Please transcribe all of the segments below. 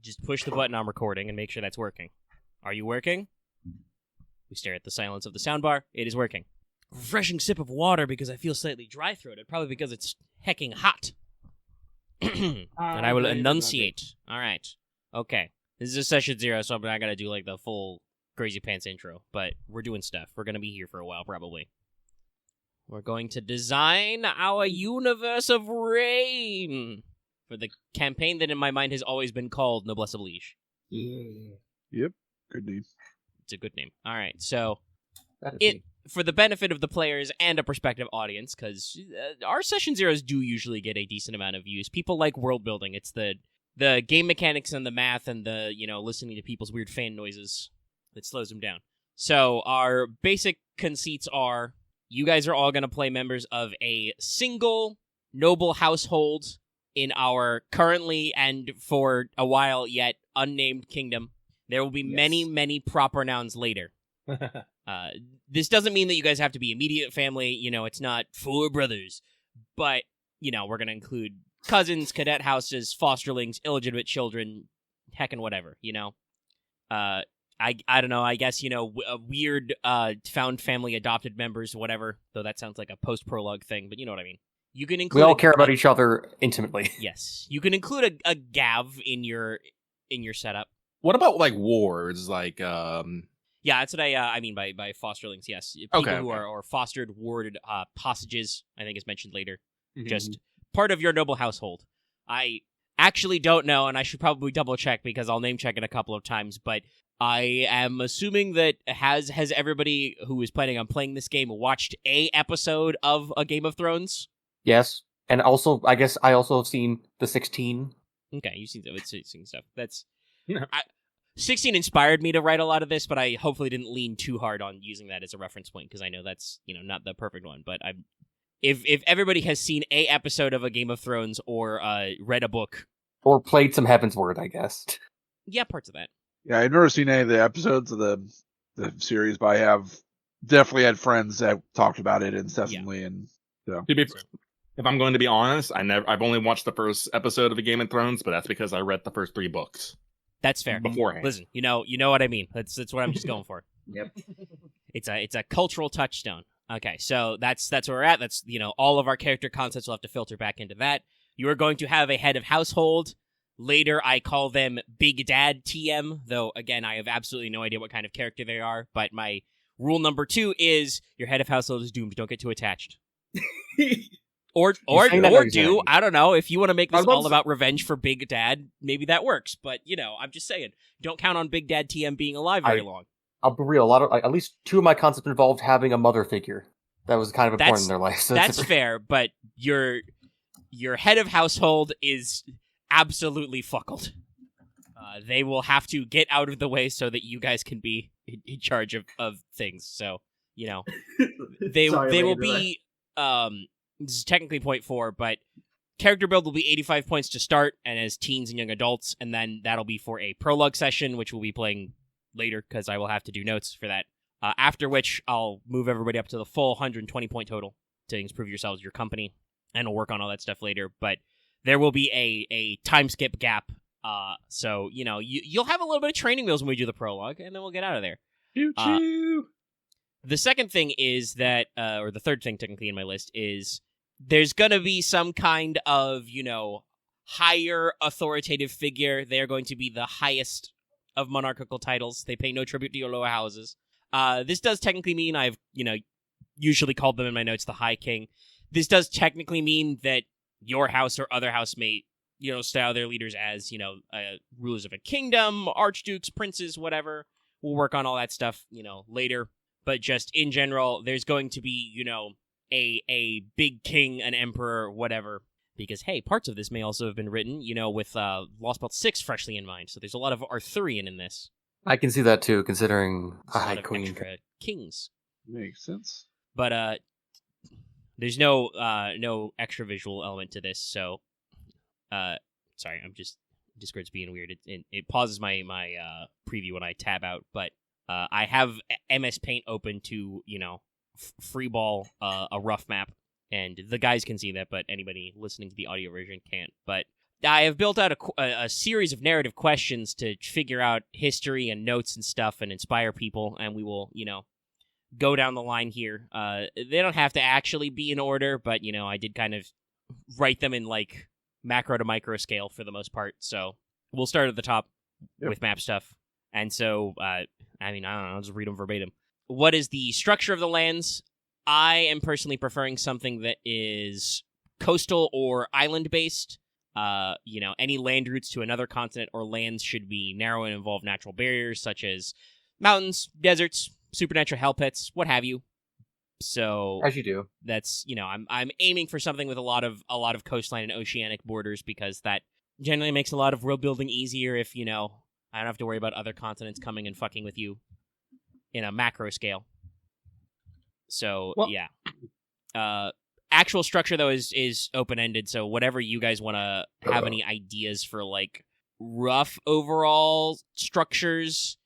Just push the button on recording and make sure that's working. Are you working? We stare at the silence of the soundbar. It is working. Refreshing sip of water because I feel slightly dry-throated, probably because it's hecking hot. And I will enunciate. All right. Okay. This is a session 0, so I'm not going to do like the full crazy pants intro, but we're doing stuff. We're going to be here for a while, probably. We're going to design our universe of rain for the campaign that in my mind has always been called Noblesse Oblige. Yeah. Yep. Good name. It's a good name. All right, so It for the benefit of the players and a prospective audience, because our session 0s do usually get a decent amount of views. People like world building. It's the game mechanics and the math and the listening to people's weird fan noises that slows them down. So our basic conceits are: you guys are all going to play members of a single noble household in our currently and for a while yet unnamed kingdom. There will be many, many proper nouns later. This doesn't mean that you guys have to be immediate family. It's not 4 brothers. But, we're going to include cousins, cadet houses, fosterlings, illegitimate children, heckin' whatever, I don't know, I guess, a weird found family adopted members, whatever, though that sounds like a post-prologue thing, but you know what I mean. You can include we all care about each other intimately. Yes. You can include a gav in your setup. What about, like, wards? Like, Yeah, that's what I mean by fosterlings, yes. People who are fostered, warded, hostages, I think is mentioned later. Mm-hmm. Just part of your noble household. I actually don't know, and I should probably double-check because I'll name-check it a couple of times, but I am assuming that has everybody who is planning on playing this game watched a episode of A Game of Thrones? Yes, and also, I guess I also have seen the 16. Okay, you've seen stuff. That's... 16 inspired me to write a lot of this, but I hopefully didn't lean too hard on using that as a reference point, because I know that's, not the perfect one, but if everybody has seen a episode of A Game of Thrones or read a book... Or played some Heaven's Word, I guess. Yeah, parts of that. Yeah, I've never seen any of the episodes of the series, but I have definitely had friends that talked about it incessantly, and so. If I'm going to be honest, I've only watched the first episode of A Game of Thrones, but that's because I read the first 3 books. That's fair. Beforehand. Listen, you know what I mean. That's what I'm just going for. Yep. It's a cultural touchstone. Okay, so that's where we're at. That's all of our character concepts will have to filter back into that. You are going to have a head of household. Later, I call them Big Dad TM, though, again, I have absolutely no idea what kind of character they are, but my rule number 2 is your head of household is doomed. Don't get too attached. Or do, I don't know, if you want to make this all about revenge for Big Dad, maybe that works, but, I'm just saying, don't count on Big Dad TM being alive very long. I'll be real, at least 2 of my concepts involved having a mother figure. That was kind of important in their life. So that's fair, but your head of household is absolutely fuckled. They will have to get out of the way so that you guys can be in charge of things. So, they will be, this is technically point 4, but character build will be 85 points to start, and as teens and young adults, and then that'll be for a prologue session, which we'll be playing later, because I will have to do notes for that. After which, I'll move everybody up to the full 120 point total to improve yourselves, your company, and we'll work on all that stuff later, but there will be a time skip gap, so, you'll have a little bit of training wheels when we do the prologue, and then we'll get out of there. Choo-choo! The second thing is that, or the third thing technically in my list is, there's gonna be some kind of, higher authoritative figure. They're going to be the highest of monarchical titles. They pay no tribute to your lower houses. This does technically mean I've, usually called them in my notes the High King. This does technically mean that your house or other house may, style their leaders as, rulers of a kingdom, archdukes, princes, whatever. We'll work on all that stuff, later. But just in general, there's going to be, a big king, an emperor, whatever. Because, hey, parts of this may also have been written, with Lost Belt 6 freshly in mind. So there's a lot of Arthurian in this. I can see that too, considering a High lot of Queen. extra kings. Makes sense. But there's no extra visual element to this, so sorry, I'm just Discord's being weird. It pauses my preview when I tab out, but I have MS Paint open to freeball a rough map, and the guys can see that, but anybody listening to the audio version can't. But I have built out a series of narrative questions to figure out history and notes and stuff and inspire people, and we will, go down the line here. They don't have to actually be in order, but, I did kind of write them in, like, macro to micro scale for the most part, so we'll start at the top with map stuff. And so, I don't know, I'll just read them verbatim. What is the structure of the lands? I am personally preferring something that is coastal or island-based. Any land routes to another continent or lands should be narrow and involve natural barriers such as mountains, deserts, supernatural hell pits, what have you. So as you do. That's I'm aiming for something with a lot of coastline and oceanic borders because that generally makes a lot of world building easier if I don't have to worry about other continents coming and fucking with you in a macro scale. So actual structure though is open ended. So whatever you guys want to have any ideas for like rough overall structures,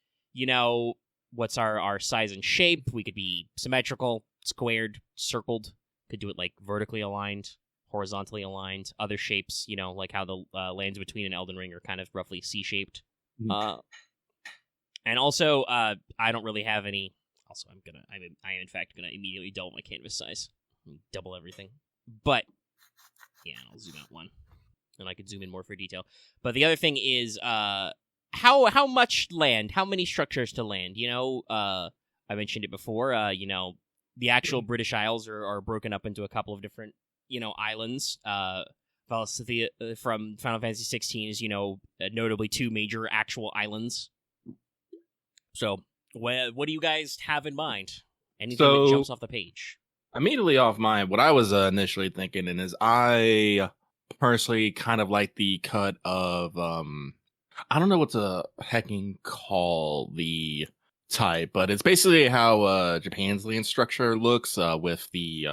what's our size and shape? We could be symmetrical, squared, circled. Could do it like vertically aligned, horizontally aligned. Other shapes, like how the lands between an Elden Ring are kind of roughly C-shaped. And also, I don't really have any. Also, I am in fact gonna immediately double my canvas size, double everything. But yeah, I'll zoom out one, and I could zoom in more for detail. But the other thing is, how much land? How many structures to land? I mentioned it before. The actual British Isles are broken up into a couple of different, islands. Valsithia from Final Fantasy 16 is, notably 2 major actual islands. So, what do you guys have in mind? Anything that jumps off the page? Immediately off mine, what I was initially thinking is I personally kind of like the cut of, I don't know what to hecking call the type, but it's basically how Japan's land structure looks with the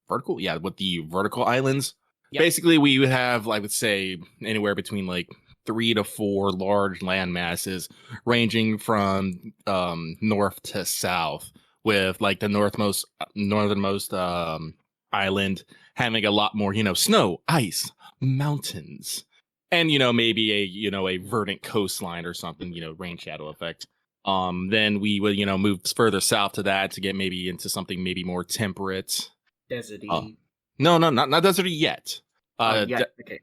vertical, with the vertical islands. Yep. Basically, we would have, like, let's say, anywhere between like 3 to 4 large land masses ranging from north to south, with like the northernmost island having a lot more, snow, ice, mountains, and maybe a verdant coastline or something, rain shadow effect. Then we would move further south to that to get maybe into something maybe more temperate. Deserty. No, not deserty yet. Okay.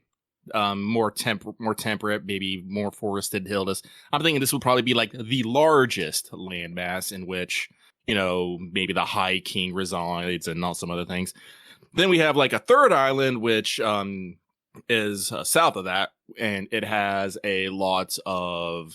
More temperate, maybe more forested hills. I'm thinking this would probably be like the largest landmass in which, maybe the High King resides and all some other things. Then we have like a third island, which is south of that, and it has a lot of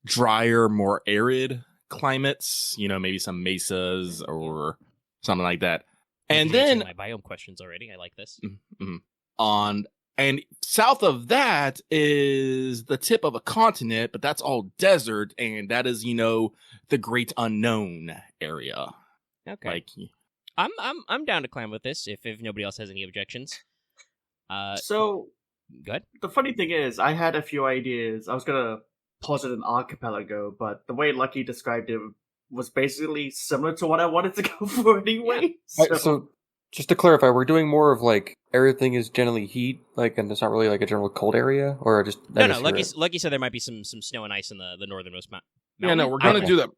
drier, more arid climates, maybe some mesas or something like that. And then my biome questions already. I like this. Mm-hmm. And south of that is the tip of a continent, but that's all desert, and that is, the Great Unknown area. Okay. Like, I'm down to climb with this if nobody else has any objections. So good. The funny thing is, I had a few ideas. I was gonna posit an archipelago, but the way Lucky described it was basically similar to what I wanted to go for anyway. Yeah. So just to clarify, we're doing more of like everything is generally heat, like, and it's not really like a general cold area, or just no. Lucky said there might be some snow and ice in the northernmost mountain. Yeah, no, we're gonna do that.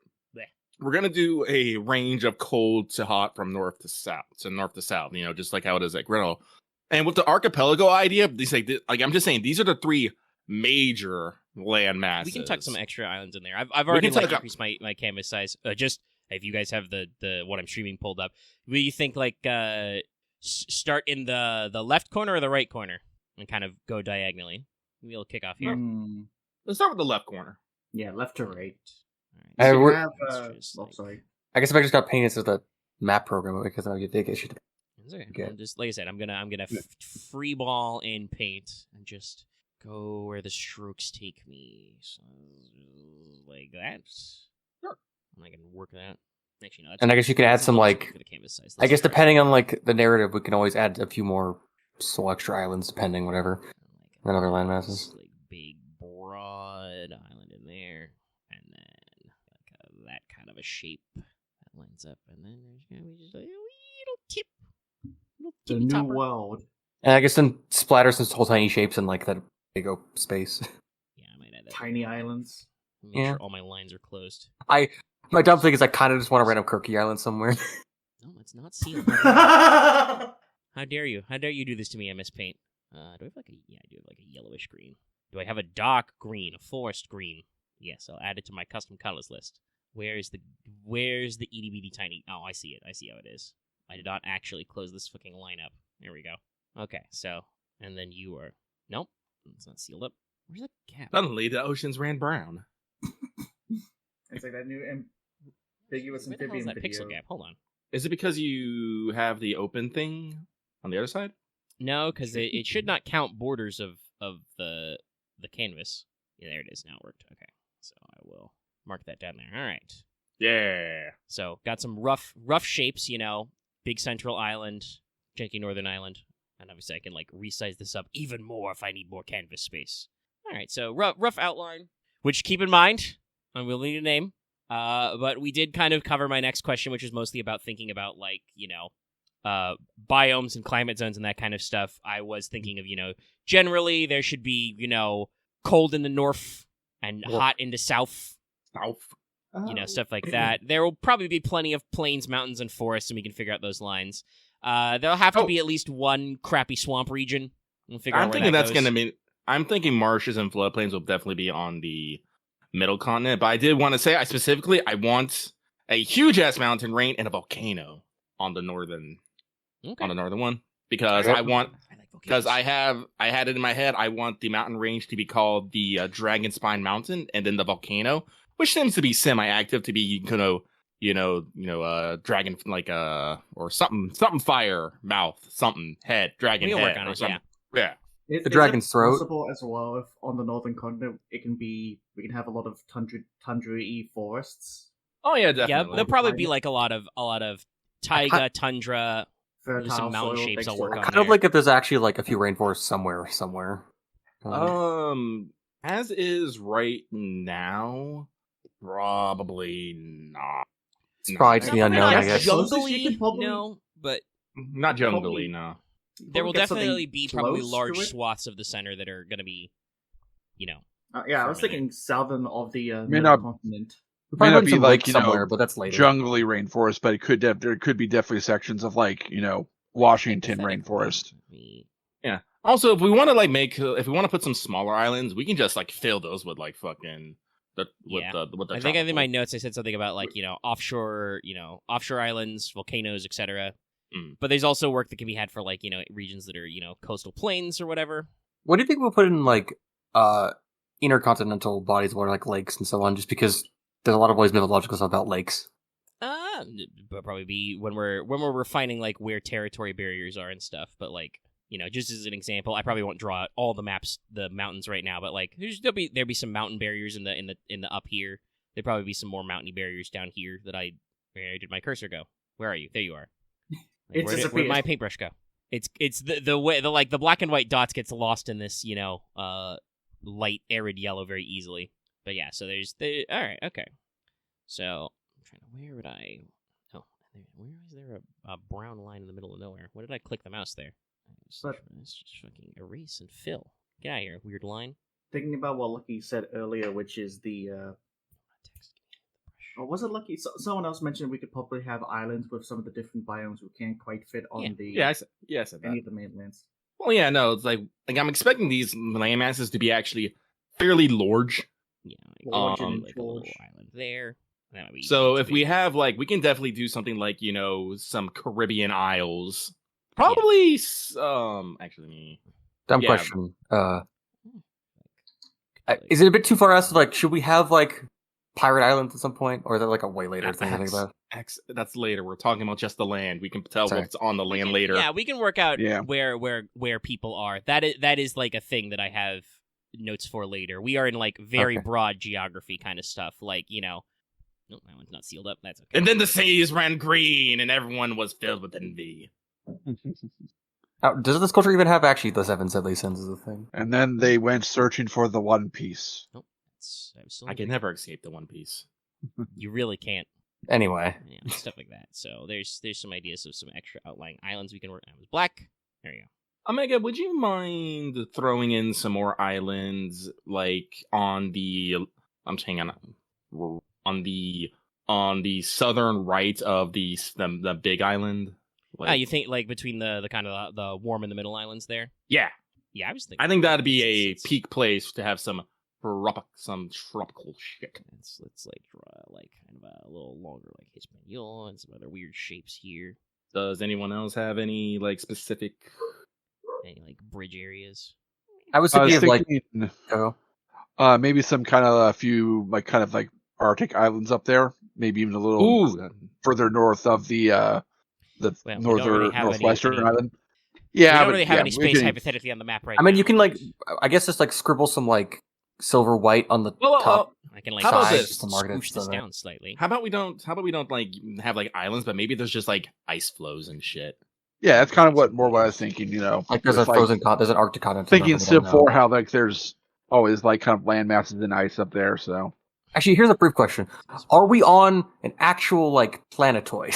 We're gonna do a range of cold to hot from north to south, just like how it is at Griddle. And with the archipelago idea, I'm just saying these are the 3 major land masses. We can tuck some extra islands in there. I've already increased my canvas size. Just if you guys have the what I'm streaming pulled up, what do you think? Like start in the left corner or the right corner and kind of go diagonally. Maybe we'll kick off here. Let's start with the left corner. Yeah, left to right. All right. Sorry. I guess if I just got painted as the map program, because I get issued. Okay. Just like I said, I'm gonna free ball in paint and just go where the strokes take me. So, like that. Sure. And I can work that. Actually, no. And I guess you can add some like. For the canvas size. I guess depending on like the narrative, we can always add a few more extra islands, depending whatever. Than other land masses. Like big broad island in there, and then like that kind of a shape that lines up, and then there's gonna be just a little tip. The new world. And I guess then splatter some whole tiny shapes in like that big open space. Yeah, I might add that. Tiny islands. Make Yeah. sure all my lines are closed. My dumb thing is I kind of just want a random Cookie Island somewhere. No, it's not sealed. How dare you? How dare you do this to me, MS Paint? Do I have like a... Yeah, I do have like a yellowish green. Do I have a dark green, a forest green? Yes, I'll add it to my custom colors list. Where's the itty bitty tiny... Oh, I see it. I see how it is. I did not actually close this fucking line up. There we go. Okay, so... And then you are... Nope. It's not sealed up. Where's the gap? Suddenly, the oceans ran brown. It's like that new ambiguous Where the hell is amphibian that video. pixel gap? Hold on. Is it because you have the open thing on the other side? No, because it should not count borders of the canvas. Yeah, there it is. Now it worked. Okay, so I will mark that down there. All right. Yeah. So got some rough shapes. Big central island, janky northern island, and obviously I can like resize this up even more if I need more canvas space. All right, so rough outline. Which keep in mind, I will need a name. But we did kind of cover my next question, which is mostly about thinking about like biomes and climate zones and that kind of stuff. I was thinking of generally there should be cold in the north and hot in the south. Stuff like that. There will probably be plenty of plains, mountains, and forests, and we can figure out those lines. There'll have to be at least one crappy swamp region. We'll figure out where thinking that that's goes. going to be... I'm thinking marshes and floodplains will definitely be on the middle continent, but I did want to say, I want a huge-ass mountain range and a volcano on the northern one, because I want... Because I had it in my head, I want the mountain range to be called the Dragon Spine Mountain, and then the volcano, which seems to be semi-active, to be dragon or something fire mouth, something head, dragon We'll head work on or it, something. Yeah. Is dragon's it throat. possible as well if on the northern continent we can have a lot of tundra-y forests, Oh yeah, Yeah, definitely. there'll probably be like a lot of taiga, tundra, fertile some mountain soil, shapes big I'll work soil. on. Kind of like if there's actually like a few rainforests somewhere. As is right now, probably not. It's probably to the unknown, I guess. Closest you could probably- No, but Not jungly, no. there will get something definitely be probably close to large it. swaths of the center that are going to be, Yeah, I was thinking southern of the May northern not- continent. May not be some like, lake somewhere, but that's later. jungly rainforest, but there could be definitely sections of like, Washington hypothetically, rainforest. Yeah. Also, if we want to put some smaller islands, we can just like fill those with like fucking the I think in my notes I said something about like offshore islands, volcanoes, etc. But there's also work that can be had for like regions that are coastal plains or whatever. What do you think we'll put in like intercontinental bodies of water, like lakes and so on? Just because there's a lot of always mythological stuff about lakes. But probably be when we're refining like where territory barriers are and stuff. But like just as an example, I probably won't draw out all the mountains right now. But like there'll be some mountain barriers in the up here. There'd probably be some more mountainy barriers down here where did my cursor go? Where are you? There you are. Like, where did my paintbrush go? It's the way the black and white dots gets lost in this light arid yellow very easily. But yeah, so all right, okay. So I'm trying to where is there a brown line in the middle of nowhere? Where did I click the mouse there? Let's just fucking erase and fill. Get out of here, weird line. Thinking about what Lucky said earlier, which is the or was it Lucky? Someone else mentioned we could probably have islands with some of the different biomes we can't quite fit on I said that. any of the mainlands. Well, yeah, no, it's like I'm expecting these land masses to be actually fairly large. Yeah, Large and like a little large. island there. That would be So easy if to we do. have we can definitely do something like some Caribbean isles. Probably actually. Dumb Yeah. question. Is it a bit too far out? Like, should we have like Pirate Island at some point, or is that like a way later thing to think about? That's later. We're talking about just the land. We can tell Sorry. what's on the land later. Yeah, we can work out Yeah. where people are. That is like a thing that I have notes for later. We are in like very Okay. broad geography kind of stuff. Like no, that one's not sealed up. That's okay. And then the seas ran green, and everyone was filled with envy. Now, does this culture even have actually the seven deadly sins as a thing? And then they went searching for the One Piece. I can never escape the One Piece. You really can't. Anyway, Yeah, stuff like that. So there's some ideas of some extra outlying islands we can work on. Black. There you Omega, would you mind throwing in some more islands, like on the? I'm saying on the southern right of the big island. You think like between the kind of the warm and the middle islands there? Yeah, I was thinking. I think that'd be a peak place to have some tropical shit. Let's like draw like kind of a little longer like Hispaniola and some other weird shapes here. Does anyone else have any like specific? Any like bridge areas? I was thinking maybe some kind of a few like kind of like Arctic islands up there, maybe even a little further north of the northwestern island. Yeah, we don't really have any space hypothetically on the map right now. I mean, you can like, I guess just like scribble some like silver white on the top. I can like how about this? Scoosh this down slightly. How about we don't like have like islands, but maybe there's just like ice flows and shit. Yeah, that's kind of what I was thinking. Like there's a frozen there's an Arctic continent. Thinking before how like there's always like kind of land masses and ice up there. So actually, here's a brief question: are we on an actual like planetoid?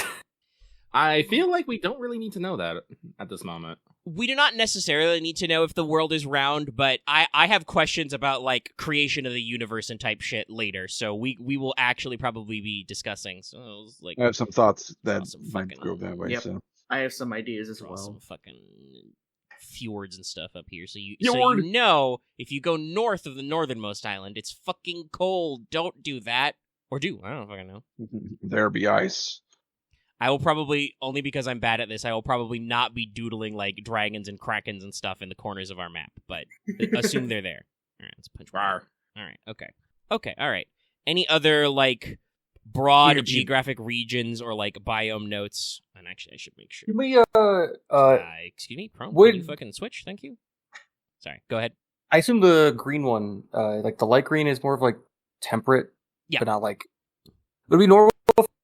I feel like we don't really need to know that at this moment. We do not necessarily need to know if the world is round, but I have questions about like creation of the universe and type shit later, so we will actually probably be discussing. So like, I have some thoughts that might go that way. Yep. So I have some ideas as well. Some fucking fjords and stuff up here. So you know if you go north of the northernmost island, it's fucking cold. Don't do that. Or do. I don't fucking know. There be ice. I will probably, only because I'm bad at this, I will probably not be doodling like dragons and krakens and stuff in the corners of our map, but assume they're there. All right, let's punch one. All right, okay, all right. Any other like broad geographic regions or like biome notes? And actually, I should make sure. Can we, excuse me, Chrome, can you fucking switch? Thank you. Sorry, go ahead. I assume the green one, like the light green, is more of like temperate, but not like. Would it be normal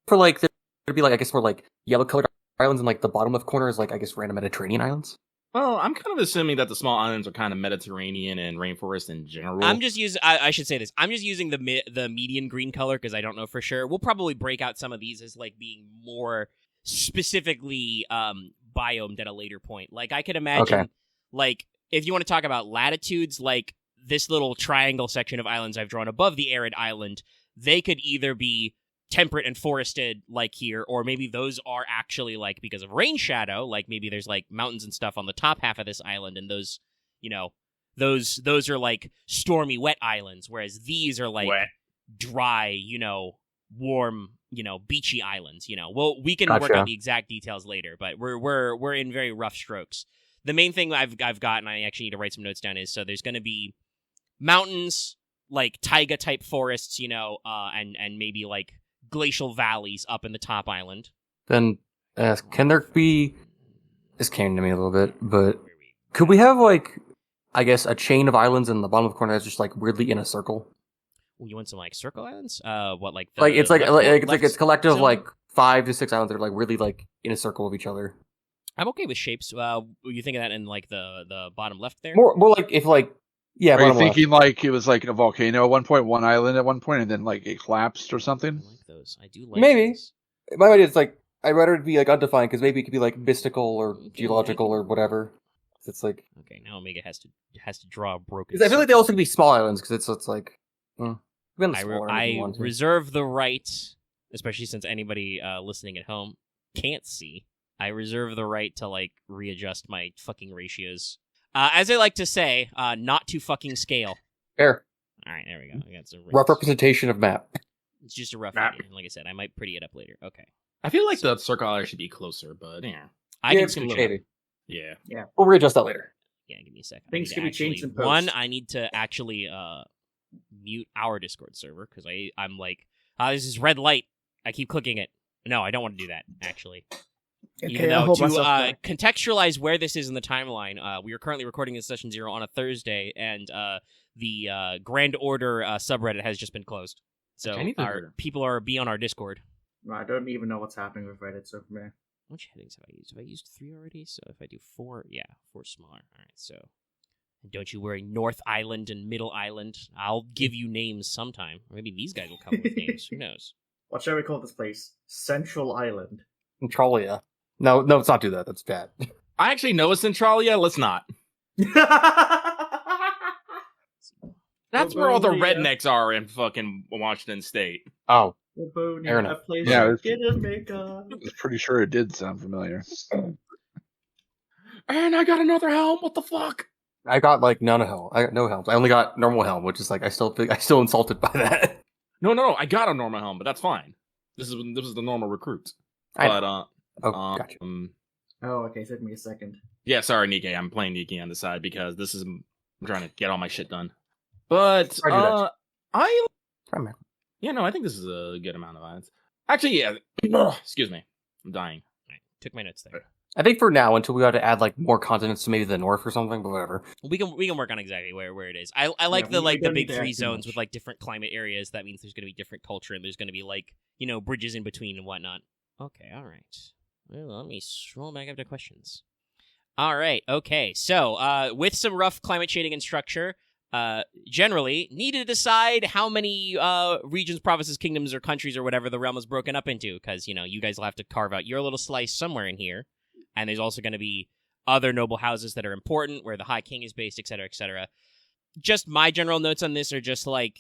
for like there'd be like I guess more like yellow colored islands, and like the bottom left corner is like I guess random Mediterranean islands. Well, I'm kind of assuming that the small islands are kind of Mediterranean and rainforest in general. I'm just using. I should say this. I'm just using the median green color because I don't know for sure. We'll probably break out some of these as like being more specifically biomed at a later point. Like I could imagine, like if you want to talk about latitudes, like this little triangle section of islands I've drawn above the arid island, they could either be temperate and forested like here, or maybe those are actually like because of rain shadow, like maybe there's like mountains and stuff on the top half of this island, and those, you know, those are like stormy wet islands, whereas these are like dry, you know, warm, you know, beachy islands, you know. Well, we can work out the exact details later, but we're in very rough strokes. The main thing I've got, and I actually need to write some notes down, is so there's going to be mountains, like taiga type forests, you know, and maybe like glacial valleys up in the top island. Then, can there be? This came to me a little bit, but could we have like, I guess, a chain of islands in the bottom of the corner that's just like weirdly in a circle? You want some like circle islands? What like the, like it's like it's collective of like 5 to 6 islands that are like really like in a circle of each other. I'm okay with shapes. You think of that in like the bottom left there? More like if like. Yeah, are you thinking like it was like a volcano at one point, one island at one point, and then like it collapsed or something? I like those. I do like maybe. Those. My idea is like I'd rather it be like undefined because maybe it could be like mystical or geological or whatever. It's like okay, now Omega has to draw a broken. Because I feel like they also could be small islands because it's like. I reserve the right, especially since anybody listening at home can't see. I reserve the right to like readjust my fucking ratios. As I like to say, not to fucking scale. Fair. All right, there we go. I got some rough representation of map. It's just a rough idea. Like I said, I might pretty it up later. Okay. I feel like the circle should be closer, but yeah. I can scooch it. Yeah. We'll readjust that later. Yeah, give me a second. Things can be changed in post. One, I need to actually mute our Discord server because I'm like, this is red light. I keep clicking it. No, I don't want to do that, actually. Okay, even though to contextualize where this is in the timeline, we are currently recording this session 0 on a Thursday, and the Grand Order subreddit has just been closed. So our people are on our Discord. I don't even know what's happening with Reddit, so for me. Which headings have I used? Have I used 3 already? So if I do 4, 4 smaller. All right, so don't you worry, North Island and Middle Island. I'll give you names sometime. Maybe these guys will come up with names. Who knows? What shall we call this place? Central Island. Centralia. No, let's not do that. That's bad. I actually know a Centralia. Let's not. That's where all the rednecks are in fucking Washington State. Oh. Fair enough. Yeah, I was pretty sure it did sound familiar. And I got another helm. What the fuck? I got like none of helm. I got no helms. I only got normal helm, which is like I still insulted by that. No. I got a normal helm, but that's fine. This is the normal recruit. But gotcha. okay. Took me a second. Yeah, sorry, Nikkei. I'm playing Nikkei on the side because I'm trying to get all my shit done. But I think this is a good amount of violence. Actually, yeah. Excuse me, I'm dying. Right. Took my notes there. I think for now, until we got to add like more continents to maybe the north or something, but whatever. We can work on exactly where it is. I like the big three zones with like different climate areas. That means there's going to be different culture and there's going to be like bridges in between and whatnot. Okay, all right. Well, let me scroll back up to questions. All right, okay. So with some rough climate shading and structure, generally need to decide how many regions, provinces, kingdoms, or countries or whatever the realm is broken up into, because you guys will have to carve out your little slice somewhere in here. And there's also going to be other noble houses that are important, where the High King is based, etc., etc. Just my general notes on this are just like,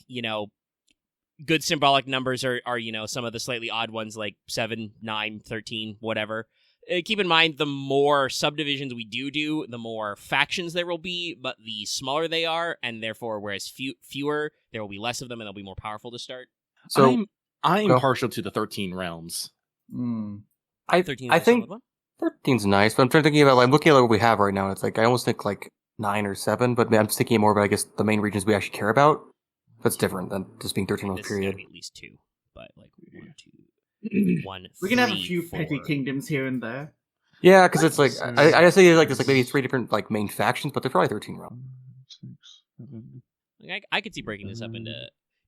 good symbolic numbers are some of the slightly odd ones, like 7, 9, 13, whatever. Keep in mind, the more subdivisions we do, the more factions there will be, but the smaller they are, and therefore, whereas fewer, there will be less of them, and they'll be more powerful to start. So I'm partial to the 13 realms. I think 13's nice, but I'm thinking about, I'm looking at what we have right now, and it's like, I almost think like 9 or 7, but I'm just thinking more about, I guess, the main regions we actually care about. That's different than just being 13 month period. Be at least 2, but like 1, 2, 1, we can have a 3, few 4. petty kingdoms here and there. Yeah, because it's like, I say like there's like maybe 3 different like main factions, but they're probably 13 realms. I could see breaking this up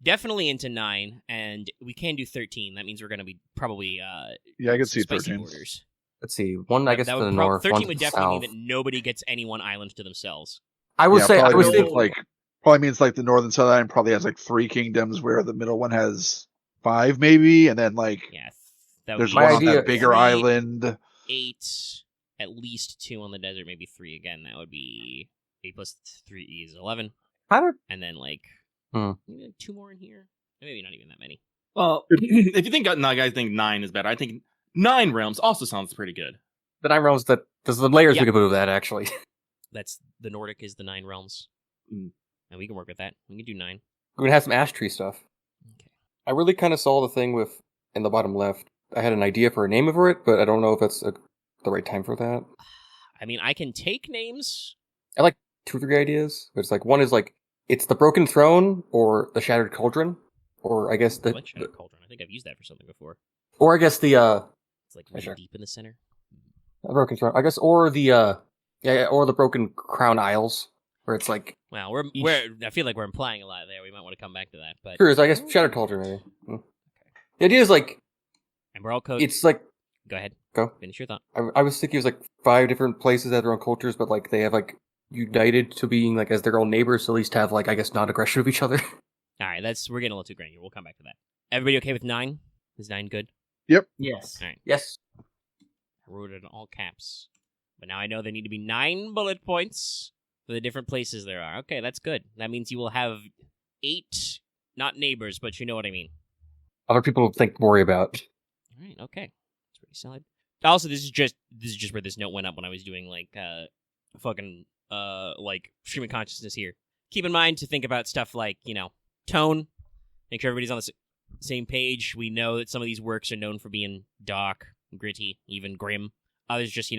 definitely into 9, and we can do 13. That means we're going to be probably I could see 13. Borders. Let's see, one I guess to the north, 13 one to would the definitely south. mean that nobody gets any one island to themselves. I would think probably means like the northern southern probably has like 3 kingdoms, where the middle one has 5 maybe, and then like there's one on that bigger island. 8, at least 2 on the desert, maybe 3 again. That would be 8 plus 3 is 11. And then like 2 more in here. Maybe not even that many. Well, if you think guys think 9 is better, I think 9 realms also sounds pretty good. The 9 realms, there's the layers we could move that actually. That's the Nordic is the 9 realms. And we can work with that. We can do 9. We're gonna have some ash tree stuff. Okay. I really kind of saw the thing with in the bottom left. I had an idea for a name for it, but I don't know if that's the right time for that. I mean, I can take names. I like 2 or 3 ideas. But it's like one is like it's the Broken Throne or the Shattered Cauldron, or I guess the Shattered Cauldron. I think I've used that for something before. Or I guess the it's like really deep in the center. The Broken Throne, I guess, or the or the Broken Crown Isles, where it's like. Well, I feel like we're implying a lot there. We might want to come back to that, but sure. So I guess Shattered Cauldron maybe. Okay. The idea is like. Emerald Coast. It's like. Go ahead. Go. Finish your thought. I was thinking it was like 5 different places that have their own cultures, but like they have like united to being like as their own neighbors, so at least have like I guess non-aggression of each other. All right, we're getting a little too granular. We'll come back to that. Everybody okay with 9? Is 9 good? Yep. Yes. All right. Yes. I wrote it in all caps, but now I know there need to be 9 bullet points for the different places there are. Okay, that's good. That means you will have 8, not neighbors, but you know what I mean. Other people to worry about. All right. Okay. That's pretty solid. Also, this is just where this note went up when I was doing like like stream of consciousness here. Keep in mind to think about stuff like tone. Make sure everybody's on the same page. We know that some of these works are known for being dark, gritty, even grim. Others just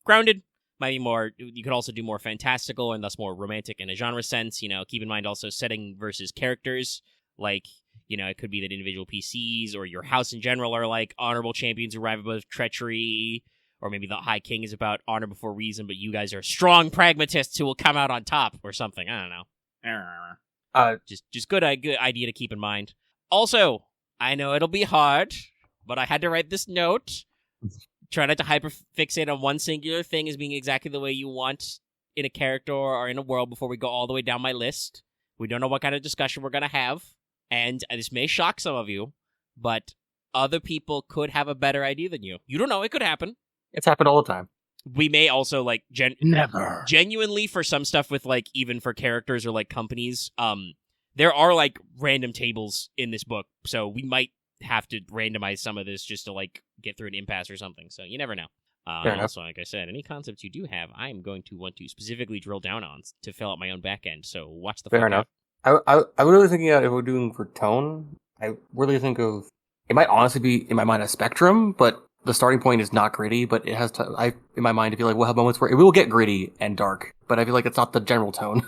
grounded. Might be more. You could also do more fantastical and thus more romantic in a genre sense. Keep in mind also setting versus characters. Like it could be that individual PCs or your house in general are like honorable champions who arrive above treachery, or maybe the High King is about honor before reason, but you guys are strong pragmatists who will come out on top or something. I don't know. Just good idea to keep in mind. Also, I know it'll be hard, but I had to write this note. Try not to hyperfixate on one singular thing as being exactly the way you want in a character or in a world before we go all the way down my list. We don't know what kind of discussion we're going to have, and this may shock some of you, but other people could have a better idea than you. You don't know. It could happen. It's happened all the time. we may also like Never. genuinely for some stuff with like even for characters or like companies, there are like random tables in this book, so we might have to randomize some of this just to like get through an impasse or something. So you never know. Also, like I said, any concepts you do have, I'm going to want to specifically drill down on to fill out my own back end. So watch the fair enough. I was really thinking if we're doing for tone, I really think of it might honestly be in my mind a spectrum, but the starting point is not gritty. But it has to. In my mind, I feel like we'll have moments where it will get gritty and dark, but I feel like it's not the general tone.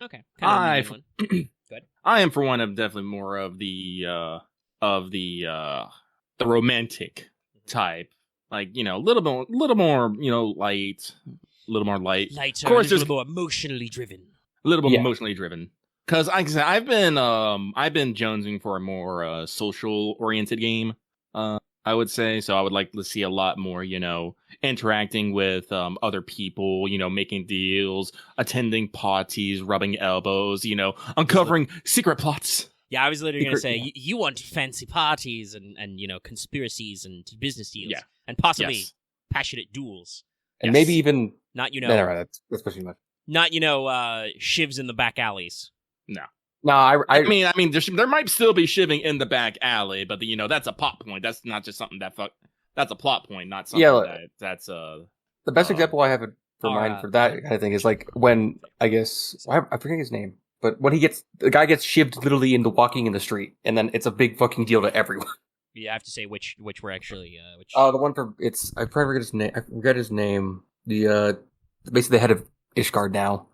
Okay. Good. I am for one of definitely more of the romantic type. Like, you know, a little more, you know, light, a little more light. Lighter, of course, a little more emotionally driven. A little more emotionally driven. Because like I said, I've been jonesing for a more social oriented game. I would say so. I would like to see a lot more, you know, interacting with other people, you know, making deals, attending parties, rubbing elbows, you know, uncovering secret plots. Yeah, I was literally going to say, you want fancy parties and you know, conspiracies and business deals. Yeah. And possibly passionate duels. And maybe even... Not, you know... No, that's pushing much. Not, you know, shivs in the back alleys. No. No, I mean, there might still be shiving in the back alley, but, you know, that's a plot point. That's not just something that's a plot point, not something that's... The best example I have for mind for that kind of thing is, like, when, I guess... I forget his name. But when the guy gets shivved literally into walking in the street, and then it's a big fucking deal to everyone. Yeah, I have to say which were actually which. Oh, the one for I forget his name. I forget his name. The basically the head of Ishgard now.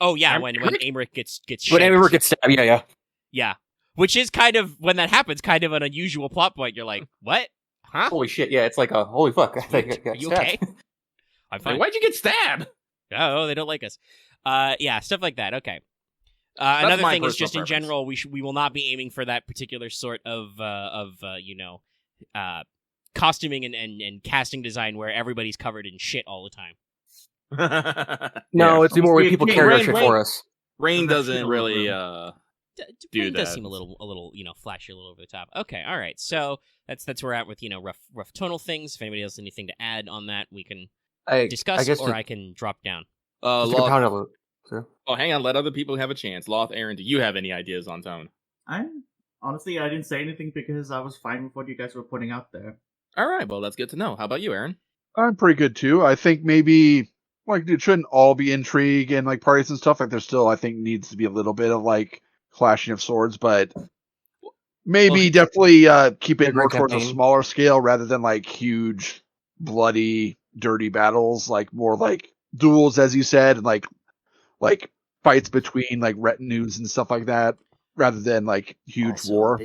Oh yeah, when Aymeric gets shivved. When Aymeric gets stabbed, yeah. Which is kind of when that happens, kind of an unusual plot point. You're like, what? Huh? Holy shit! Yeah, it's like a holy fuck. Are you okay? I'm fine. Why'd you get stabbed? Oh, they don't like us. Yeah, stuff like that. Okay. Another thing is just in general, we will not be aiming for that particular sort of you know, costuming and casting design where everybody's covered in shit all the time. No, it's more where people carry our shit for us. Rain doesn't really do that. Does seem a little you know, flashy, a little over the top. Okay, all right. So that's where we're at with, you know, rough tonal things. If anybody else has anything to add on that, we can discuss, or I can drop down. Sure. Oh, hang on. Let other people have a chance. Loth, Aren, do you have any ideas on tone? Honestly, I didn't say anything because I was fine with what you guys were putting out there. All right. Well, that's good to know. How about you, Aren? I'm pretty good too. I think maybe like it shouldn't all be intrigue and like parties and stuff. Like there still, I think, needs to be a little bit of like clashing of swords, but maybe definitely keep it more towards a smaller scale rather than like huge, bloody, dirty battles. Like more like duels, as you said, and like fights between like retinues and stuff like that, rather than like huge war.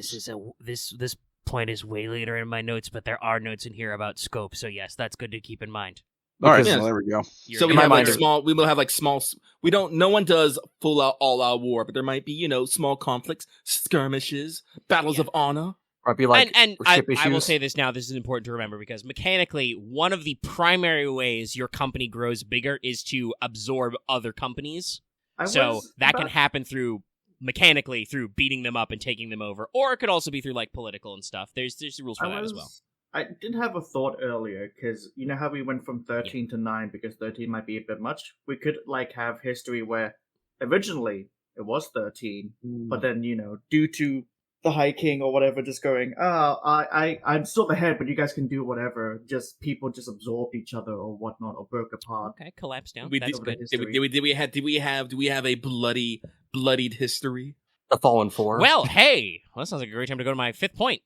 This point is way later in my notes, but there are notes in here about scope. So yes, that's good to keep in mind. All right, so there we go. So we have like small. We will have like small. We don't. No one does full out all out war, but there might be, you know, small conflicts, skirmishes, battles of honor. Or be like, and I will say this now. This is important to remember because mechanically, one of the primary ways your company grows bigger is to absorb other companies. That can happen through mechanically through beating them up and taking them over, or it could also be through like political and stuff. There's rules for that as well. I did have a thought earlier because you know how we went from 13 to 9 because 13 might be a bit much. We could like have history where originally it was 13, but then, you know, due to the High King or whatever just going, I'm still the head, but you guys can do whatever. Just people just absorbed each other or whatnot or broke apart. Okay, collapse down. That's good. Do we have a bloodied history? The Fallen Four. Well, hey, that sounds like a great time to go to my 5th point.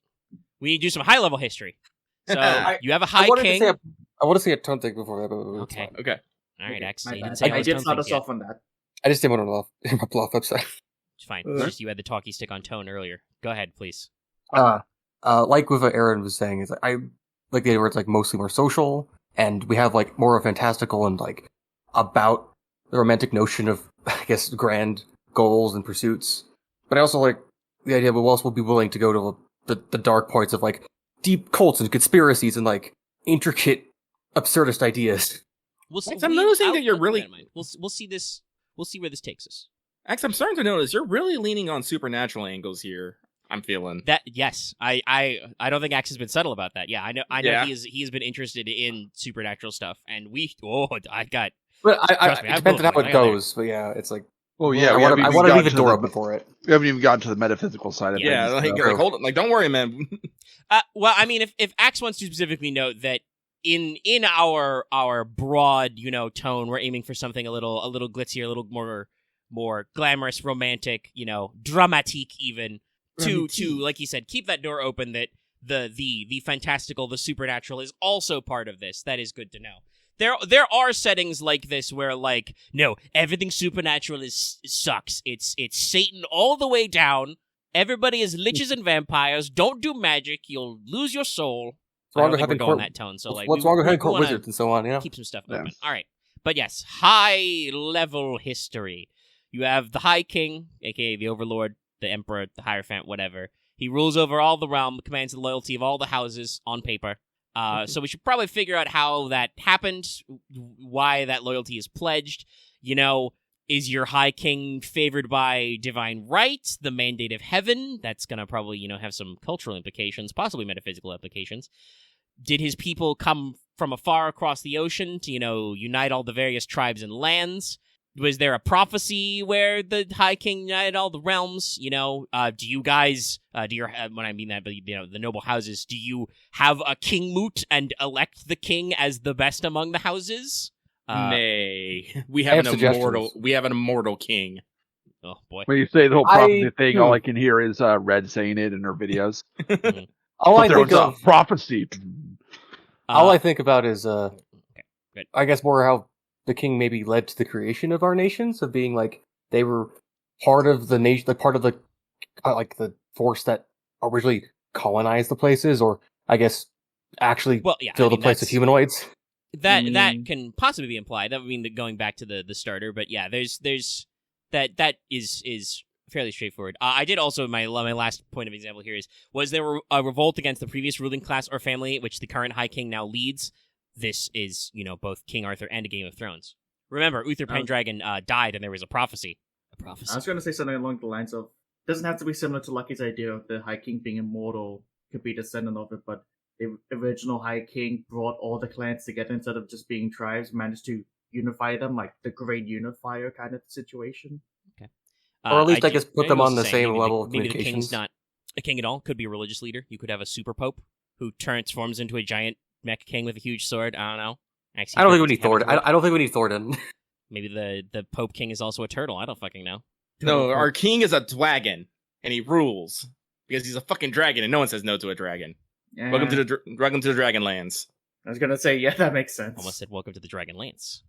We need to do some high level history. So you have a High King. I want to say a tone thing before that. But okay. All right, X. I did start us off on that. I just didn't want to my Loth website. It's fine. Just you had the talkie stick on tone earlier. Go ahead, please. Like with what Aren was saying, is like, I like the idea where it's like mostly more social, and we have like more of a fantastical and like about the romantic notion of, I guess, grand goals and pursuits. But I also like the idea we'll also be willing to go to the dark points of like deep cults and conspiracies and like intricate absurdist ideas. We'll see. I'm noticing that you're really. We'll see this. We'll see where this takes us. Ax, I'm starting to notice you're really leaning on supernatural angles here. I'm feeling that. Yes, I don't think Axe has been subtle about that. Yeah, I know Yeah. he has been interested in supernatural stuff, and I got. But Trust me, it I depends on how will, it goes. But yeah, it's like Well, yeah, I we want haven't to even leave gotten the to door open for it. We haven't even gotten to the metaphysical side of yeah, things. like hold on, like don't worry, man. Well, I mean, if Axe wants to specifically note that in our broad, tone, we're aiming for something a little glitzier, a little more glamorous, romantic, dramatique even. To like you said, keep that door open. That the fantastical, the supernatural is also part of this. That is good to know. There are settings like this where, like, no, everything supernatural sucks. It's Satan all the way down. Everybody is liches and vampires. Don't do magic. You'll lose your soul. I don't think we're going that tone. So, like, what's wrong with having court wizards and so on? Yeah, keep some stuff open. All right, but yes, high level history. You have the High King, aka the Overlord, the Emperor, the Hierophant, whatever. He rules over all the realm, commands the loyalty of all the houses on paper. So we should probably figure out how that happened, why that loyalty is pledged. Is your High King favored by divine right, the mandate of heaven? That's going to probably, have some cultural implications, possibly metaphysical implications. Did his people come from afar across the ocean to, unite all the various tribes and lands? Was there a prophecy where the High King united all the realms? Do you guys, when I mean that, but the noble houses, do you have a king moot and elect the king as the best among the houses? Nay, we have an immortal king. Oh boy! When you say the whole prophecy thing, all I can hear is Red saying it in her videos. All I think of prophecy. All I think about is, I guess more how the king maybe led to the creation of our nations, of being like they were part of the nation, like part of the the force that originally colonized the places, or I guess actually fill the place with humanoids. That can possibly be implied. That would mean that going back to the starter, but yeah, there's that is fairly straightforward. I did also my last point of example here was there a revolt against the previous ruling class or family, which the current High King now leads. This is, both King Arthur and a Game of Thrones. Remember, Uther Pendragon died, and there was a prophecy. I was going to say something along the lines of, doesn't have to be similar to Lucky's idea of the High King being immortal, could be descendant of it, but the original High King brought all the clans together instead of just being tribes, managed to unify them, like the Great Unifier kind of situation. Okay. Or at least, I guess, put them on the same level of communications. Maybe the king's not a king at all. Could be a religious leader. You could have a super pope who transforms into a giant Mecha King with a huge sword. I don't know. Actually, I don't think we need Thor. I don't think we need Thornton. Maybe the Pope King is also a turtle. I don't fucking know. No, our king is a dragon, and he rules because he's a fucking dragon, and no one says no to a dragon. Yeah. Welcome to the Dragonlands. I was gonna say, yeah, that makes sense. Almost said welcome to the Dragonlance.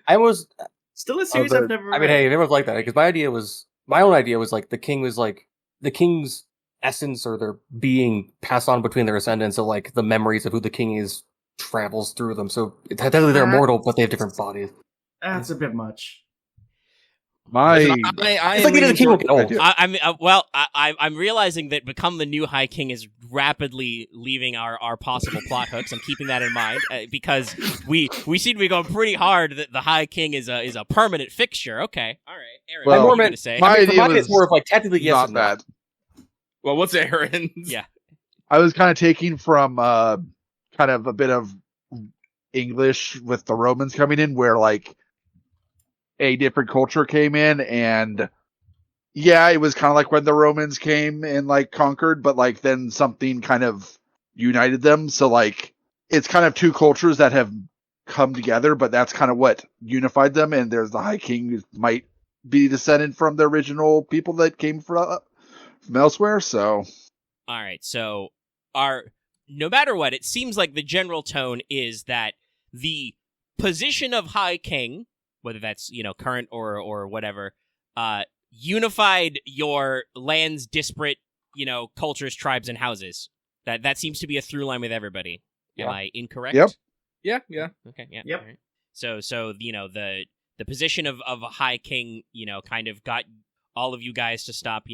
I was still a series I've never read. I mean, hey, everyone's like that because my own idea was like the king was like the king's essence or their being passed on between their ascendants, so like the memories of who the king is travels through them. So technically they're immortal, but they have different bodies. That's a bit much. I'm realizing that Become the New High King is rapidly leaving our possible plot hooks. I'm keeping that in mind because we seem to be going pretty hard that the High King is a permanent fixture. Okay, all right, Aren. Well, what are you going to say? My idea was more of like technically yes, not bad. Well, what's Aren's? Yeah, I was kind of taking from kind of a bit of English with the Romans coming in, where like a different culture came in, and yeah, it was kind of like when the Romans came and like conquered, but like then something kind of united them. So like it's kind of two cultures that have come together, but that's kind of what unified them. And there's the High King who might be descended from the original people that came from elsewhere. So, all right. So no matter what, it seems like the general tone is that the position of High King, whether that's, current or whatever, unified your land's disparate, cultures, tribes, and houses. That seems to be a through line with everybody. Yeah. Am I incorrect? Yep. Yeah. Okay, yeah. Yep. Right. So the position of a High King, kind of got all of you guys to stop,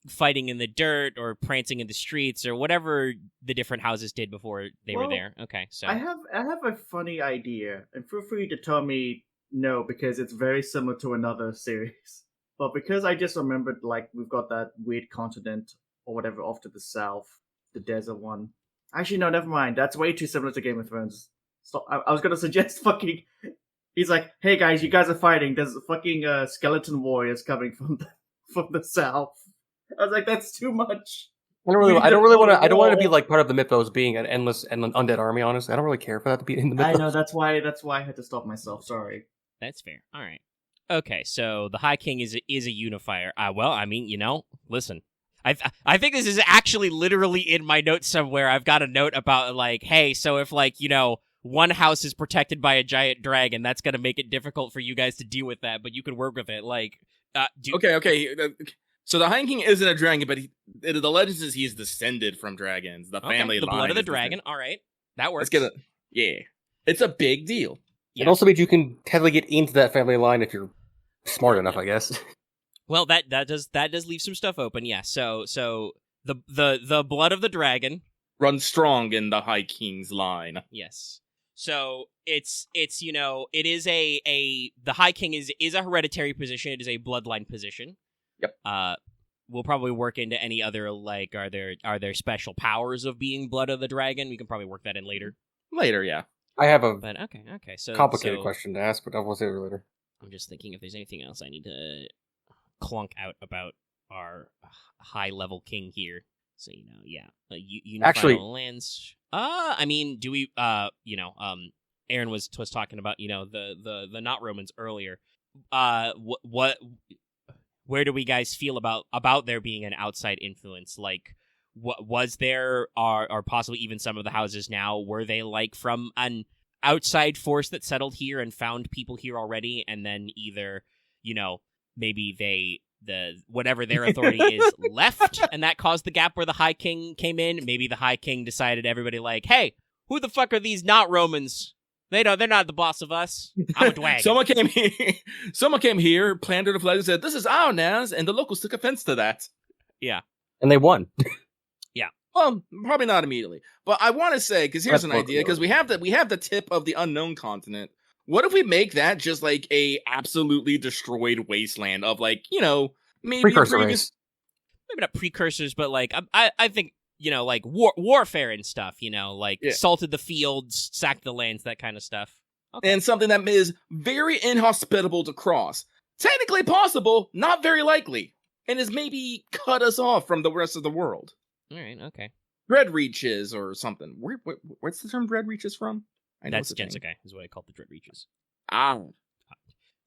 fighting in the dirt or prancing in the streets or whatever the different houses did before they were there. Okay, so I have a funny idea, and feel free to tell me no, because it's very similar to another series. But because I just remembered, like, we've got that weird continent or whatever off to the south, the desert one. Actually, no, never mind. That's way too similar to Game of Thrones. Stop. I was going to suggest fucking... He's like, hey guys, you guys are fighting. There's fucking skeleton warriors coming from the south. I was like, that's too much. I don't want to be like part of the mythos being an endless and an undead army. Honestly, I don't really care for that to be in the mythos. I know that's why I had to stop myself. Sorry. That's fair. All right. Okay, so the High King is a unifier. Well, I mean, listen. I think this is actually literally in my notes somewhere. I've got a note about like, hey, so if like, one house is protected by a giant dragon, that's going to make it difficult for you guys to deal with that, but you can work with it. Like, Okay. So the High King isn't a dragon, but the legend says he's descended from dragons. The family the line blood of the is dragon. All right, that works. Let's get it. Yeah, it's a big deal. Yeah. It also means you can technically get into that family line if you're smart enough, I guess. Well, that does leave some stuff open. Yeah. So the blood of the dragon runs strong in the High King's line. Yes. So it's it is the High King is a hereditary position. It is a bloodline position. Yep. We'll probably work into any other like are there special powers of being blood of the dragon? We can probably work that in later. Later, yeah. I have a okay. So complicated question to ask, but I will say it later. I'm just thinking if there's anything else I need to clunk out about our high level king here. So unify Actually, all lands. I mean, do we? Aren was talking about the not Romans earlier. What? Where do we guys feel about there being an outside influence? Like, what was there? Or possibly even some of the houses now were they like from an outside force that settled here and found people here already, and then either maybe whatever their authority is left, and that caused the gap where the High King came in. Maybe the High King decided everybody like, hey, who the fuck are these not Romans? They're not the boss of us. I'm a dwag. Someone came here, planted a flag, and said, "This is our lands," and the locals took offense to that. Yeah, and they won. Yeah. Well, probably not immediately, but I want to say because here's an idea because we have the tip of the unknown continent. What if we make that just like a absolutely destroyed wasteland of like maybe precursors, maybe not precursors, but like I think like warfare and stuff. Salted the fields, sacked the lands, that kind of stuff. Okay. And something that is very inhospitable to cross, technically possible, not very likely, and has maybe cut us off from the rest of the world. All right, okay. Dread reaches or something. What's the term dread reaches from? That's Jetsukai, is what I call the dread reaches. All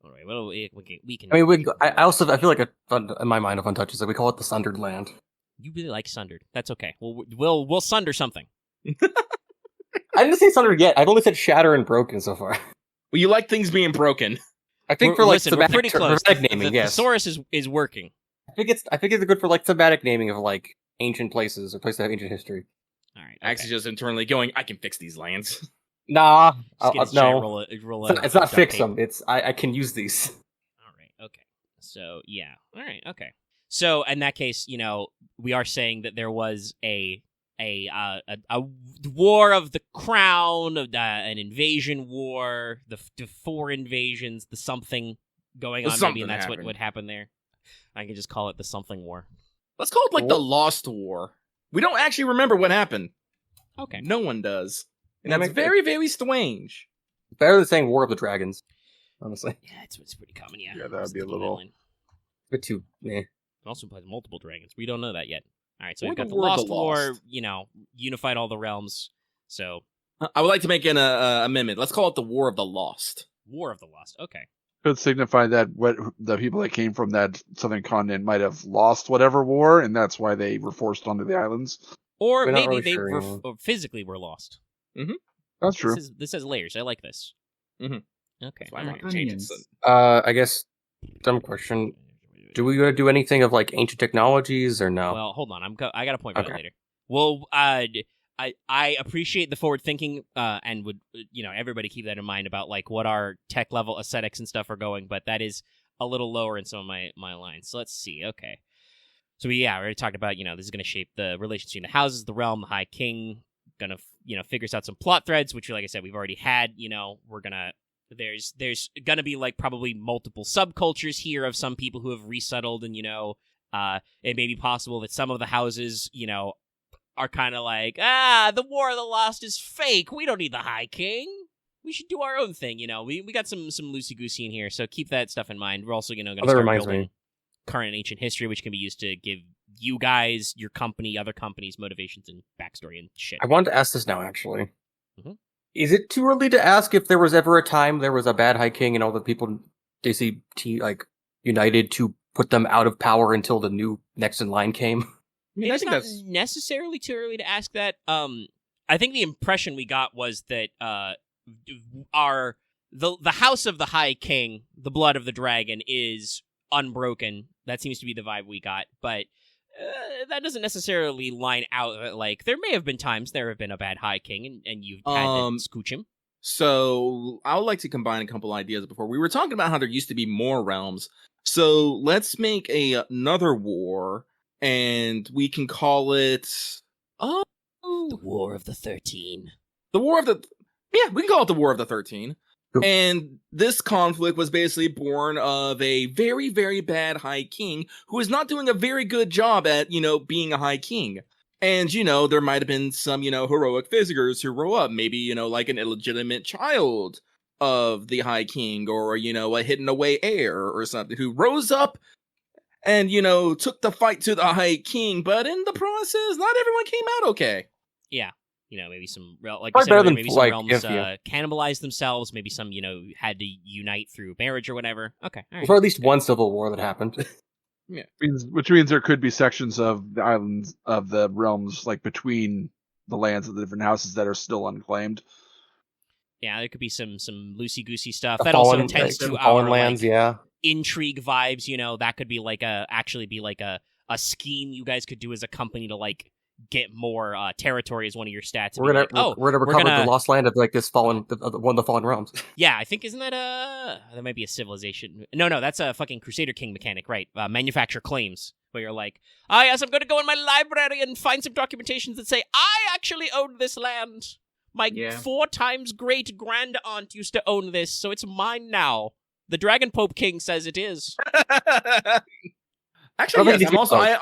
right. Well, we can. I mean, I feel like in my mind of Untouched is that we call it the Sundered Land. You really like Sundered. That's okay. We'll sunder something. I didn't say Sundered yet. I've only said Shatter and Broken so far. Well, you like things being broken. I think we're thematic, pretty close. Thematic naming, yes. The thesaurus is working. I think it's good for like thematic naming of like ancient places or places that have ancient history. All right. Actually, just internally going, I can fix these lands. Nah, no. It's not fix them. It's I can use these. All right. Okay. So yeah. All right. Okay. So in that case, we are saying that there was a war of the crown, an invasion war, the 4 invasions, the something going on. Maybe and that's what happened there. I can just call it the something war. Let's call it like the Lost War. We don't actually remember what happened. Okay. No one does. And that's very, very strange. Better than saying War of the Dragons, honestly. Yeah, it's pretty common, yeah. Yeah, that would be a little bit too, It also implies multiple dragons. We don't know that yet. All right, so we've got the Lost War, unified all the realms. So I would like to make an amendment. Let's call it the War of the Lost. War of the Lost. Okay. Could signify that what the people that came from that southern continent might have lost whatever war, and that's why they were forced onto the islands. Or maybe they were physically were lost. Mm-hmm. That's true. This has layers. I like this. Mm-hmm. Okay. So I'm not going to change it. I guess dumb question. Do we do anything of like ancient technologies or no? Well, hold on. I got a point for that later. Well, I appreciate the forward thinking, and would everybody keep that in mind about like what our tech level aesthetics and stuff are going, but that is a little lower in some of my lines. So let's see. Okay. So we already talked about this is going to shape the relations between the houses, the realm, the High King. Gonna figures out some plot threads, which like I said we've already had. We're gonna There's gonna be like probably multiple subcultures here of some people who have resettled, and it may be possible that some of the houses, are kind of like, the War of the Lost is fake. We don't need the High King. We should do our own thing. We got some loosey goosey in here, so keep that stuff in mind. We're also going to start building current and ancient history, which can be used to give you guys, your company, other companies, motivations and backstory and shit. I wanted to ask this now, actually. Mm-hmm. Is it too early to ask if there was ever a time there was a bad High King and all the people basically united to put them out of power until the new next in line came? It's not necessarily too early to ask that. I think the impression we got was that the House of the High King, the blood of the dragon, is unbroken. That seems to be the vibe we got, but that doesn't necessarily line out. Like, there may have been times there have been a bad High King, and you've had to scooch him. So I would like to combine a couple ideas before. We were talking about how there used to be more realms. So let's make another war, and we can call it the War of the 13. The War of the... Yeah, we can call it the War of the 13. Cool. And this conflict was basically born of a very, very bad High King who is not doing a very good job at, being a High King. And, there might have been some, heroic figures who grow up. Maybe, like an illegitimate child of the High King, or, a hidden away heir or something, who rose up and, took the fight to the High King. But in the process, not everyone came out okay. Yeah. Maybe some, like you said earlier, maybe some realms cannibalized themselves. Maybe some, had to unite through marriage or whatever. Okay. All right. For at least one civil war that happened. Yeah. Which means there could be sections of the islands of the realms, like between the lands of the different houses, that are still unclaimed. Yeah, there could be some loosey-goosey stuff. That also tends to our lands, intrigue vibes, that could be like a scheme you guys could do as a company to like get more territory as one of your stats. We're gonna recover the lost land of like this one of the fallen realms. Yeah, I think, isn't that that might be a civilization? No, that's a fucking Crusader King mechanic, right? Manufacture claims, where you're like, yes, I'm gonna go in my library and find some documentations that say I actually own this land. My 4 times great grand aunt used to own this, so it's mine now. The Dragon Pope King says it is. Actually, yes,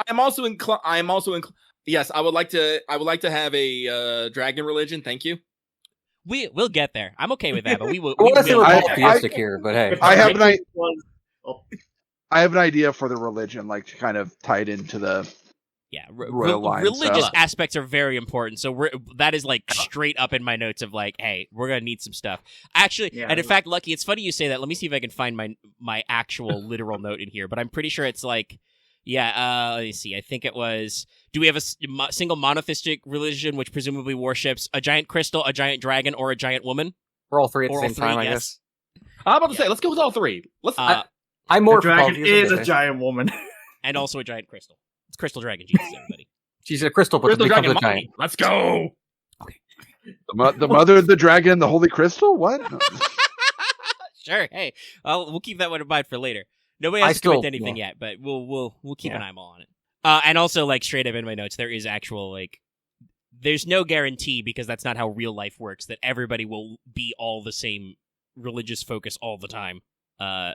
I'm also inclined. Yes, I would like to have a dragon religion. Thank you. We'll get there. I'm okay with that, but we will. I want to say we're polytheistic here, but hey, I have an idea for the religion, like to kind of tie it into the royal line. Religious aspects are very important, so that is like straight up in my notes of like, hey, we're gonna need some stuff. Actually, and in fact, Lucky, it's funny you say that. Let me see if I can find my actual literal note in here, but I'm pretty sure it's like. Yeah, let me see. I think it was... Do we have a single monotheistic religion which presumably worships a giant crystal, a giant dragon, or a giant woman? Or all three at the same time, I guess. I'm about to say, let's go with all three. I'm more... The dragon is a giant woman. And also a giant crystal. It's Crystal Dragon Jesus, everybody. She's a crystal, but becomes a giant. Let's go! Okay. The mother of the dragon, the holy crystal? What? Sure, hey. We'll keep that one in mind for later. Nobody has to commit to anything yet, but we'll keep an eyeball on it. And also, like, straight up in my notes, there is actual, like, there's no guarantee, because that's not how real life works, that everybody will be all the same religious focus all the time.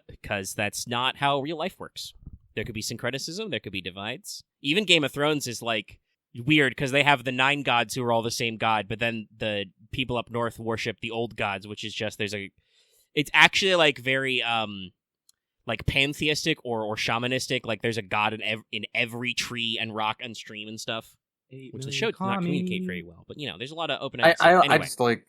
Because that's not how real life works. There could be syncretism, there could be divides. Even Game of Thrones is, like, weird, because they have the 9 gods who are all the same god, but then the people up north worship the old gods, which is just, it's actually, like, very, like pantheistic or shamanistic, like there's a god in every tree and rock and stream and stuff, which the show does not communicate very well. But there's a lot of open. I just like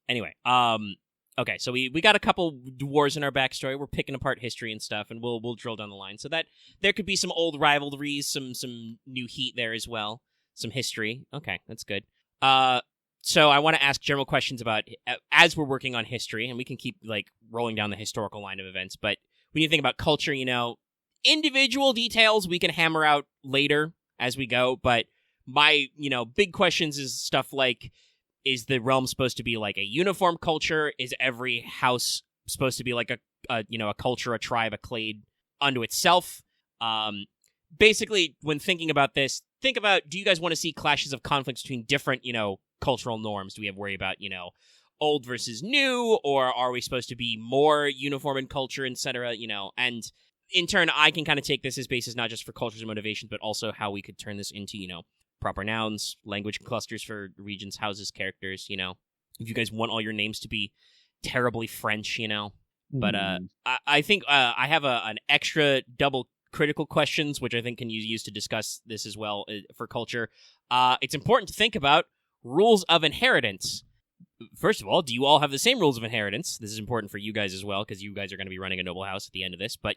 Anyway, okay, so we got a couple wars in our backstory. We're picking apart history and stuff, and we'll drill down the line. So that there could be some old rivalries, some new heat there as well, some history. Okay, that's good. So I want to ask general questions about as we're working on history, and we can keep like rolling down the historical line of events, but. When you think about culture, individual details we can hammer out later as we go, but my, big questions is stuff like, is the realm supposed to be like a uniform culture? Is every house supposed to be like a culture, a tribe, a clade unto itself? Basically, when thinking about this, think about, do you guys want to see clashes of conflicts between different, cultural norms? Do we have worry about, old versus new, or are we supposed to be more uniform in culture, etc., and in turn, I can kind of take this as basis not just for cultures and motivations, but also how we could turn this into, proper nouns, language clusters for regions, houses, characters, if you guys want all your names to be terribly French, But I think I have an extra double critical questions, which I think can use to discuss this as well for culture. It's important to think about rules of inheritance. First of all, do you all have the same rules of inheritance? This is important for you guys as well, because you guys are going to be running a noble house at the end of this. But,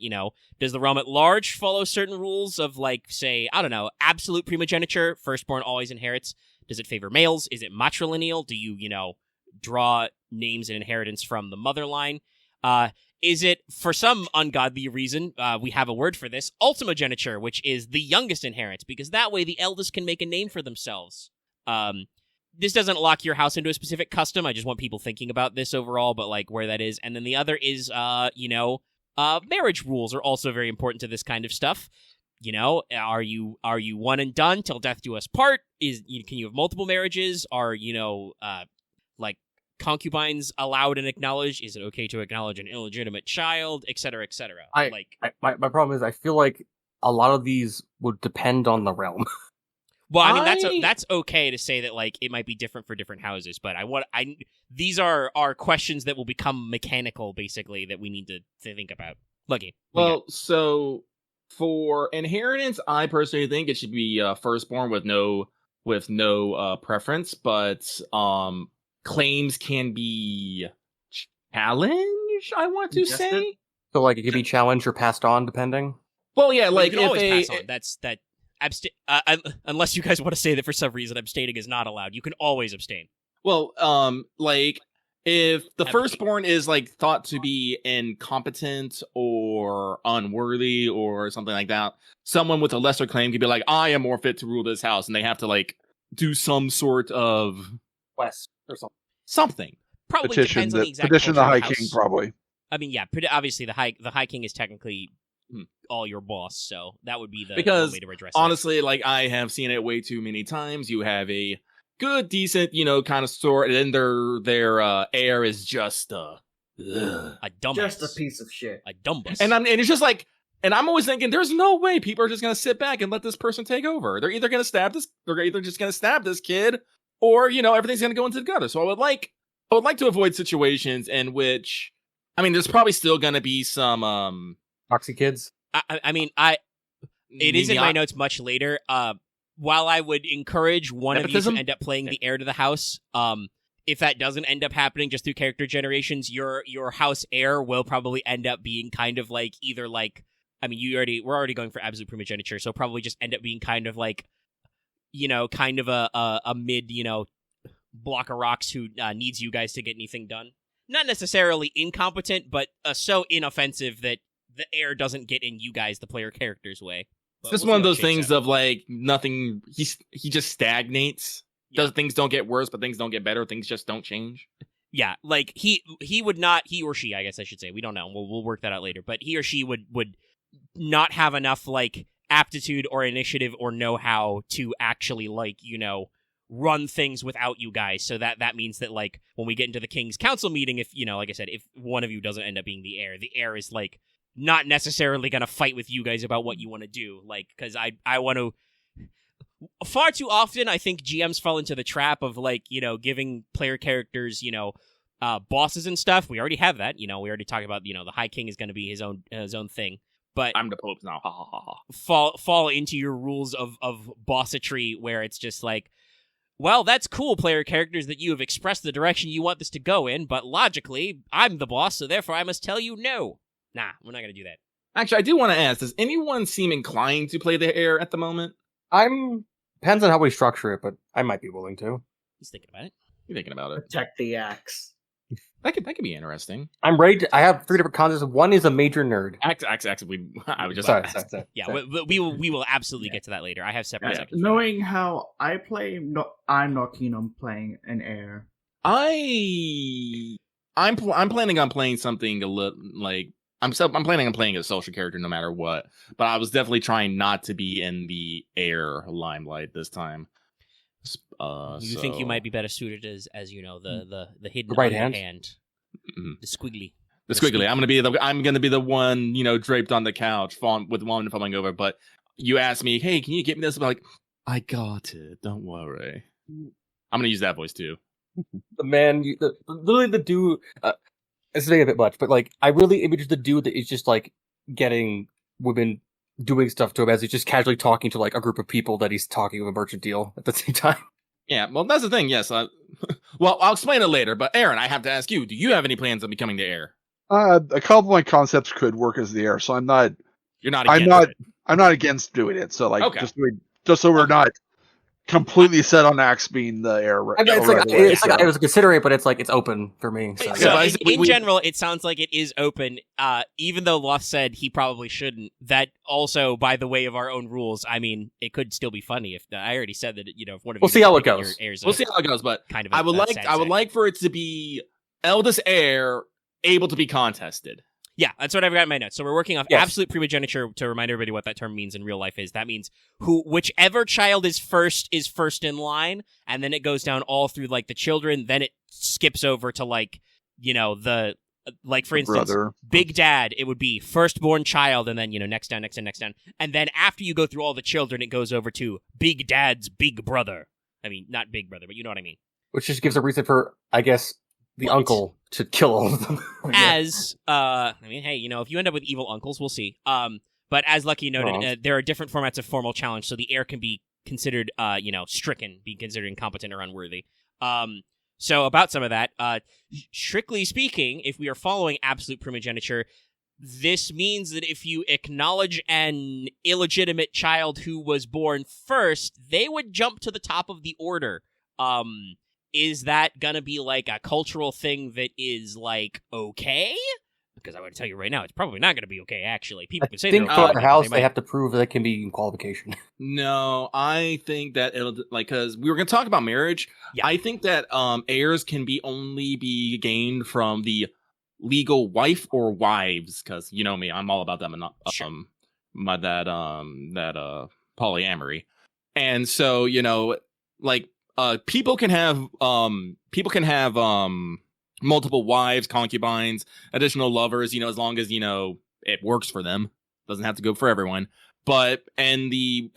does the realm at large follow certain rules of, like, say, I don't know, absolute primogeniture, firstborn always inherits? Does it favor males? Is it matrilineal? Do you, draw names and inheritance from the mother line? Is it, for some ungodly reason, we have a word for this, ultimogeniture, which is the youngest inherits, because that way the eldest can make a name for themselves. This doesn't lock your house into a specific custom. I just want people thinking about this overall, but like where that is. And then the other is, marriage rules are also very important to this kind of stuff. Are you one and done till death do us part? Can you have multiple marriages? Are, like concubines allowed and acknowledged? Is it okay to acknowledge an illegitimate child, et cetera, et cetera? My problem is I feel like a lot of these would depend on the realm. Well, I mean, that's okay to say that, like, it might be different for different houses, but these are questions that will become mechanical, basically, that we need to think about. Lucky. Well, so for inheritance, I personally think it should be firstborn with no preference, but claims can be challenged, I want to say. So, like, it could be challenged or passed on, depending? Well, yeah, like, you can always pass on. That's unless you guys want to say that for some reason abstaining is not allowed, you can always abstain. Well, like, if the firstborn is, like, thought to be incompetent or unworthy or something like that, someone with a lesser claim could be like, I am more fit to rule this house, and they have to, like, do some sort of quest or something. Probably petition depends on the exact petition the High house. King, probably. I mean, yeah, obviously the High King is technically all your boss, so that would be the way to redress honestly, like, I have seen it way too many times. You have a good, decent, kind of sort, and then their heir is just a dumbass. Just a piece of shit. A dumbass. And it's just like, and I'm always thinking, there's no way people are just gonna sit back and let this person take over. They're either just gonna stab this kid, or everything's gonna go into the gutter. So I would like to avoid situations in which, I mean, there's probably still gonna be some Foxy kids. It is in my notes much later. While I would encourage one nepotism? of you to end up playing the heir to the house, if that doesn't end up happening just through character generations, your house heir will probably end up being kind of like either like, I mean, we're already going for absolute primogeniture, so probably just end up being kind of like, kind of a mid, block of rocks who needs you guys to get anything done. Not necessarily incompetent, but so inoffensive that the heir doesn't get in you guys, the player character's way. It's just one of those things of, like, nothing, he just stagnates. Yeah. Things don't get worse, but things don't get better. Things just don't change. Yeah, like, he or she, I guess I should say, we don't know, we'll work that out later, but he or she would not have enough, like, aptitude or initiative or know-how to actually, like, run things without you guys. So that means that, like, when we get into the King's Council meeting, if, like I said, if one of you doesn't end up being the heir is, like, not necessarily going to fight with you guys about what you want to do. Like, because I want to... Far too often, I think GMs fall into the trap of, like, giving player characters, bosses and stuff. We already have that. We already talked about, the High King is going to be his own thing. But I'm the Pope now. Ha ha ha ha. Fall into your rules of bossatry where it's just like, well, that's cool, player characters, that you have expressed the direction you want this to go in, but logically, I'm the boss, so therefore I must tell you no. Nah, we're not going to do that. Actually, I do want to ask, does anyone seem inclined to play the heir at the moment? Depends on how we structure it, but I might be willing to. He's thinking about it. You're thinking about it. Protect the axe. That could be interesting. I'm ready I have 3 different concepts. One is a major nerd. I was just... Sorry. Yeah, we will absolutely get to that later. I have separate sections. Knowing how I play, I'm not keen on playing an heir. I'm planning on playing something a little, like... I'm planning on playing a social character no matter what, but I was definitely trying not to be in the heir limelight this time. You think you might be better suited as the hidden right hand, Mhm. the squiggly. The squiggly. I'm gonna be the one, draped on the couch, with one falling over. But you asked me, hey, can you get me this? I'm like, I got it. Don't worry. I'm gonna use that voice too. The man, literally the dude. It's saying a bit much, but like I really image the dude that is just like getting women doing stuff to him as he's just casually talking to like a group of people that he's talking with a merchant deal at the same time. Yeah, well, that's the thing. Yes. Well, I'll explain it later. But Aren, I have to ask you: do you have any plans on becoming the heir? A couple of my concepts could work as the heir, so I'm not. You're not. I'm not against doing it. So like, okay. just so we're not completely set on Axe being the heir. I mean, it's like I was considering it, but it's like it's open for me. So, in general, it sounds like it is open. Even though Loth said he probably shouldn't. That also, by the way of our own rules, I mean, it could still be funny if I already said that. If one of we'll see how it goes. We'll see how it goes. But kind of I would like for it to be eldest heir able to be contested. Yeah, that's what I've got in my notes. So we're working off absolute primogeniture. To remind everybody what that term means in real life is that means whichever child is first in line, and then it goes down all through like the children. Then it skips over to like the like for instance, brother. Big Dad. It would be firstborn child, and then next down, and then after you go through all the children, it goes over to Big Dad's big brother. I mean, not big brother, but you know what I mean. Which just gives a reason for, I guess, the uncle to kill all of them. I mean, hey, if you end up with evil uncles, we'll see. But as Lucky noted, there are different formats of formal challenge, so the heir can be considered, stricken, be considered incompetent or unworthy. So about some of that, strictly speaking, if we are following absolute primogeniture, this means that if you acknowledge an illegitimate child who was born first, they would jump to the top of the order. Is that gonna be like a cultural thing that is like okay? Because I would tell you right now, it's probably not gonna be okay. Actually, people can say I think they're for okay, our house, they they have to prove that it can be in qualification. No, I think that it'll because we were going to talk about marriage. Yeah. I think that heirs can only be gained from the legal wife or wives, because you know me, I'm all about them and polyamory, and so people can have multiple wives, concubines, additional lovers, as long as it works for them. Doesn't have to go for everyone. But in the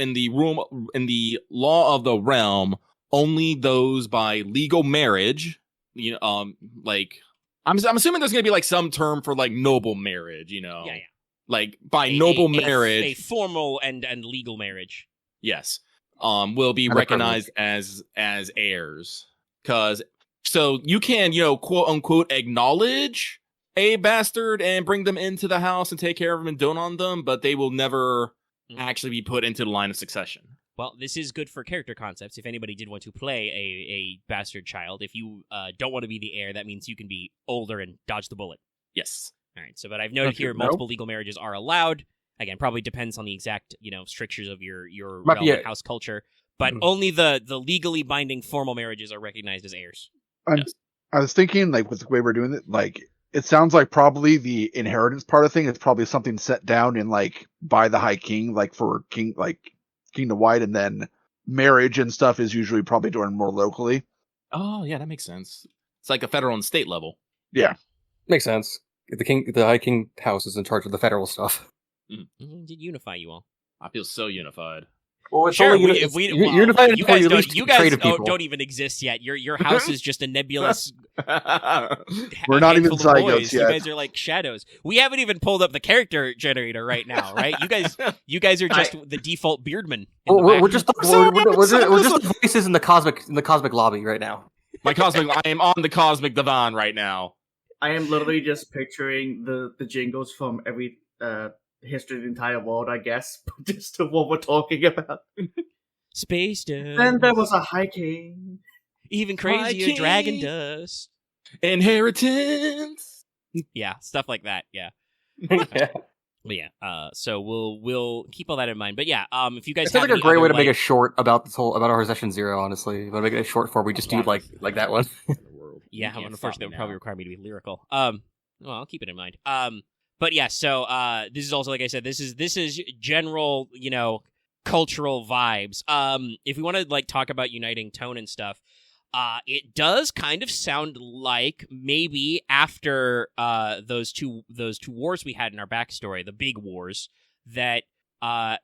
law of the realm, only those by legal marriage, I'm assuming there's gonna be like some term for like noble marriage, Yeah. Like by noble marriage, a formal and legal marriage. Yes. Will be recognized as heirs. So you can, quote unquote, acknowledge a bastard and bring them into the house and take care of them and dote on them, but they will never actually be put into the line of succession. Well, this is good for character concepts. If anybody did want to play a bastard child, if you don't want to be the heir, that means you can be older and dodge the bullet. Yes. All right. So, but I've noted here multiple legal marriages are allowed. Again, probably depends on the exact, strictures of your relevant house culture. But only the legally binding formal marriages are recognized as heirs. Yes. I was thinking, like, with the way we're doing it, like, it sounds like probably the inheritance part of thing is probably something set down in, like, by the High King, like, for King to White, and then marriage and stuff is usually probably done more locally. Oh, yeah, that makes sense. It's like a federal and state level. Yeah. Makes sense. The High King house is in charge of the federal stuff. Did unify you all. I feel so unified. Well, it's sure, only unified you guys, you guys don't even exist yet. Your house is just a nebulous. We're not even zygotes yet. You guys are like shadows. We haven't even pulled up the character generator right now, right? You guys are just the default beardmen. We're just the voices in the cosmic lobby right now. I am on the cosmic divan right now. I am literally just picturing the jingles from every history of the entire world, I guess, just to what we're talking about. Space Dust. Then there was a High King. Even crazier, Dragon Dust. Inheritance. Yeah, stuff like that. Yeah. Yeah. But yeah. So we'll keep all that in mind. But yeah, if you guys it's have like a great way to make a short about our session 0. Honestly, but make it a short form. We just do like that one. Yeah, unfortunately, that would probably require me to be lyrical. Well, I'll keep it in mind. But yeah, so this is also, like I said, this is general, cultural vibes. If we want to like talk about uniting tone and stuff, it does kind of sound like maybe after those two wars we had in our backstory, the big wars, that the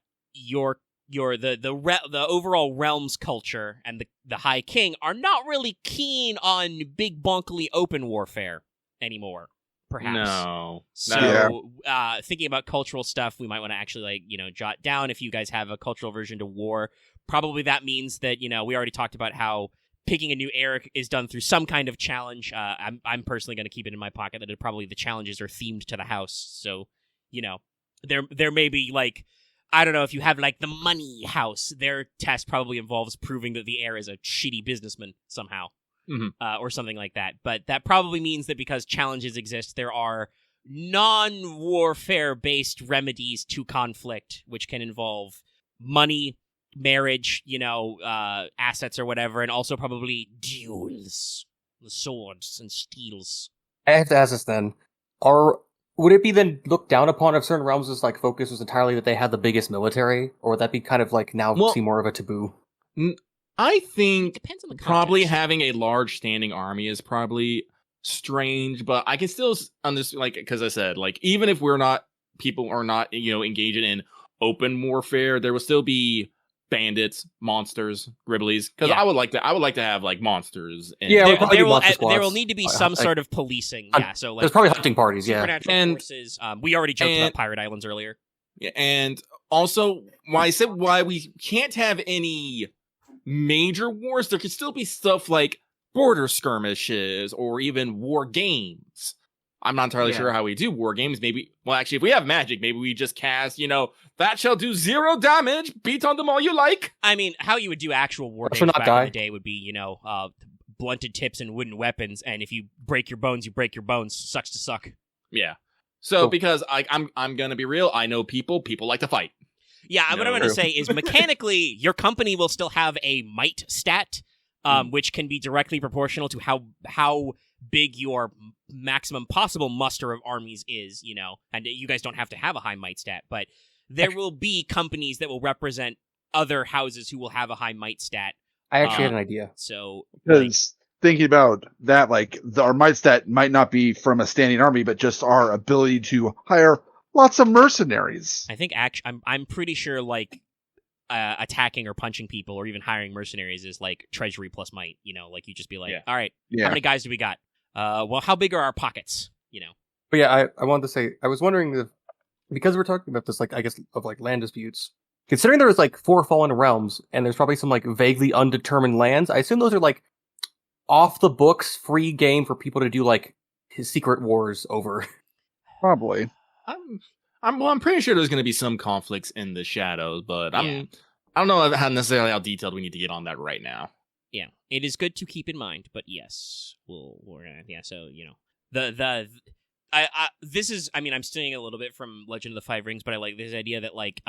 overall realms culture and the High King are not really keen on big bonkily open warfare anymore. Perhaps. No. So, thinking about cultural stuff, we might want to actually jot down if you guys have a cultural aversion to war. Probably that means that we already talked about how picking a new era is done through some kind of challenge. I'm personally going to keep it in my pocket that probably the challenges are themed to the house. So, there may be like, I don't know, if you have like the money house, their test probably involves proving that the heir is a shitty businessman somehow. Or something like that. But that probably means that because challenges exist, there are non-warfare-based remedies to conflict, which can involve money, marriage, assets or whatever, and also probably duels, swords and steels. I have to ask this then. Would it be then looked down upon if certain realms' like focus was entirely that they had the biggest military, or would that be kind of like now seem more of a taboo? I think depends on the probably context. having a large standing army is probably strange, but I can still understand, like, because I said, like, even if people are not, engaging in open warfare, there will still be bandits, monsters, Ribblies, because I would like to have like monsters. And Yeah, there will need to be some sort of policing. Yeah, so like there's probably hunting parties. Yeah, supernatural forces. We already joked about pirate islands earlier. Yeah, and also why we can't have any major wars, there could still be stuff like border skirmishes or even war games. I'm not entirely sure how we do war games. Maybe, well, actually, if we have magic, maybe we just cast, that shall do 0 damage, beat on them all you like. I mean, how you would do actual war games back in the day would be, blunted tips and wooden weapons, and if you break your bones, you break your bones. Sucks to suck. Yeah. So, because I'm gonna be real, I know people like to fight. Yeah, what I'm going to say is mechanically, your company will still have a might stat, which can be directly proportional to how big your maximum possible muster of armies is, and you guys don't have to have a high might stat, but there will be companies that will represent other houses who will have a high might stat. I actually had an idea. So, because thinking about that, like our might stat might not be from a standing army, but just our ability to hire lots of mercenaries. I think I'm pretty sure like attacking or punching people or even hiring mercenaries is like treasury plus might. Like you just be like, all right, how many guys do we got? Well, how big are our pockets? But yeah, I wanted to say, I was wondering if, because we're talking about this, like, I guess, of like land disputes, considering there was like 4 fallen realms and there's probably some like vaguely undetermined lands, I assume those are like off the books free game for people to do like his secret wars over. Probably. I'm pretty sure there's going to be some conflicts in the shadows, but I don't know how necessarily how detailed we need to get on that right now. Yeah, it is good to keep in mind, but yes, we're gonna So this is, I mean, I'm stealing a little bit from Legend of the Five Rings, but I like this idea that like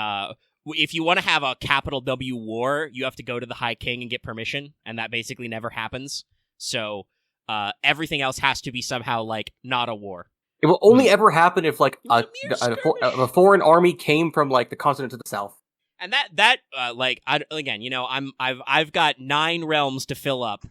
if you want to have a capital W war, you have to go to the High King and get permission, and that basically never happens. So everything else has to be somehow like not a war. It will only ever happen if like a foreign army came from like the continent to the south. And I've got 9 realms to fill up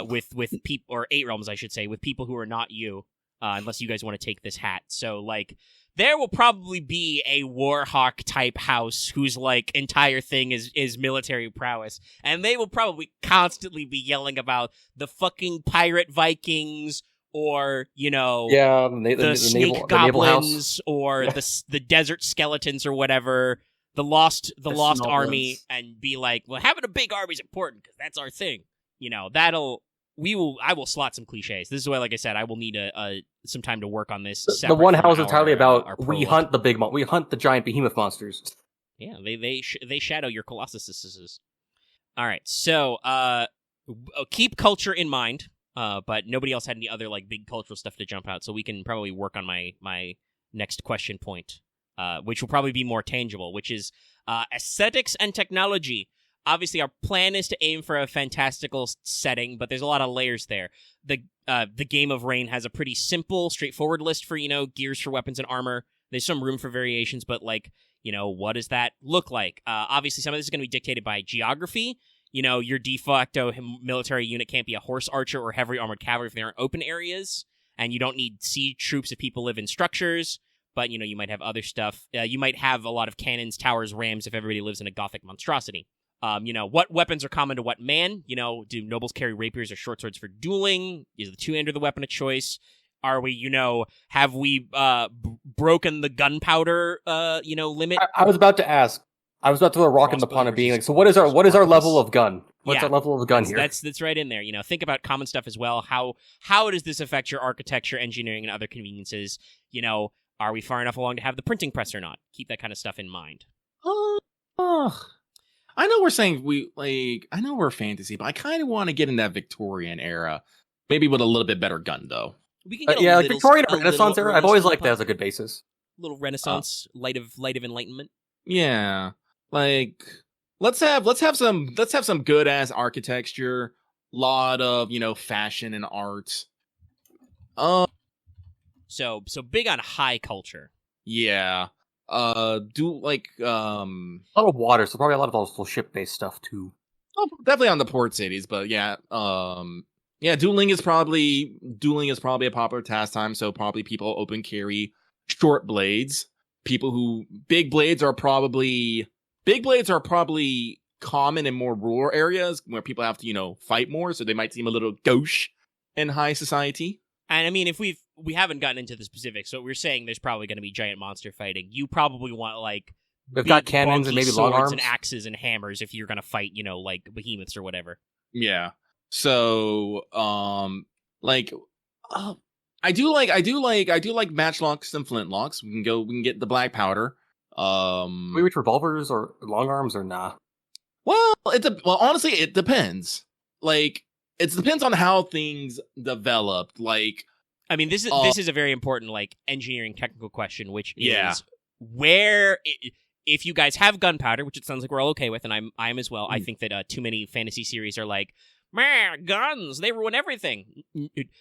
with people, or 8 realms I should say, with people who are not you, unless you guys want to take this hat. So like there will probably be a Warhawk type house whose like entire thing is military prowess, and they will probably constantly be yelling about the fucking pirate Vikings, or the snake goblins, or the desert skeletons, or whatever, the lost army, and be like, well, having a big army is important because that's our thing. I will slot some cliches. This is why, like I said, I will need some time to work on this. The one house is entirely about we hunt the giant behemoth monsters. Yeah, they shadow your colossuses. All right, so keep culture in mind. But nobody else had any other like big cultural stuff to jump out, so we can probably work on my next question point, which will probably be more tangible, which is aesthetics and technology. Obviously, our plan is to aim for a fantastical setting, but there's a lot of layers there. The Game of Rain has a pretty simple, straightforward list for gears for weapons and armor. There's some room for variations, but like what does that look like? Obviously, some of this is going to be dictated by geography. Your de facto military unit can't be a horse archer or heavy armored cavalry if they aren't open areas, and you don't need siege troops if people live in structures. But, you might have other stuff. You might have a lot of cannons, towers, rams if everybody lives in a gothic monstrosity. What weapons are common to what man? Do nobles carry rapiers or short swords for dueling? Is the two-hander the weapon of choice? Are we, have we broken the gunpowder, limit? I was about to ask. I was about to throw a rock in the pond of being like, so what is our level of gun? What's our level of gun here? That's right in there. Think about common stuff as well. How does this affect your architecture, engineering, and other conveniences? Are we far enough along to have the printing press or not? Keep that kind of stuff in mind. I know we're saying I know we're fantasy, but I kind of want to get in that Victorian era, maybe with a little bit better gun though. We can get like Victorian or Renaissance era. I've always liked that as a good basis. Little Renaissance, light of enlightenment. Yeah, let's have some good ass architecture, lot of fashion and art. So big on high culture. Yeah. Do like a lot of water, so probably a lot of also ship-based stuff too. Oh, definitely on the port cities, but yeah. Dueling is probably a popular pastime, so probably people open carry short blades. Big blades are probably common in more rural areas where people have to, fight more, so they might seem a little gauche in high society. And I mean, if we haven't gotten into the specifics, so we're saying there's probably going to be giant monster fighting. You probably want we've got cannons and maybe long arms and axes and hammers if you're going to fight, like behemoths or whatever. Yeah. So, I do like matchlocks and flintlocks. We can get the black powder. We reach revolvers or long arms or nah? Well, honestly, it depends. It depends on how things developed. I mean, this is a very important engineering technical question, which is where if you guys have gunpowder, which it sounds like we're all okay with, and I'm as well. I think that too many fantasy series are like, man, guns, they ruin everything.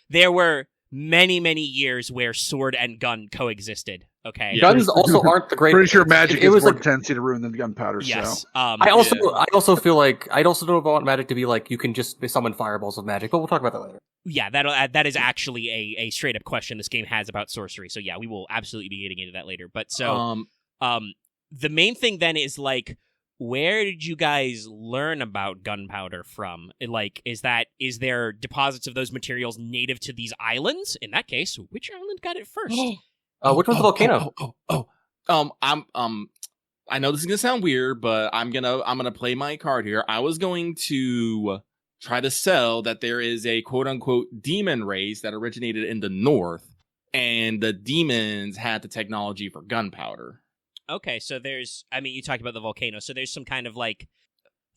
There were many, many years where sword and gun coexisted. Okay, guns also aren't the great. Pretty sure magic is more tendency to ruin than gunpowder. Yes, so. I also feel like I also don't want magic to be like you can just summon fireballs of magic, but we'll talk about that later. Yeah, that is actually a straight up question this game has about sorcery. So yeah, we will absolutely be getting into that later. But so, the main thing then is where did you guys learn about gunpowder from? Is there deposits of those materials native to these islands? In that case, which island got it first? Which one's the volcano? I know this is gonna sound weird, but I'm gonna play my card here. I was going to try to sell that there is a quote unquote demon race that originated in the north, and the demons had the technology for gunpowder. Okay, so you talked about the volcano, so there's some kind of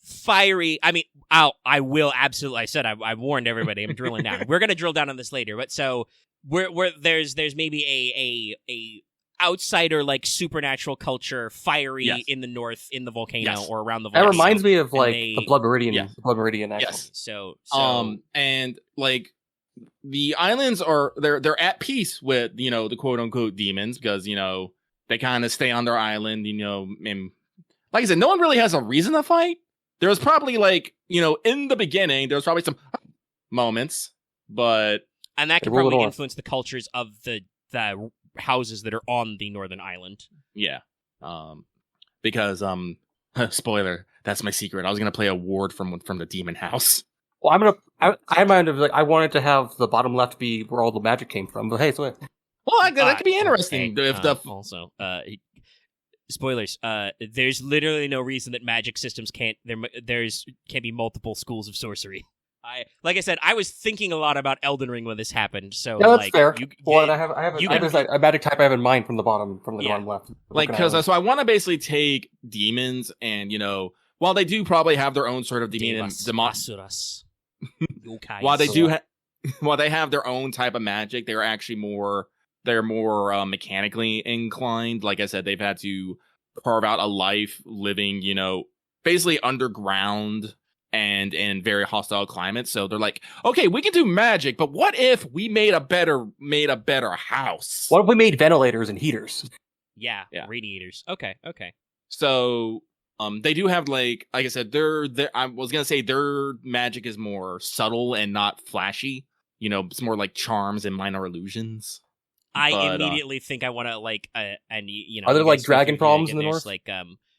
fiery. I mean, I will absolutely. I said I warned everybody. I'm drilling down. We're gonna drill down on this later, but so. Where there's maybe a outsider supernatural culture, fiery in the north, in the volcano or around the volcano. That reminds me of the Blood Meridian. The Blood Meridian. Actually. Yes. So and the islands they're at peace with the quote unquote demons because they kind of stay on their island. And like I said, no one really has a reason to fight. There was probably in the beginning there was probably some moments, but. And that could probably influence the cultures of the houses that are on the northern island. Yeah. Because, spoiler, that's my secret. I was going to play a ward from the demon house. Well, I wanted to have the bottom left be where all the magic came from, but hey, so... Well, that could be interesting. Also, spoilers, there's literally no reason that magic systems can't be multiple schools of sorcery. Like I said, I was thinking a lot about Elden Ring when this happened. So yeah, that's fair. I have a magic type I have in mind from the bottom left. So I want to basically take demons and while they do probably have their own sort of demon while they have their own type of magic, they're actually more mechanically inclined. Like I said, they've had to carve out a life living basically underground. And in very hostile climates, so they're like, okay, we can do magic, but what if we made a better house? What if we made ventilators and heaters? Yeah, radiators. Okay. So they do have like I said, their I was gonna say their magic is more subtle and not flashy. You know, it's more like charms and minor illusions. I immediately think I want to like and you know, are there you like guys dragon problems in the there's, north? like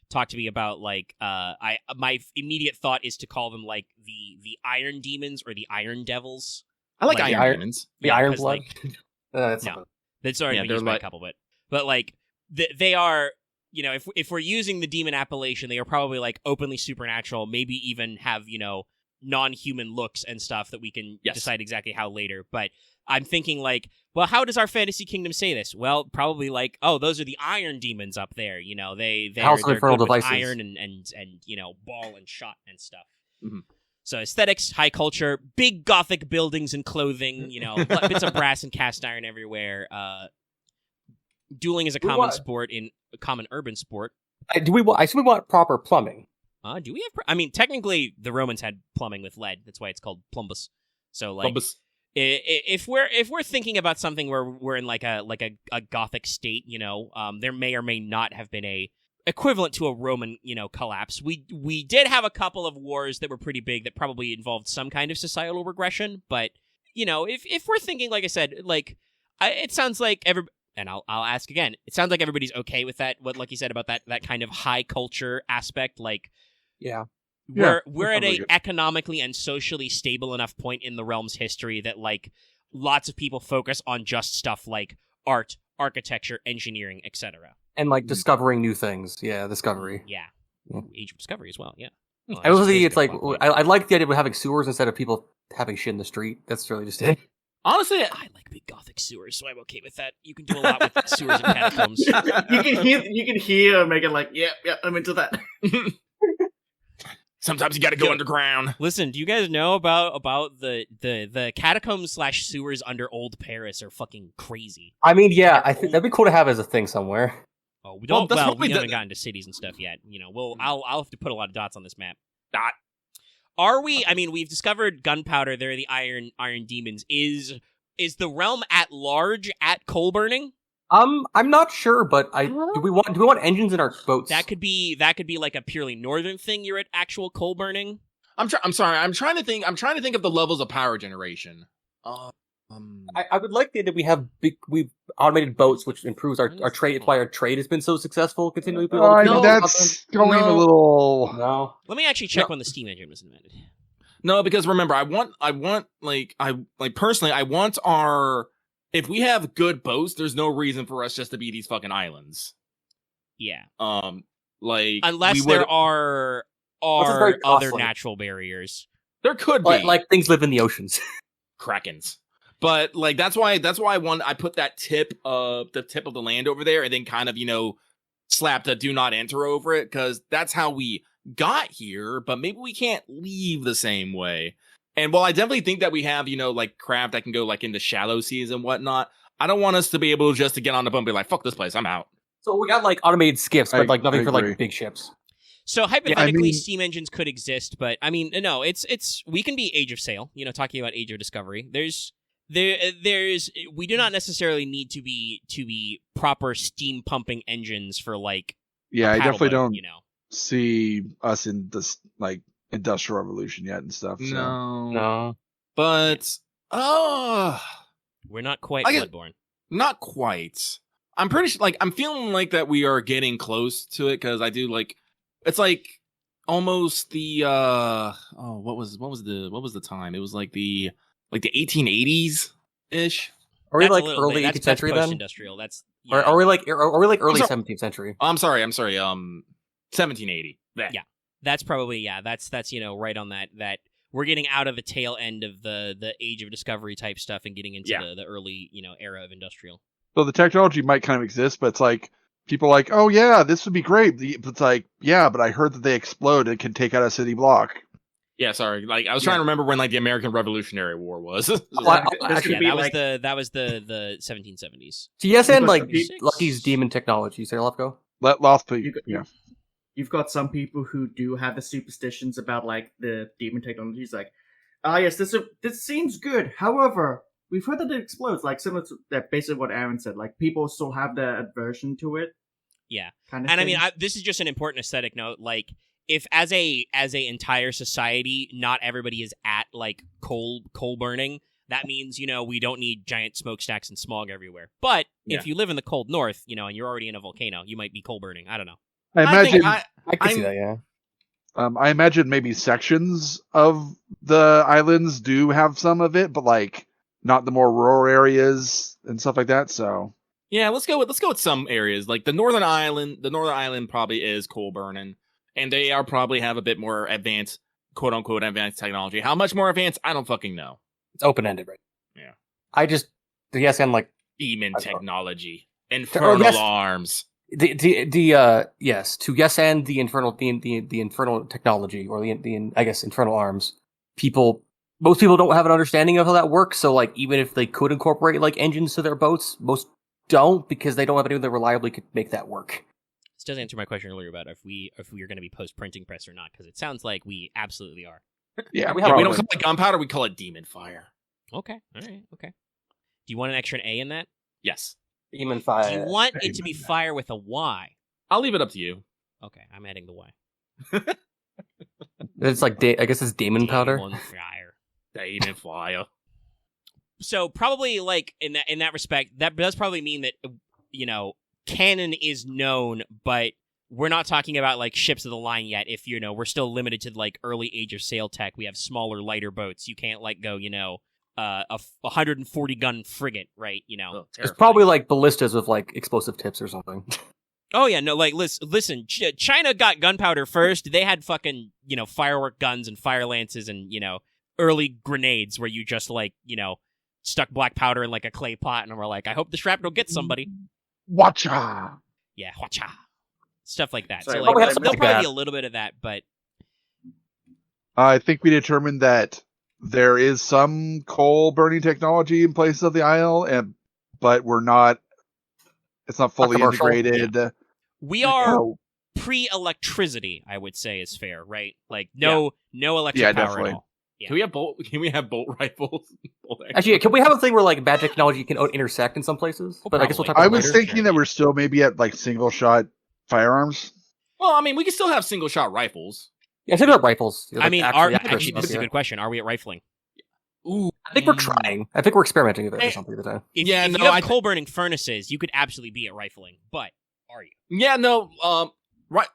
talk to me about like my immediate thought is to call them like the iron demons or the iron devils. I like Like, iron demons. The iron 'cause, blood. like, That's no. That's already been they're used by a like- couple, but like they are, you know, if we're using the demon appellation, they are probably like openly supernatural, maybe even have, you know, non-human looks and stuff that we can decide exactly how later. But I'm thinking like, well, how does our fantasy kingdom say this? Well, probably like, oh, those are the iron demons up there. You know, they're House of Infernal good with Devices. iron and you know, ball and shot and stuff. Mm-hmm. So aesthetics, high culture, big gothic buildings and clothing, you know, bits of brass and cast iron everywhere. Dueling is a common sport in a common urban sport. I assume we want proper plumbing. Do we have? I mean, technically, the Romans had plumbing with lead. That's why it's called plumbus. So, like, if we're thinking about something where we're in like a gothic state, you know, there may or may not have been a equivalent to a Roman, you know, collapse. We did have a couple of wars that were pretty big that probably involved some kind of societal regression. But you know, if we're thinking, like I said, like it sounds like and I'll ask again. It sounds like everybody's okay with that. What, like you said about that kind of high culture aspect, like we're at a economically and socially stable enough point in the realm's history that like lots of people focus on just stuff like art, architecture, engineering, etc. And like discovering new things. Yeah, discovery. Yeah. Age of Discovery as well. Yeah. Well, it's like I like the idea of having sewers instead of people having shit in the street. That's really just it. Honestly, I like big gothic sewers, so I'm okay with that. You can do a lot with sewers and catacombs. You can hear Megan like, yeah, I'm into that. Sometimes you got to go underground. Listen, do you guys know about the catacombs / sewers under Old Paris are fucking crazy. I mean, yeah, I think that'd be cool to have as a thing somewhere. Oh, we don't. Well, we haven't gotten to cities and stuff yet. You know, I'll have to put a lot of dots on this map. Are we? I mean, we've discovered gunpowder. They're the iron demons. Is the realm at large at coal burning? I'm not sure, but do we want engines in our boats? That could be like a purely northern thing. You're at actual coal burning. I'm sorry. I'm trying to think of the levels of power generation. I would like that we have we've automated boats, which improves our trade. It's why our trade has been so successful. Continually, that's going a little. No. Let me actually check when the steam engine was invented. No, because remember, I want personally, I want our. If we have good boats, there's no reason for us just to be these fucking islands. Yeah. Unless there are other natural barriers. There could be like things live in the oceans. Krakens. But like that's why I put that tip of the land over there and then kind of, you know, slapped a do not enter over it, because that's how we got here, but maybe we can't leave the same way. And while I definitely think that we have, you know, like craft that can go like into shallow seas and whatnot, I don't want us to be able just to get on the boat and be like, fuck this place, I'm out. So we got like automated skiffs, but like nothing for like big ships. So hypothetically, steam engines could exist, but I mean, no, it's we can be Age of Sail. You know, talking about Age of Discovery. There's we do not necessarily need to be proper steam pumping engines for like. Yeah, I definitely boat, don't. You know, see us in this like Industrial Revolution yet and stuff. So. No, but we're not quite Bloodborne. Not quite. I'm pretty sure. Like, I'm feeling like that we are getting close to it, because I do like. It's like almost the what was the time? It was like the 1880s ish. Are we like early 18th century then? Industrial. That's are we like early 17th century? I'm sorry. 1780. Yeah. That's probably that's you know, right on that we're getting out of the tail end of the Age of Discovery type stuff and getting into the early, you know, era of industrial. So the technology might kind of exist, but it's like people are like, oh yeah, this would be great. It's like, yeah, but I heard that they explode and can take out a city block. Yeah, sorry. Like I was trying to remember when like the American Revolutionary War was. That was the 1770s. TSN like Lucky's demon technology. Say Loth go. Let Loth please. You've got some people who do have the superstitions about like the demon technologies, like, yes, this seems good. However, we've heard that it explodes, like similar to that, basically what Aren said. Like people still have their aversion to it. Yeah. kind of And I thing. mean, this is just an important aesthetic note. Like, if as a entire society, not everybody is at like coal burning, that means we don't need giant smokestacks and smog everywhere. But if you live in the cold north, and you're already in a volcano, you might be coal burning. I don't know. I imagine. I can see that. Yeah. I imagine maybe sections of the islands do have some of it, but like not the more rural areas and stuff like that. So yeah, let's go with some areas like the northern island. The northern island probably is coal burning, and they are probably have a bit more advanced, quote unquote, advanced technology. How much more advanced? I don't fucking know. It's open ended, right? Yeah. Yes, and like demon technology, infernal arms. Yes, to yes and the infernal technology or the I guess infernal arms. Most people don't have an understanding of how that works. So like even if they could incorporate like engines to their boats, most don't because they don't have anyone that reliably could make that work. This does answer my question earlier about if we are going to be post printing press or not, because it sounds like we absolutely are. yeah, We don't call it gunpowder, we call it demon fire. Okay, all right, okay. Do you want an extra A in that? Yes. Demon fire. Do you want it to be fire with a Y? I'll leave it up to you. Okay, I'm adding the Y. It's like I guess it's demon powder. Demon fire. Demon fire. So probably like in that respect, that does probably mean that canon is known, but we're not talking about like ships of the line yet. If we're still limited to like early age of sail tech, we have smaller, lighter boats. You can't like go a 140 gun frigate, right? It's probably like ballistas with like explosive tips or something. Oh yeah, no, like listen, China got gunpowder first. They had fucking firework guns and fire lances and early grenades where you just like stuck black powder in like a clay pot and we're like, I hope the shrapnel gets somebody. Watcha. Yeah, watcha. Stuff like that. Sorry, so like there'll probably be a little bit of that, but I think we determined that there is some coal burning technology in places of the isle, but it's not fully integrated. Yeah. We are pre-electricity, I would say, is fair, right? Like no electric power definitely. at all. Yeah. Can we have bolt rifles? Actually, can we have a thing where like bad technology can intersect in some places? Well, but I guess we'll talk I about was later. thinking that we're still maybe at like single shot firearms. Well, I mean, we can still have single shot rifles. Yeah, think about rifles. I mean, accuracy this is a stuff, good question. Are we at rifling? Ooh, I think we're trying. I think we're experimenting with it or something like that. If you have coal burning furnaces, you could absolutely be at rifling, but are you? Yeah, no. Right.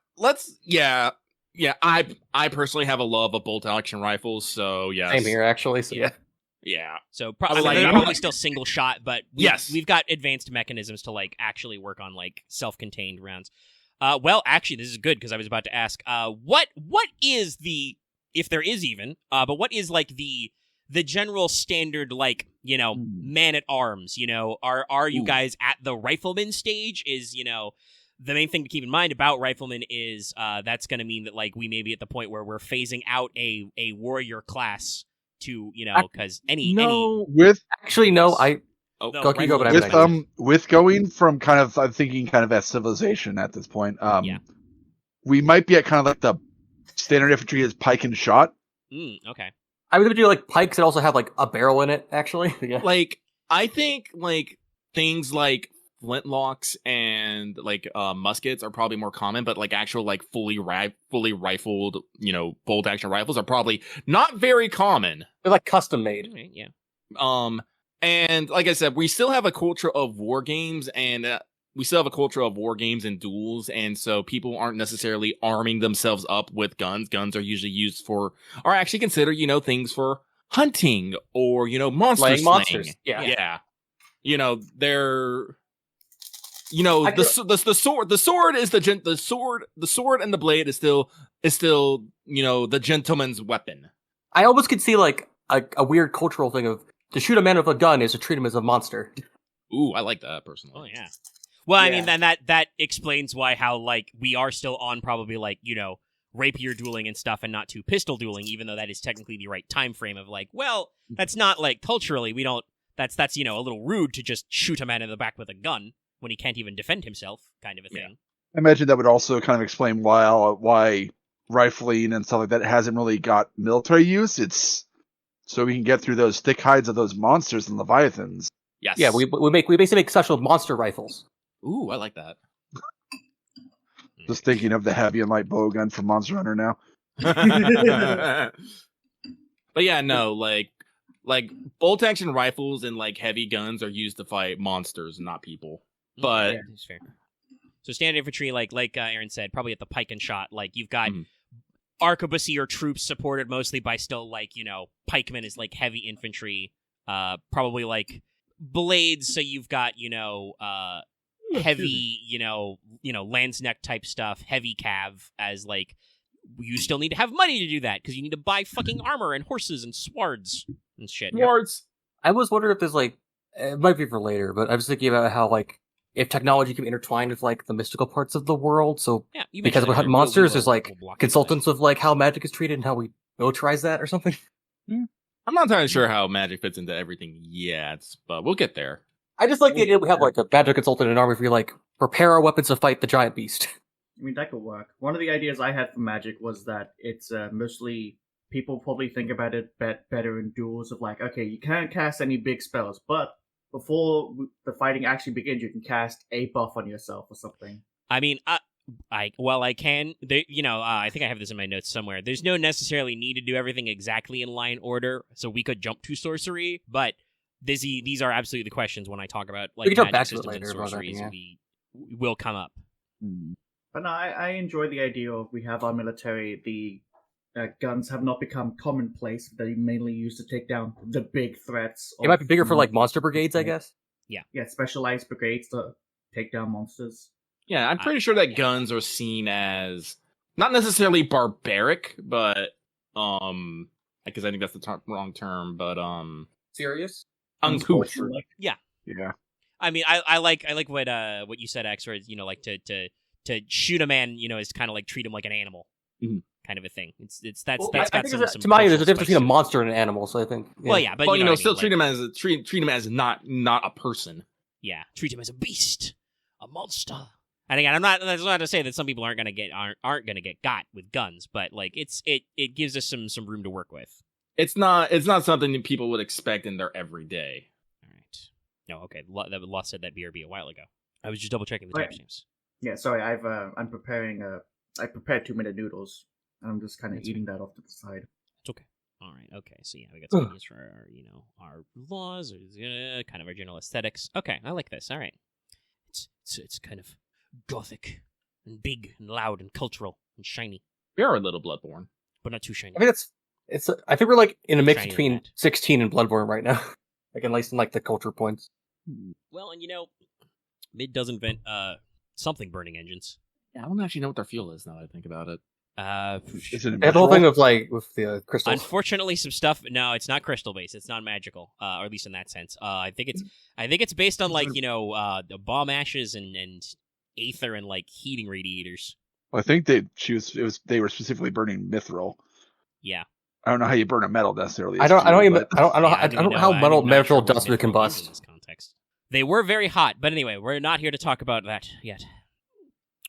Yeah. I personally have a love of bolt action rifles, so yes. Same here, actually. So yeah. Yeah. So I'm probably still single shot, but yes, we've got advanced mechanisms to like actually work on like self-contained rounds. Well, actually, this is good because I was about to ask, what is the, if there is even, but what is like the general standard like man at arms? Are you guys at the rifleman stage? Is the main thing to keep in mind about riflemen is that's going to mean that like we may be at the point where we're phasing out a warrior class to because with going from kind of I'm thinking kind of as civilization at this point. We might be at kind of like the standard infantry is pike and shot. Okay. I would do like pikes that also have like a barrel in it. Actually, yeah. Like I think like things like flintlocks and like muskets are probably more common, but like actual like fully rifled bolt action rifles are probably not very common. They're like custom made. Right, yeah. And like I said, we still have a culture of war games and duels, and so people aren't necessarily arming themselves up with guns. Guns are usually used are actually considered things for hunting or monster slaying. Monsters. Yeah. They're the sword and the blade is still the gentleman's weapon. I almost could see like a weird cultural thing of to shoot a man with a gun is to treat him as a monster. Ooh, I like that personally. Oh yeah. Well, I mean, then that explains how like we are still on probably like rapier dueling and stuff, and not to pistol dueling, even though that is technically the right time frame of like, well, that's not like culturally we don't. That's a little rude to just shoot a man in the back with a gun when he can't even defend himself, kind of a thing. I imagine that would also kind of explain why rifling and stuff like that hasn't really got military use. It's so we can get through those thick hides of those monsters and leviathans. Yes. Yeah, we basically make special monster rifles. Ooh, I like that. Just thinking of the heavy and light bow gun from Monster Hunter now. But yeah, no, like bolt action rifles and like heavy guns are used to fight monsters, not people. But yeah, that's fair. So standard infantry, like Aren said, probably at the pike and shot. Like you've got arquebusier troops supported mostly by still like pikemen is like heavy infantry. Probably like blades. So you've got heavy lance neck type stuff. Heavy cav as like you still need to have money to do that because you need to buy fucking armor and horses and swords and shit. Swords. I was wondering if there's like it might be for later, but I was thinking about how like if technology can be intertwined with like the mystical parts of the world. So because with monsters, there's like consultants of like how magic is treated and how we militarize that or something. I'm not entirely sure how magic fits into everything yet, but we'll get there. I just like the idea we have like a magic consultant in an army where you like prepare our weapons to fight the giant beast. I mean, that could work. One of the ideas I had for magic was that it's mostly people probably think about it better in duels of like, okay, you can't cast any big spells, but before the fighting actually begins, you can cast a buff on yourself or something. I mean, I can. I think I have this in my notes somewhere. There's no necessarily need to do everything exactly in line order, so we could jump to sorcery, but these are absolutely the questions when I talk about like magic systems and sorceries. We will come up. But no, I enjoy the idea of we have our military. The guns have not become commonplace. They're mainly used to take down the big threats. It might be bigger for like monster brigades, I guess. Yeah, specialized brigades to take down monsters. Yeah, I'm pretty sure that guns are seen as not necessarily barbaric, but because I think that's the wrong term, but serious, uncouth. Yeah. I mean, I like what you said, X, where like to shoot a man, is kind of like treat him like an animal, kind of a thing. That's got some to my ear, there's a difference between a monster and an animal. So I think. Yeah. Well, yeah, but still treat him as treat him as not a person. Yeah, treat him as a beast, a monster. And again, that's not to say that some people aren't gonna get got with guns, but like it gives us some room to work with. It's not something that people would expect in their everyday. All right. No, okay. Loth said that BRB a while ago. I was just double checking the timestamps. Yeah, sorry. I'm preparing. I prepared 2-minute noodles. And I'm just kind of eating that off to the side. It's okay. All right. Okay. So yeah, we got some ideas for our laws, or kind of our general aesthetics. Okay, I like this. All right. It's kind of gothic and big and loud and cultural and shiny. We are a little Bloodborne, but not too shiny. I mean, I think we're like in a mix between 16 and Bloodborne right now. Like at least in like the culture points. Well, and Mid does invent something burning engines. Yeah, I don't actually know what their fuel is now that I think about it. Is it the whole thing of like with the crystals. Unfortunately, some stuff. No, it's not crystal based. It's not magical, or at least in that sense. I think it's based on like the bomb ashes and aether and like heating radiators. Well, I think they were specifically burning mithril. Yeah. I don't know how you burn a metal necessarily. I don't know how metal dust would combust. In this context. They were very hot, but anyway, we're not here to talk about that yet.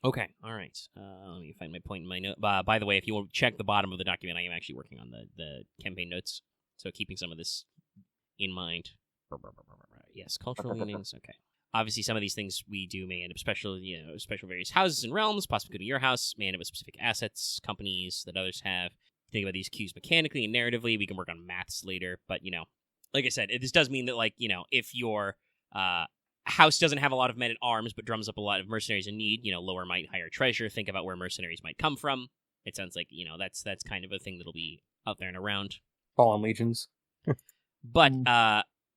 Okay, all right. Let me find my point in my note. By the way, if you will check the bottom of the document, I am actually working on the campaign notes, so keeping some of this in mind. Yes, cultural leanings. Okay. Obviously, some of these things we do may end up special various houses and realms, possibly including your house, may end up with specific assets, companies that others have. Think about these cues mechanically and narratively. We can work on maths later, but like I said, this does mean that if your house doesn't have a lot of men at arms, but drums up a lot of mercenaries in need, lower might, higher treasure. Think about where mercenaries might come from. It sounds like that's kind of a thing that'll be out there and around. Fallen legions. But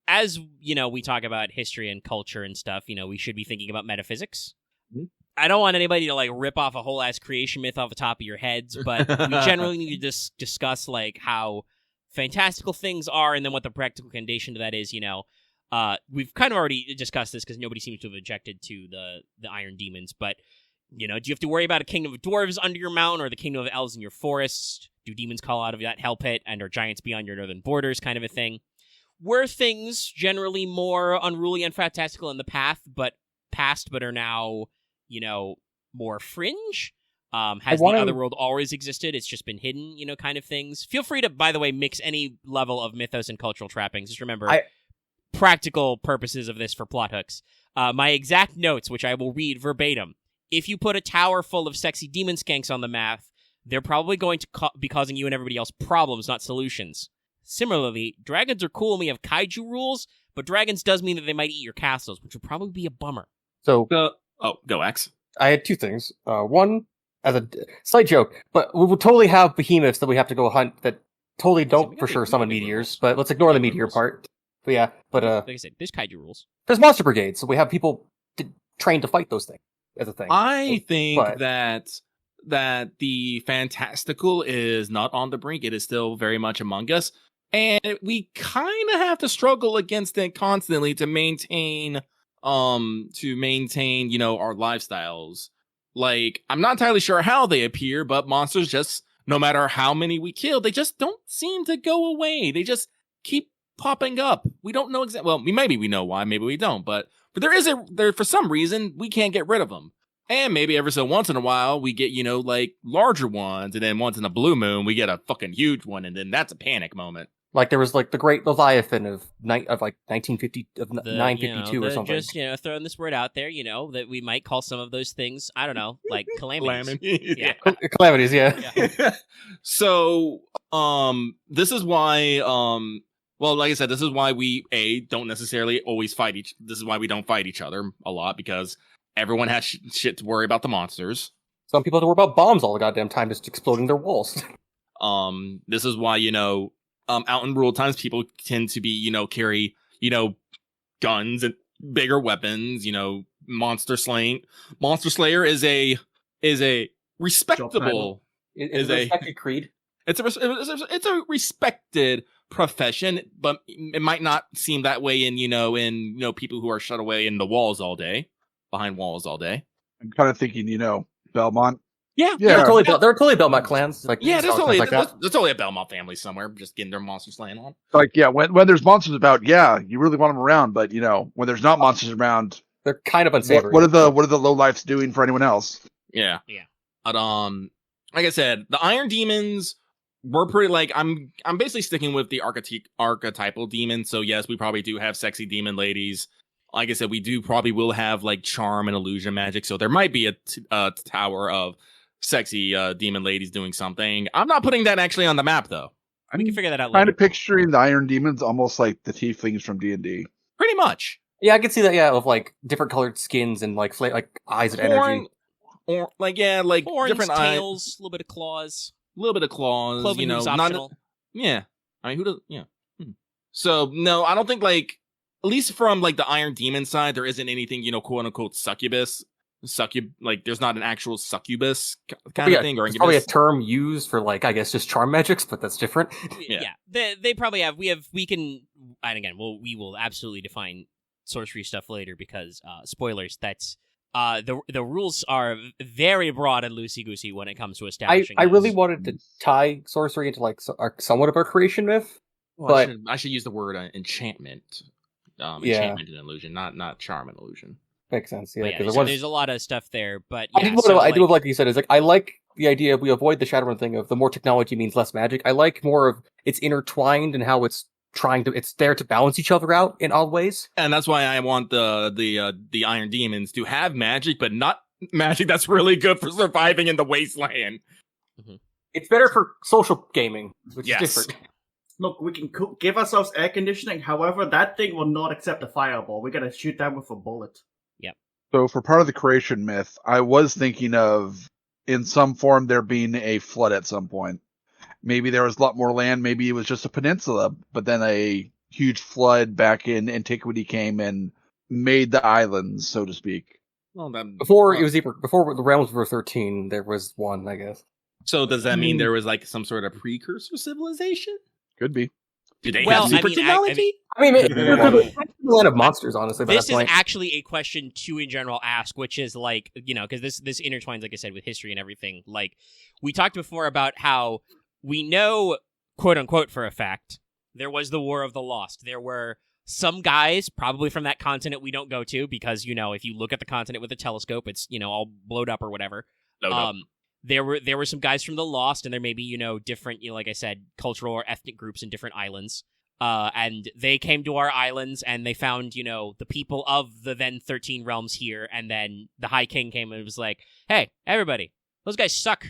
as we talk about history and culture and stuff, we should be thinking about metaphysics. Mm-hmm. I don't want anybody to like rip off a whole ass creation myth off the top of your heads, but we generally need to discuss like how fantastical things are, and then what the practical condition to that is. We've kind of already discussed this because nobody seems to have objected to the iron demons, but do you have to worry about a kingdom of dwarves under your mountain or the kingdom of elves in your forest? Do demons call out of that hell pit, and are giants beyond your northern borders, kind of a thing? Were things generally more unruly and fantastical in the past, but are now more fringe? Has the other world always existed? It's just been hidden, kind of things. Feel free to, by the way, mix any level of mythos and cultural trappings. Just remember, practical purposes of this for plot hooks. My exact notes, which I will read verbatim. if you put a tower full of sexy demon skanks on the map, they're probably going to be causing you and everybody else problems, not solutions. Similarly, dragons are cool and we have kaiju rules, but dragons does mean that they might eat your castles, which would probably be a bummer. So, go X. I had two things. One, as a slight joke, but we will totally have behemoths that we have to go hunt that totally don't for sure summon meteors, but let's ignore the meteor part. But yeah, like I said, there's kaiju rules. There's monster brigades, so we have people trained to fight those things as a thing. I think that the fantastical is not on the brink. It is still very much among us. And we kind of have to struggle against it constantly to maintain, our lifestyles. Like, I'm not entirely sure how they appear, but monsters just, no matter how many we kill, they just don't seem to go away. They just keep popping up. We don't know exactly. Well, maybe we know why, maybe we don't. But there for some reason we can't get rid of them. And maybe every so once in a while we get larger ones, and then once in a blue moon we get a fucking huge one, and then that's a panic moment. Like there was the Great Leviathan of 952 or something. Just throwing this word out there, that we might call some of those things, I don't know, like calamities. Yeah. Calamities, yeah. So this is why like I said, this is why we don't necessarily always fight this is why we don't fight each other a lot, because everyone has shit to worry about the monsters. Some people have to worry about bombs all the goddamn time, just exploding their walls. This is why out in rural times, people tend to be, carry, guns and bigger weapons. Monster Slayer is a respectable, is a respected creed. It's a respected profession, but it might not seem that way in people who are shut away in the walls all day, behind walls all day. I'm kind of thinking, Belmont. Yeah. They're totally Belmont clans. There's totally a Belmont family somewhere just getting their monster slaying on. When there's monsters about, you really want them around, but when there's not monsters around, they're kind of unsavory. What are the lowlifes doing for anyone else? Yeah. But like I said, the Iron Demons were pretty I'm basically sticking with the archetypal demons. So yes, we probably do have sexy demon ladies. Like I said, we probably will have charm and illusion magic. So there might be a tower of sexy demon ladies doing something. I'm not putting that actually on the map though. We can figure that out later. Kind of picturing the Iron Demons almost like the tieflings from D&D. Pretty much. Yeah, I can see that. Yeah, of different colored skins and eyes and energy. Or horns, different tails, a little bit of claws. Cloven hoof's optional. Yeah. I mean, who does? Yeah. So no, I don't think at least from the Iron Demon side, there isn't anything quote unquote succubus. There's not an actual succubus kind of thing, or it's probably a term used for I guess just charm magics, but that's different. Yeah. They probably have. We can, and again, we will absolutely define sorcery stuff later because spoilers. That's the rules are very broad and loosey goosey when it comes to establishing. I really wanted to tie sorcery into somewhat of a creation myth, but I should use the word enchantment. Enchantment and illusion, not charm and illusion. Makes sense, yeah. There's a lot of stuff there, but I do like you said, is I like the idea of we avoid the Shadowrun thing of the more technology means less magic. I like more of it's intertwined and how it's there to balance each other out in odd ways. And that's why I want the Iron Demons to have magic, but not magic that's really good for surviving in the wasteland. Mm-hmm. It's better for social gaming, which is different. Look, we can give ourselves air conditioning. However, that thing will not accept a fireball. We gotta shoot them with a bullet. Yep. So for part of the creation myth, I was thinking of, in some form, there being a flood at some point. Maybe there was a lot more land. Maybe it was just a peninsula, but then a huge flood back in antiquity came and made the islands, so to speak. Well, before the realms were 13, there was one, I guess. So does that mean there was some sort of precursor civilization? Could be. Do they have super technology? I mean a land of monsters, honestly. This is actually a question to in general ask, which is because this intertwines, like I said, with history and everything. We talked before about how we know, quote unquote, for a fact, there was the War of the Lost. There were some guys, probably from that continent we don't go to, because if you look at the continent with a telescope, it's all blowed up or whatever. There were some guys from the Lost, and there may be different, like I said, cultural or ethnic groups in different islands. And they came to our islands, and they found, the people of the then 13 realms here, and then the High King came and was like, hey, everybody, those guys suck.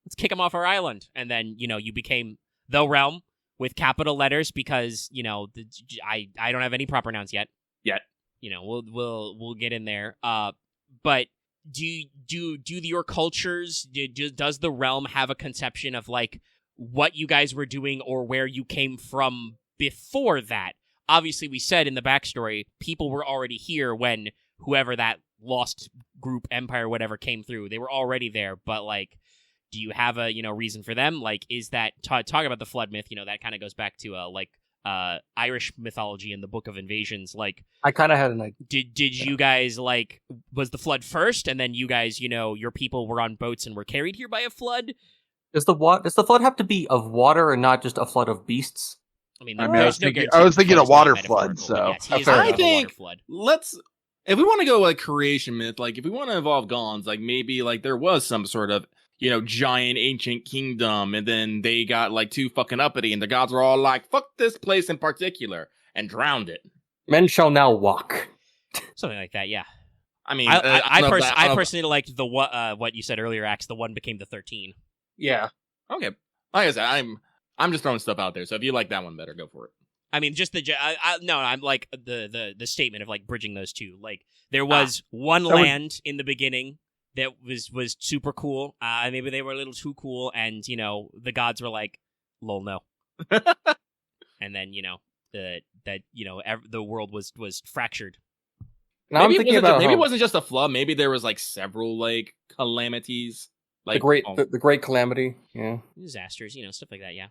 Let's kick them off our island. And then, you became the realm with capital letters because, I don't have any proper nouns yet. We'll get in there. But do your cultures, does the realm have a conception of, like, what you guys were doing or where you came from before that? Obviously, we said in the backstory, people were already here when whoever that lost group, empire, whatever, came through. They were already there, but, like, do you have a, reason for them? Like, is that, talking about the flood myth, that kind of goes back to, Irish mythology in the Book of Invasions. Like, I kind of had an idea. Did you guys, like, was the flood first, and then you guys, your people were on boats and were carried here by a flood? Does the flood have to be of water and not just a flood of beasts? I was thinking a water flood, so yes, I think if we want to go like creation myth, like if we want to involve gods, like maybe like there was some sort of giant ancient kingdom, and then they got like too fucking uppity, and the gods were all like, "Fuck this place in particular," and drowned it. Men shall now walk. Something like that, yeah. I mean, I personally liked the what you said earlier, Axe. The one became the 13. Yeah. Okay. Like I said, I'm just throwing stuff out there. So if you like that one better, go for it. I mean, just I'm like the statement of like bridging those two. Like there was one land in the beginning that was super cool. Maybe they were a little too cool, and the gods were like, "Lol, no." And then the world was fractured. Now maybe it wasn't just a flood. Maybe there was like several like calamities. Like the great calamity, yeah, disasters, stuff like that, yeah.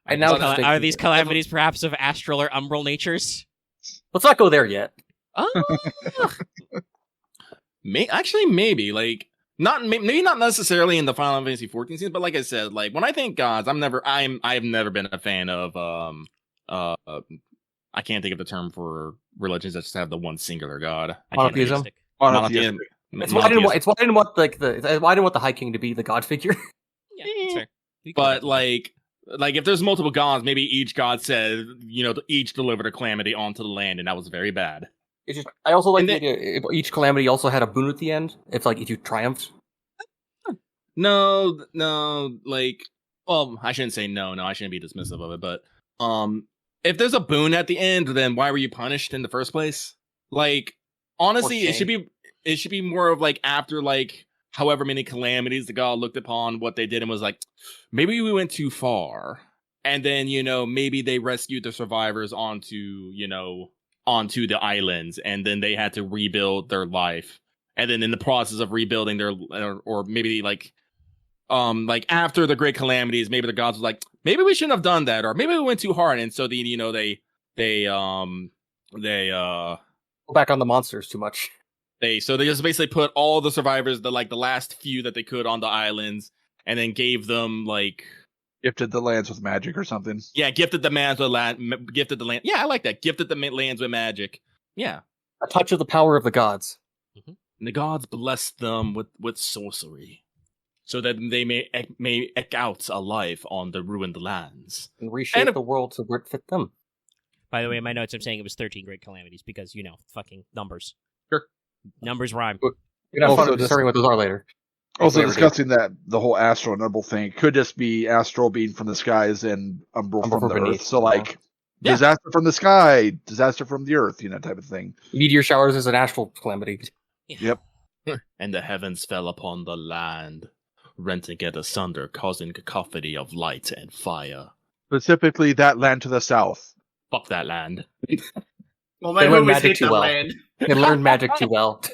And now are these calamities perhaps of astral or umbral natures? Let's not go there yet. Actually, maybe like maybe not necessarily in the Final Fantasy 14 scenes, but like I said, like when I think gods, I've never been a fan of I can't think of the term for religions that just have the one singular god. Monotheism. It's why I didn't want the High King to be the god figure. Yeah, that's fair. But like if there's multiple gods, maybe each god said, each delivered a calamity onto the land, and that was very bad. It's just I also like the idea each calamity also had a boon at the end. If you triumphed. No, like, well, I shouldn't say no, I shouldn't be dismissive of it, but if there's a boon at the end, then why were you punished in the first place? Like, honestly, it should be more of like after like however many calamities the god looked upon what they did and was like, maybe we went too far. And then, maybe they rescued the survivors onto the islands, and then they had to rebuild their life. And then in the process of rebuilding their, or maybe like after the great calamities, maybe the gods was like, maybe we shouldn't have done that, or maybe we went too hard. And so they go back on the monsters too much. They just basically put all the survivors, the last few that they could, on the islands, and then gave them like gifted the lands with magic or something. Yeah, gifted the lands with gifted the land. Yeah, I like that. Gifted the lands with magic. Yeah, a touch of the power of the gods. Mm-hmm. And the gods blessed them with sorcery, so that they may eke out a life on the ruined lands and reshape the world to where it fit them. By the way, in my notes I'm saying it was 13 great calamities because fucking numbers. Sure. Numbers rhyme. We're gonna have fun discerning what those are later. Also discussing that the whole astral and umbral thing could just be astral being from the skies and umbral from the earth. So disaster from the sky, disaster from the earth, type of thing. Meteor showers is an astral calamity. Yeah. Yep. And the heavens fell upon the land, renting it asunder, causing cacophony of light and fire. Specifically that land to the south. Fuck that land. Well, my homies hate that land. They learned magic too well.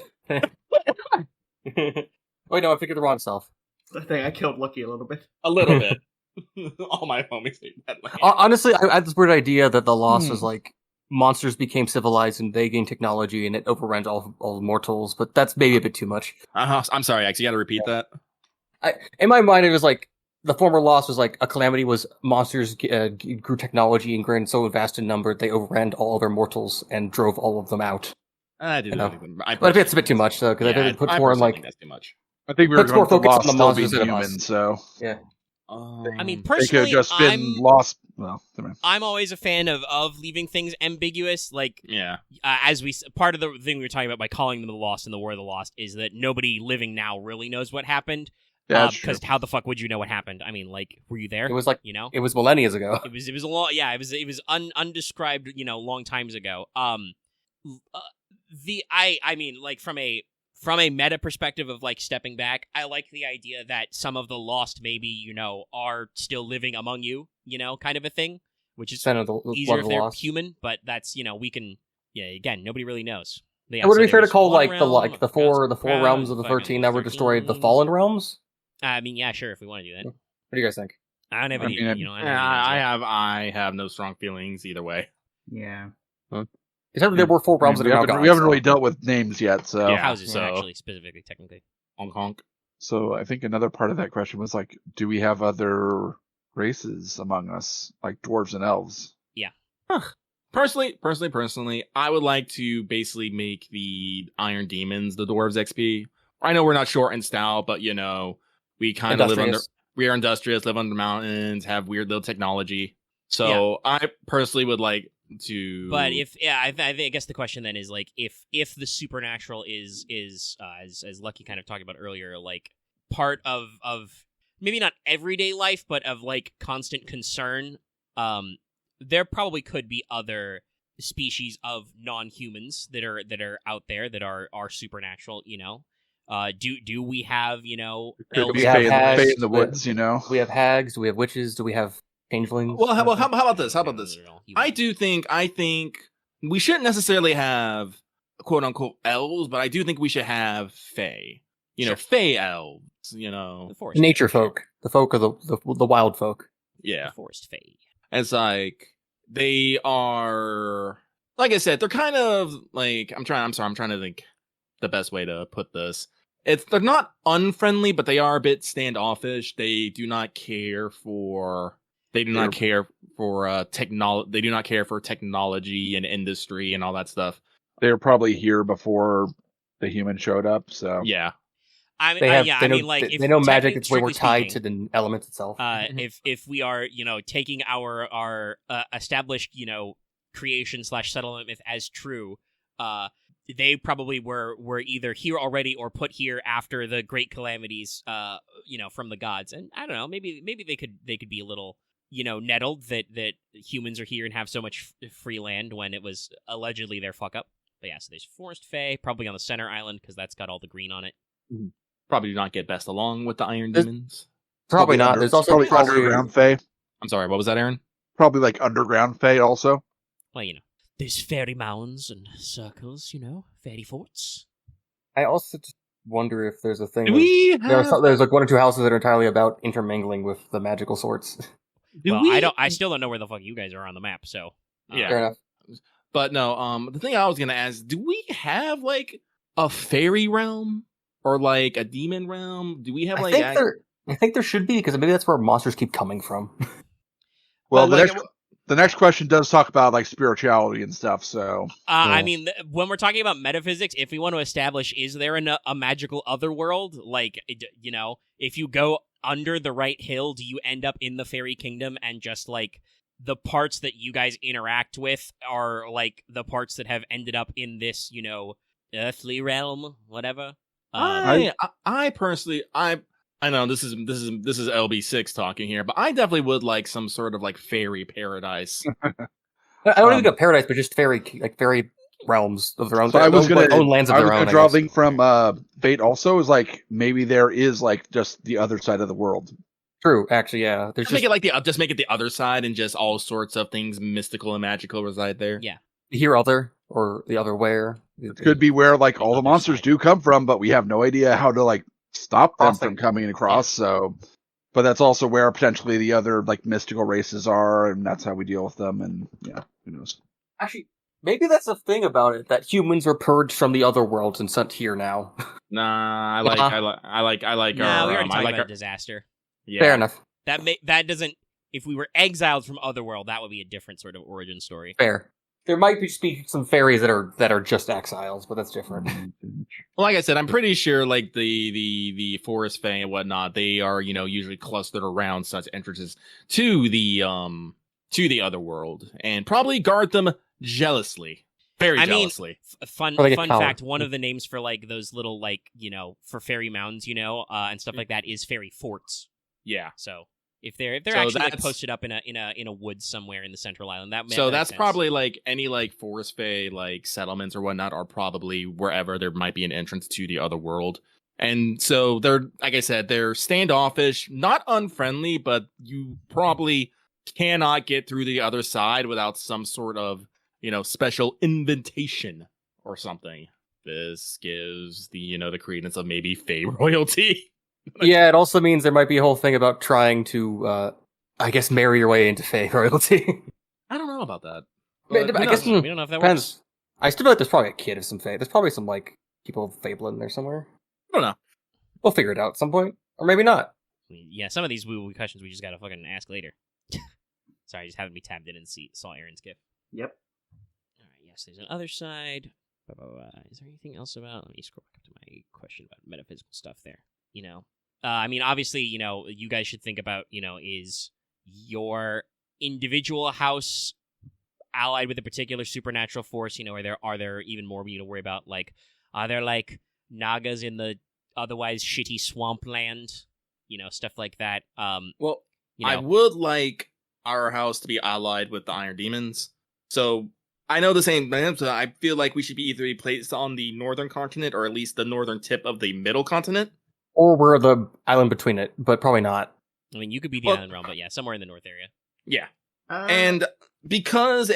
Wait, no, I figured the wrong self. I think I killed Lucky a little bit. A little bit. All my homies hate that land. Honestly, I had this weird idea that the loss is like monsters became civilized and they gained technology and it overran all mortals, but that's maybe a bit too much. I'm sorry, Axe, you gotta repeat that. In my mind, it was like the former loss was like a calamity was monsters grew technology and grew so vast in number they overran all other mortals and drove all of them out. I didn't know. But it's a bit too much though, because I didn't put more like that's too much. I think we were going to lost on the monsters human, so yeah. I mean, personally, they could have just been lost. Well, I'm always a fan of leaving things ambiguous. Like, as part of the thing we were talking about by calling them the Lost and the War of the Lost is that nobody living now really knows what happened. Yeah, because how the fuck would you know what happened? I mean, like, were you there? It was like, it was millennia ago. It was a long, it was undescribed, long times ago. I mean, like, from a meta perspective of, like, stepping back, I like the idea that some of the Lost maybe, are still living among you, kind of a thing, which is easier if they're human, but that's, we can, again, nobody really knows. It would be fair to call, the four realms of the 13 that were destroyed the Fallen Realms? I mean, yeah, sure, if we want to do that. What do you guys think? I don't have any, I have no strong feelings either way. Yeah. Except there were 4 realms that are now gone. We haven't really dealt with names yet, so... Yeah, houses, actually, specifically, technically. Honk honk. So I think another part of that question was, like, do we have other races among us, like dwarves and elves? Yeah. Personally, I would like to basically make the Iron Demons the dwarves XP. I know we're not short and stout, but we kind of we are industrious, live under mountains, have weird little technology. So I personally would like to. But I guess the question then is, like, if the supernatural is as Lucky kind of talked about earlier, like, part of maybe not everyday life, but of, like, constant concern, there probably could be other species of non-humans that are out there that are supernatural, do we have, Could we have hags in the woods, We have hags, do we have witches, do we have changelings? Well, how about this? I think we shouldn't necessarily have quote unquote elves, but I do think we should have fae. Fae elves, The forest nature folk. The folk of the wild folk. Yeah. The forest fae. It's like they are, like I said, they're kind of like I'm trying to think the best way to put this. They're not unfriendly, but they are a bit standoffish. They do not care for technology. They do not care for technology and industry and all that stuff. They were probably here before the human showed up, so yeah. They know magic. It's way more tied to the element itself. If we are, taking our established, creation / settlement myth as true, they probably were either here already or put here after the great calamities, from the gods. And I don't know, maybe they could be a little, nettled that humans are here and have so much free land when it was allegedly their fuck up. But yeah, so there's forest fae, probably on the center island because that's got all the green on it. Mm-hmm. Probably do not get best along with the Iron Demons. Probably not. There's also probably underground fae. I'm sorry, what was that, Aaron? Probably like underground fae also. Well, there's fairy mounds and circles, fairy forts. I also just wonder if there's a thing. There's like 1 or 2 houses that are entirely about intermingling with the magical sorts. I still don't know where the fuck you guys are on the map. So yeah, fair enough. But no, the thing I was gonna ask: do we have like a fairy realm or like a demon realm? Do we have like? I think there should be, because maybe that's where monsters keep coming from. Well, the next question does talk about like spirituality and stuff. So, I mean, when we're talking about metaphysics, if we want to establish, is there a magical otherworld? Like, if you go under the right hill, do you end up in the fairy kingdom and just like the parts that you guys interact with are like the parts that have ended up in this, earthly realm, whatever? I personally, I know this is LB6 talking here, but I definitely would like some sort of like fairy paradise. I don't even think a paradise, but just fairy realms of their own. So I was going to own lands of their own. Draw a link from Fate. Also, is like maybe there is like just the other side of the world. True, actually, yeah. Make it the other side, and just all sorts of things mystical and magical reside there. Yeah, here, other or the other where it could be where like all the monsters do come from, but we have no idea how to like stop them from coming across. Yeah. So, but that's also where potentially the other like mystical races are, and that's how we deal with them. And yeah, who knows? Actually, maybe that's the thing about it, that humans were purged from the other worlds and sent here now. Nah, I like. Nah, we already talked about a disaster. Yeah. Fair enough. That doesn't. If we were exiled from Otherworld, that would be a different sort of origin story. Fair. There might be some fairies that are just exiles, but that's different. Well, like I said, I'm pretty sure like the forest fae and whatnot, they are usually clustered around such entrances to the to the other world and probably guard them jealously. Very jealously. Fun fact, one of the names for like those little like, for fairy mounds, and stuff like that is fairy forts. Yeah. So if they're actually like posted up in a woods somewhere in the central island, that's probably like any like forest fae like settlements or whatnot are probably wherever there might be an entrance to the other world. And so they're, like I said, they're standoffish, not unfriendly, but you probably cannot get through the other side without some sort of, special invitation or something. This gives the, the credence of maybe fae royalty. Yeah, it also means there might be a whole thing about trying to, marry your way into fae royalty. I don't know about that. I guess we don't know if that depends. works. I still feel like there's probably a kid of some fae. There's probably some, like, people of Fable in there somewhere. I don't know. We'll figure it out at some point. Or maybe not. Yeah, some of these woo-woo questions we just gotta fucking ask later. Sorry, just having me tabbed in and saw Aren's gift. Yep. Alright, yes, there's an other side. Is there anything else about... Let me scroll back up to my question about metaphysical stuff there. Obviously, you guys should think about, is your individual house allied with a particular supernatural force? Are there even more to worry about? Like, are there, like, Nagas in the otherwise shitty swampland? Stuff like that. I would like our house to be allied with the Iron Demons. So I know the same thing. So I feel like we should be either placed on the northern continent or at least the northern tip of the middle continent. Or we're the island between it, but probably not. I mean, you could be the island realm, but yeah, somewhere in the north area. Yeah. And because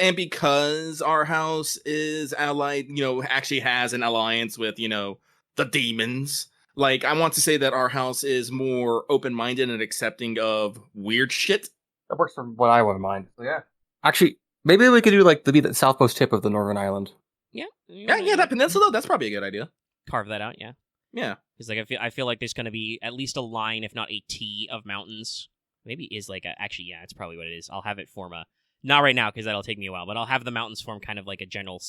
our house is allied, actually has an alliance with, the demons. Like, I want to say that our house is more open-minded and accepting of weird shit. That works for what I want in mind. So yeah. Actually, maybe we could do like the southmost tip of the northern island. Yeah. Yeah, that peninsula, that's probably a good idea. Carve that out, yeah. Yeah. Because like I feel like there's going to be at least a line, if not a T, of mountains. Maybe it is like it's probably what it is. I'll have it form not right now because that'll take me a while, but I'll have the mountains form kind of like a gentle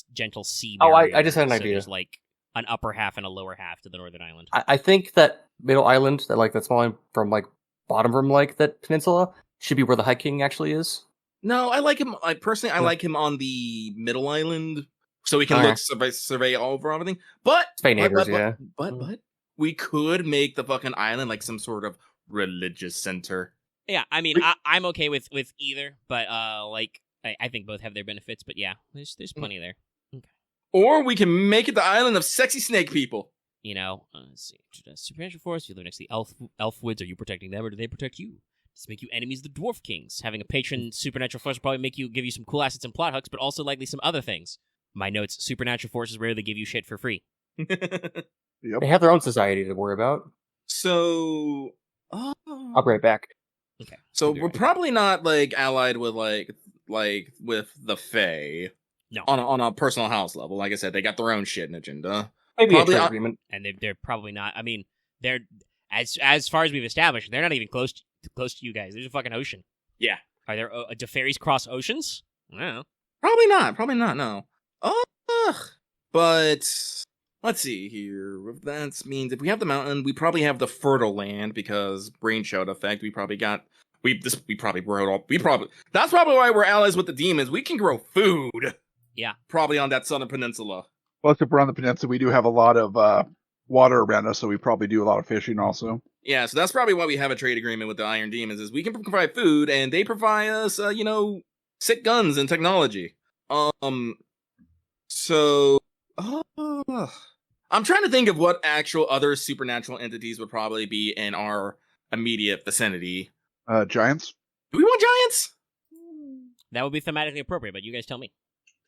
sea barrier. Oh, I just had an idea. There's like an upper half and a lower half to the northern island. I think that middle island, that small line from like bottom from like that peninsula, should be where the High King actually is. No, I like him. I like him on the middle island, so we can survey all over everything. But we could make the fucking island like some sort of religious center. Yeah, I mean, I'm okay with either, but I think both have their benefits. But yeah, there's plenty there. Okay. Or we can make it the island of sexy snake people. Let's see. Supernatural force. You live next to the elf woods. Are you protecting them, or do they protect you? Does it make you enemies of the dwarf kings? Having a patron supernatural force will probably give you some cool assets and plot hooks, but also likely some other things. My notes: supernatural forces rarely give you shit for free. Yep. They have their own society to worry about. So, I'll be right back. Okay. So we're probably not like allied with like with the Fae. No. On a personal house level. Like I said, they got their own shit and agenda. Maybe probably a trade agreement. And they're probably not. I mean, they're as far as we've established, they're not even close to you guys. There's a fucking ocean. Yeah. Are there do fairies cross oceans? I don't know. Probably not. No. But let's see here. That means if we have the mountain, we probably have the fertile land because brain shout effect. That's probably why we're allies with the demons. We can grow food. Yeah. Probably on that southern peninsula. Plus, if we're on the peninsula, we do have a lot of water around us, so we probably do a lot of fishing also. Yeah, so that's probably why we have a trade agreement with the Iron Demons, is we can provide food, and they provide us, sick guns and technology. So, I'm trying to think of what actual other supernatural entities would probably be in our immediate vicinity. Giants? Do we want giants? That would be thematically appropriate, but you guys tell me.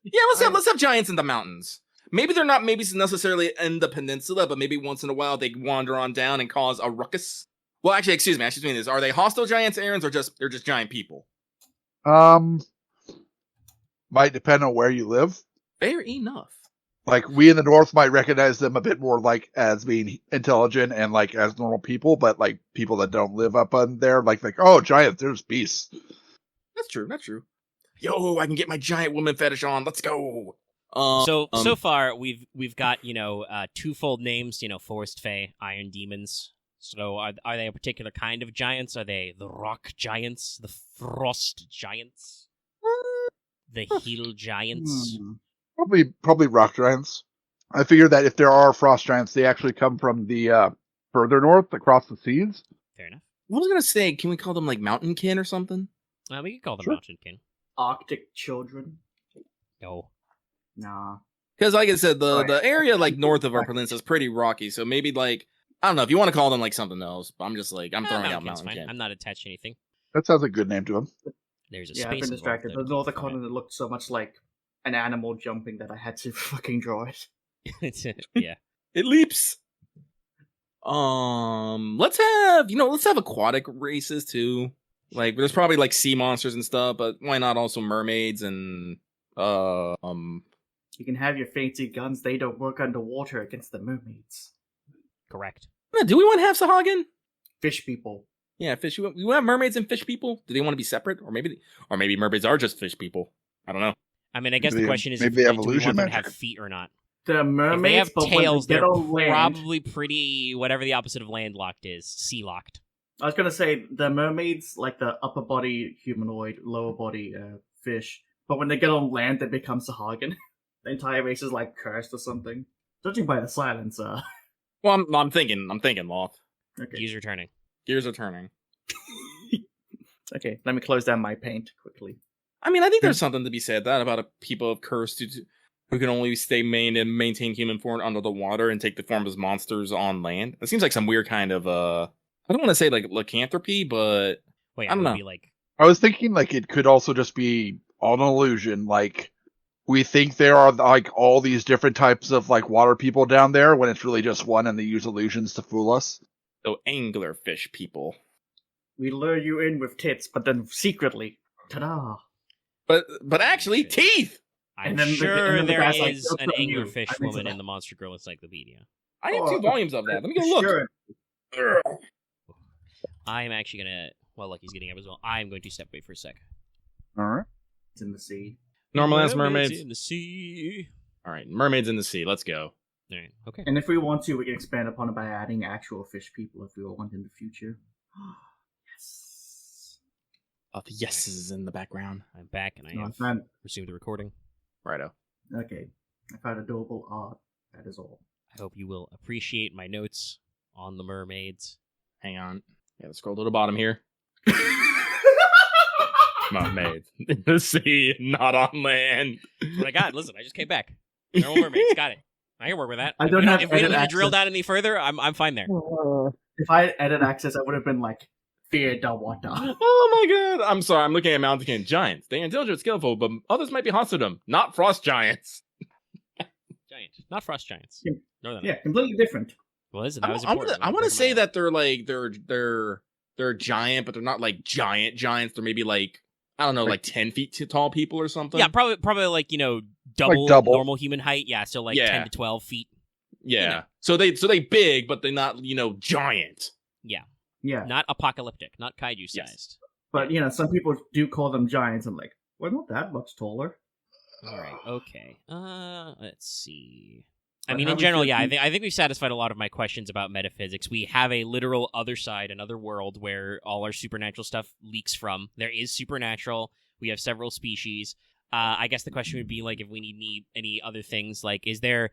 Yeah, let's have giants in the mountains. Maybe they're not necessarily in the peninsula, but maybe once in a while they wander on down and cause a ruckus. Well, actually, excuse me, this. Are they hostile giants, Arens, or they're just giant people? Might depend on where you live. Fair enough. Like, we in the north might recognize them a bit more like as being intelligent and like as normal people, but like people that don't live up on there, like oh, giants, there's beasts. That's true. Yo, I can get my giant woman fetish on. Let's go. So far we've got twofold names, forest fae, iron demons. So are they a particular kind of giants? Are they the rock giants, the frost giants? The hill giants. Probably rock giants. I figure that if there are frost giants, they actually come from the further north, across the seas. Fair enough. I was gonna say, can we call them like mountain kin or something? We could call them Sure. mountain kin. Arctic children. No. Nah. Because, like I said, the area like Right. north of our peninsula is pretty rocky. So maybe like I don't know if you want to call them like something else. But I'm just like I'm throwing out Mountain kin's mountain fine. kin. I'm not attached to anything. That sounds like a good name to him. There's a Yeah, I've space been distracted. The involved, though. northern continent looked so much like an animal jumping that I had to fucking draw it. Yeah. It leaps. Let's have aquatic races too. Like there's probably like sea monsters and stuff, but why not also mermaids and You can have your fancy guns, they don't work underwater against the mermaids. Correct. do we want half Sahagin? Fish people. Yeah, fish. We want mermaids and fish people. Do they want to be separate, or maybe mermaids are just fish people? I don't know. I mean, I guess the Maybe- question is, maybe do we evolution want them to magic. have feet or not? The If mermaids, they have but tails, when they they're get on land, probably pretty, whatever the opposite of landlocked is, sea-locked. I was gonna say the mermaids, like the upper body humanoid, lower body fish. But when they get on land, they become Sahagin. The entire race is like cursed or something. Judging by the silence, Well, I'm thinking, Loth. okay. Gears are turning. Gears are turning. Okay, let me close down my paint quickly. I mean, I think there's something to be said about a people of cursed who can only maintain human form under the water and take the form as monsters on land. It seems like some weird kind of I don't want to say like lycanthropy, but Wait, I don't would know. be like, I was thinking like it could also just be all an illusion. Like we think there are like all these different types of like water people down there when it's really just one, and they use illusions to fool us. so anglerfish people. We lure you in with tits, but then secretly, ta-da! But actually, teeth. I'm And then the- sure and then the there guy's like, is "Look an at you. anglerfish I think woman so." in the Monster Girl Encyclopedia. I have Oh, 2 volumes of that. Let me go look. Sure. I'm actually gonna, well, Lucky's getting up as well. I'm going to step away for a sec. All right. It's in the sea. Normal ass mermaids. in the sea. All right, mermaids in the sea. Let's go. All right, okay. And if we want to, we can expand upon it by adding actual fish people if we want in the future. Yes. Oh, the yeses in the background. I'm back and I No, I have found, resumed the recording. Righto. okay. I found adorable art. That is all. I hope you will appreciate my notes on the mermaids. Hang on. Yeah, let's scroll to the bottom here. Mermaids in the sea, not on land. That's what I got. Listen, I just came back. Normal mermaids, got it. I can work with that. I don't have If we don't edit need to drill access. down any further, I'm fine there. If I had edit access, I would have been like, fear the water. Oh my god! I'm sorry. I'm looking at mountain king giants. They are intelligent, skillful, but others might be hostile to them. Not frost giants. Giant, not frost giants. Yeah. Northern. Yeah, completely different. Well, listen, that was I important. want to say that they're like they're giant, but they're not like giants. They're maybe like I don't know, like 10 feet tall people or something. Yeah, probably like double, double. normal human height. Yeah, so like 10 to 12 feet. Yeah. know. So they big, but they're not giant. Yeah. Not apocalyptic, not kaiju sized. Yes. But, some people do call them giants. I'm like, we're not that much taller. All right. Okay. Let's see. I But mean, how in we general, feel- yeah, I think we've satisfied a lot of my questions about metaphysics. We have a literal other side, another world where all our supernatural stuff leaks from. There is supernatural. We have several species. I guess the question would be like if we need any other things. Like, is there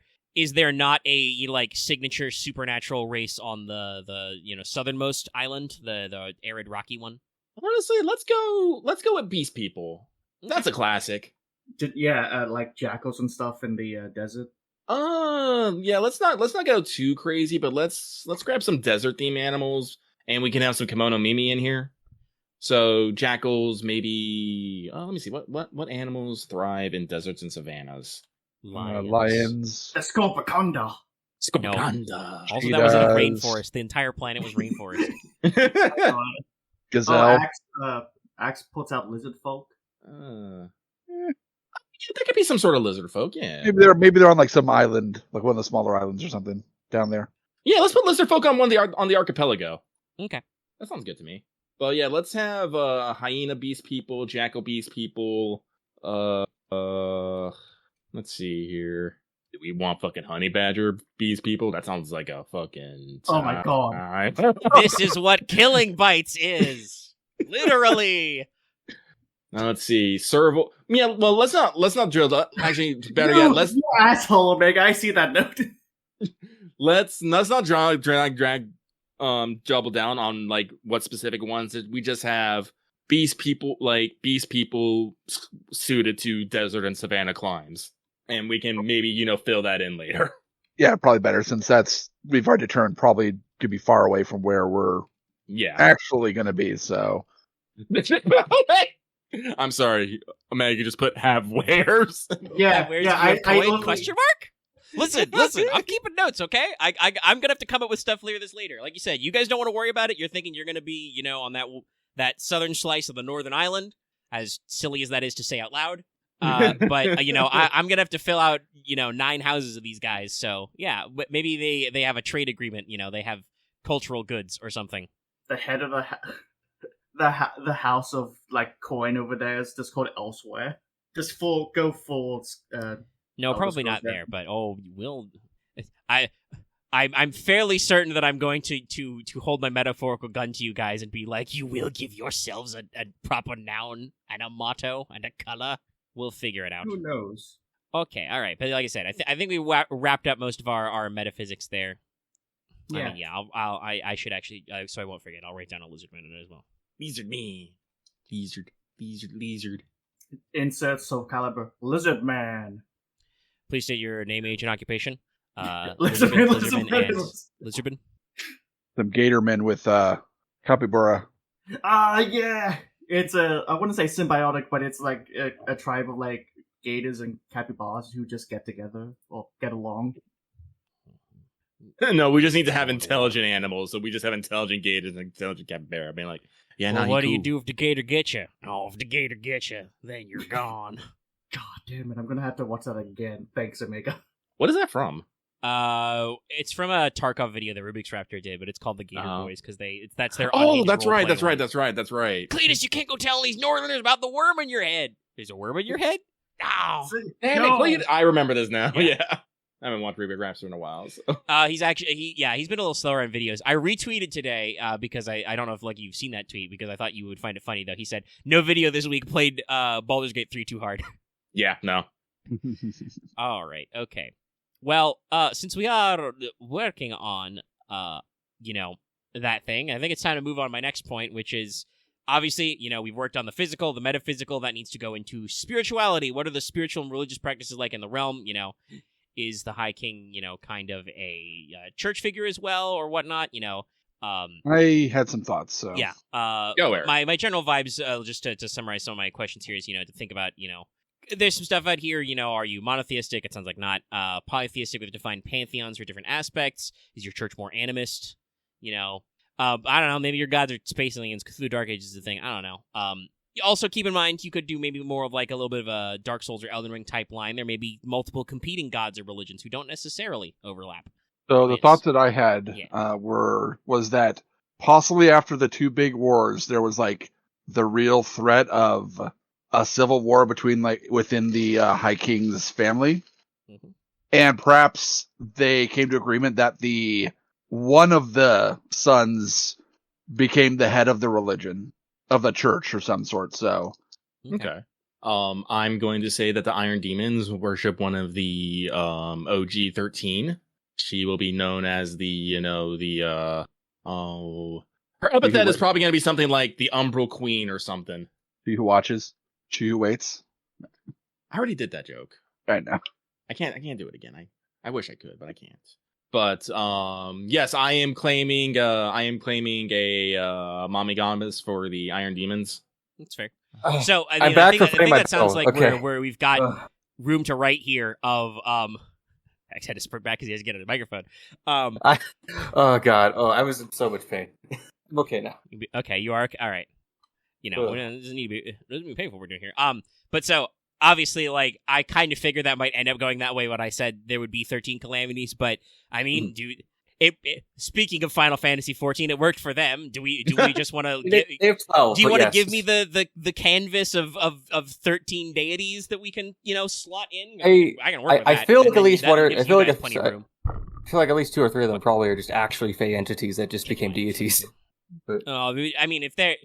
not a signature supernatural race on the southernmost island, the arid rocky one? Honestly, let's go with beast people. That's a classic. Like jackals and stuff in the desert. Yeah, let's not go too crazy, but let's grab some desert theme animals, and we can have some kimono mimi in here. So jackals, maybe. Let me see what animals thrive in deserts and savannas. Lions. The Scorpiconda. Scorpiconda. Also, that was in a Cheetahs. rainforest. The entire planet was rainforest. Gazelle. Axe puts out lizard folk. Yeah, there could be some sort of lizard folk. Yeah, Maybe they're on like some island, like one of the smaller islands or something down there. yeah. Let's put lizard folk on on the archipelago. Okay. That sounds good to me. But yeah, let's have hyena beast people, jackal beast people. Let's see here. Do we want fucking honey badger beast people? That sounds like a fucking. Oh my God. God. This is what killing bites is. Literally. Now let's see. Serval. Yeah. Well, let's not drill. Actually, better yet, let's. You asshole, Omega. I see that note. let's not drag double down on like what specific ones. We just have beast people suited to desert and savanna climes, and we can maybe fill that in later. Yeah, probably better since we've already determined probably to be far away from where we're actually going to be. So I'm sorry, Omega, you just put have wares. Yeah, I question mark. Listen, I'm keeping notes, okay? I'm gonna have to come up with stuff later. Like you said, you guys don't want to worry about it. You're thinking you're gonna be, on that southern slice of the northern island, as silly as that is to say out loud. But I'm gonna have to fill out 9 houses of these guys. So yeah, maybe they have a trade agreement. They have cultural goods or something. The head of the house of like coin over there is just called elsewhere. Just go full. No, probably not there. But I'm fairly certain that I'm going to hold my metaphorical gun to you guys and be like, you will give yourselves a proper noun and a motto and a color. We'll figure it out. Who knows? Okay, all right. But like I said, I think we wrapped up most of our metaphysics there. Yeah. I mean, yeah. I should actually, so I won't forget. I'll write down a lizard man in it as well. Lizard me. Lizard. Insert Soul Calibur. Lizard man. Please state your name, age, and occupation. Lizardman. Some Gatormen with capybara. Yeah. It's I wouldn't say symbiotic, but it's like a tribe of like gators and capybaras who just get together or get along. No, we just need to have intelligent animals. So we just have intelligent gators and intelligent capybara. I mean, like, yeah. Well, what do you do if the gator gets you? Oh, if the gator gets you, then you're gone. God damn it! I'm gonna have to watch that again. Thanks, Omega. What is that from? It's from a Tarkov video that Rubik's Raptor did, but it's called the Gator Boys because that's their. Oh, that's right. Cletus, you can't go telling these Northerners about the worm in your head. There's a worm in your head? Oh, damn it! I remember this now. Yeah. I haven't watched Rubik Raptor in a while. So. He's been a little slower on videos. I retweeted today because I don't know if you've seen that tweet because I thought you would find it funny though. He said no video this week played Baldur's Gate 3 too hard. Yeah, no. All right, okay. Well, since we are working on, that thing, I think it's time to move on to my next point, which is, obviously, we've worked on the physical, the metaphysical, that needs to go into spirituality. What are the spiritual and religious practices like in the realm? Is the High King, kind of a church figure as well, or whatnot? I had some thoughts, so... Yeah. Go, Aren. My general vibes, just to summarize some of my questions here, is, to think about, there's some stuff out here, are you monotheistic? It sounds like not. Polytheistic with defined pantheons for different aspects. Is your church more animist? I don't know. Maybe your gods are space aliens. Cthulhu Dark Ages is the thing. I don't know. Also, keep in mind, you could do maybe more of like a little bit of a Dark Souls or Elden Ring type line. There may be multiple competing gods or religions who don't necessarily overlap. So the thoughts that I had was that possibly after the 2 big wars, there was like the real threat of a civil war within the High King's family. Mm-hmm. And perhaps they came to agreement that one of the sons became the head of the religion, of the church or some sort, so. Okay. I'm going to say that the Iron Demons worship one of the OG 13. She will be known as her epithet is probably going to be something like the Umbral Queen or something. She who watches, she who waits. I already did that joke. I know. I can't do it again. I wish I could, but I can't. But yes, I am claiming a mommy goddess for the Iron Demons. That's fair. So I think that sounds like where we've got room to write here of I had to sprint back because he has to get on the microphone. Oh God! Oh, I was in so much pain. I'm okay now. Okay, you are all right. It doesn't need to be painful. We're doing here. But so obviously, like, I kind of figured that might end up going that way when I said there would be 13 calamities. But I mean, dude. Speaking of Final Fantasy 14, it worked for them. Do we just want to? They have 12. Do you want to give me the canvas of 13 deities that we can slot in? I can work with that. I feel like at least one. I feel like at least 2 or 3 of them probably are just actually Fey entities that just became deities. I mean, if they're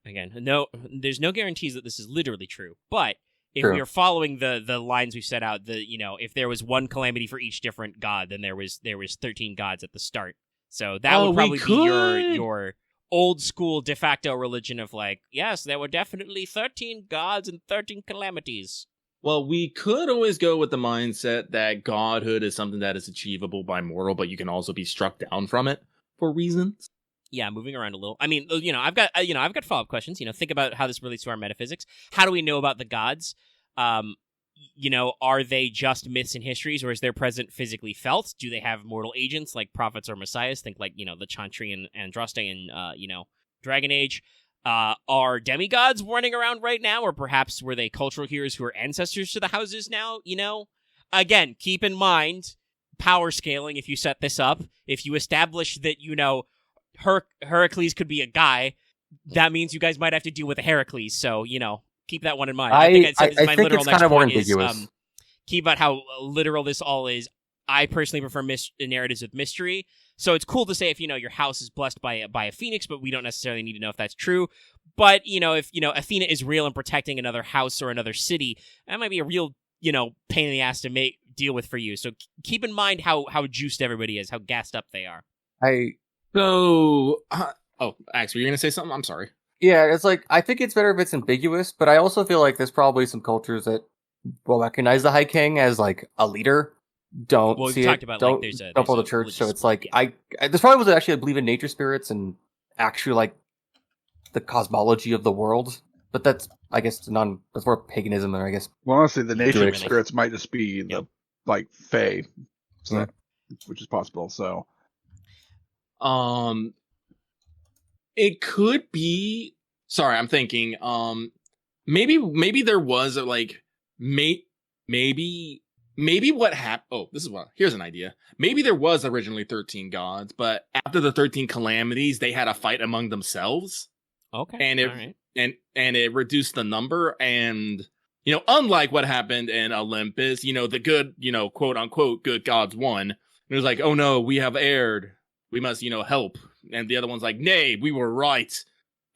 Again, no, there's no guarantees that this is literally true, but if True. we are following the lines we set out, if there was one calamity for each different god, then there was 13 gods at the start. So that would probably be your old school de facto religion of like, yes, there were definitely 13 gods and 13 calamities. Well, we could always go with the mindset that godhood is something that is achievable by mortal, but you can also be struck down from it for reasons. Yeah, moving around a little. I mean, I've got follow-up questions. Think about how this relates to our metaphysics. How do we know about the gods? Are they just myths and histories, or is their presence physically felt? Do they have mortal agents like prophets or messiahs? Think like, the Chantry and Andraste in, Dragon Age. Are demigods running around right now, or perhaps were they cultural heroes who are ancestors to the houses now? Again, keep in mind power scaling. If you set this up, if you establish that Heracles could be a guy, that means you guys might have to deal with a Heracles. So keep that one in mind. I think I my think literal it's next kind of more point is ambiguous. keep about how literal this all is. I personally prefer narratives with mystery. So it's cool to say if your house is blessed by a phoenix, but we don't necessarily need to know if that's true. But if Athena is real and protecting another house or another city, that might be a real pain in the ass to deal with for you. So keep in mind how juiced everybody is, how gassed up they are. Ax, were you gonna say something? I'm sorry. Yeah, it's like, I think it's better if it's ambiguous, but I also feel like there's probably some cultures that will recognize the High King as like a leader. Don't well, see we it. talked about don't follow the church. So it's like, I this probably was actually I believe in nature spirits and actually like the cosmology of the world. But that's, I guess, that's more paganism than I guess. Well, honestly, the nature Druidic. spirits might just be the like Fae, so, which is possible. So, it could be. Sorry, I'm thinking. Maybe there was maybe what happened. Oh, here's an idea. Maybe there was originally 13 gods, but after the 13 calamities, they had a fight among themselves. Okay, and it all right. and it reduced the number. And unlike what happened in Olympus, the good, quote unquote good gods won. It was like, oh no, we have erred. We must, help. And the other one's like, nay, we were right.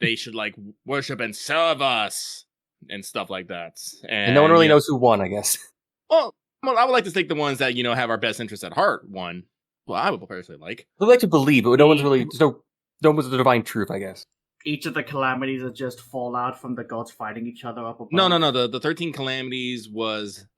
They should like worship and serve us and stuff like that. And no one really knows who won, I guess. Well, I would like to think the ones that have our best interests at heart won. Well, I would personally like. I'd like to believe, but no one's really no one's the divine truth, I guess. Each of the calamities are just fallout from the gods fighting each other up above. No. The 13 calamities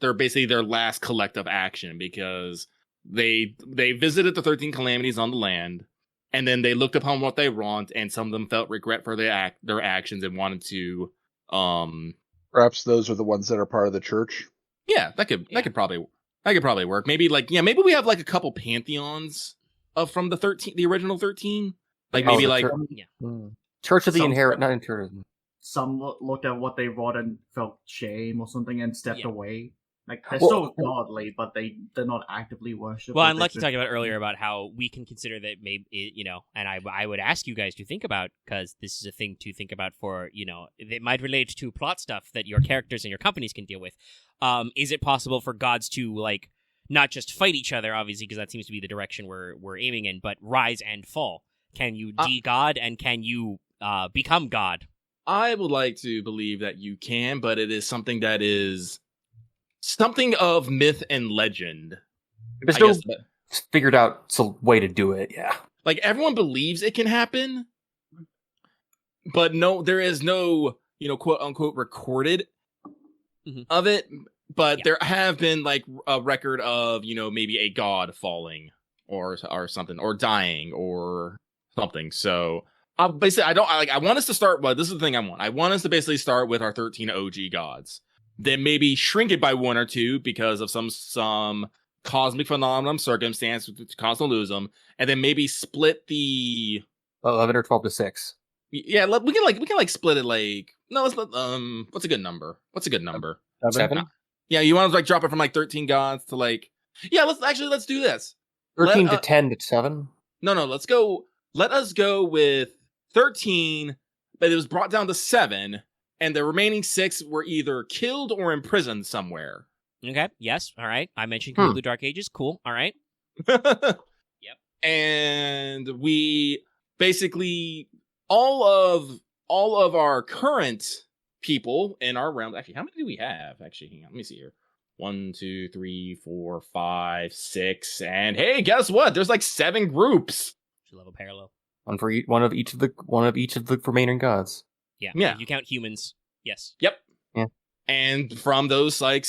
they're basically their last collective action, because they visited the 13 calamities on the land, and then they looked upon what they wronged, and some of them felt regret for their actions and wanted to. perhaps those are the ones that are part of the church. Yeah, that could probably work. Maybe maybe we have like a couple pantheons from the original 13. Like maybe Church of the Inherit, not Inheritance. Some looked at what they wrought and felt shame or something and stepped away. Like, they're Well- still godly, but they're not actively worshipped. Well, and like you talked about earlier about how we can consider that maybe, and I would ask you guys to think about, because this is a thing to think about for, it might relate to plot stuff that your characters and your companies can deal with. Is it possible for gods to, like, not just fight each other, obviously, because that seems to be the direction we're aiming in, but rise and fall? Can you de-god, and can you become god? I would like to believe that you can, but it is something that is something of myth and legend. There's no figured out way to do it, yeah. Like, everyone believes it can happen, but no, there is no, quote unquote recorded of it. But there have been like a record of, maybe a god falling or something, or dying or something. So basically, I want us to start. Well, this is the thing I want. I want us to basically start with our 13 OG gods. Then maybe shrink it by one or two because of some cosmic phenomenon, circumstance to cause to lose them, and then maybe split the 11 or 12 to 6. Yeah, we can split it like no. Let's what's a good number? 7? Yeah, you want to like drop it from like 13 gods to like let's do this. 13 to 10 to 7? No, let us go with 13, but it was brought down to 7, and the remaining 6 were either killed or imprisoned somewhere. Okay, yes, all right. I mentioned Cthulhu Dark Ages, cool, all right. Yep. And we basically all all of our current people in our realm. Actually, how many do we have? Actually, hang on, let me see here. 1, 2, 3, 4, 5, 6, and hey, guess what? There's like 7 groups. Level parallel. One of each of the remaining gods. Yeah. Yeah. If you count humans, yes. Yep. Yeah. And from those, like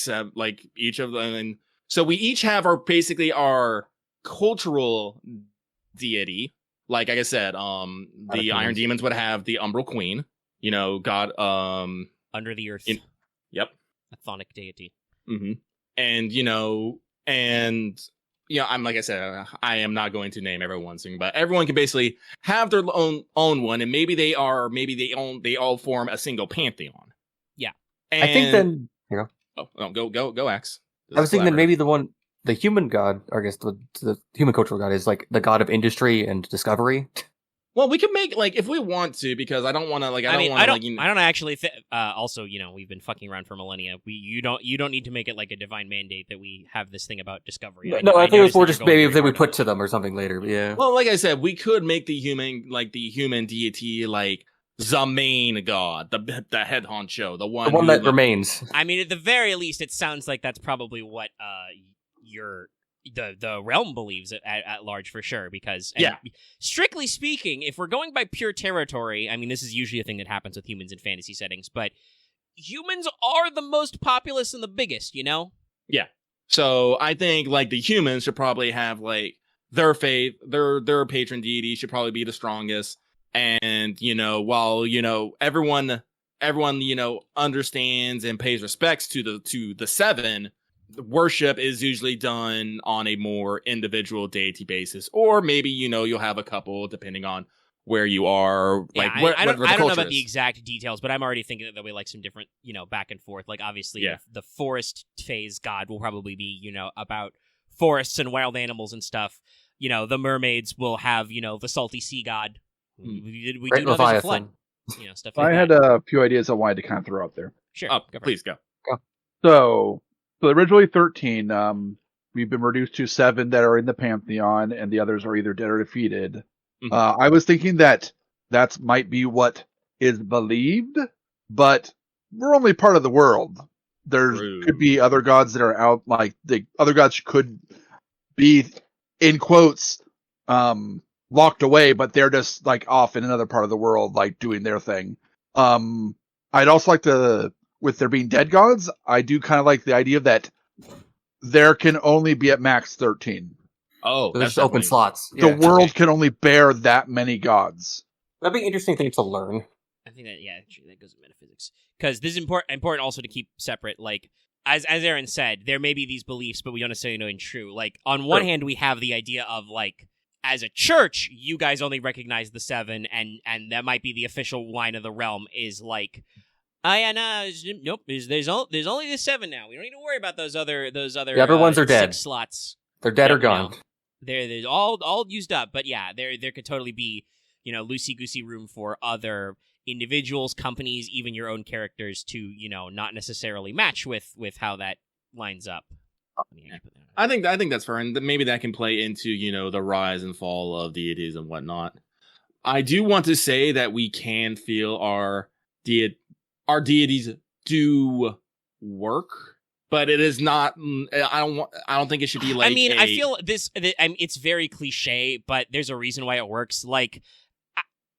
each of them, and so we each have our cultural deity. Like I said, the Iron Demons would have the Umbral Queen. God. Under the earth. Yep. A chthonic deity. Mm-hmm. And I'm like I said, I am not going to name everyone's thing, but everyone can basically have their own one, and maybe they all form a single pantheon. Yeah. And I think then go Axe. I was thinking that maybe the human god, or I guess the human cultural god, is like the god of industry and discovery. Well, we can make if we want to, because I don't want to I don't actually. Also, we've been fucking around for millennia. You don't need to make it like a divine mandate that we have this thing about discovery. I think it was more just maybe if they would put to them or something later. Yeah. Well, like I said, we could make the human deity like the main god, the head honcho, the one that remains. I mean, at the very least, it sounds like that's probably what the realm believes at large for sure, because strictly speaking, if we're going by pure territory, I mean, this is usually a thing that happens with humans in fantasy settings, but humans are the most populous and the biggest, Yeah. So I think like the humans should probably have like their faith, their patron deity should probably be the strongest, and while everyone understands and pays respects to the 7. Worship is usually done on a more individual deity basis, or maybe you'll have a couple depending on where you are. Like, I don't know about the exact details, but I'm already thinking that there'll be like some different, back and forth. Like obviously, the forest phase god will probably be, about forests and wild animals and stuff. The mermaids will have, the salty sea god. We do know there's a flood. Stuff like that. I had a few ideas I wanted to kind of throw out there. Sure, please go. So originally 13, we've been reduced to 7 that are in the Pantheon, and the others are either dead or defeated. Mm-hmm. I was thinking that might be what is believed, but we're only part of the world. There could be other gods that are out, like the other gods could be, in quotes, locked away, but they're just like off in another part of the world, like doing their thing. I'd also like to, with there being dead gods, I do kind of like the idea that there can only be at max 13. Oh, there's open slots. The world can only bear that many gods. That'd be an interesting thing to learn. I think that goes to metaphysics, because this is important also to keep separate. Like as Aren said, there may be these beliefs, but we don't necessarily know in true. Like on one hand, we have the idea of like, as a church, you guys only recognize the 7, and that might be the official line of the realm is like, nope. There's only the 7 now. We don't need to worry about those other. The other ones are dead. 6 slots. They're dead or gone. They're all used up. But yeah, there could totally be loosey goosey room for other individuals, companies, even your own characters to not necessarily match with how that lines up. I think that's fair, and maybe that can play into the rise and fall of deities and whatnot. I do want to say that we can feel our deities do work, but it is not. I don't think it should be like. I mean, I feel this. It's very cliche, but there's a reason why it works. Like,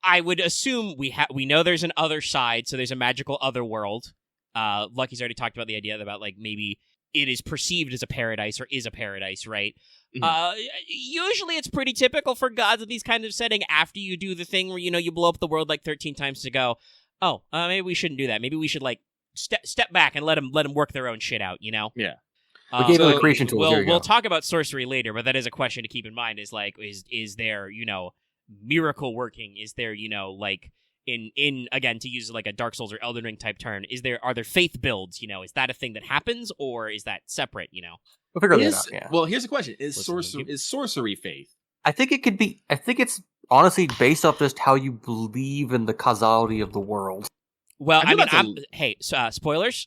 I would assume we know there's an other side, so there's a magical other world. Lucky's already talked about the idea about like maybe it is perceived as a paradise or is a paradise, right? Mm-hmm. Usually it's pretty typical for gods of these kinds of setting after you do the thing where you blow up the world like 13 times to go, maybe we shouldn't do that. Maybe we should like step back and let them work their own shit out, Yeah. We gave them the creation tools. We'll talk about sorcery later, but that is a question to keep in mind. Is like, is there miracle working? Is there like in again, to use like a Dark Souls or Elden Ring type term, are there faith builds? Is that a thing that happens, or is that separate? We'll figure that out. Yeah. Well, here's the question: Is sorcery faith? I think it could be. I think it's honestly based off just how you believe in the causality of the world. Well, spoilers.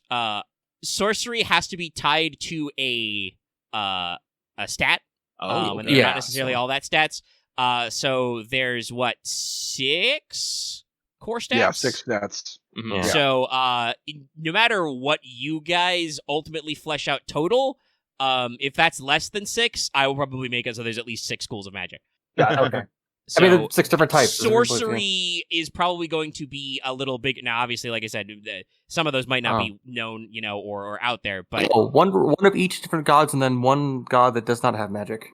Sorcery has to be tied to a stat. When they're not necessarily all that stats. So there's 6 core stats? Yeah, 6 stats. Mhm. Yeah. So, no matter what you guys ultimately flesh out total, if that's less than 6, I will probably make it so there's at least 6 schools of magic. Yeah, okay. So, I mean, there's 6 different types. sorcery is probably going to be a little big. Now, obviously, like I said, some of those might not be known, or out there. But one of each different gods, and then one god that does not have magic.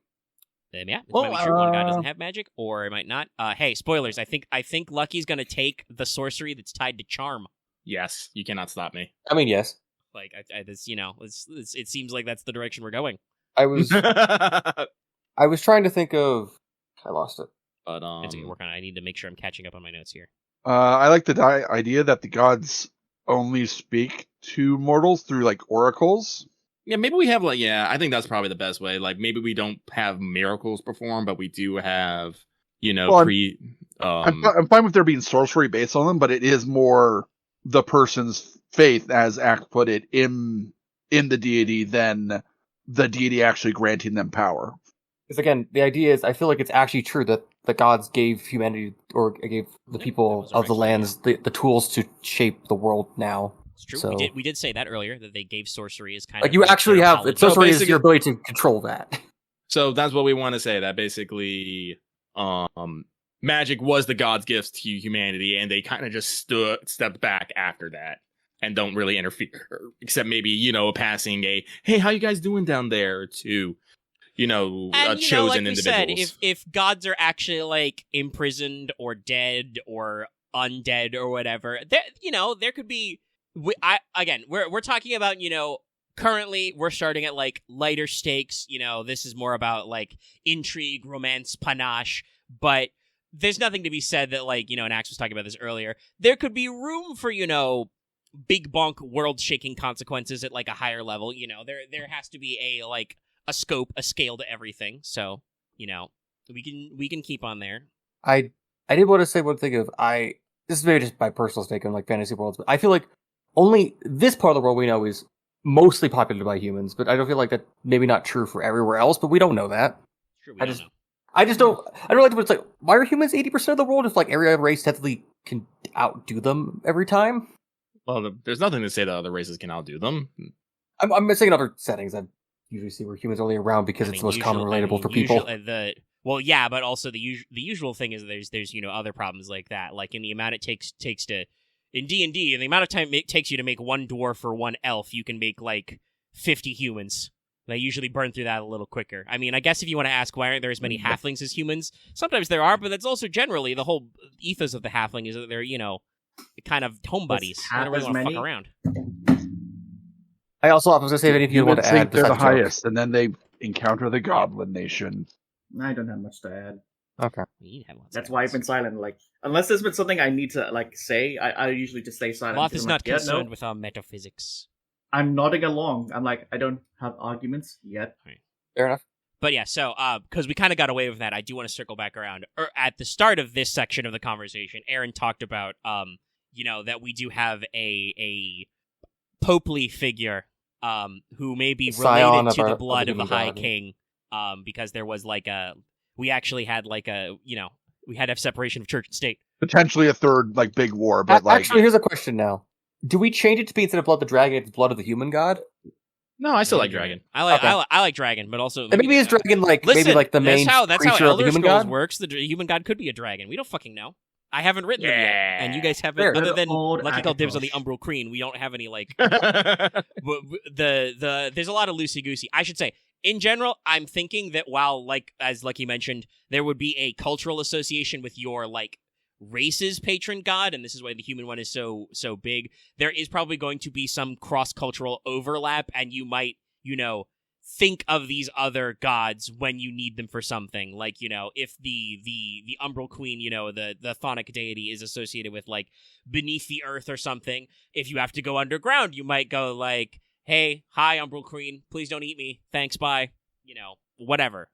Yeah, it might be true. One god doesn't have magic, or it might not. Hey, spoilers! I think Lucky's gonna take the sorcery that's tied to charm. Yes, you cannot stop me. I mean, yes. Like, it seems like that's the direction we're going. I was trying to think of. I lost it. But It's gonna work on it. I need to make sure I'm catching up on my notes here. I like the idea that the gods only speak to mortals through like oracles. yeah, maybe we have I think that's probably the best way. Like maybe we don't have miracles performed, but we do have, Well, I'm fine with there being sorcery based on them, but it is more the person's faith, as Act put it, in the deity than the deity actually granting them power. Because again, the idea is, I feel like it's actually true that the gods gave humanity, or gave the people of the lands the tools to shape the world now. It's true. So, We did say that earlier, that they gave sorcery as kind like of you actually their have apology. sorcery is basically- your ability to control that. So that's what we want to say. That basically, magic was the gods' gifts to humanity, and they kind of just stepped back after that and don't really interfere, except maybe passing a "Hey, how you guys doing down there?" to And, chosen like we individuals. said, if gods are actually like imprisoned or dead or undead or whatever, there could be. We're talking about currently we're starting at like lighter stakes. This is more about like intrigue, romance, panache, but there's nothing to be said that like and Axe was talking about this earlier. There could be room for big bonk world shaking consequences at like a higher level. There has to be a scope, a scale to everything. So, we can keep on there. I did want to say one thing this is maybe just my personal take on like fantasy worlds, but I feel like only this part of the world we know is mostly populated by humans, but I don't feel like that maybe not true for everywhere else, but we don't know that. Sure, I don't like to, it's like, why are humans 80% of the world if like every other race technically can outdo them every time? Well, there's nothing to say that other races can outdo them. I'm saying in other settings, I usually see where humans are only around because it's the most common relatable for people. But also the usual thing is there's other problems like that. Like in the amount it takes to in D&D, and the amount of time it takes you to make one dwarf or one elf, you can make like 50 humans. They usually burn through that a little quicker. I mean, I guess if you want to ask why aren't there as many halflings as humans, sometimes there are, but that's also generally the whole ethos of the halfling is that they're kind of home buddies. They don't really want to fuck around. I was going to say if you want to think add, they're the besides Joe. highest, and then they encounter the Goblin Nation. I don't have much to add. Okay. That's why I've been silent. Like, unless there's been something I need to like say, I usually just stay silent. Loth is not concerned no. with our metaphysics. I'm nodding along. I'm like, I don't have arguments yet. Right. Fair enough. But yeah, so because we kind of got away with that, I do want to circle back around. At the start of this section of the conversation, Aren talked about that we do have a popely figure who may be related to the blood of the High King, because there was we actually had we had to have separation of church and state. Potentially a third big war, but actually, here's a question now: do we change it to be instead of blood of the dragon, it's blood of the human god? No, I still like dragon. I like dragon, but also and maybe is dragon listen, maybe the main that's how creature of the Elder human Scrolls god works. The human god could be a dragon. We don't fucking know. I haven't written them yet, and you guys haven't. Fair. Other than Old Lucky called dibs on the Akatosh. Umbral Queen, we don't have any there's a lot of loosey goosey. I should say, in general, I'm thinking that while as Lucky mentioned, there would be a cultural association with your race's patron god, and this is why the human one is so big. There is probably going to be some cross-cultural overlap, and you might think of these other gods when you need them for something. Like, if the Umbral Queen, the Chthonic deity is associated with beneath the earth or something. If you have to go underground, you might go hey, hi Umbral Queen, please don't eat me. Thanks, bye. Whatever.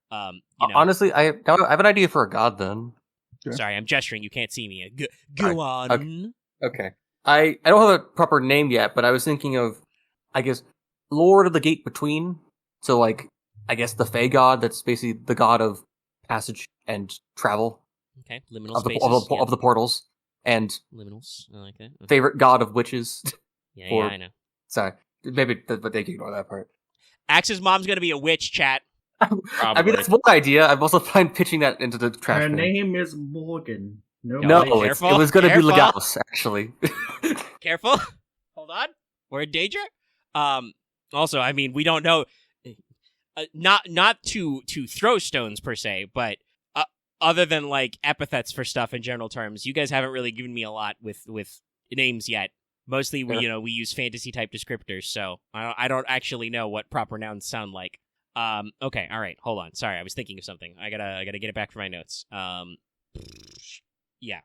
Honestly, I have an idea for a god then. Okay. Sorry, I'm gesturing. You can't see me. Go on. Okay. I don't have a proper name yet, but I was thinking of, I guess, Lord of the Gate Between. So, I guess the Fey god, that's basically the god of passage and travel. Okay, liminal Of spaces. the portals. and Liminals. I like that. favorite god of witches. Yeah, I know. Sorry, maybe, but they can ignore that part. Axe's mom's gonna be a witch, chat. I mean, that's one idea. I'm also fine pitching that into the trash Her can. name is Morgan. No, it was going to be Legos, actually. Careful. Hold on. We're in danger. Also, I mean, we don't know. Not to throw stones per se, but other than like epithets for stuff in general terms, you guys haven't really given me a lot with names yet. Mostly, we use fantasy type descriptors, so I don't actually know what proper nouns sound like. Okay, all right, hold on. Sorry, I was thinking of something. I gotta get it back for my notes. Yeah.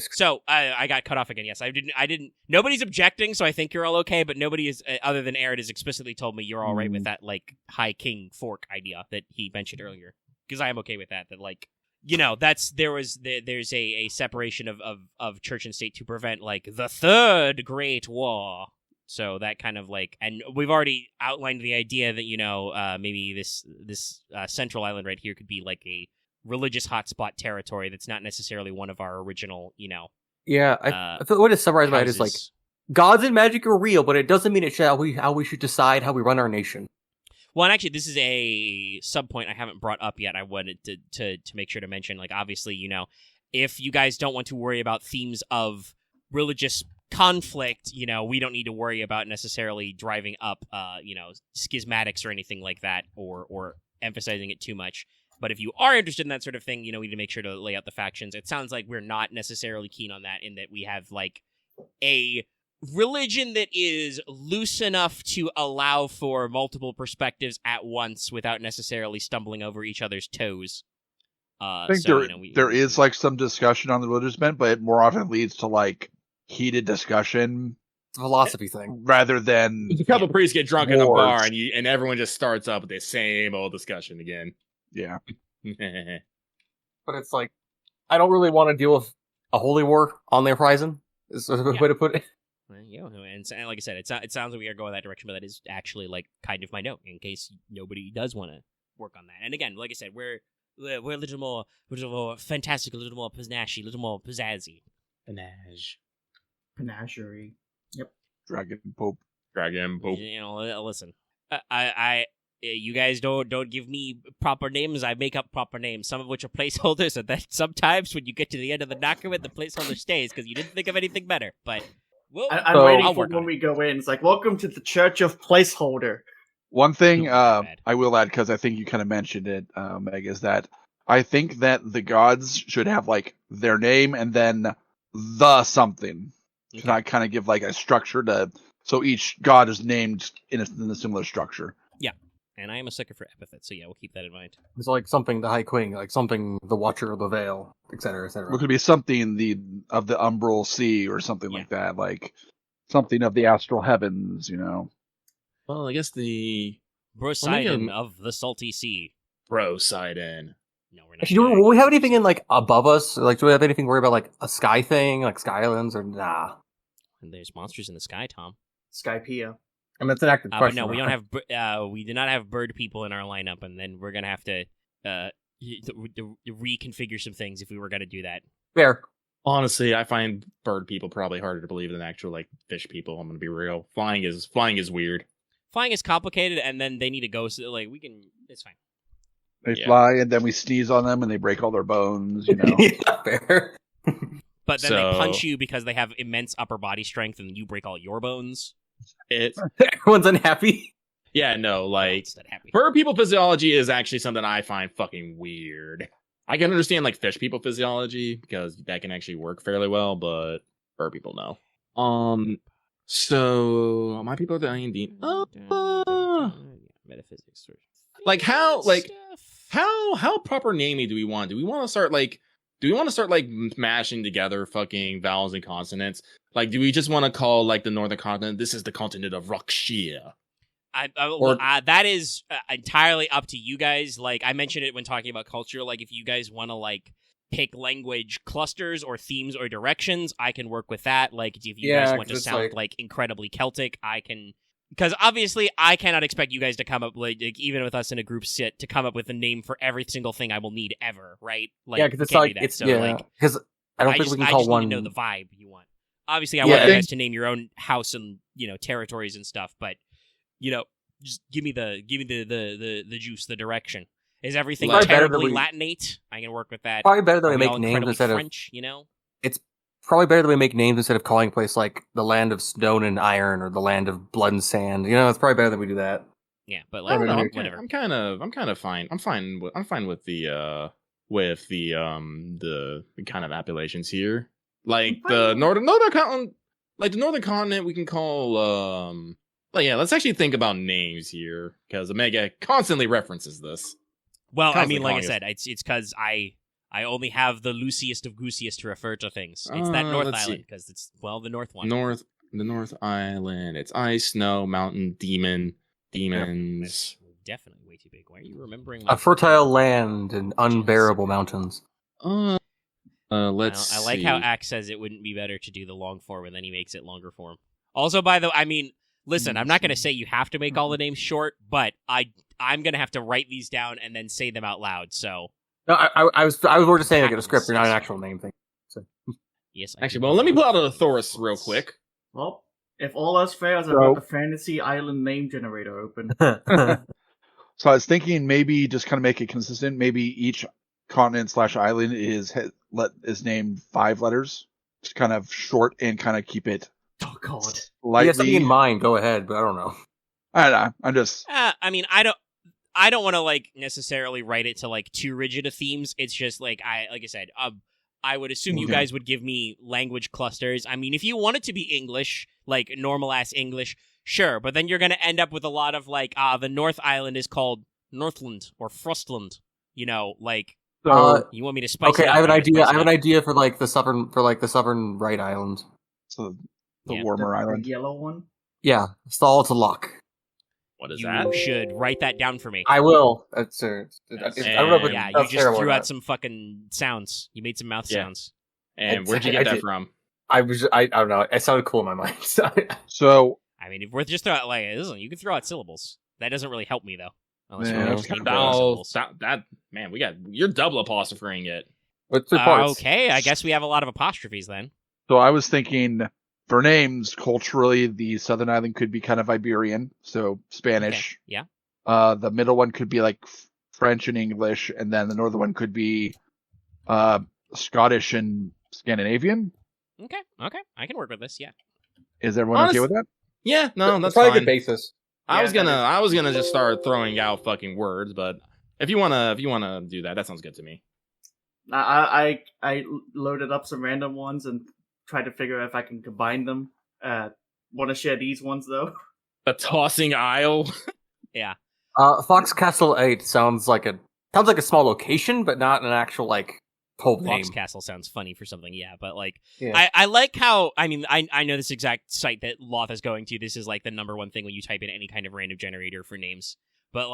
So I got cut off again. Yes, I didn't. Nobody's objecting, so I think you're all okay. But nobody is, other than Aren, has explicitly told me you're all right with that, like High King fork idea that he mentioned earlier. Because I am okay with that. That like, there's a separation of church and state to prevent like the Third Great War. So that kind of like, and we've already outlined the idea that maybe this central island right here could be like a religious hotspot territory that's not necessarily one of our original, Yeah, I feel the way to summarize it is like, gods and magic are real, but it doesn't mean it's how we should decide how we run our nation. Well, and actually, this is a sub-point I haven't brought up yet. I wanted to make sure to mention, like, obviously, if you guys don't want to worry about themes of religious conflict, we don't need to worry about necessarily driving up, schismatics or anything like that, or emphasizing it too much. But if you are interested in that sort of thing, we need to make sure to lay out the factions. It sounds like we're not necessarily keen on that, in that we have, like, a religion that is loose enough to allow for multiple perspectives at once without necessarily stumbling over each other's toes. I think there is, like, some discussion on the religious bent, but it more often leads to, like, heated discussion. It's a philosophy thing. Rather than... A couple priests get drunk in a bar, and everyone just starts up with the same old discussion again. Yeah. But it's like, I don't really want to deal with a holy war on the horizon, is a way to put it. And like I said, it sounds like we are going that direction, but that is actually like kind of my note in case nobody does want to work on that. And again, like I said, we're a little more fantastic, a little more panache, a little more pizzazzy. Panachery. Yep. Dragon Pope. Listen, I you guys don't give me proper names. I make up proper names, some of which are placeholders, and then sometimes when you get to the end of the document, the placeholder stays because you didn't think of anything better. But I'm waiting for when we go in. It's like, welcome to the Church of Placeholder. One thing I will add, because I think you kind of mentioned it, Meg, is that I think that the gods should have like their name and then the something. Okay. Can I kind of give like a structure so each god is named in a similar structure? Yeah. And I am a sucker for epithets, so yeah, we'll keep that in mind. It's like something the High Queen, like something the Watcher of the Veil, etc., etc. It could be something of the Umbral Sea or something like that, like something of the Astral Heavens, Well, I guess the Brosidon of the Salty Sea. Brosidon. No, we're not. Actually, do we have anything in like above us? Like, do we have anything to worry about, like a sky thing, like Sky Islands, or nah? And there's monsters in the sky, Tom. Skypea. And that's an active question. But no, we don't have. We do not have bird people in our lineup, and then we're gonna have to reconfigure some things if we were gonna do that. Fair. Honestly, I find bird people probably harder to believe than actual like fish people. I'm gonna be real. Flying is weird. Flying is complicated, and then they need to go. So like we can. It's fine. They fly, and then we sneeze on them, and they break all their bones. Yeah, fair. But then they punch you because they have immense upper body strength, and you break all your bones. Everyone's unhappy. Yeah, no, like bird people physiology is actually something I find fucking weird. I can understand like fish people physiology because that can actually work fairly well, but bird people no. So my people are the IND. Metaphysics. Like how proper naming do we want? Do we want to start like mashing together fucking vowels and consonants? Like, do we just want to call, like, the northern continent, this is the continent of Rockshire? That is entirely up to you guys. Like, I mentioned it when talking about culture. Like, if you guys want to, like, pick language clusters or themes or directions, I can work with that. Like, if you guys want to sound, like, incredibly Celtic, I can... Because, obviously, I cannot expect you guys to come up, like, even with us in a group sit, to come up with a name for every single thing I will need ever, right? Like, yeah, because it's like... Because I don't think we can call just one. need to know the vibe you want. Obviously, I want you guys to name your own house and territories and stuff, but just give me the juice, the direction. Is everything terribly Latinate? I can work with that. Probably better that we make names instead of French. It's probably better that we make names instead of calling a place like the land of stone and iron or the land of blood and sand. It's probably better that we do that. Yeah, but whatever. I'm kind of fine. I'm fine with the kind of appellations here. Like the northern continent, the northern continent, we can call let's actually think about names here because Omega constantly references this. Well, I mean, like I said, it's because I only have the loosiest of goosiest to refer to things. It's that North Island because it's the North one. The North Island. It's ice, snow, mountain, demons. It's definitely way too big. Why are you remembering? A fertile land and unbearable mountains. Let's see. I like how Axe says it wouldn't be better to do the long form, and then he makes it longer form. Also, listen, I'm not going to say you have to make all the names short, but I'm going to have to write these down and then say them out loud. So no, I was more just saying like a script, not an actual name thing. So. Yes, actually, let me pull out a Thoris real quick. Well, if all else fails, I've got the Fantasy Island name generator open. So I was thinking maybe just kind of make it consistent. Maybe each continent/island is named 5 letters, just kind of short and kind of keep it. Oh God! You have something in mind? Go ahead, but I don't know. I don't know. I'm just. I don't want to necessarily write it to too rigid of themes. It's just like I said. I would assume you guys would give me language clusters. I mean, if you want it to be English, like normal ass English, sure. But then you're gonna end up with a lot of the North Island is called Northland or Frostland. You want me to spice it up? Okay, I have an idea. I have an idea for the southern right island. So the warmer island, the yellow one. Yeah, Stall to Lock. What is you that? You should write that down for me. I will. I don't know. But yeah, you just threw out some fucking sounds. You made some mouth sounds. And where'd you get that from? I don't know. It sounded cool in my mind. So I mean, if we're just throwing listen, you can throw out syllables. That doesn't really help me though. Unless you're double apostropheing it. With 3 parts. Okay, I guess we have a lot of apostrophes then. So I was thinking for names, culturally, the southern island could be kind of Iberian, so Spanish. Okay. Yeah. The middle one could be French and English, and then the northern one could be Scottish and Scandinavian. Okay, I can work with this. Yeah. Is everyone okay with that? Yeah, no, that's probably fine. a good basis. I was gonna just start throwing out fucking words, but if you wanna do that, that sounds good to me. I loaded up some random ones and tried to figure out if I can combine them. Want to share these ones though? The Tossing Isle. Yeah. Fox Castle 8 sounds like a small location, but not an actual whole name. Fox Castle sounds funny for something, yeah, but I like how I know this exact site that Loth is going to. This is the number one thing when you type in any kind of random generator for names. But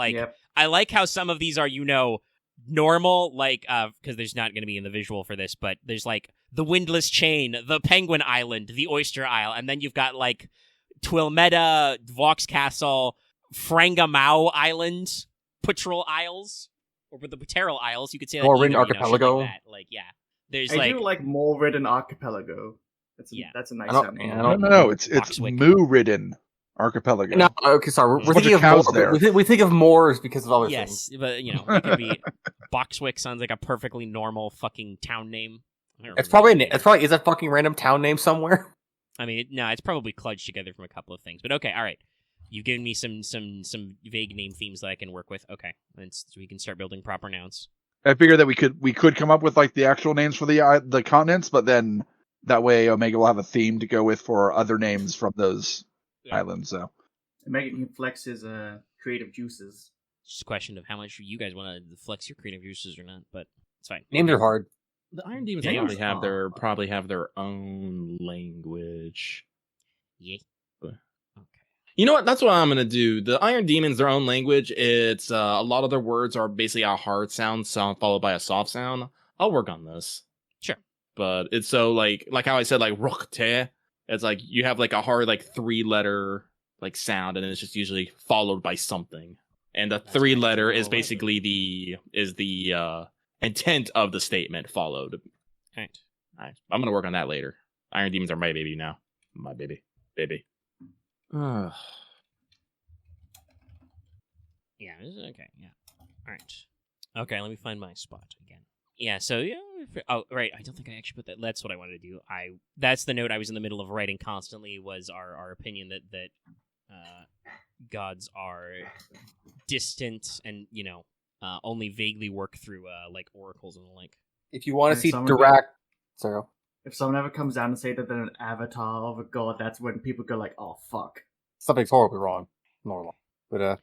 I like how some of these are normal, because there's not going to be in the visual for this, but there's the Windless Chain, the Penguin Island, the Oyster Isle, and then you've got Twilmeda, Vox Castle, Frangamau Island, Patrol Isles, or the Paterol Isles. You could say Moorridden Archipelago. There's I do like Moorridden Archipelago. That's a nice sound. No, it's Moo-ridden Archipelago. No, okay, sorry. We're thinking of cows there. We think of moors because of other things. Yes, but it could be Boxwick. Sounds like a perfectly normal fucking town name. It's probably is a fucking random town name somewhere. I mean, no, it's probably kludged together from a couple of things. But okay, all right. You've given me some vague name themes that I can work with. Okay, so we can start building proper nouns. I figured that we could come up with the actual names for the continents, but then that way Omega will have a theme to go with for other names from those islands. So Omega can flex his creative juices. It's just a question of how much you guys want to flex your creative juices or not, but it's fine. Names are hard. The Iron Demons probably have their own language. Yeah. Okay. You know what? That's what I'm gonna do. The Iron Demons, their own language. It's a lot of their words are basically a hard sound followed by a soft sound. I'll work on this. Sure. But it's so like how I said rokte. It's you have a hard 3-letter sound, and then it's just usually followed by something. And the 3-letter is basically the intent of the statement followed. Right. I'm gonna work on that later. Iron Demons are my baby now. My baby. Yeah, okay, yeah. All right. Okay, let me find my spot again. Yeah, so, yeah. Oh, right, I don't think I actually put that. That's what I wanted to do. That's the note I was in the middle of writing constantly, was our opinion that gods are distant and, only vaguely work through, like, oracles and the like. If you want to see direct... Sorry. If someone ever comes down and say that they're an avatar of a god, that's when people go like, oh, fuck. Something's horribly wrong. Normal. But,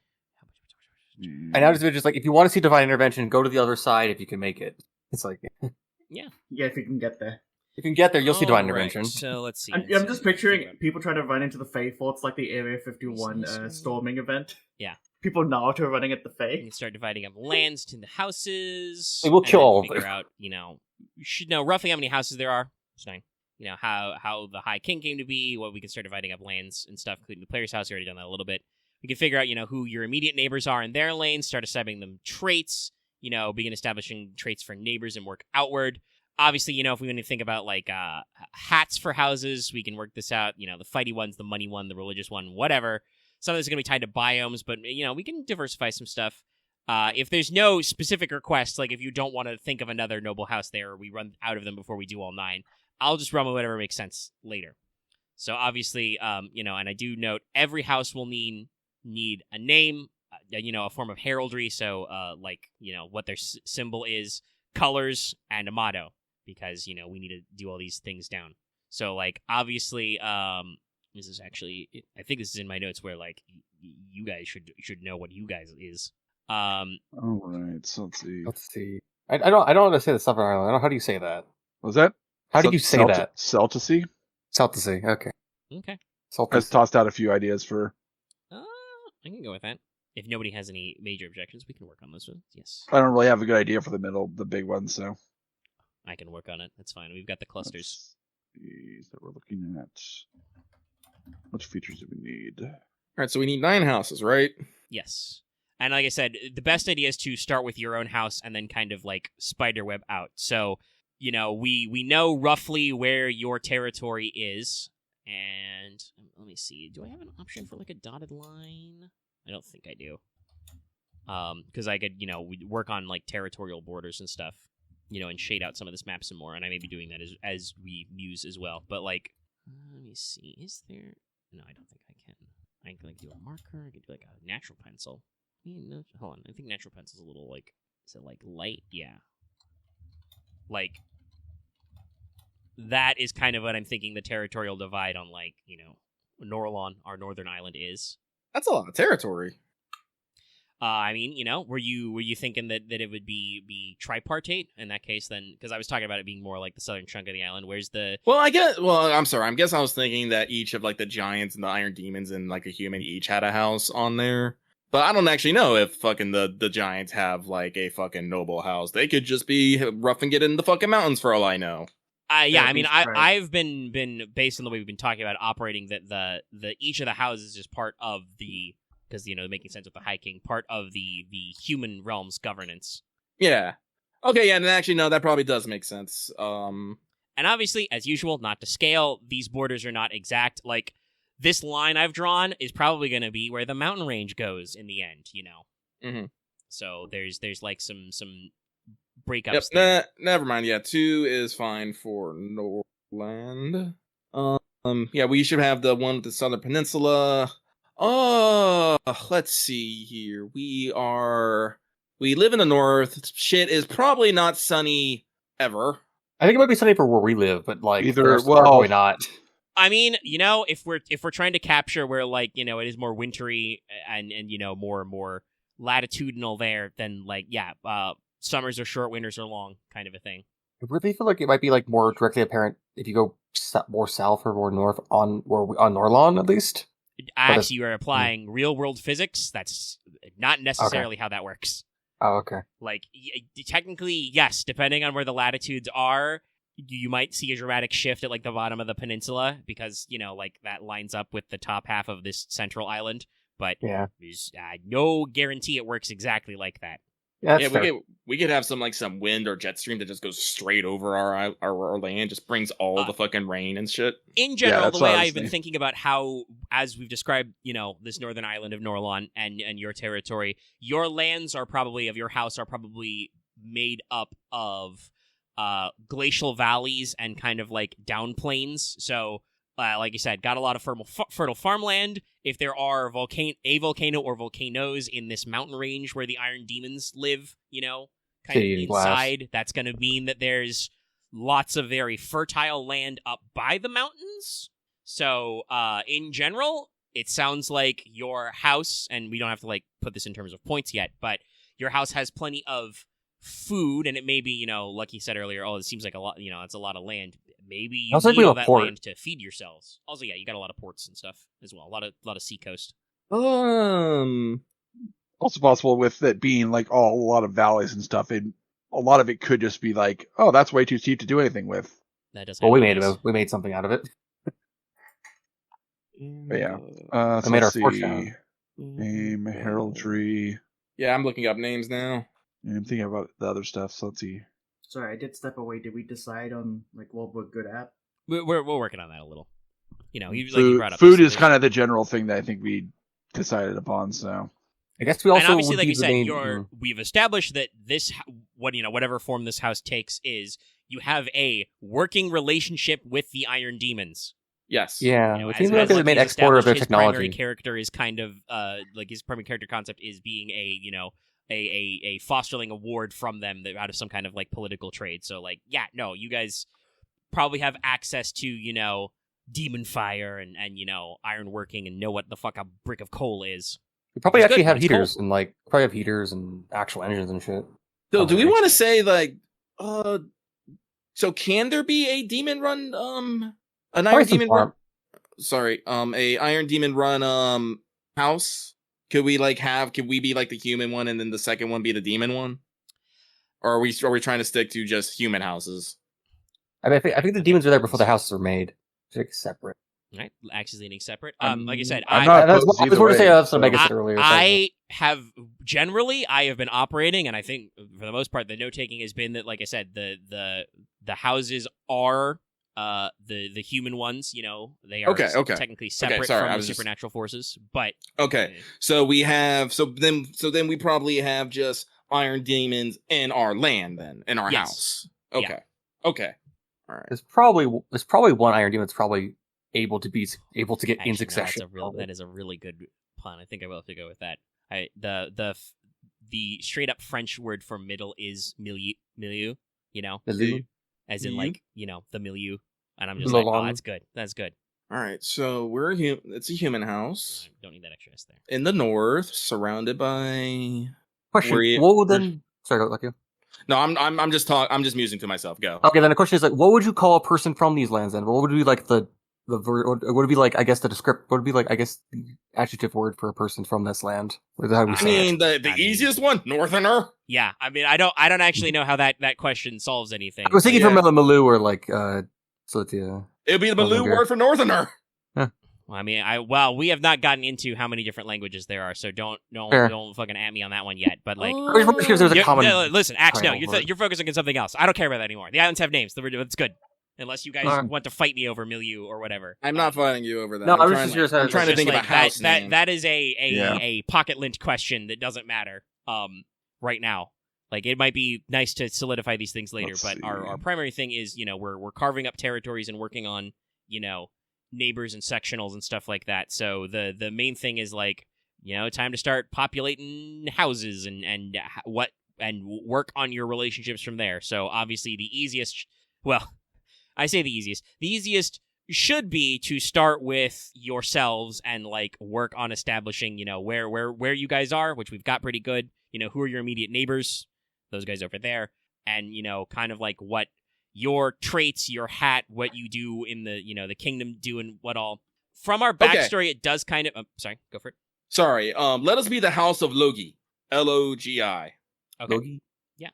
and now just like, if you want to see divine intervention, go to the other side if you can make it. It's like... Yeah, if you can get there. If you can get there, you'll see divine intervention. So, let's see. I'm just picturing people trying to run into the Fae forts like the Area 51 storming event. Yeah. People Naruto running at the Fae. You can start dividing up lands to the houses. It will kill all of them. Figure out, you should know roughly how many houses there are. It's fine. How the High King came to be, what we can start dividing up lands and stuff, including the player's house. We already done that a little bit. We can figure out, who your immediate neighbors are in their lanes, start assigning them traits, begin establishing traits for neighbors and work outward. Obviously, if we want to think about, like, hats for houses, we can work this out. The fighty ones, the money one, the religious one, whatever. Some of this is going to be tied to biomes, but, we can diversify some stuff. If there's no specific requests, like if you don't want to think of another noble house there, or we run out of them before we do all 9, I'll just run with whatever makes sense later. So obviously, and I do note every house will need a name, a form of heraldry. So, what their symbol is, colors, and a motto, because we need to do all these things down. So, like, obviously, this is actually, I think this is in my notes where, like, you guys should know what you guys is. All right, so let's see. I don't know how to say the Southern Island. I don't know, how do you say that? Was that? How did you say that? Celticy? Celticy, okay. Okay. I tossed out a few ideas for... I can go with that. If nobody has any major objections, we can work on this one. Yes. I don't really have a good idea for the big one, so... I can work on it. That's fine. We've got the clusters. So we're looking at... Which features do we need? All right, so we need 9 houses, right? Yes. And like I said, the best idea is to start with your own house and then kind of, like, spiderweb out. So... we know roughly where your territory is, and let me see. Do I have an option for, like, a dotted line? I don't think I do. Because I could, work on, like, territorial borders and stuff, and shade out some of this map some more, and I may be doing that as we muse as well. But, like, let me see. Is there... No, I don't think I can. I can, like, do a marker. I could do, like, a natural pencil. No, hold on. I think natural pencil's a little, like... Is it, like, light? Yeah. Like, that is kind of what I'm thinking the territorial divide on, like, Norlon, our northern island, is. That's a lot of territory. I mean, were you thinking that it would be tripartite in that case then? Because I was talking about it being more like the southern chunk of the island. Where's the... I'm sorry. I guess I was thinking that each of, like, the giants and the iron demons and, like, a human each had a house on there. But I don't actually know if fucking the giants have, like, a fucking noble house. They could just be roughing it in the fucking mountains for all I know. Yeah, I mean, I've been based on the way we've been talking about operating that the each of the houses is part of the, because making sense with the High King, part of the human realm's governance. Yeah. Okay. Yeah. And actually, no, that probably does make sense. And obviously, as usual, not to scale. These borders are not exact. Like, this line I've drawn is probably going to be where the mountain range goes in the end. Mm-hmm. So there's like some breakups. Yep, there. Never mind. Yeah, 2 is fine for Norland. Yeah, we should have the one with the Southern Peninsula. Let's see here. We live in the north. Shit is probably not sunny ever. I think it might be sunny for where we live, but like probably not. I mean, if we're trying to capture where, like, it is more wintry and more latitudinal there, then, like, yeah, summers are short, winters are long, kind of a thing. I really feel like it might be, like, more directly apparent if you go more south or more north on Norlon, at least. Actually, you are applying real-world physics. That's not necessarily how that works. Oh, okay. Like, technically, yes, depending on where the latitudes are, you might see a dramatic shift at, like, the bottom of the peninsula, because, like, that lines up with the top half of this central island. But yeah, there's no guarantee it works exactly like that. Yeah, we could have some wind or jet stream that just goes straight over our land, just brings all the fucking rain and shit. In general, the way I've been thinking about how, as we've described, this northern island of Norlon and your territory, your lands are probably, of your house, are probably made up of glacial valleys and kind of like down plains. So, like you said, got a lot of fertile farmland. If there are a volcano or volcanoes in this mountain range where the Iron Demons live, kind of inside, that's going to mean that there's lots of very fertile land up by the mountains. So, in general, it sounds like your house, and we don't have to put this in terms of points yet, but your house has plenty of food, and it may be, like you said earlier, it seems like a lot, it's a lot of land. Maybe you need all that land to feed yourselves. Also, yeah, you got a lot of ports and stuff as well. A lot of seacoast. Also possible with it being a lot of valleys and stuff. A lot of it could just be that's way too steep to do anything with. That does. Well, we made something out of it. But yeah, I made our fortune. Name, heraldry. Yeah, I'm looking up names now. I'm thinking about the other stuff. So let's see. Sorry, I did step away. Did we decide on what we're good at? We're working on that a little. You brought up food is kind of the general thing that I think we decided upon. So I guess we also, and obviously, like you said, we've established that this whatever form this house takes is you have a working relationship with the Iron Demons. Yes. Yeah. It seems like the main exporter of their technology. His primary character is kind of his primary character concept is being a fosterling award from them that out of some kind of political trade. So you guys probably have access to demon fire and iron working and know what the fuck a brick of coal is. We probably actually have heaters and probably have heaters and actual engines and shit. So do we want to say so can there be a demon run an iron demon run? Sorry, a iron demon run house? Could we could we be the human one and then the second one be the demon one? Or are we trying to stick to just human houses? I mean, I think the demons are there before the houses are made. It's separate. Right, axes leaning separate. Like I said, I was going to say that's what Omega said earlier. I have been operating, and I think for the most part, the note taking has been that, like I said, the houses are the human ones. They are technically separate from the supernatural forces. But so we have then we probably have just iron demons in our land, then in our house. Okay. All right. There's probably one iron demon that's probably able to get in succession. That is a really good pun. I think I will have to go with that. The straight up French word for middle is milieu. Milieu? As in the milieu. And I'm just that's good. That's good. All right, so it's a human house. Don't need that extra S there. In the north, surrounded by. Question. What would then? Sorry, go like you. No, I'm just musing to myself. Go. Okay, then the question is what would you call a person from these lands? Then what would be would it be I guess the would it be the adjective word for a person from this land? The easiest one, northerner. Yeah, I mean, I don't actually know how that question solves anything. I was thinking from Malou or so it'd be the Malou word for northerner. Huh. Well, I mean, we have not gotten into how many different languages there are, so don't fucking at me on that one yet. But there's a common. Listen, Axe, no, you're focusing on something else. I don't care about that anymore. The islands have names. It's good. Unless you guys want to fight me over milieu or whatever. I'm not fighting you over that. No, I'm trying to think about house that is a pocket lint question that doesn't matter right now. It might be nice to solidify these things later, but our primary thing is, we're carving up territories and working on, neighbors and sectionals and stuff like that. So the main thing is time to start populating houses and work on your relationships from there. So obviously the easiest, I say the easiest should be to start with yourselves and work on establishing, where you guys are, which we've got pretty good, who are your immediate neighbors, those guys over there, and, kind of what your traits, your hat, what you do in the, the kingdom do and what all. From our backstory, It does kind of, sorry, go for it. Sorry, let us be the House of Logi. Logi. Okay. Logi? Yeah.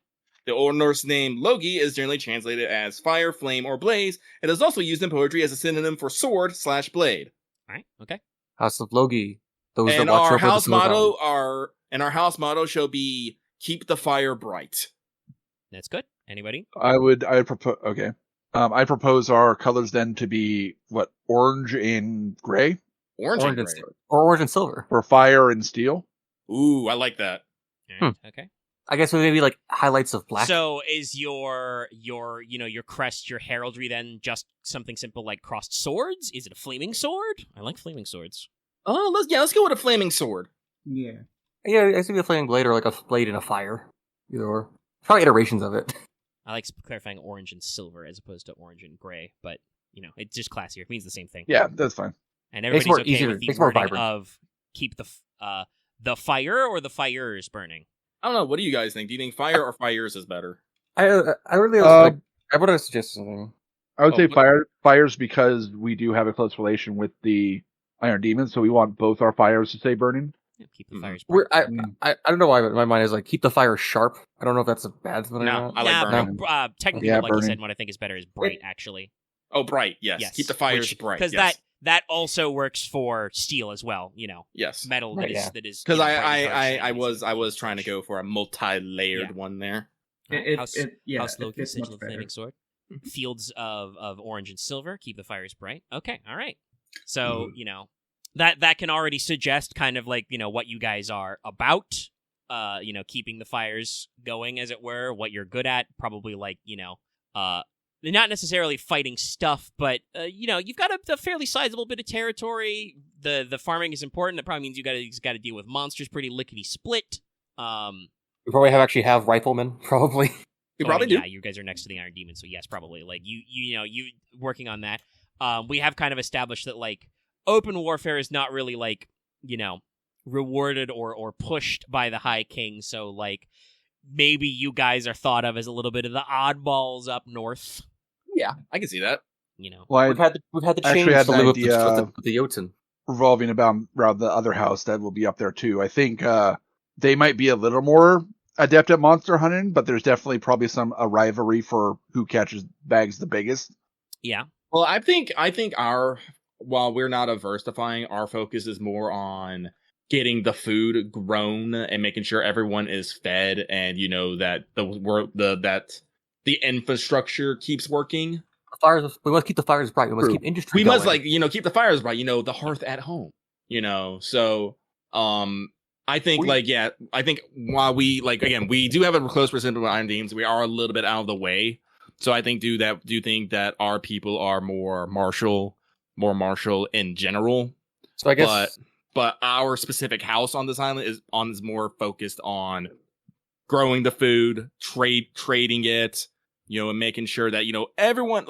The Old Norse name Logi is generally translated as fire, flame, or blaze. It is also used in poetry as a synonym for sword/blade. All right. Okay. House of Logi. And our house motto shall be keep the fire bright. That's good. Anybody? I propose. Okay. I propose our colors then to be what, orange and gray, Orange and gray. or orange and silver. for fire and steel. Ooh, I like that. Okay. I guess maybe like highlights of black. So is your crest, your heraldry then just something simple like crossed swords? Is it a flaming sword? I like flaming swords. Oh, let's go with a flaming sword. Yeah. Yeah, I see a flaming blade or like a blade in a fire. Either or. Probably iterations of it. I like clarifying orange and silver as opposed to orange and gray, but it's just classier. It means the same thing. Yeah, that's fine. And everybody's more okay easier- with the makes more wording vibrant. of keep the fire or the fires burning. I don't know. What do you guys think? Do you think fire or fires is better? I really like. I would have suggested something. I would say what- fires because we do have a close relation with the Iron Demons, so we want both our fires to stay burning. Yeah, keep the fires We're, burning. I don't know why, but my mind is like keep the fire sharp. I don't know if that's a bad thing or No, not. I like burning. Technically, Yeah, like you burning. said, what I think is better is bright, actually. Oh, bright. Yes. Keep the fires bright. Because yes. that also works for steel as well. Yes. Metal Right, that is Because bright and harsh I and was easy trying to go for a multi-layered one there. House Logi, it's Sigil much of better. Flaming Sword. Fields of orange and silver. Keep the fires bright. Okay, all right. So, that can already suggest kind of like, what you guys are about. Keeping the fires going, as it were. What you're good at. Probably like, not necessarily fighting stuff, but, you've got a fairly sizable bit of territory. The farming is important. That probably means you got to deal with monsters pretty lickety-split. We probably have riflemen, probably. You probably do. Yeah, you guys are next to the Iron Demon, so yes, probably. Like you working on that. We have kind of established that like open warfare is not really like rewarded or pushed by the High King. So like maybe you guys are thought of as a little bit of the oddballs up north. Yeah, I can see that. Well, We've had the actually change had to an live idea with the Jotun. revolving around the other house that will be up there too. I think they might be a little more adept at monster hunting, but there's definitely probably a rivalry for who catches bags the biggest. Yeah. Well, I think while we're not averse to flying, our focus is more on getting the food grown and making sure everyone is fed, and that the infrastructure keeps working. We must keep the fires bright. We must keep industry. We going. must keep the fires bright. The hearth at home. So I think I think while we we do have a close percentage with Iron Demons, we are a little bit out of the way. So I think do think that our people are more martial in general. So I guess, but our specific house on this island is more focused on growing the food, trading it, and making sure that everyone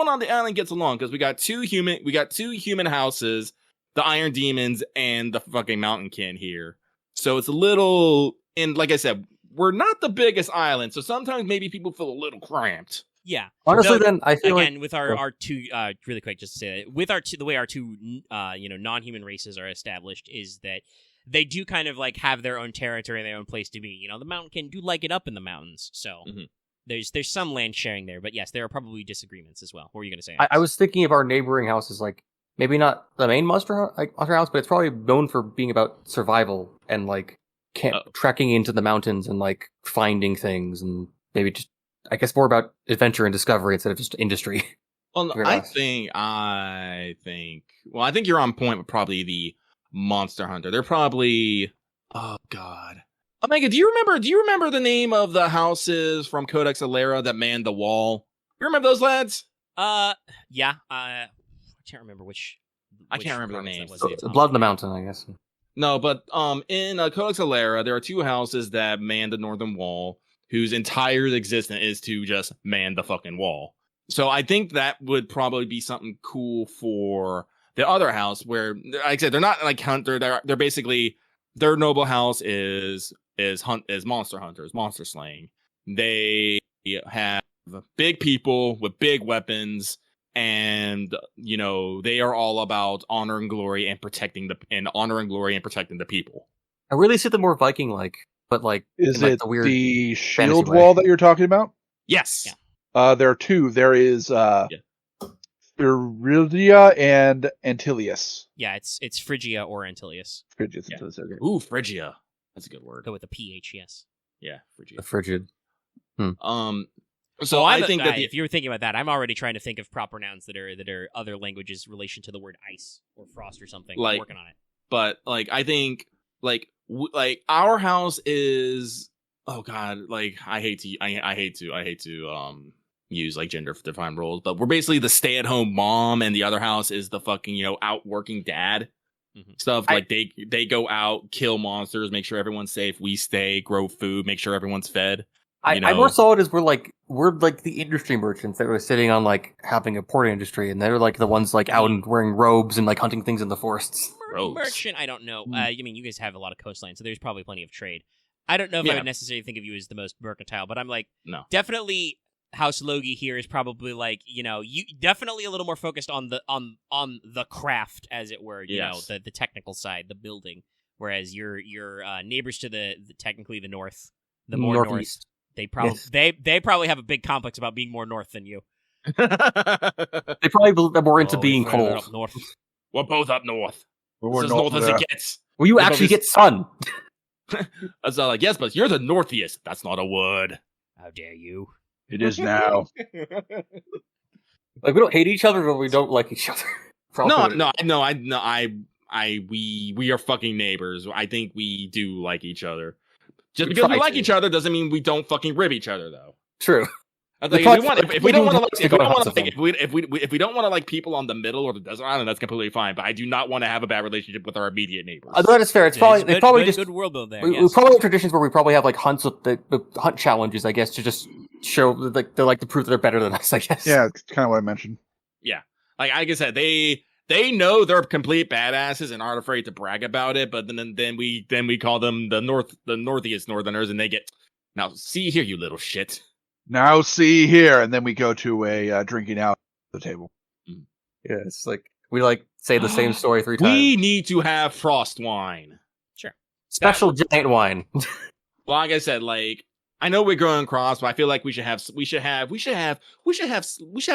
on the island gets along, because we got two human houses, the Iron Demons and the fucking Mountain Kin here. So it's a little, and like I said, we're not the biggest island, so sometimes maybe people feel a little cramped. Yeah. honestly, then I feel Again, like with our two, really quick, just to say that, with the way our two, non-human races are established is that they do kind of like have their own territory and their own place to be. The Mountain Kin do like it up in the mountains, so there's some land sharing there. But yes, there are probably disagreements as well. What were you going to say? I was thinking of our neighboring houses, like maybe not the main monster house, but it's probably known for being about survival and like trekking into the mountains and like finding things, and maybe just I guess more about adventure and discovery instead of just industry. Well, I think you're on point with probably the Monster Hunter. They're probably, oh god, Omega. Do you remember the name of the houses from Codex Alera that manned the wall? You remember those lads? Yeah. I can't remember which. I can't remember their province names. that was. Blood in the Mountain, I guess. No, but in Codex Alera, there are two houses that man the northern wall, whose entire existence is to just man the fucking wall. So I think that would probably be something cool for the other house, where, like I said, they're not like hunter. They're basically, their noble house is monster hunters, monster slaying. They have big people with big weapons, and they are all about honor and glory and protecting the people. I really see them more Viking-like, but like Is in, like, it the weird the fantasy shield way. wall that you're talking about? Yes. Yeah. There are two. There is Iridia and Antilius. Yeah, it's Phrygia or Antilius. Phrygia, Yeah. Antilius, okay. Ooh, Phrygia. That's a good word. Go with the PH, yes. Yeah, frigid. The frigid. So I think that if you're thinking about that, I'm already trying to think of proper nouns that are other languages' relation to the word ice or frost or something. I'm working on it. But I think our house is. Oh God! I hate to use gender defined roles, but we're basically the stay at home mom, and the other house is the fucking out working dad. Stuff they go out, kill monsters, make sure everyone's safe. We stay, grow food, make sure everyone's fed. I more saw it as we're the industry merchants that were sitting on having a port industry, and they're the ones out and wearing robes and hunting things in the forests. Merchant, I don't know. I mean, you guys have a lot of coastline, so there's probably plenty of trade. I don't know if I would necessarily think of you as the most mercantile, but I'm no, definitely House Logi here is probably you definitely a little more focused on the craft, as it were. You know, the technical side, the building. Whereas your neighbors to the technically the north, the more northeast. They probably have a big complex about being more north than you. They probably are more into being cold. Up north. We're both up north. We're as north as it gets. Will you actually get sun? That's not yes, but you're the northeast. That's not a word. How dare you? It is now. We don't hate each other, but we don't like each other. We are fucking neighbors. I think we do like each other. Just because we like each other doesn't mean we don't fucking rib each other, though. True. If we don't want to like people on the middle or the desert island, that's completely fine. But I do not want to have a bad relationship with our immediate neighbors. That is fair. It's probably just good world build there. We probably have traditions where we probably have hunts with the hunt challenges, I guess, to just show they're to prove that they're better than us, I guess. Yeah, it's kind of what I mentioned. Yeah, like I said, they know they're complete badasses and aren't afraid to brag about it. But then we call them the northeast northerners, and they get now. See here, you little shit. Now see here, and then we go to a drinking out the table. Yeah, it's we say the same story 3 times. We need to have frost wine. Sure. Special giant wine. Well, like I said, I know we're growing crops, but I feel like we should have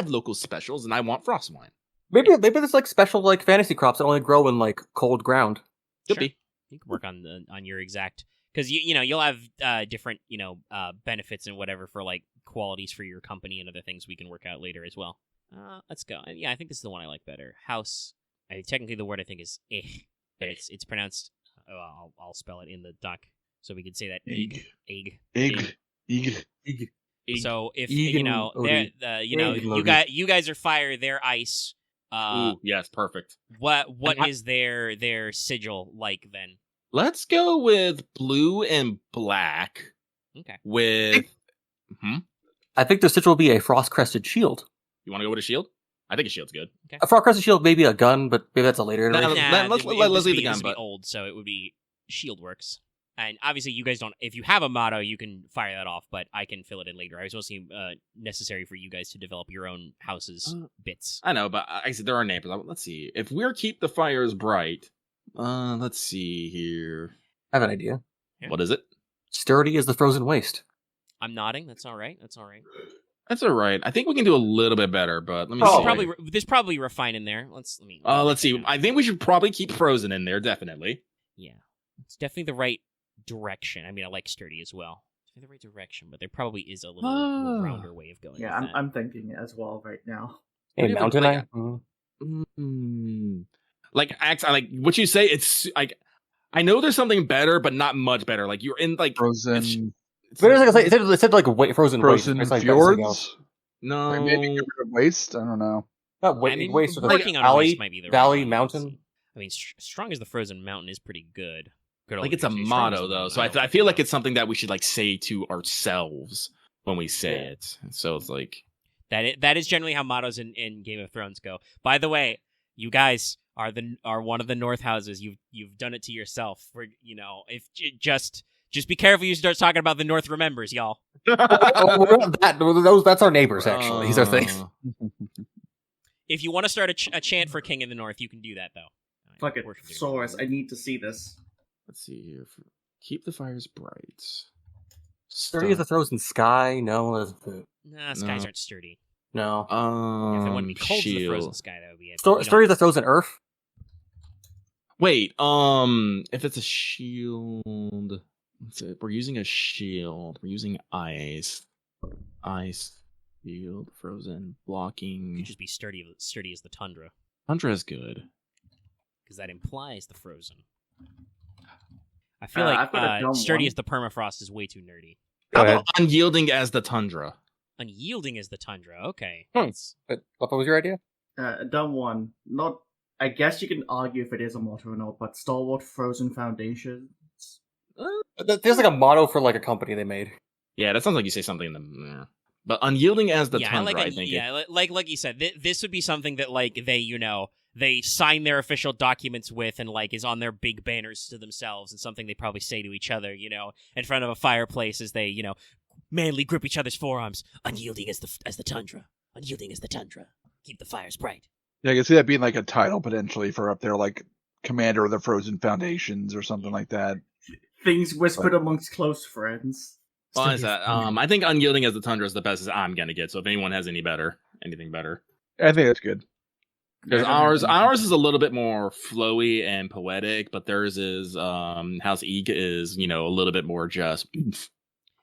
local specials, and I want frost wine. Maybe there's special fantasy crops that only grow in cold ground. Could be. You can work on your exact because you'll have different benefits and whatever for qualities for your company and other things we can work out later as well. Let's go. Yeah, I think this is the one I like better. House. Technically, the word I think is but it's pronounced. I'll spell it in the doc so we can say that egg. So if you guys are fire, they're ice. Ooh, yes, perfect. What is their sigil like then? Let's go with blue and black. Okay. With I think their sigil will be a frost-crested shield. You want to go with a shield? I think a shield's good. Okay. A frost-crested shield, maybe a gun, but maybe that's a later iteration. Let's leave the gun. This would be old, so it would be shield works. And obviously, you guys don't. If you have a motto, you can fire that off, but I can fill it in later. I was mostly necessary for you guys to develop your own house's bits. I know, but I said there are neighbors. Let's see. If we're keep the fires bright, let's see here. I have an idea. Yeah. What is it? Sturdy as the frozen waste. I'm nodding. That's all right. That's all right. I think we can do a little bit better, but let me see. There's probably refine in there. Let's see. I think we should probably keep frozen in there, definitely. Yeah. It's definitely the right direction. I mean, I like sturdy as well. It's the right direction, but there probably is a little rounder way of going. Yeah, I'm thinking it as well right now. Hey, mountain eye? Like what you say, it's I know there's something better, but not much better. You're in frozen. It said frozen waste. Fjords? No, maybe get rid of waste. I don't know. Not waste. Working on valley, waste might be the valley, right mountain. I mean, strong as the frozen mountain is pretty good. It's a motto though, so I feel like it's something that we should say to ourselves when we say it. So it's that is generally how mottos in Game of Thrones go. By the way, you guys are one of the North houses. You've done it to yourself. If just be careful you start talking about the North remembers, y'all. That's our neighbors actually. These are things. If you want to start a chant for King of the North, you can do that though. Fuck it, Soros. I need to see this. Let's see here. Keep the fires bright. Sturdy as the frozen sky? No. Skies aren't sturdy. No. If it wanted to be cold as the frozen sky, that would be it. Sturdy as the frozen earth? Wait, if it's a shield... So we're using a shield. We're using ice. Ice, shield, frozen, blocking. You just be sturdy as the tundra. Tundra is good. Because that implies the frozen. I feel like sturdy as the permafrost is way too nerdy. How about unyielding as the tundra? Unyielding as the tundra, okay. But what was your idea? Dumb one. Not. I guess you can argue if it is a motto or not, but stalwart frozen foundations. There's like a motto for like a company they made. Yeah, that sounds like you say something in the. But unyielding as the tundra, I think. Yeah, like you said, this would be something that like they sign their official documents with and like is on their big banners to themselves, and something they probably say to each other, in front of a fireplace as they, manly grip each other's forearms. Unyielding as the tundra. Unyielding as the tundra. Keep the fires bright. Yeah, I can see that being like a title potentially for up there, like Commander of the Frozen Foundations or something like that. Things whispered amongst close friends. Why is that? I think unyielding as the tundra is the best I'm gonna get. So if anyone has anything better, I think that's good. Because ours is a little bit more flowy and poetic, but theirs is House Eek is a little bit more just,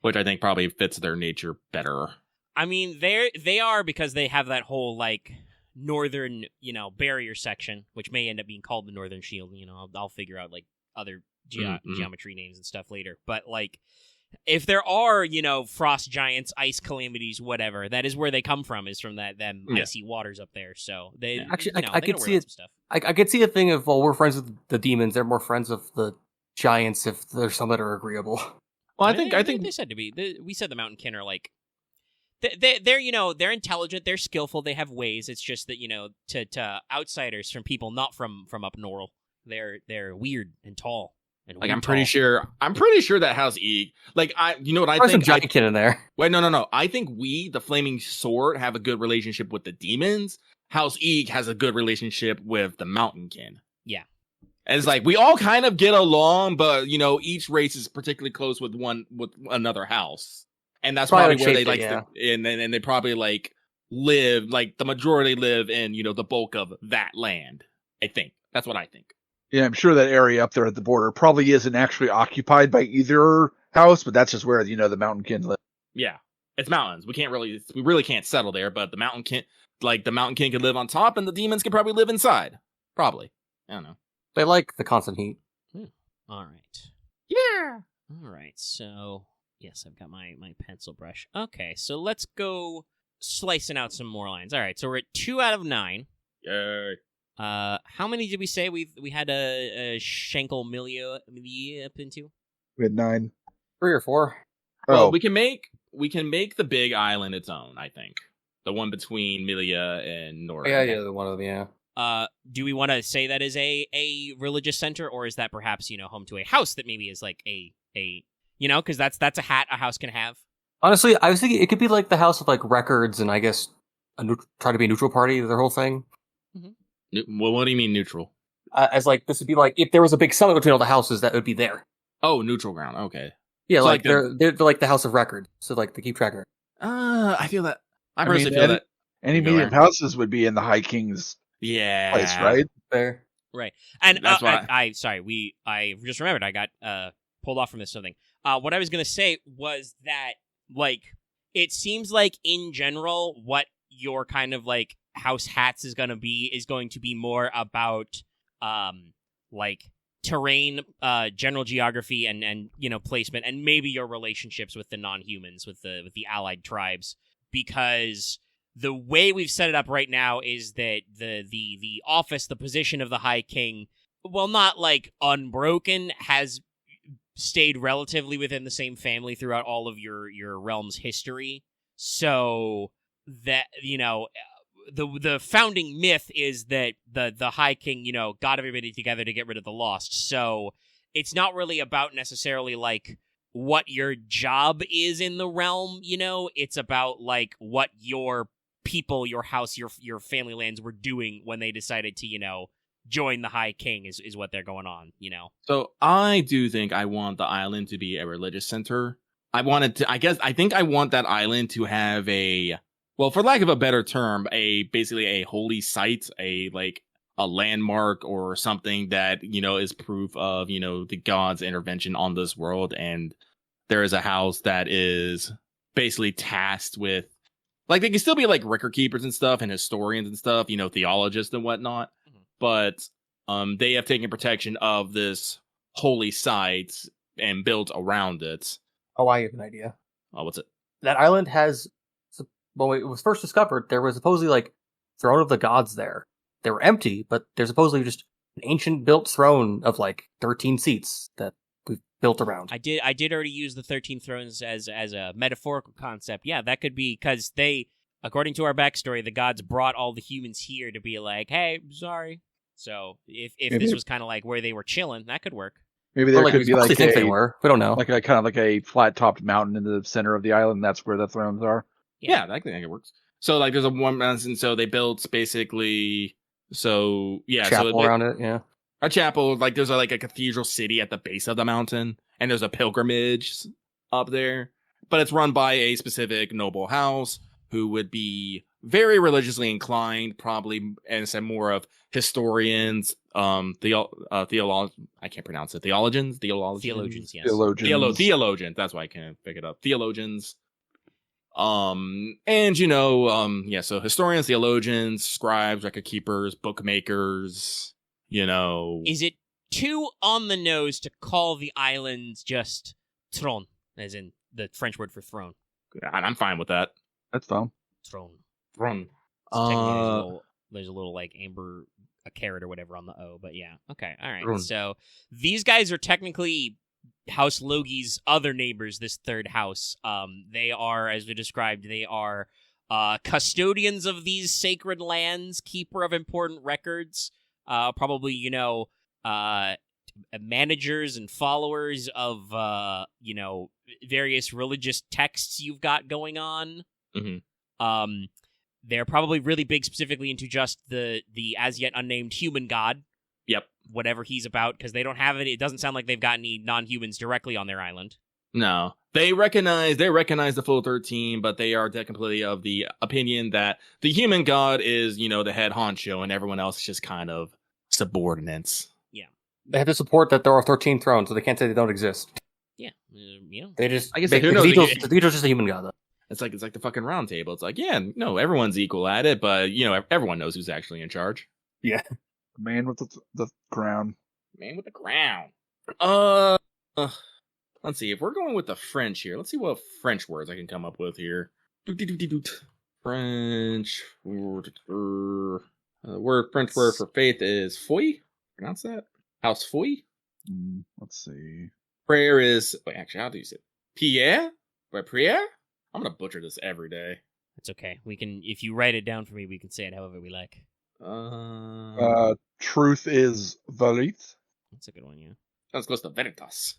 which I think probably fits their nature better. I mean, they are because they have that whole like northern barrier section, which may end up being called the Northern Shield. I'll figure out like other geometry names and stuff later. But like, if there are frost giants, ice calamities, whatever, that is where they come from. Is from them icy waters up there. So they actually, I could see it. I could see a thing of we're friends with the demons. They're more friends with the giants if there's some that are agreeable. Well, I think they said to be. We said the Mountain Kin are like. They're they're intelligent, they're skillful, they have ways. It's just that to outsiders, from people not from up north, they're weird and tall. And like I'm pretty sure that House E, like I think there's some giant kid in there. Wait, no. I think we, the Flaming Sword, have a good relationship with the demons. House E has a good relationship with the Mountain Kin. Yeah, and it's like we all kind of get along, but each race is particularly close with another house. And that's probably where they and they probably like live, like the majority live in, the bulk of that land. I think that's what I think. Yeah, I'm sure that area up there at the border probably isn't actually occupied by either house, but that's just where the Mountain Kin live. Yeah, it's mountains. We really can't settle there, but the Mountain Kin could live on top, and the demons could probably live inside. Probably, I don't know. They like the constant heat. All right. Yeah. All right. So. Yes, I've got my pencil brush. Okay, so let's go slicing out some more lines. All right, so we're at 2 out of 9. Yay. How many did we say we had a Schenkel Milia up into? We had 9. 3 or 4. Well, we can make the big island its own, I think. The one between Milia and Nora. Yeah, the one of them, yeah. Do we want to say that is a religious center, or is that perhaps, home to a house that maybe is like a because that's a hat a house can have. Honestly, I was thinking it could be like the house of like records, and I guess try to be a neutral party. Their whole thing. Mm-hmm. Well, what do you mean neutral? As like this would be like if there was a big summit between all the houses, that would be there. Oh, neutral ground. Okay. Yeah, so like they're like the house of record, so like they keep track of it. I feel that. I personally feel that any medium houses would be in the High King's place, right? Fair. Right. And that's why I just remembered I got pulled off from this something. What I was going to say was that, like, it seems like, in general, what your kind of, like, house hats is going to be more about, like, terrain, general geography, and placement, and maybe your relationships with the non-humans, with the allied tribes, because the way we've set it up right now is that the office, the position of the High King, well, not, like, unbroken, has stayed relatively within the same family throughout all of your realm's history. So that, the founding myth is that the High King, got everybody together to get rid of the Lost. So it's not really about necessarily like what your job is in the realm, it's about like what your people, your house, your family lands were doing when they decided to, join the High King is what they're going on, So I do think I want the island to be a religious center. I think I want that island to have well, for lack of a better term, basically a holy site, a like a landmark or something that, is proof of, the gods' intervention on this world. And there is a house that is basically tasked with, like, they can still be like record keepers and stuff and historians and stuff, theologists and whatnot. But they have taken protection of this holy site and built around it. Oh, I have an idea. Oh, what's it? That island has, when it was first discovered, there was supposedly like throne of the gods there. They were empty, but there's supposedly just an ancient built throne of like 13 seats that we've built around. I did already use the 13 thrones as a metaphorical concept. Yeah, that could be because they, according to our backstory, the gods brought all the humans here to be like, hey, sorry. So if this was kind of like where they were chilling, that could work. Maybe there could be like they think they were. We don't know. Like a kind of like a flat-topped mountain in the center of the island. And that's where the thrones are. Yeah, I think it works. So like, there's a one mountain. So they built basically. So yeah, chapel around it. Yeah, a chapel. Like there's a cathedral city at the base of the mountain, and there's a pilgrimage up there. But it's run by a specific noble house who would be very religiously inclined, probably, and some more of historians, I can't pronounce it. Theologians, yes. Theologians. That's why I can't pick it up. Theologians. So historians, theologians, scribes, record keepers, bookmakers, Is it too on the nose to call the island just Tron, as in the French word for throne? I'm fine with that. That's fine. Throne. So there's a little like amber, a carrot or whatever on the O, but yeah. Okay, all right. So these guys are technically House Logi's other neighbors, this third house. They are, as we described, they are custodians of these sacred lands, keeper of important records, probably, managers and followers of, various religious texts you've got going on. Mm-hmm. They're probably really big specifically into just the as yet unnamed human god. Yep. Whatever he's about, because they don't have it. It doesn't sound like they've got any non-humans directly on their island. No. They recognize the full 13, but they are completely of the opinion that the human god is, the head honcho, and everyone else is just kind of subordinates. Yeah. They have to support that there are 13 thrones, so they can't say they don't exist. Yeah. They just, I guess Cathedral's just a human god, though. It's like the fucking round table. It's like, yeah, no, everyone's equal at it, but everyone knows who's actually in charge. Yeah. Man with the crown. Man with the crown. Let's see. If we're going with the French here, let's see what French words I can come up with here. French. French word for faith is foi. Pronounce that. House foi. Let's see. Prayer is. Wait, actually, how do you say it? Pierre? Or prière? I'm gonna butcher this every day. It's okay. We can, if you write it down for me, we can say it however we like. Truth is verite. That's a good one, yeah. Sounds close to veritas.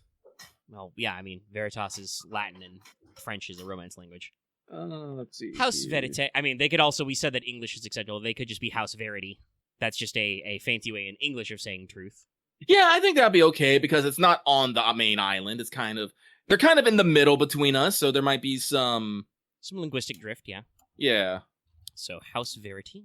Well, yeah, I mean, veritas is Latin and French is a Romance language. Let's see. House verite. I mean, they could also, we said that English is acceptable. They could just be house verity. That's just a fancy way in English of saying truth. Yeah, I think that'd be okay because it's not on the main island. It's they're kind of in the middle between us, so there might be some linguistic drift, yeah. Yeah. So, house verity.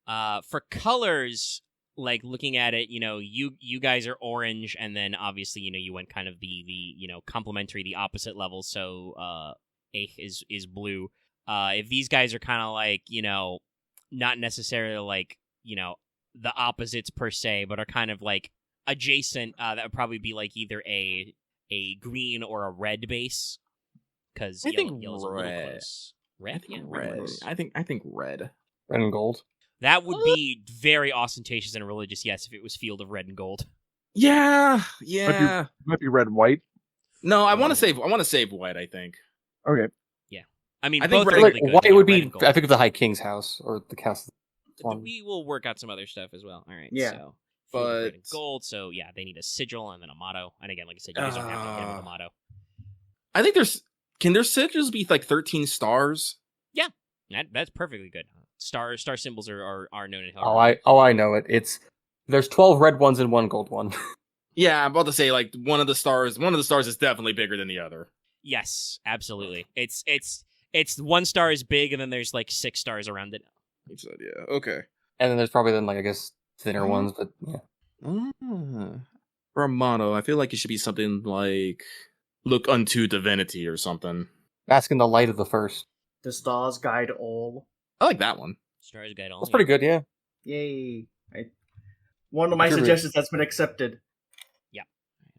For colors, like looking at it, you guys are orange, and then obviously, you went kind of the complementary, the opposite level. So, Aich is blue. If these guys are kind of like, not necessarily like, the opposites per se, but are kind of like adjacent, that would probably be like either a green or a red base. Because I think yellow's red. A little close. Red? I think red. I think red. Red and gold. That would be very ostentatious and religious, yes, if it was Field of Red and Gold. Yeah. Might be red and white. No, I want to save white, I think. Okay. Yeah. I mean, I think both Like, really good, white would be, gold. I think, of the High King's house, or the castle. We will work out some other stuff as well. All right. Yeah. So, Field of Red But and Gold, so yeah, they need a sigil and then a motto. And again, like I said, you guys don't have to hit with a motto. I think can their sigils be like 13 stars? Yeah. That's perfectly good. Star symbols are known in I know it. There's 12 red ones and one gold one. Yeah, I'm about to say like one of the stars is definitely bigger than the other. Yes, absolutely. It's 1 star is big, and then there's like 6 stars around it. Yeah, okay. And then there's probably then, like, I guess, thinner ones, but yeah. For a motto, I feel like it should be something like "Look unto divinity" or something. Bask in the light of the first. The stars guide all. I like that one. Stars Guide all. That's pretty good, yeah. Yay! One of my suggestions that's been accepted. Yeah.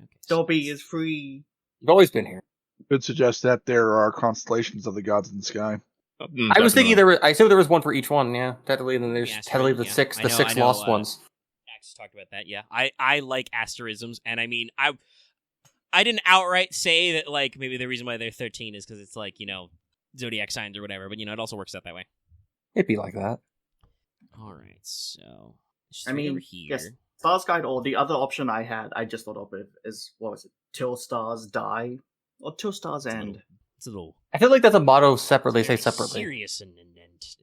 Okay, Dobby is free. You've always been here. Could suggest that there are constellations of the gods in the sky. I was thinking I assume there was one for each one, yeah. Technically, and then there's technically the six lost ones. Max talked about that, yeah. I like asterisms, and I mean, I didn't outright say that, like, maybe the reason why they're 13 is because it's, like, you know, zodiac signs or whatever, but, you know, it also works out that way. It'd be like that. All right, so... I mean, yes, Stars Guide all. The other option I had, I just thought of it, is, what was it? Till Stars Die? Or Till Stars End? It's a little... I feel like that's a motto separately. They say separately. Serious and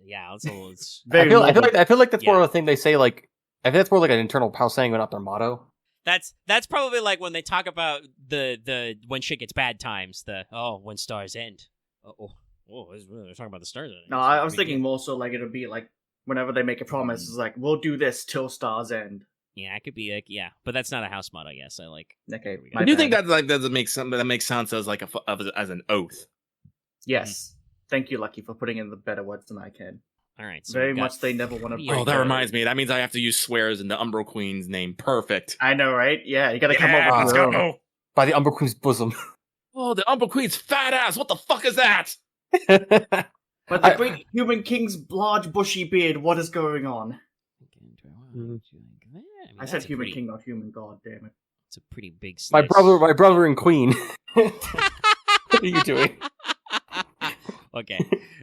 yeah, it's a little... It's... I feel like that's more of a thing they say, like... I think that's more like an internal house saying, but not their motto. That's probably like when they talk about the when shit gets bad times, when stars end. They're talking about the stars ending. No, I was thinking more so like it'll be like whenever they make a promise, it's like we'll do this till stars end. Yeah, it could be like but that's not a house motto. Yes, I like. Okay, I do think that like that makes sense as like as an oath. Yes, thank you, Lucky, for putting in the better words than I can. All right, so very much they never want to break. Oh, that reminds me. That means I have to use swears in the Umbro Queen's name. Perfect. I know, right? Yeah, you gotta come up with let's go. By the Umbro Queen's bosom. Oh, the Umbro Queen's fat ass. What the fuck is that? But the great human king's large bushy beard, what is going on? I said human king, not human god, damn it. It's a pretty big slice. My brother and queen. What are you doing? Okay,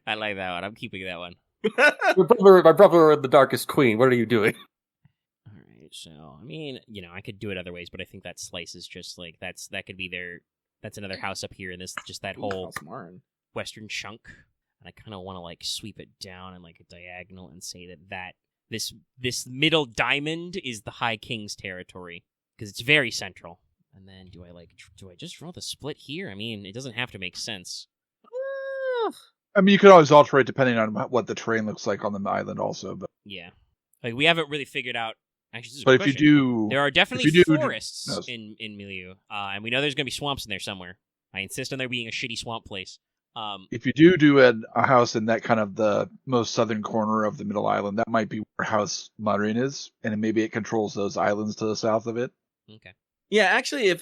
I like that one. I'm keeping that one. my brother, the darkest queen. What are you doing? All right, so I mean, you know, I could do it other ways, but I think that slice is just like that could be that's another house up here, and this just that whole western chunk, and I kind of want to like sweep it down in like a diagonal and say that this middle diamond is the High King's territory because it's very central. And then do I just draw the split here? I mean, it doesn't have to make sense. I mean, you could always alter it depending on what the terrain looks like on the island, also. But yeah, like we haven't really figured out. Actually, this is a but good if question. you do, there are definitely forests in Milieu, and we know there's going to be swamps in there somewhere. I insist on there being a shitty swamp place. If you do a house in that kind of the most southern corner of the middle island, that might be where House Marine is, and maybe it controls those islands to the south of it. Okay. Yeah, actually, if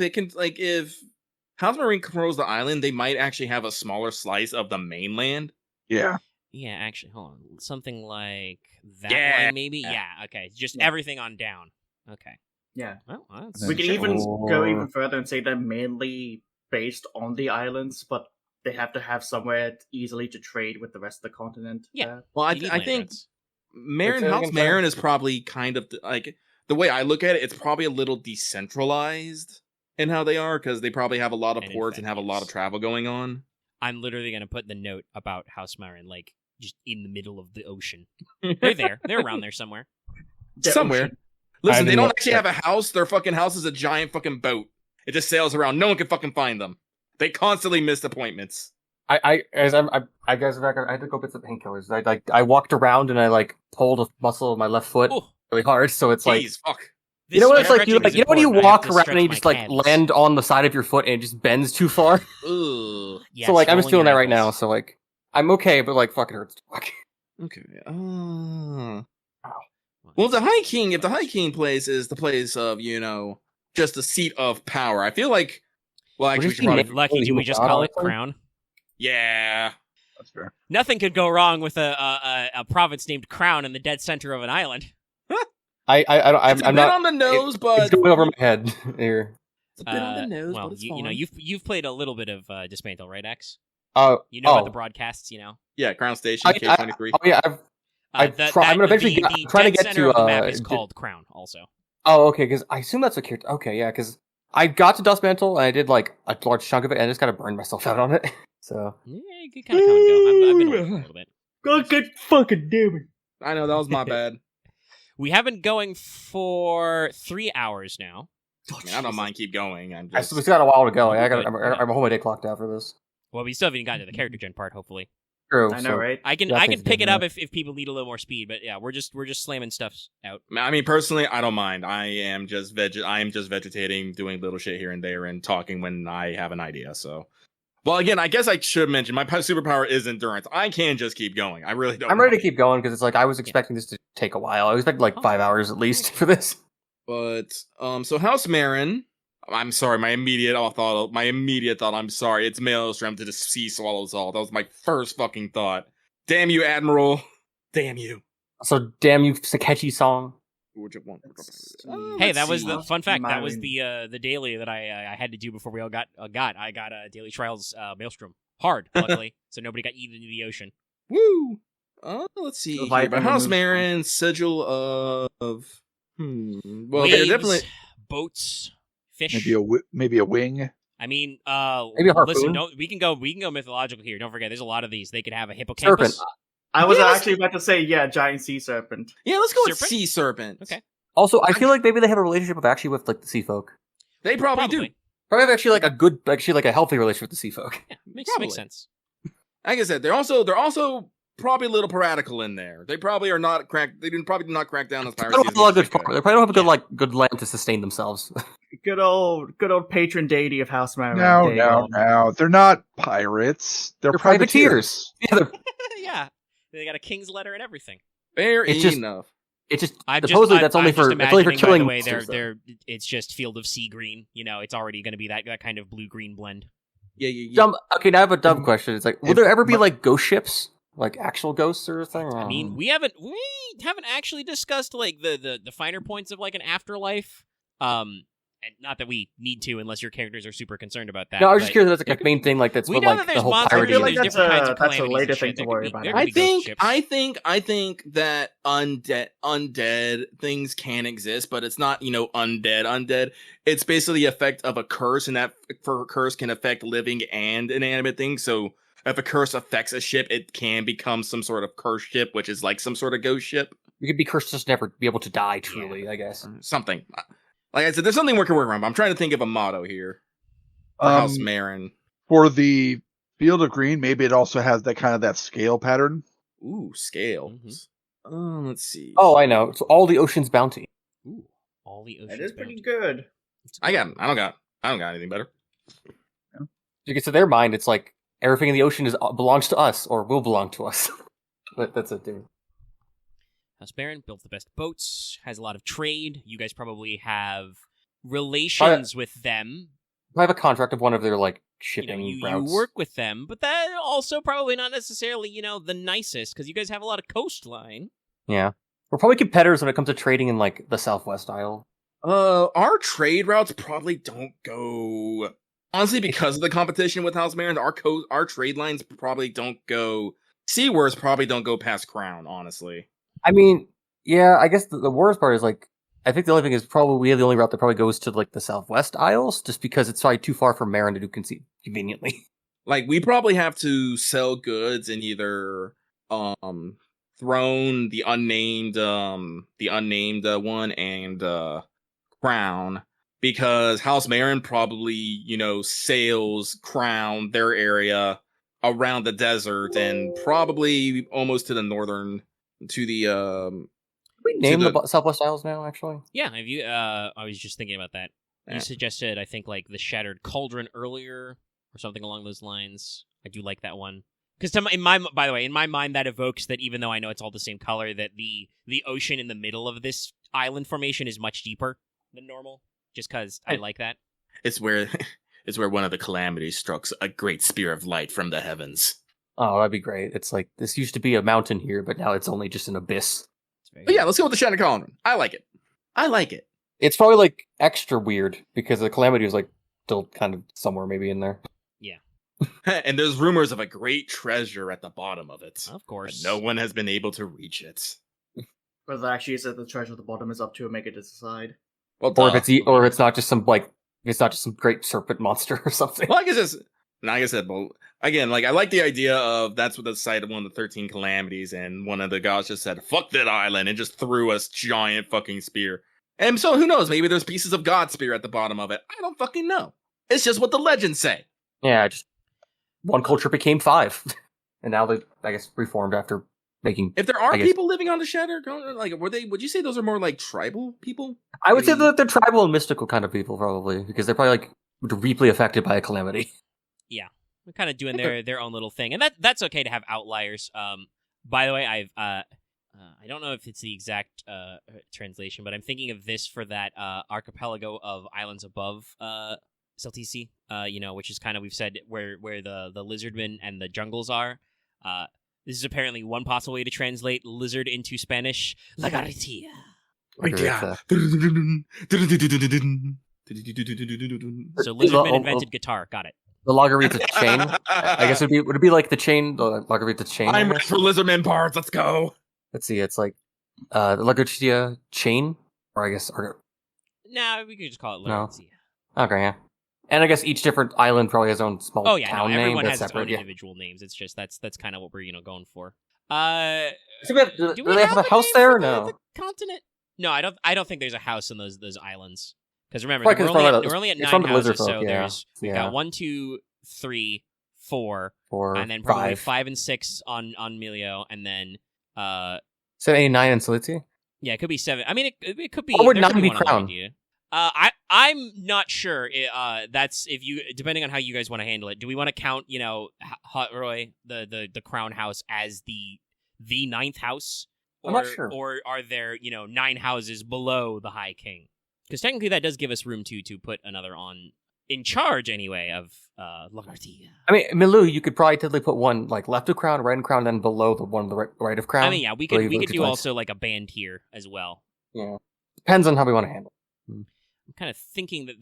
House Marine controls the island, they might actually have a smaller slice of the mainland. Yeah. Yeah, actually, hold on. Something like that one, maybe? Yeah, okay. Just everything on down. Okay. Yeah. Well, we can even go even further and say they're mainly based on the islands, but they have to have somewhere easily to trade with the rest of the continent. Yeah. Well, I think House Marin is probably kind of like the way I look at it. It's probably a little decentralized in how they are because they probably have a lot of ports and have a lot of travel going on. I'm literally going to put the note about House Marin like just in the middle of the ocean. They're there. They're around there somewhere. Somewhere. Listen, they don't actually have a house. Their fucking house is a giant fucking boat. It just sails around. No one can fucking find them. They constantly missed appointments. I had to go get some painkillers. I walked around and I like pulled a muscle of my left foot really hard, so it's like fuck. You know what it's like? You know when you walk around and you just like land on the side of your foot and it just bends too far. Ooh. Yeah, so like I'm just feeling that right now. So like I'm okay, but like fucking hurts to walk. Okay. Well, if the High King place is the place of just the seat of power, I feel like. Well, actually, we should probably Lucky. Do we just call it Crown? Yeah, that's fair. Nothing could go wrong with a province named Crown in the dead center of an island. I'm not on the nose, but it's going over my head here. It's a bit on the nose, well, but it's fine. you've played a little bit of Dismantle, right, X? You know about the broadcasts, Yeah, Crown Station, K23. Oh yeah, I'm gonna eventually trying to get to. The map is called Crown, also. Oh, okay, because I assume that's a okay, yeah, because I got to Dustmantle and I did like a large chunk of it and I just kind of burned myself out on it. So yeah, you could kind of come and go. I've been working a little bit. God, good fucking damn it! I know that was my bad. We have been going for 3 hours now. I don't mind keep going. We still got a while to go. I'm home my day clocked out for this. Well, we still haven't even gotten to the character gen part. Hopefully. True. I know, right? I can pick it up if people need a little more speed, but yeah, we're just slamming stuff out. I mean, personally, I don't mind. I am just vegetating, doing little shit here and there, and talking when I have an idea. So, well, again, I guess I should mention my superpower is endurance. I can just keep going. I really don't. I'm ready to keep going because it's like I was expecting this to take a while. I expected like 5 hours at least for this. But so House Marin. I'm sorry. My immediate thought. I'm sorry. It's Maelstrom to the sea swallows all. That was my first fucking thought. Damn you, Admiral. Damn you. So damn you, Sakechi song. Hey, that was the fun fact. That was the daily that I had to do before we all got. I got Daily Trials Maelstrom hard, luckily, so nobody got eaten into the ocean. Woo. Let's see. Here. But House Marin, sigil of. Well, waves, definitely boats. Fish. Maybe a wing. I mean, maybe a harpoon. Listen, we can go mythological here. Don't forget, there's a lot of these. They could have a hippocampus. Serpent. I was actually about to say, giant sea serpent. Yeah, let's go with sea serpent. Okay. Also, I feel like maybe they have a relationship with like the sea folk. They probably do. Probably have actually like a healthy relationship with the sea folk. Yeah, makes sense. Like I said, they're also probably a little piratical in there. They probably are not cracked. They probably did not crack down as piracy. They probably don't have a good land to sustain themselves. Good old patron deity of House Marin. No. They're not pirates. They're privateers. Yeah, they got a king's letter and everything. Fair enough. It's just supposedly that's only for killing. By the way, it's just field of sea green. You know, it's already going to be that kind of blue green blend. Yeah. Okay, now I have a dumb question. It's like, will there ever be like ghost ships? Like actual ghosts or something? I mean, we haven't actually discussed like the finer points of like an afterlife. And not that we need to, unless your characters are super concerned about that. No, I was just curious. That's like a main thing. Like that's we what know like that there's the whole monsters. pirate. I feel like that's a later thing to worry about. I think that undead things can exist, but it's not undead. It's basically the effect of a curse, and that curse can affect living and inanimate things. So if a curse affects a ship, it can become some sort of curse ship, which is like some sort of ghost ship. You could be cursed just never be able to die. Truly, I guess something. Like I said, there's something we can work around. I'm trying to think of a motto here. House Marin. For the Field of Green, maybe it also has that scale pattern. Ooh, scale. Mm-hmm. Let's see. Oh, I know. It's all the ocean's bounty. Ooh, all the ocean's bounty. That is pretty good. I don't got anything better. Yeah. Because to their mind, it's like everything in the ocean belongs to us or will belong to us. But that's it, dude. House Marin built the best boats, has a lot of trade. You guys probably have relations with them. I have a contract of one of their like shipping routes. You work with them, but that also probably not necessarily, the nicest, because you guys have a lot of coastline. Yeah. We're probably competitors when it comes to trading in like the Southwest Isle. Our trade routes probably don't go. Honestly, because of the competition with House Marin, our trade lines probably don't go. Seaworths probably don't go past Crown, honestly. I mean, yeah, I guess the worst part is like, I think the only thing is probably we have the only route that probably goes to like the Southwest Isles, just because it's probably too far from Marin to do conveniently. Like we probably have to sell goods in either Throne, the unnamed one, and Crown, because House Marin probably sails Crown, their area, around the desert, and probably almost to the northern. To the we name the Southwest Isles now, actually. Yeah, have you? I was just thinking about that. You suggested, I think, like the Shattered Cauldron earlier, or something along those lines. I do like that one because, by the way, in my mind, that evokes that even though I know it's all the same color, that the ocean in the middle of this island formation is much deeper than normal. Just because I like that. It's where one of the calamities strikes a great spear of light from the heavens. Oh, that'd be great. It's like, this used to be a mountain here, but now it's only just an abyss. But yeah, let's go with the Shattered Cauldron. I like it. It's probably like extra weird because the calamity was like still kind of somewhere maybe in there. Yeah. And there's rumors of a great treasure at the bottom of it. Of course. But no one has been able to reach it. Whether actually is that the treasure at the bottom is up to Omega to decide. Well, or if it's not just some great serpent monster or something. Well, like I said, but again, like I like the idea of that's what the site of one of the 13 calamities, and one of the gods just said, "Fuck that island," and just threw us giant fucking spear. And so who knows? Maybe there's pieces of God spear at the bottom of it. I don't fucking know. It's just what the legends say. Yeah, just one culture became 5. and now they, I guess, reformed after making. If there are people living on the Shatter, like, would you say those are more like tribal people? I would say that they're tribal and mystical kind of people, probably, because they're probably like deeply affected by a calamity. Yeah, they're kind of doing their own little thing, and that's okay to have outliers. By the way, I don't know if it's the exact translation, but I'm thinking of this for that archipelago of islands above Celtici, which is kind of, we've said, where the lizardmen and the jungles are. This is apparently one possible way to translate lizard into Spanish. Lagartia. So lizardmen invented guitar. Got it. The Lagarita chain. I guess would it be like the chain, the Lagarita chain? I'm ready for lizardmen parts. Let's go. Let's see. It's like the Lagartia chain, or I guess. Nah, we could just call it Lagartia. No. Okay, yeah. And I guess each different island probably has its own small town name. Everyone has separate, its own individual names. It's just that's kind of what we're going for. Do they have a house there? Or no. The continent? No, I don't think there's a house in those islands. Because remember, we're only at 9 houses, so we've got 1, 2, 3, 4, and then probably 5 and 6 on Milio, and then 7, 8, 9 in Salici? Yeah, it could be 7. I mean, it could be. Or would 9 be crown? I'm not sure. That's if you, depending on how you guys want to handle it. Do we want to count, Hot Roy, the crown house, as the 9th house? I'm not sure. Or are there 9 houses below the High King? Because technically that does give us room to put another on in charge anyway of Lagartia. I mean, Milu, you could probably totally put one like left of crown, right of crown, and then below the one on the right of crown. I mean, yeah, we could do also like a band here as well. Yeah, depends on how we want to handle it. I'm kind of thinking that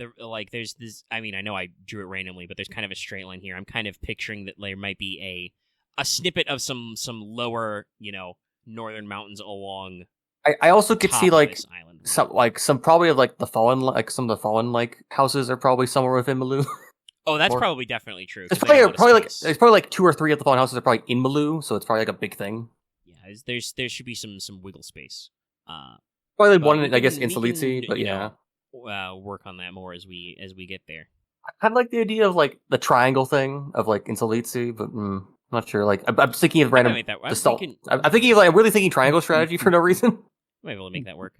there's this. I mean, I know I drew it randomly, but there's kind of a straight line here. I'm kind of picturing that there might be a snippet of some lower, northern mountains along. I also could see some probably of like the fallen, like some of the fallen like houses are probably somewhere within Milu. Oh, that's probably definitely true. It's probably like 2 or 3 of the fallen houses are probably in Milu, so it's probably like a big thing. Yeah, there should be some wiggle space. Probably one, I guess, in Salici, but yeah. Work on that more as we get there. I kind of like the idea of like the triangle thing of like in Salici, but I'm not sure. Like I'm thinking of random. I'm thinking of like I'm really thinking triangle strategy for no reason. Might be able to make that work.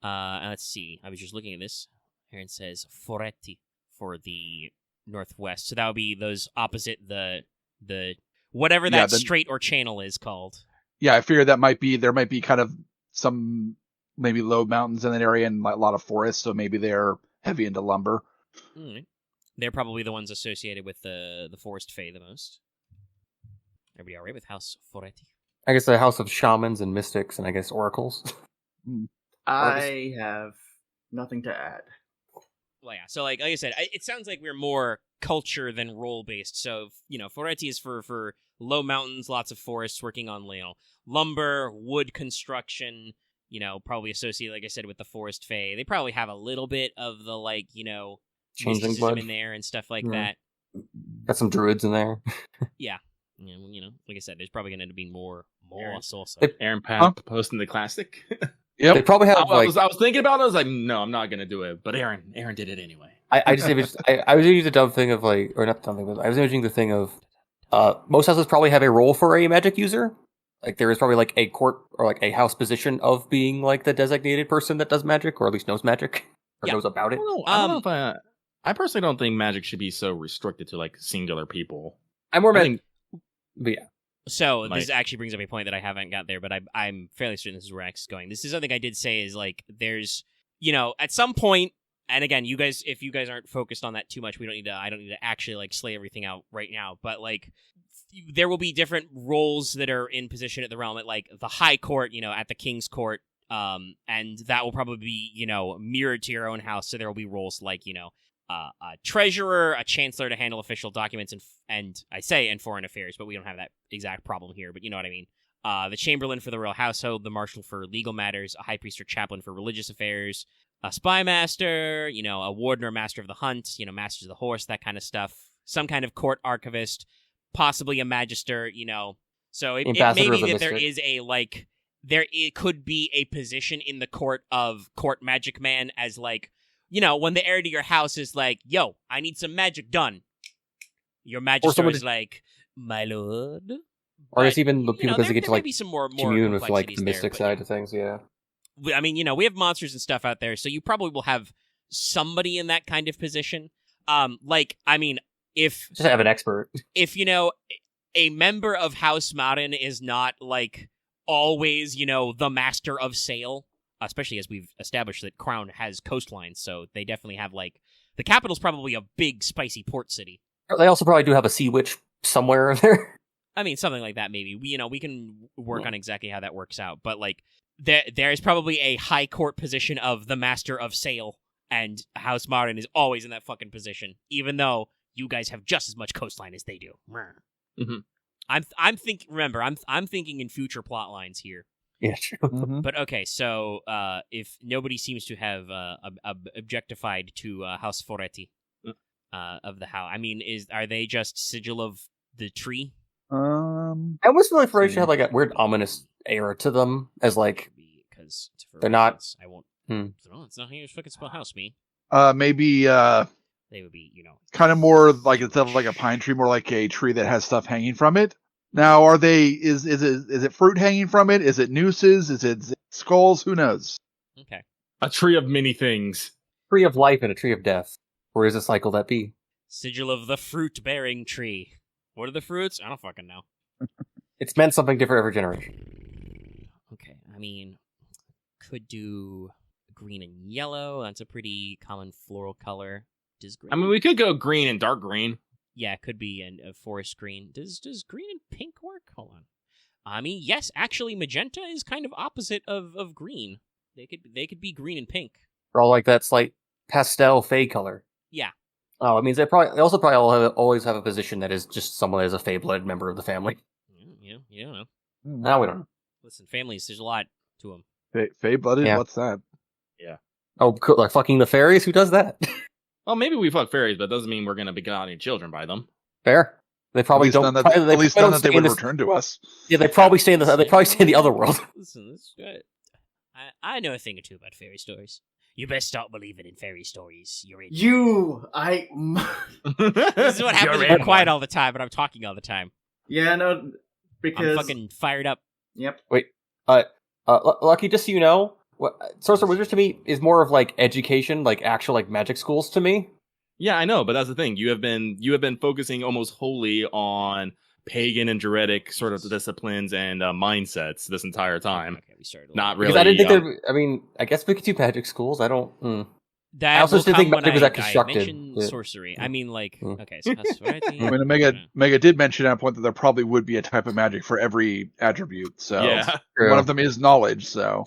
Let's see. I was just looking at this. Aren says Foretti for the northwest. So that would be those opposite the whatever that strait or channel is called. Yeah, I figure there might be kind of some maybe low mountains in that area and a lot of forests, so maybe they're heavy into lumber. Mm. They're probably the ones associated with the forest fae the most. Everybody all right with House Foretti? I guess the house of shamans and mystics and I guess oracles. I have nothing to add. Well, yeah. So, like I said, it sounds like we're more culture than role based. So, Foretti is for low mountains, lots of forests, working on lumber, wood construction. Probably associated, like I said, with the forest fae. They probably have a little bit of the changing blood in there and stuff like that. Got some druids in there. Yeah. Like I said, there's probably going to be more also. Aren posting the classic. Yep. They probably have. I was thinking about it. I was like, no, I'm not going to do it. But Aren did it anyway. I was using the dumb thing of or not the dumb thing, but I was using the thing of most houses probably have a role for a magic user. Like there is probably like a court or like a house position of being like the designated person that does magic or at least knows magic or knows about it. I don't know if I personally don't think magic should be so restricted to like singular people. But yeah. So this actually brings up a point that I haven't got there, but I'm fairly certain this is where X is going. This is something I did say is like there's at some point, and again, you guys, if you guys aren't focused on that too much, I don't need to actually like slay everything out right now. But like there will be different roles that are in position at the realm at like the high court, at the king's court, and that will probably be mirrored to your own house. So there will be roles like a treasurer, a chancellor to handle official documents, and I say in foreign affairs, but we don't have that exact problem here, but you know what I mean. The chamberlain for the royal household, the marshal for legal matters, a high priest or chaplain for religious affairs, a spy master, a warden or master of the hunt, masters of the horse, that kind of stuff. Some kind of court archivist, possibly a magister, So it may be that there is it could be a position in the court of court magic man as like, when the heir to your house is like, yo, I need some magic done. Your magister is like, my lord. Or I guess even the people doesn't get to like some more commune with like the complexities mystic there, side of things. Yeah. I mean, we have monsters and stuff out there, so you probably will have somebody in that kind of position. If just have an expert. If a member of House Marin is not like always, the master of sail, especially as we've established that Crown has coastlines, so they definitely have like the capital's probably a big spicy port city. They also probably do have a sea witch somewhere in there. I mean, something like that maybe. We can work on exactly how that works out, but like there is probably a high court position of the master of sail, and House Marin is always in that fucking position, even though you guys have just as much coastline as they do. Mm-hmm. I'm thinking in future plot lines here. Yeah, true. Mm-hmm. But okay, so if nobody seems to have objectified to House Foretti of the house, I mean, are they just sigil of the tree? I almost feel like Foretti should have like a weird ominous air to them, as like because they're not. I won't. No, it's not how you fucking spell house me. Maybe they would be, kind of more like instead of like a pine tree, more like a tree that has stuff hanging from it. Now, are they? Is it fruit hanging from it? Is it nooses? Is it skulls? Who knows? Okay. A tree of many things. Tree of life and a tree of death. Where does the cycle that be? Sigil of the fruit-bearing tree. What are the fruits? I don't fucking know. It's meant something different every generation. Okay, I mean, could do green and yellow. That's a pretty common floral color. Does green? I mean, we could go green and dark green. Yeah, it could be a forest green. Does green and pink work? Hold on. I mean, yes, actually, magenta is kind of opposite of green. They could be green and pink. They're all like that slight pastel fey color. Yeah. Oh, it means they also probably always have a position that is just someone as a fey-blooded member of the family. You don't know. Now we don't know. Listen, families, there's a lot to them. Fey-blooded? Yeah. What's that? Yeah. Oh, cool. Like fucking the fairies? Who does that? Well, maybe we fuck fairies, but it doesn't mean we're going to beget any children by them. Fair. They probably don't. At least none that they would return to us. Yeah, they probably stay in the. They probably stay in the other world. Listen, this is good. I know a thing or two about fairy stories. You best start believing in fairy stories. You're in. This is what happens when I'm quiet all the time, but I'm talking all the time. Yeah, no, because I'm fucking fired up. Yep. Wait, Lucky, just so you know, Sorcerer Wizards to me is more of like education, like actual like magic schools to me. Yeah, I know, but that's the thing. You have been focusing almost wholly on pagan and druidic sort of disciplines and mindsets this entire time. Okay, we started. Not really. Because I didn't think there. I mean, I guess we could do magic schools. I don't. That I also didn't think magic was that I constructed. mentioned sorcery. I mean, like, okay, so that's right. I mean, Omega did mention at a point that there probably would be a type of magic for every attribute. So yeah. One of them is knowledge. So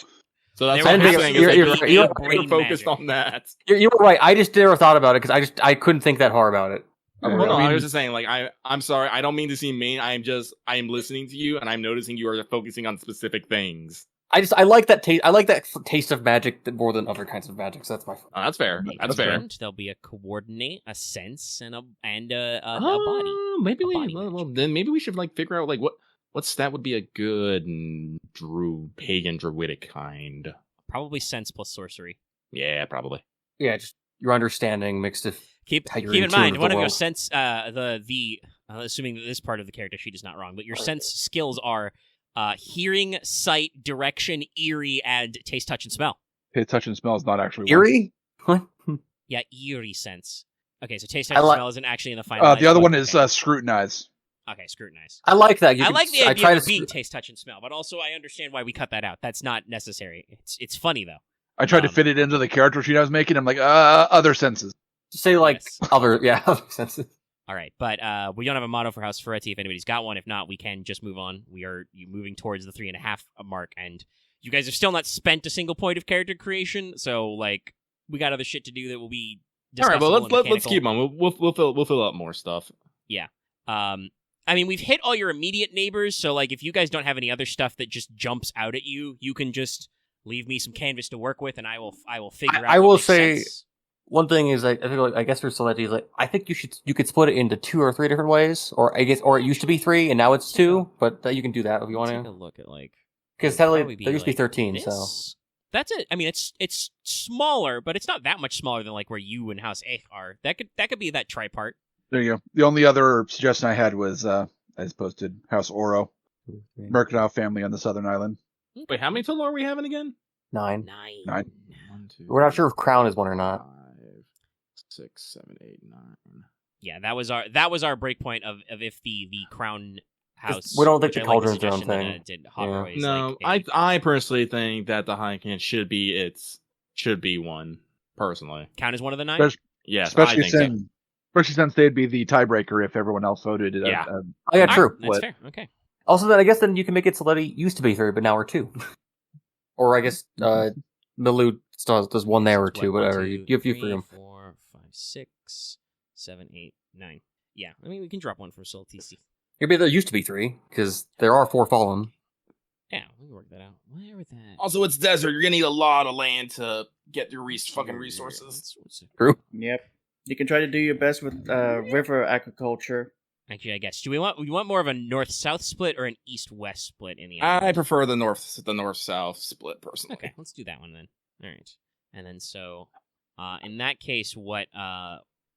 that's what I'm saying. You're focused on that. You were right. I just never thought about it because I couldn't think that hard about it. I was just saying, like, I'm sorry. I don't mean to seem mean. I am listening to you, and I'm noticing you are focusing on specific things. I like that taste. I like that taste of magic more than other kinds of magic. So that's my. Oh, that's fair. That's fair. There'll be a coordinate, a sense, and a body. Maybe we should like figure out like what stat would be a good pagan druidic kind. Probably sense plus sorcery. Yeah, probably. Yeah, just your understanding mixed with. Keep in mind, one of your sense, assuming that this part of the character sheet is not wrong, but your sense skills are hearing, sight, direction, eerie, and taste, touch, and smell. Taste, touch, and smell is not actually eerie. What? Yeah, eerie sense. Okay, so taste, touch, and smell isn't actually in the final. The other one is scrutinize. Okay, scrutinize. I like that. I like the idea of being taste, touch, and smell, but also I understand why we cut that out. That's not necessary. It's funny though. I tried to fit it into the character sheet I was making. I'm like, other senses. Say like other senses. All right, but we don't have a motto for House Ferretti if anybody's got one. If not, we can just move on. We are moving towards the 3.5 mark, and you guys have still not spent a single point of character creation, so like we got other shit to do that will be discussable. All right, well let's keep on. We'll fill out more stuff. Yeah. I mean, we've hit all your immediate neighbors, so like if you guys don't have any other stuff that just jumps out at you, you can just leave me some canvas to work with, and I will figure out. I will say. Sense. One thing is, I guess for Soletti, I think you could split it into 2 or 3 different ways, or it used to be 3 and now it's 2, but you can do that if you want to. Take a look at because there used to be 13, this? so that's it. I mean, it's smaller, but it's not that much smaller than like where you and House Ech are. That could be that tripart. There you go. The only other suggestion I had was I just posted House Oro, mercantile family on the southern island. Wait, how many total are we having again? 9. 9. 1, 2, We're not sure if Crown is one or not. 5, 6, 7, 8, 9. Yeah, that was our breakpoint of if the crown house. We don't think which the I like Cauldron's their own suggestion that, thing. Did Hot Yeah. Roy's, No, like, I personally think that the High King should be one. Personally, count as one of the 9. yes, Especially I think especially since they'd be the tiebreaker if everyone else voted. Yeah. Oh yeah, true. That's fair. Okay. Also, then I guess then you can make it so that he used to be 3, but now we're 2. Or I guess Milu still does 1 there or 2, whatever. You have you for him. 4, 5, 6, 7, 8, 9. Yeah, I mean we can drop 1 from Soul TC. Maybe there used to be 3 because there are 4 fallen. Yeah, we can work that out. Where would that? Also, it's desert. You're gonna need a lot of land to get your fucking resources. True. Yep. You can try to do your best with river agriculture. Actually, I guess. Do we want more of a north-south split or an east-west split in the I island? prefer the north-south split personally. Okay, let's do that one then. All right, and then so, in that case, what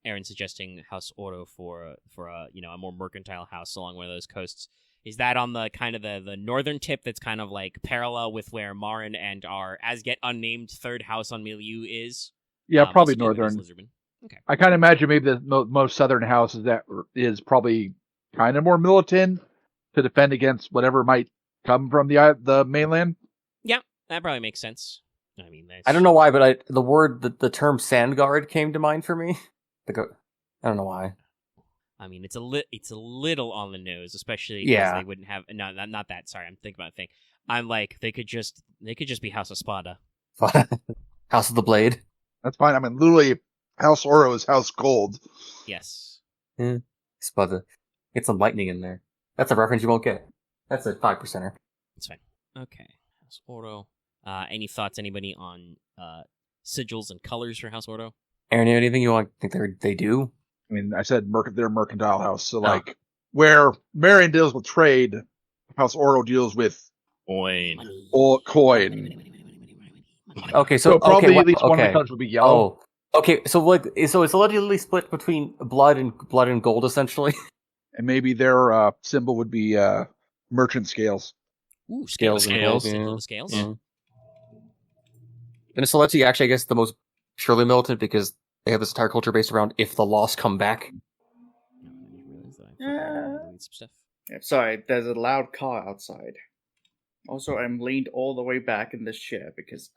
Aaron's suggesting House Oro for a more mercantile house along one of those coasts. Is that on the kind of the northern tip that's kind of like parallel with where Marin and our as yet unnamed third house on Milieu is? Yeah, probably possibly northern. Lizardman. Okay. I kind of imagine maybe the most southern house is probably kind of more militant to defend against whatever might come from the mainland. Yeah, that probably makes sense. I mean, I don't know why, but the term sand guard came to mind for me. I don't know why. I mean, it's a little on the nose, especially Yeah. they wouldn't have not that. Sorry, I'm thinking about a thing. I'm like they could just be House of Spada. House of the Blade. That's fine. I mean, literally, House Oro is House Gold. Yes. Spada. Get some lightning in there. That's a reference you won't get. That's a 5%er. It's fine. Okay, House Oro. Any thoughts, anybody, on sigils and colors for House Oro? Aaron, anything you think they do? I mean, I said they're a mercantile house, so like where Marion deals with trade, House Oro deals with Coin. Coin. Okay, So probably at least one of the okay. colors would be yellow. Oh, okay. So it's allegedly split between blood and gold, essentially. And maybe their symbol would be merchant scales. Ooh, Scales and gold, Symbol yeah. of scales. Yeah. And Celestia actually, I guess, the most surely militant because they have this entire culture based around if the lost come back. Yeah, sorry, there's a loud car outside. Also, I'm leaned all the way back in this chair because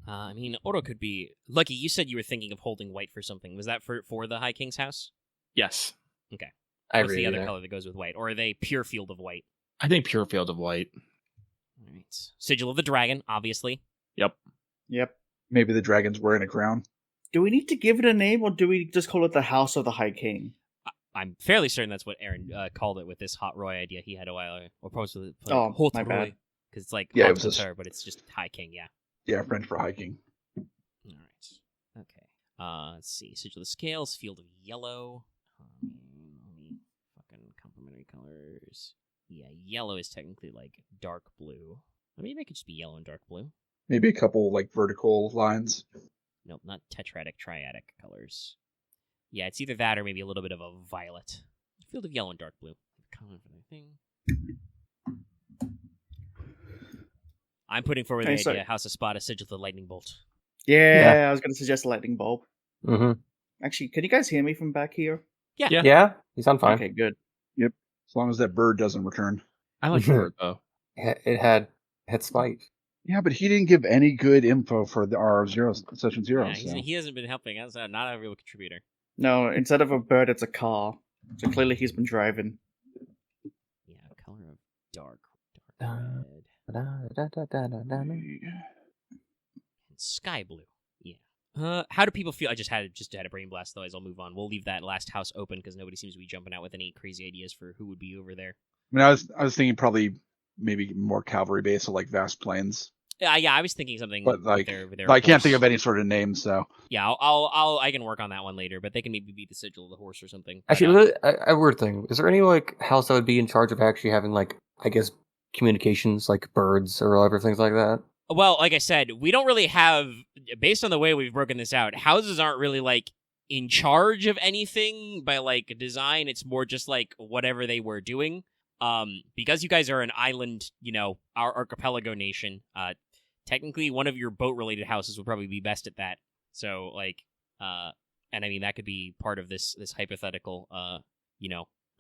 I mean, Oro could be... Lucky, you said you were thinking of holding white for something. Was that for the High King's house? Yes. Okay. I What's agree the other there. color that goes with white? Or are they pure field of white? I think pure field of white. All right. Sigil of the Dragon, obviously. Yep. Maybe the dragon's wearing a crown. Do we need to give it a name, or do we just call it the House of the High King? I'm fairly certain that's what Aaron called it with this Hot Roy idea he had a while ago. Or proposed with Oh, Hot my Roy. bad. Because it's like Yeah, it Hot was just- Couture, but it's just High King, yeah. Yeah, French for hiking. All right. Okay. Let's see. Sigil of the Scales, Field of Yellow. Fucking complementary colors. Yeah, yellow is technically like dark blue. I mean, they could just be yellow and dark blue. Maybe a couple like vertical lines. Nope, not tetradic, triadic colors. Yeah, it's either that or maybe a little bit of a violet. Field of yellow and dark blue. Common for the thing. I'm putting forward the idea: House of Spada, Sigil of the Lightning Bolt. Yeah, I was going to suggest a lightning bulb. Mm-hmm. Actually, can you guys hear me from back here? Yeah. Yeah, you sound fine. Okay, good. As long as that bird doesn't return. I like bird though. It had spite. Yeah, but he didn't give any good info for our session 0. Yeah, so. he hasn't been helping us. Not a real contributor. No, instead of a bird, it's a car. So clearly he's been driving. Yeah, color of dark red. And sky blue. Yeah. How do people feel? I just had a brain blast, though. As I'll move on, we'll leave that last house open because nobody seems to be jumping out with any crazy ideas for who would be over there. I mean, I was thinking probably maybe more cavalry base, so like vast plains. Yeah, I was thinking something. But like, with their I can't horse. think of any sort of name. So Yeah, I can work on that one later, but they can maybe be the sigil of the horse or something. But, Actually, a weird thing. Is there any like house that would be in charge of actually having like I guess communications like birds or whatever things like that? well, like I said, we don't really have, based on the way we've broken this out, houses aren't really like in charge of anything by like design. It's more just like whatever they were doing. Because you guys are an island, our archipelago nation, technically one of your boat-related houses would probably be best at that. So, and I mean, that could be part of this hypothetical,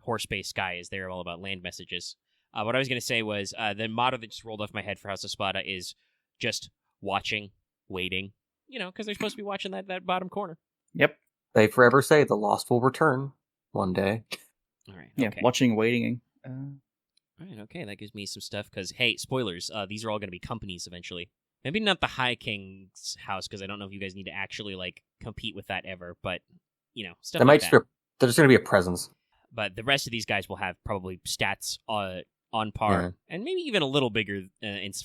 horse-based guy is there all about land messages. What I was going to say was, the motto that just rolled off my head for House of Spada is just watching, waiting, because they're supposed to be watching that bottom corner. Yep. They forever say the lost will return one day. All right. Yeah, okay. watching, waiting. All right, okay, that gives me some stuff, because, hey, spoilers, these are all going to be companies eventually. Maybe not the High King's house, because I don't know if you guys need to actually, compete with that ever, but, stuff like that. They're just going to be a presence. But the rest of these guys will have probably stats on par, and maybe even a little bigger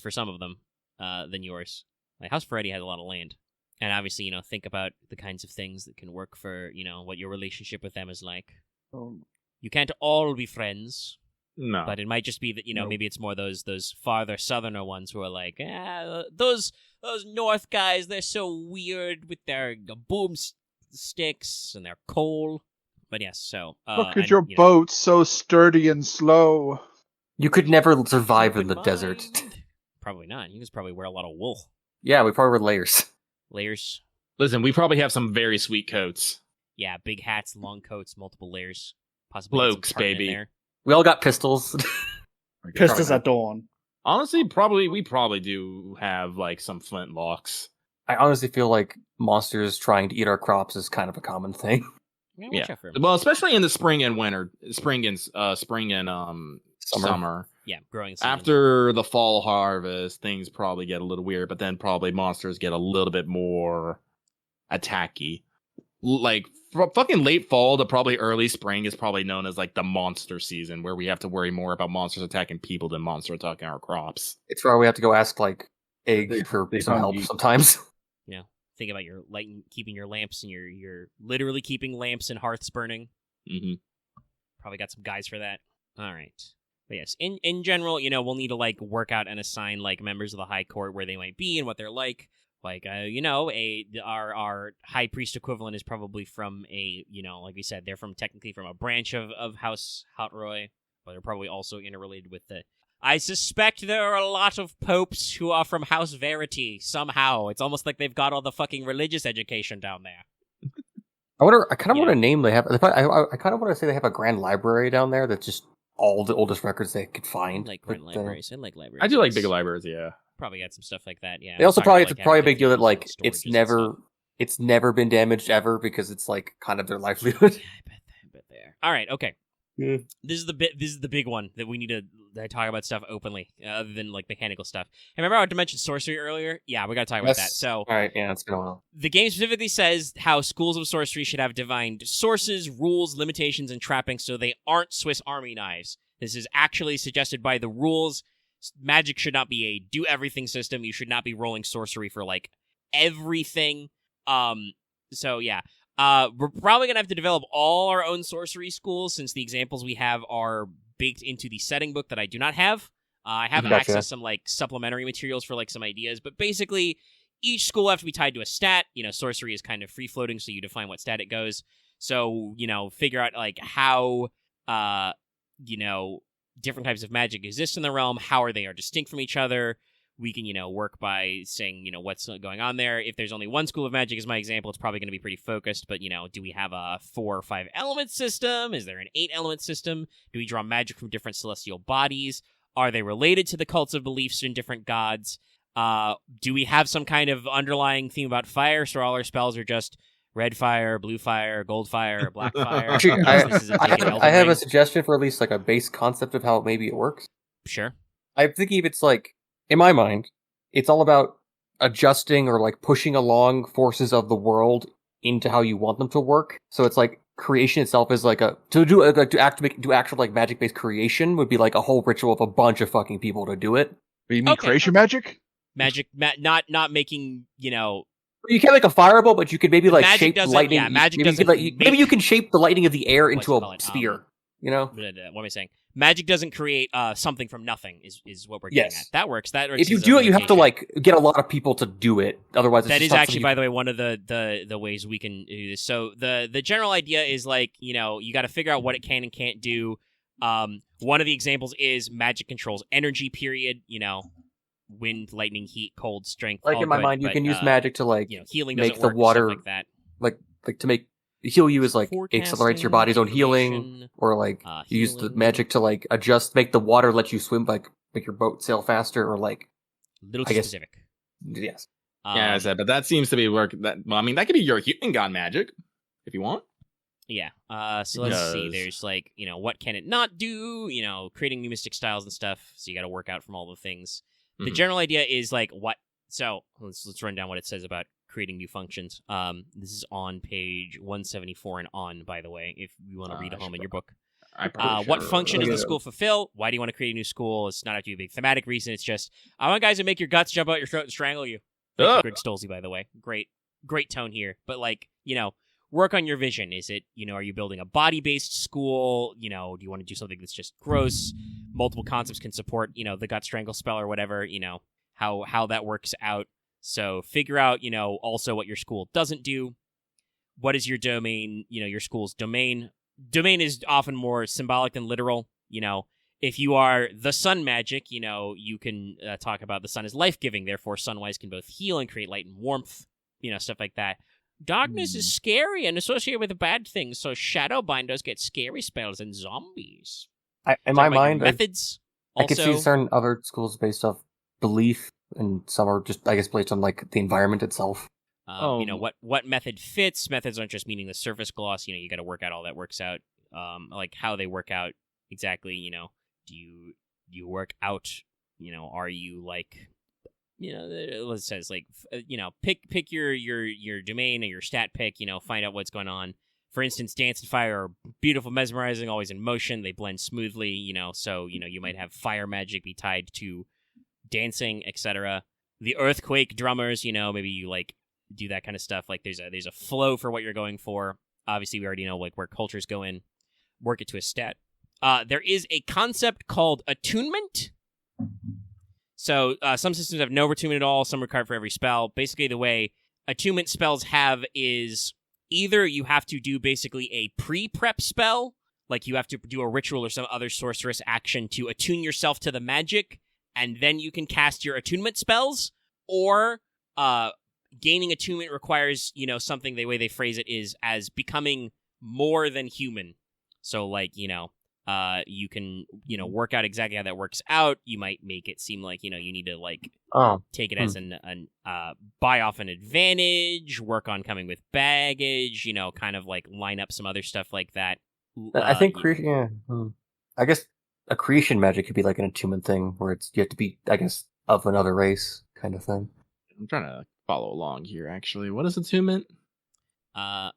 for some of them than yours. Like, House Ferretti has a lot of land. And obviously, think about the kinds of things that can work for, what your relationship with them is like. You can't all be friends. No. But it might just be that, maybe it's more those farther southerner ones who are like, those north guys, they're so weird with their boomsticks and their coal. But yes, so... Look at your boat, so sturdy and slow. You could never survive in the desert. Probably not. You guys probably wear a lot of wool. Yeah, we probably wear layers. Layers. Listen, we probably have some very sweet coats. Yeah, big hats, long coats, multiple layers. Possibly Blokes, baby. in there. We all got pistols. Pistols at dawn. Honestly, we probably do have, some flintlocks. I honestly feel like monsters trying to eat our crops is kind of a common thing. Yeah. Well, especially in the spring and winter. Spring and summer. Yeah, growing season. After the fall harvest, things probably get a little weird, but then probably monsters get a little bit more attacky. Fucking late fall to probably early spring is probably known as the monster season, where we have to worry more about monsters attacking people than monsters attacking our crops. It's where we have to go ask Egg for some help sometimes. Yeah, think about your keeping your lamps and you're literally keeping lamps and hearths burning. Mm-hmm. Probably got some guys for that. All right, but yes, in general, we'll need to work out and assign members of the High Court where they might be and what they're like. Our high priest equivalent is probably from like we said, they're technically from a branch of House Houtroy, but they're probably also interrelated with I suspect there are a lot of popes who are from House Verity somehow. It's almost like they've got all the fucking religious education down there. I kind of want to name they have. I kind of want to say they have a grand library down there that's just all the oldest records they could find. Grand libraries. I like libraries. I do like big libraries, yeah. Probably got some stuff like that, yeah. They also it's probably a big deal that it's never been damaged ever because it's kind of their livelihood. Yeah, I bet they are. All right, okay. Yeah. This is the big one that we need to talk about stuff openly, other than mechanical stuff. And remember how I mentioned sorcery earlier? Yeah, we got to talk about that. So, all right, yeah, it's been a while. The game specifically says how schools of sorcery should have defined sources, rules, limitations, and trappings so they aren't Swiss Army knives. This is actually suggested by the rules. Magic should not be a do-everything system. You should not be rolling sorcery for, everything. So, yeah. We're probably going to have to develop all our own sorcery schools since the examples we have are baked into the setting book that I do not have. I have accessed some, supplementary materials for, some ideas, but basically, each school will have to be tied to a stat. Sorcery is kind of free-floating, so you define what stat it goes. So, figure out, how, different types of magic exist in the realm, how they are distinct from each other. We can, work by saying, what's going on there. If there's only one school of magic as my example, it's probably going to be pretty focused. But, do we have a 4 or 5 element system? Is there an 8 element system? Do we draw magic from different celestial bodies? Are they related to the cults of beliefs in different gods? Do we have some kind of underlying theme about fire? So all our spells are just red fire, blue fire, gold fire, black fire. Actually, I have a suggestion for at least a base concept of how maybe it works. Sure. I'm thinking if it's in my mind, it's all about adjusting or pushing along forces of the world into how you want them to work. So it's creation itself is to actual magic based creation would be a whole ritual of a bunch of fucking people to do it. You mean creation magic? Magic, not making You can't make a fireball, but you could maybe shape lightning. Yeah, magic maybe you can shape the lightning of the air into a sphere. What am I saying? Magic doesn't create something from nothing. Is what we're getting at. That works. That works. If you do it, you have to like get a lot of people to do it. Otherwise, it's that just is actually, by the way, one of the ways we can do this. So the general idea is like, you know, you got to figure out what it can and can't do. One of the examples is magic controls energy. Period. You know, wind, lightning, heat, cold, strength. Like in my mind, you can use magic to like healing make the water like that. Like to make heal you is like accelerates your body's own healing, or like you use the magic to like make the water let you swim, like make your boat sail faster, or like little specific. Yes. Yeah, I said, but that seems to be work. That I mean, that could be your healing god magic if you want. Yeah. So let's see. There's like, you know, what can it not do? You know, creating new mystic styles and stuff. So you got to work out from all the things. The general idea is like what. So let's run down what it says about creating new functions. This is on page 174 and on, by the way, if you want to read at home in your book. What function does the school fulfill? Why do you want to create a new school? It's not have to be a big thematic reason. It's just, I want guys to make your guts jump out your throat and strangle you. Greg Stolze, by the way. Great tone here. But like, you know, work on your vision. Is it, you know, are you building a body-based school? You know, do you want to do something that's just gross? Multiple concepts can support, you know, the gut strangle spell or whatever, you know, how that works out. So figure out, you know, also what your school doesn't do. What is your domain, you know, your school's domain? Domain is often more symbolic than literal. You know, if you are the sun magic, you know, you can talk about the sun is life-giving. Therefore, sunwise can both heal and create light and warmth, you know, stuff like that. Darkness is scary and associated with bad things, so shadowbinders get scary spells and zombies. In my mind, methods. I could see certain other schools based off belief, and some are just, I guess, based on like the environment itself. You know, what method fits. Methods aren't just meaning the surface gloss. You know, you got to work out all that works out. Like how they work out exactly. You know, do you work out? You know, are you like, you know, it says like, you know, pick your domain or your stat pick. You know, find out what's going on. For instance, dance and fire are beautiful, mesmerizing, always in motion. They blend smoothly. You know, so you know you might have fire magic be tied to dancing, etc. The earthquake drummers, you know, maybe you like do that kind of stuff. Like there's a flow for what you're going for. Obviously, we already know like where cultures go in. Work it to a stat. There is a concept called attunement. So some systems have no attunement at all. Some required for every spell. Basically, the way attunement spells have is either you have to do basically a pre-prep spell, like you have to do a ritual or some other sorceress action to attune yourself to the magic, and then you can cast your attunement spells, or gaining attunement requires, you know, something, the way they phrase it is as becoming more than human. So, like, you know, you can, you know, work out exactly how that works out. You might make it seem like, you know, you need to, like, take it as an buy off an advantage, work on coming with baggage, you know, kind of, like, line up some other stuff like that. I think, I guess a creation magic could be, like, an attunement thing, where it's you have to be, I guess, of another race kind of thing. I'm trying to follow along here, actually. What is attunement? Attunement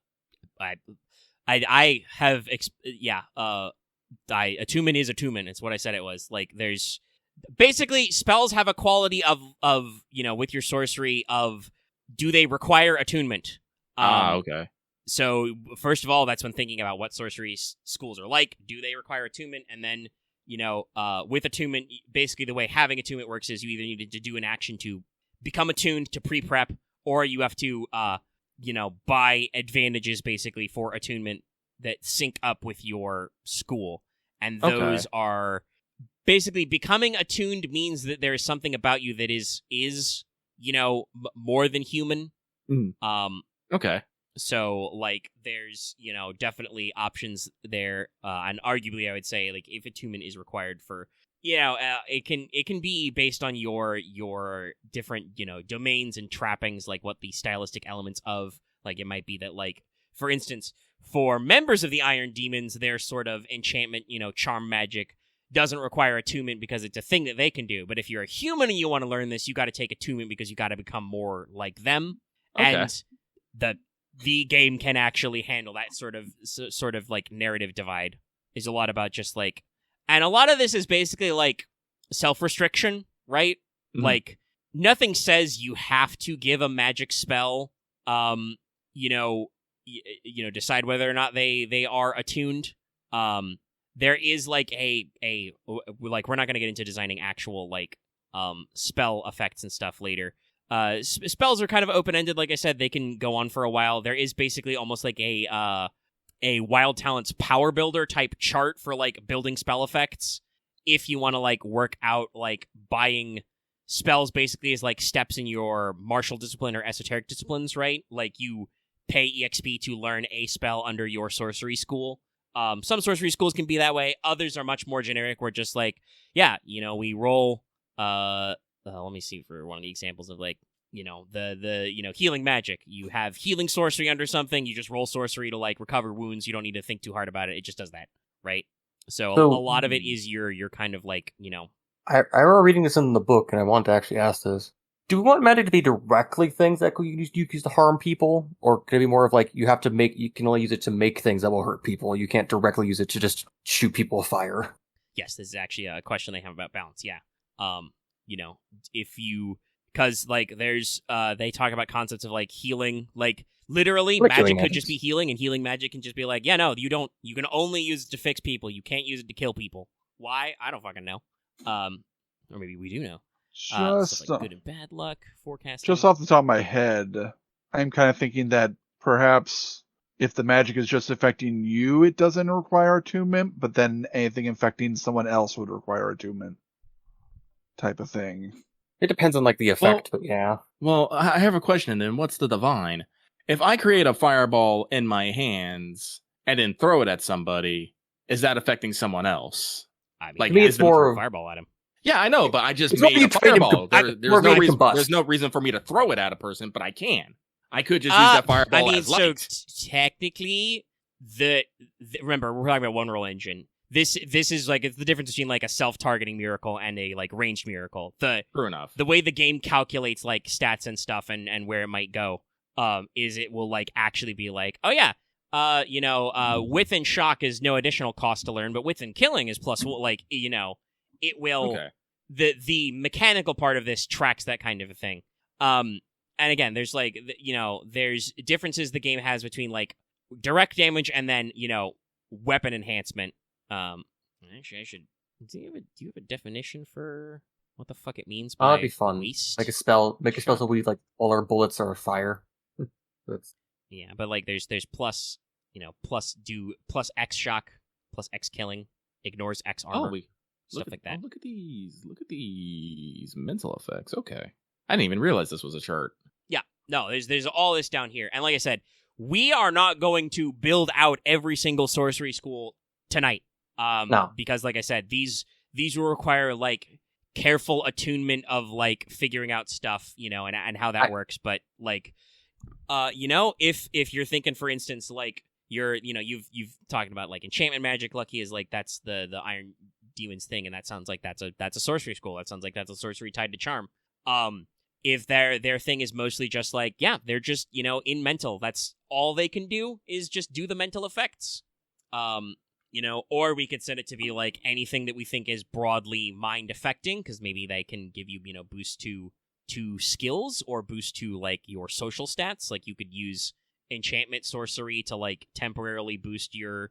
is attunement. It's what I said it was. Like, there's basically spells have a quality of you know, with your sorcery of, do they require attunement? Okay. So first of all, that's when thinking about what sorcery schools are like. Do they require attunement? And then, you know, with attunement, basically the way having attunement works is you either need to do an action to become attuned to pre-prep, or you have to, you know, buy advantages basically for attunement that sync up with your school. And those are basically becoming attuned means that there is something about you that is you know, more than human. Okay. So, like, there's, you know, definitely options there. And arguably, I would say, like, if attunement is required for, you know, it can be based on your different, you know, domains and trappings, like what the stylistic elements of, like, it might be that, like, for instance, for members of the Iron Demons, their sort of enchantment, you know, charm magic doesn't require attunement because it's a thing that they can do. But if you're a human and you want to learn this, you got to take attunement because you got to become more like them. Okay. And the game can actually handle that sort of like narrative divide. Is a lot about just like, and a lot of this is basically like self-restriction, right? Mm-hmm. Like, nothing says you have to give a magic spell, you know, decide whether or not they are attuned. there is like a like we're not going to get into designing actual like spell effects and stuff later. Spells are kind of open-ended. Like I said, they can go on for a while. There is basically almost like a Wild Talents power builder type chart for like building spell effects. If you want to like work out like buying spells basically as like steps in your martial discipline or esoteric disciplines, right? Like you pay EXP to learn a spell under your sorcery school. Some sorcery schools can be that way. Others are much more generic. We're just like, yeah, we roll. Let me see for one of the examples of like, the healing magic. You have healing sorcery under something. You just roll sorcery to like recover wounds. You don't need to think too hard about it. It just does that, right? So a lot of it is your kind of like, I remember reading this in the book, and I wanted to actually ask this. Do we want magic to be directly things that you use to harm people? Or could it be more of like, you can only use it to make things that will hurt people. You can't directly use it to just shoot people with fire. Yes, this is actually a question they have about balance, yeah. Because like there's, they talk about concepts of like healing, like literally magic could just be healing, and healing magic can just be like, yeah, no, you can only use it to fix people. You can't use it to kill people. Why? I don't fucking know. Or maybe we do know. Just like good and bad luck forecasting. Just off the top of my head, I'm kind of thinking that perhaps if the magic is just affecting you, it doesn't require attunement, but then anything infecting someone else would require attunement, type of thing. It depends on like the effect, but yeah. Well, I have a question then. What's the divine? If I create a fireball in my hands and then throw it at somebody, is that affecting someone else? I mean, like, it's more fireball at him. Yeah, I know, but I just made a fireball. There's no reason for me to throw it at a person, but I can. I could just use that fireball as light. So technically, remember, we're talking about one roll engine. This is like, it's the difference between like a self-targeting miracle and a like ranged miracle. True enough. The way the game calculates like stats and stuff and where it might go, is it will like actually be like, oh yeah, Wit and shock is no additional cost to learn, but Wit and killing is plus, like, it will. Okay. The mechanical part of this tracks that kind of a thing. And again, there's like, there's differences the game has between like direct damage and then, weapon enhancement. Actually, I should. Do you have a definition for what the fuck it means by that'd be fun. waste? Make a spell so we like all our bullets are fire. Yeah, but like there's plus, plus X shock, plus X killing, ignores X armor. Stuff like that. Look at these mental effects. Okay. I didn't even realize this was a chart. Yeah. No, there's all this down here. And like I said, we are not going to build out every single sorcery school tonight. No. Because like I said, these will require like careful attunement of like figuring out stuff, and how that works. But like, if you're thinking, for instance, like you've talked about like enchantment magic, Lucky is like, that's the Iron Demon's thing, and that sounds like that's a sorcery school. That sounds like that's a sorcery tied to charm. If their thing is mostly just like, yeah, they're just, in mental, that's all they can do is just do the mental effects. Or we could set it to be like anything that we think is broadly mind affecting, because maybe they can give you, boost to skills or boost to like your social stats. Like you could use enchantment sorcery to like temporarily boost your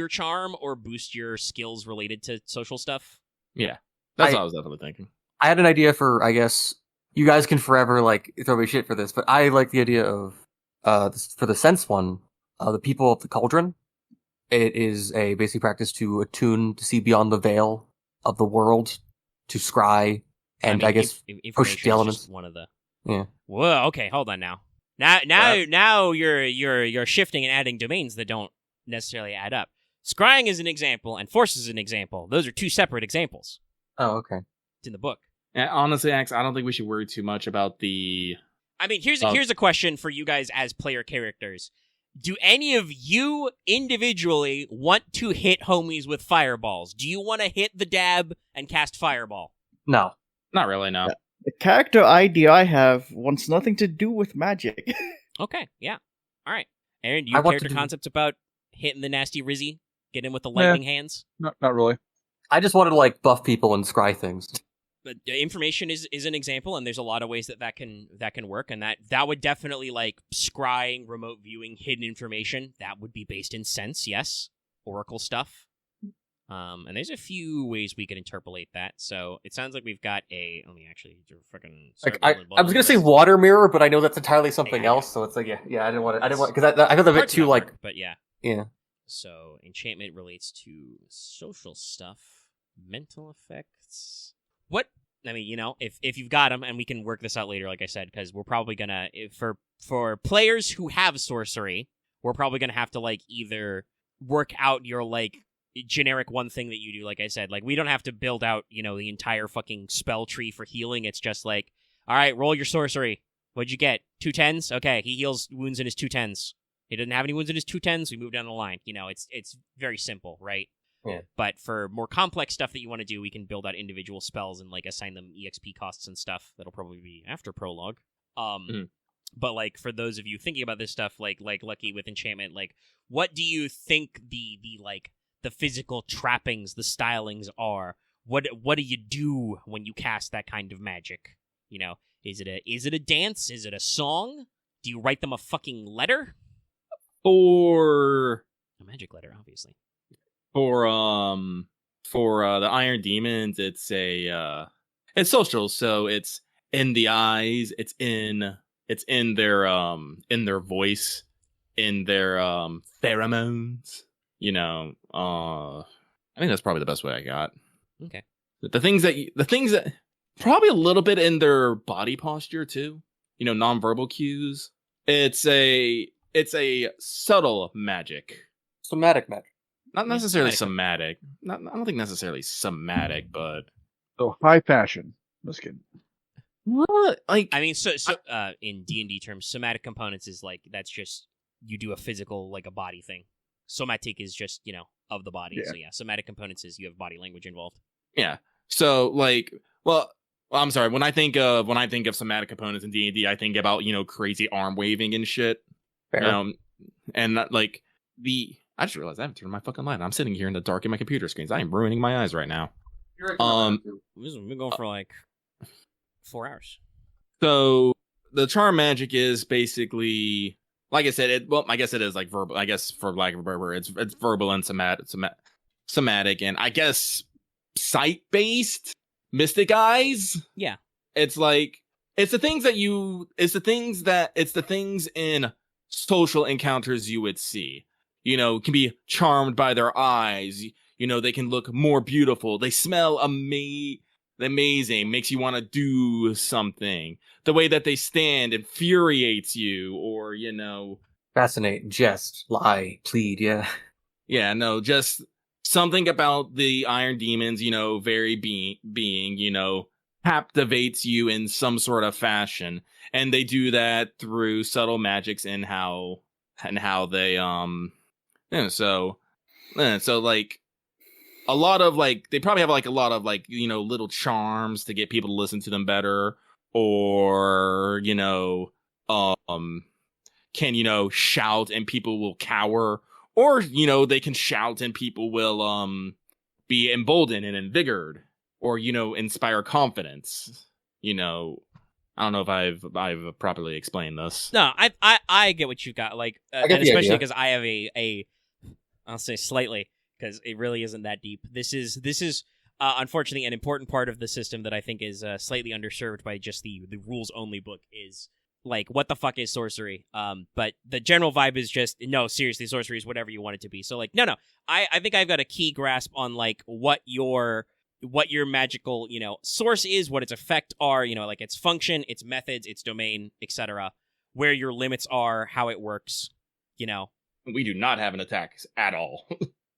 charm or boost your skills related to social stuff. Yeah, that's what I was definitely thinking. I had an idea for, I guess, you guys can forever like throw me shit for this, but I like the idea of for the sense one, the people of the cauldron. It is a basic practice to attune to see beyond the veil of the world, to scry, and I guess push the elements. One of the yeah. Whoa. Okay, hold on now. Now you're shifting and adding domains that don't necessarily add up. Scrying is an example, and force is an example. Those are two separate examples. Oh, okay. It's in the book. Yeah, honestly, Axe, I don't think we should worry too much about the... I mean, here's a question for you guys as player characters. Do any of you individually want to hit homies with fireballs? Do you want to hit the dab and cast fireball? No. Not really, no. The character ID I have wants nothing to do with magic. Okay, yeah. All right. Aaron, do you have character concepts about hitting the nasty Rizzy? Get in with the lightning hands? Not really. I just wanted to like buff people and scry things. But information is an example, and there's a lot of ways that can work, and that would definitely like scrying, remote viewing, hidden information. That would be based in sense, yes. Oracle stuff. And there's a few ways we can interpolate that. So it sounds like we've got a. Let me actually fucking. Like I was gonna say water mirror, but I know that's entirely something else. So it's like I didn't want because I feel a bit too like. But yeah. Yeah. So enchantment relates to social stuff, mental effects. What? I mean, if you've got them, and we can work this out later, like I said, because we're probably gonna for players who have sorcery, we're probably gonna have to like either work out your like generic one thing that you do, like I said, like we don't have to build out the entire fucking spell tree for healing. It's just like, all right, roll your sorcery. What'd you get? 2 10s? Okay, he heals wounds in his 2 10s. He doesn't have any wounds in his 2 10s. We move down the line. It's very simple, right? Yeah. But for more complex stuff that you want to do, we can build out individual spells and like assign them EXP costs and stuff. That'll probably be after prologue. But like for those of you thinking about this stuff, like Lucky with enchantment, like what do you think the physical trappings, the stylings are? What do you do when you cast that kind of magic? Is it a dance? Is it a song? Do you write them a fucking letter? Or a magic letter, obviously. For the Iron Demons, it's social, so it's in the eyes, it's in their voice, in their pheromones. I think that's probably the best way I got. Okay. The things that probably a little bit in their body posture too. Nonverbal cues. It's a subtle magic. Somatic magic. Not necessarily somatic. I don't think necessarily somatic, but So high fashion. Just kidding. What? Like, I mean, so in D&D terms, somatic components is like that's just you do a physical like a body thing. Somatic is just of the body. Yeah. So yeah, somatic components is you have body language involved. Yeah. So like, well, I'm sorry. When I think of somatic components in D&D, I think about crazy arm waving and shit. Fair. And like I just realized I haven't turned my fucking light on. I'm sitting here in the dark in my computer screens. I am ruining my eyes right now. We've been going for like 4 hours. So the charm magic is basically, like I said, I guess it is like verbal. I guess for lack of a better word, it's verbal and somatic, and I guess sight based. Mystic eyes. Yeah, it's like it's the things in social encounters you would see. Can be charmed by their eyes. They can look more beautiful. They smell amazing. Makes you want to do something. The way that they stand infuriates you, or fascinate, jest, lie, plead. Yeah. Yeah. No, just something about the Iron Demons. Very being. Captivates you in some sort of fashion, and they do that through subtle magics and how they so like a lot of like they probably have like a lot of like little charms to get people to listen to them better, or can shout and people will cower, or they can shout and people will be emboldened and invigorated, or inspire confidence. I don't know if I've properly explained this. No, I get what you've got. Like, and especially because I have a I'll say slightly, because it really isn't that deep. This is unfortunately an important part of the system that I think is slightly underserved by just the rules only book. Is like, what the fuck is sorcery? But the general vibe is just, no, seriously, sorcery is whatever you want it to be. So like, no, I think I've got a key grasp on like what your magical source is, what its effect are, like its function, its methods, its domain, etc. Where your limits are, how it works. We do not have an attack at all.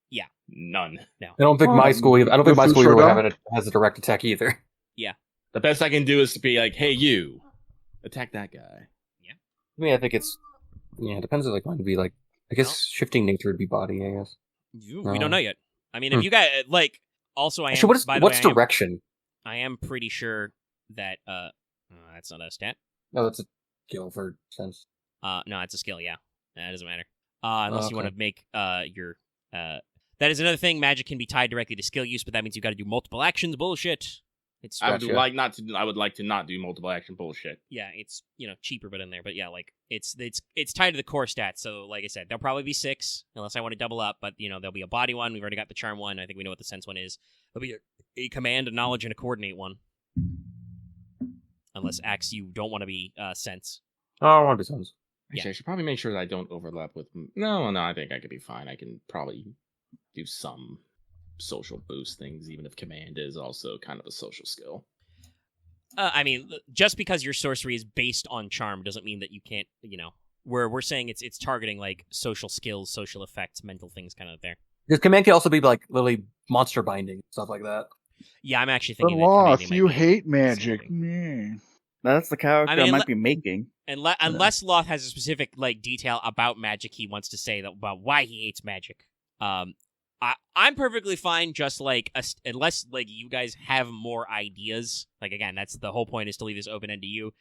Yeah, none. No, I don't think my school really has a direct attack either. Yeah, the best I can do is to be like, hey, you attack that guy. Yeah, I mean, I think it depends on like when to be like. I guess shifting nature would be body. I guess we don't know yet. I mean, if you guys like. Also, I am. What's direction? I am pretty sure that that's not a stat. No, that's a skill for sense. No, it's a skill. Yeah, that doesn't matter. Unless you want to make your that is another thing. Magic can be tied directly to skill use, but that means you got to do multiple actions. Bullshit. It's I would like to not do multiple action bullshit. Yeah, it's cheaper but in there, but yeah, like it's tied to the core stats. So like I said, there'll probably be 6 unless I want to double up, but there'll be a body one. We've already got the charm one. I think we know what the sense one is. There'll be a command, a knowledge, and a coordinate one. Unless Axe, you don't want to be sense. Oh, I want to be sense. Actually, I should probably make sure that I don't overlap with. No, I think I could be fine. I can probably do some social boost things, even if command is also kind of a social skill. I mean, just because your sorcery is based on charm doesn't mean that you can't. We're saying it's targeting like social skills, social effects, mental things, kind of there. Because command can also be like literally monster binding, stuff like that. Yeah, I'm actually thinking. Loth, you hate magic. That's the character I might be making. Unless Loth has a specific like detail about magic he wants to say about why he hates magic. I'm perfectly fine. Just like unless like you guys have more ideas. Like again, that's the whole point is to leave this open end to you.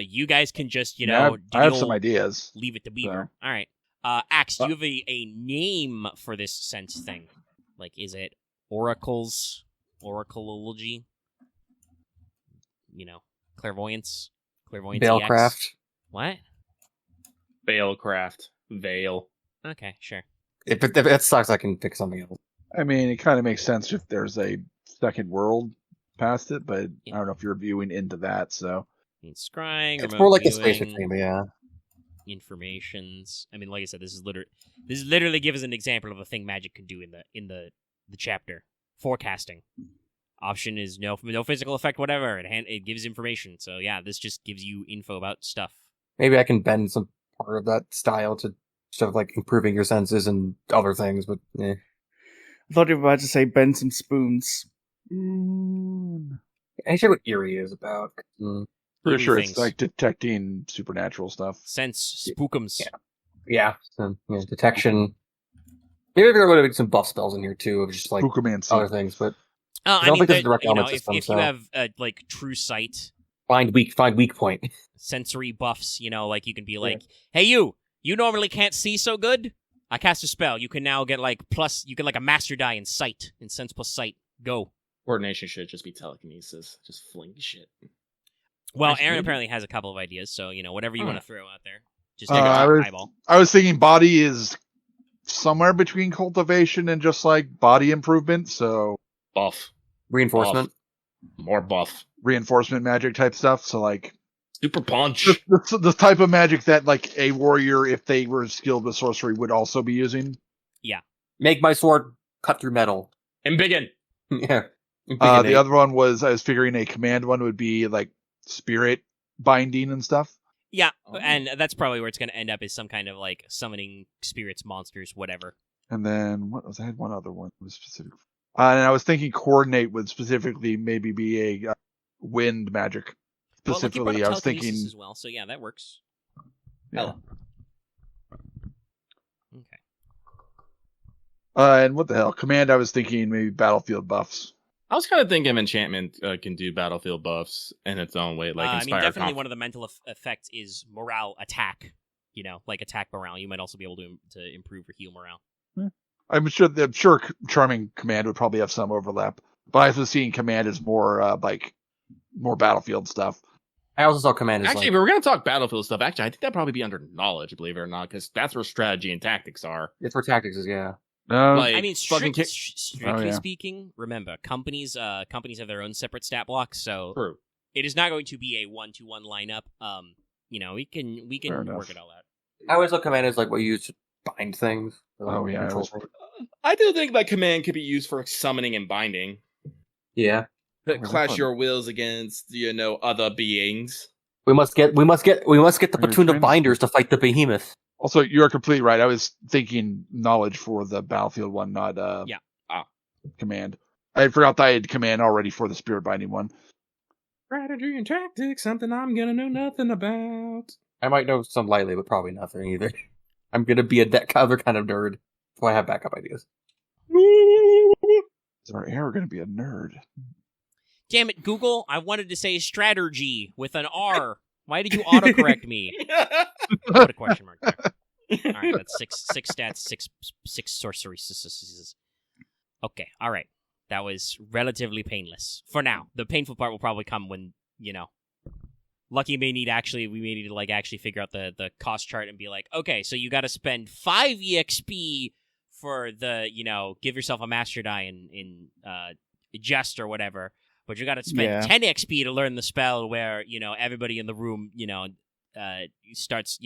You guys can just I have some ideas. Leave it to Beaver. All right. Axe, do you have a name for this sense thing? Like, is it Oracleology? Clairvoyance? Veilcraft. What? Veilcraft. Veil. Okay, sure. If it sucks, I can pick something else. I mean, it kind of makes sense if there's a second world past it, but I don't know if you're viewing into that, so. Scrying, it's more like a spaceship thing, but yeah. Informations. I mean, like I said, this is literally gives an example of a thing magic could do in the chapter. Forecasting. Option is no physical effect, whatever. It gives information. So yeah, this just gives you info about stuff. Maybe I can bend some part of that style to stuff like improving your senses and other things, but yeah. I thought you were about to say bend some spoons. I sure what Eerie is about. Pretty sure it's like detecting supernatural stuff. Sense spookums. Yeah. Detection. Maybe there would have been some buff spells in here too, of just like other things, but I don't mean, think there's a direct element if system. If you have like true sight, find weak point, sensory buffs. Like you can be like, hey, you normally can't see so good. I cast a spell. You can now get like plus. You get like a master die in sight, in sense plus sight. Go. Coordination should just be telekinesis. Just fling shit. Well, Aren apparently has a couple of ideas, so whatever you want to throw out there, just take an eyeball. I was thinking body is somewhere between cultivation and just like body improvement, so buff, reinforcement, more buff, reinforcement magic type stuff. So like super punch, the type of magic that like a warrior, if they were skilled with sorcery, would also be using. Yeah, make my sword cut through metal. Embiggen. Yeah. The other one was I was figuring a command one would be like spirit binding and stuff. Yeah, and that's probably where it's going to end up is some kind of like summoning spirits, monsters, whatever. And then I had one other one that was specific. And I was thinking coordinate would specifically maybe be a wind magic. Specifically, I was thinking as well. So yeah, that works. Yeah. Okay. And what the hell? Command, I was thinking maybe battlefield buffs. I was kind of thinking enchantment can do battlefield buffs in its own way, like inspire. Definitely one of the mental effects is morale attack. Like attack morale. You might also be able to improve or heal morale. I'm sure charming command would probably have some overlap, but I was seeing command as more more battlefield stuff. I also saw command as actually, if we're gonna talk battlefield stuff, actually, I think that'd probably be under knowledge, believe it or not, because that's where strategy and tactics are. It's where tactics is, yeah. I mean, strictly speaking, remember companies have their own separate stat blocks, so true. It is not going to be a 1-to-1 lineup. We can work it all out. I always look command as like what you use to bind things. I do think that command could be used for summoning and binding. Yeah, clash your wills against other beings. We must get the platoon of binders to fight the behemoth. Also, you're completely right. I was thinking knowledge for the battlefield one, not command. I forgot that I had command already for the spirit binding one. Strategy and tactics, something I'm gonna know nothing about. I might know some lightly, but probably nothing either. I'm gonna be that other kind of nerd, so I have backup ideas. Is our error gonna be a nerd? Damn it, Google! I wanted to say strategy with an R. Why did you autocorrect me? Put a question mark there. All right, that's six stats, six sorcery. Okay, all right. That was relatively painless for now. The painful part will probably come when, Lucky we may need to like actually figure out the cost chart and be like, okay, so you got to spend 5 EXP for the, give yourself a master die in jest or whatever, but you got to spend 10 XP to learn the spell where, everybody in the room, starts,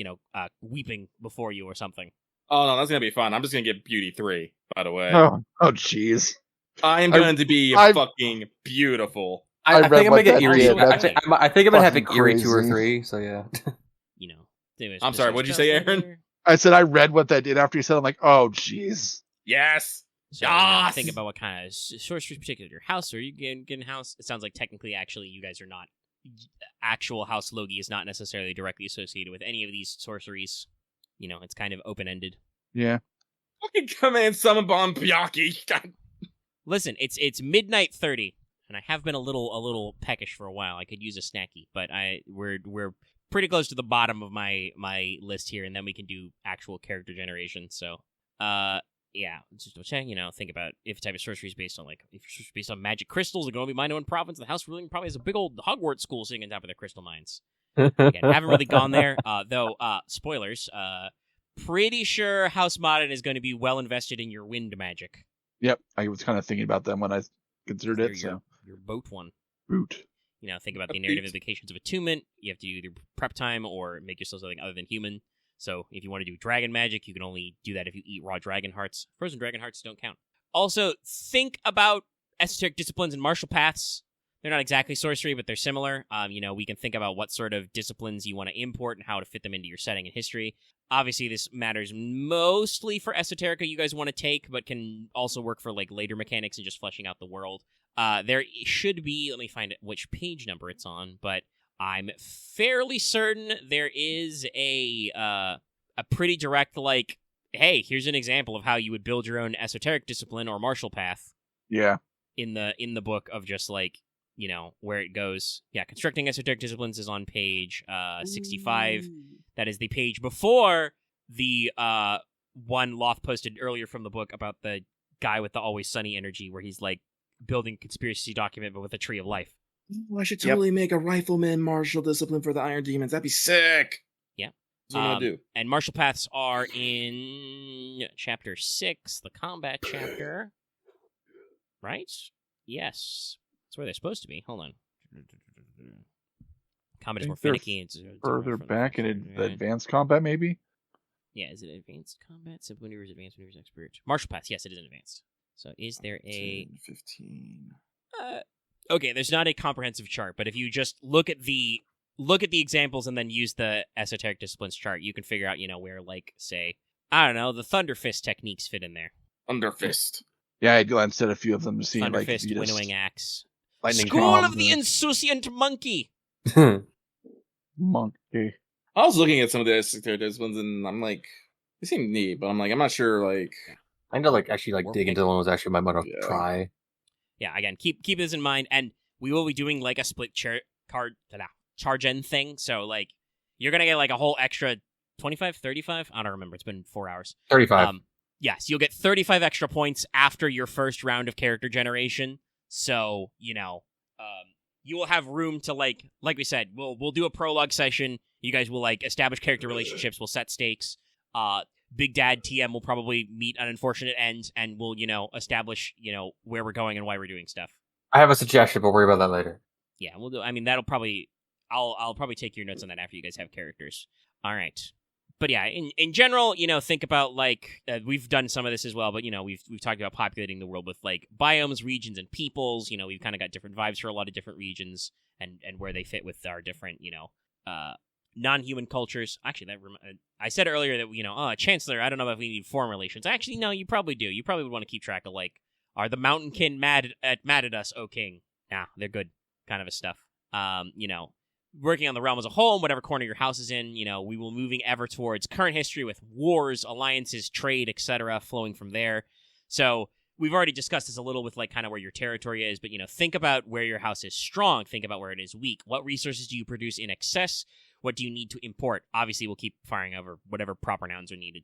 weeping before you or something. Oh no, that's gonna be fun. I'm just gonna get Beauty 3, by the way. Oh jeez. I am going to be fucking beautiful. I think I'm gonna get Eerie. Also, I think I'm gonna have Eerie crazy. 2 or 3. So yeah. I'm sorry. What'd you say, Aaron? I said I read what that did after you said. I'm like, oh jeez. Yes. So, think about what kind of sorceries particular your house. Are you getting house? It sounds like technically, actually, you guys are not. Actual House Logi is not necessarily directly associated with any of these sorceries. It's kind of open-ended. Yeah. Fucking come in, summon bomb Byaki. Listen, it's midnight 30, and I have been a little peckish for a while. I could use a snacky, but we're pretty close to the bottom of my list here, and then we can do actual character generation. So, just check. Think about if type of sorcery is based on magic crystals. They're going to be mine own province. The house ruling probably has a big old Hogwarts school sitting on top of their crystal mines. Again, haven't really gone there, though. Spoilers. Pretty sure House Modern is going to be well invested in your wind magic. Yep, I was kind of thinking about them when I considered it. Your boat one. Boot. Think about the narrative implications of attunement. You have to do either prep time or make yourself something other than human. So if you want to do dragon magic, you can only do that if you eat raw dragon hearts. Frozen dragon hearts don't count. Also, think about esoteric disciplines and martial paths. They're not exactly sorcery, but they're similar. We can think about what sort of disciplines you want to import and how to fit them into your setting and history. Obviously, this matters mostly for esoterica you guys want to take, but can also work for later mechanics and just fleshing out the world. There should be, let me find which page number it's on, but I'm fairly certain there is a pretty direct hey, here's an example of how you would build your own esoteric discipline or martial path. Yeah. In the book of just where it goes. Yeah, constructing esoteric disciplines is on page 65. That is the page before the one Loth posted earlier from the book about the guy with the always sunny energy, where he's building conspiracy document but with a tree of life. Oh, I should totally make a rifleman martial discipline for the Iron Demons. That'd be sick. Yeah. That's what I'm gonna do. And martial paths are in chapter 6, the combat chapter. Right? Yes. That's where they're supposed to be. Hold on. Combat is more finicky. It's further back in advanced combat, maybe? Yeah, is it advanced combat? Simple maneuvers, advanced maneuvers, expert. Martial paths, yes, it is advanced. So is there 15. Okay, there's not a comprehensive chart, but if you just look at the examples and then use the esoteric disciplines chart, you can figure out, where, say, I don't know, the Thunder Fist techniques fit in there. Thunder Fist. Yeah, I'd glance at a few of them to see Thunder Fist, Winnowing Axe. Lightning School of the Insouciant Monkey! Monkey. I was looking at some of the esoteric disciplines and I'm like, they seem neat, but I'm I'm not sure, I need to actually dig into the one that was actually might want to try. Yeah, again, keep this in mind, and we will be doing a split charge end thing, so you're gonna get a whole extra 25, 35? I don't remember, it's been 4 hours. 35. Yes, you'll get 35 extra points after your first round of character generation, so, you will have room to, like we said, we'll do a prologue session, you guys will, establish character relationships, we'll set stakes, Big Dad TM will probably meet an unfortunate end, and we'll, establish, where we're going and why we're doing stuff. I have a suggestion, but we'll worry about that later. Yeah, we'll do. I mean, that'll probably. I'll probably take your notes on that after you guys have characters. All right, but yeah, in general, think about we've done some of this as well, but we've talked about populating the world with biomes, regions, and peoples. We've kind of got different vibes for a lot of different regions and where they fit with our different non-human cultures. Actually, I said earlier that Chancellor, I don't know if we need foreign relations. Actually, no, you probably do. You probably would want to keep track of are the Mountainkin mad at us, O King? Nah, they're good, kind of a stuff. Working on the realm as a whole, whatever corner your house is in, we will moving ever towards current history with wars, alliances, trade, etc., flowing from there. So we've already discussed this a little with kind of where your territory is, but think about where your house is strong. Think about where it is weak. What resources do you produce in excess? What do you need to import? Obviously, we'll keep firing over whatever proper nouns are needed,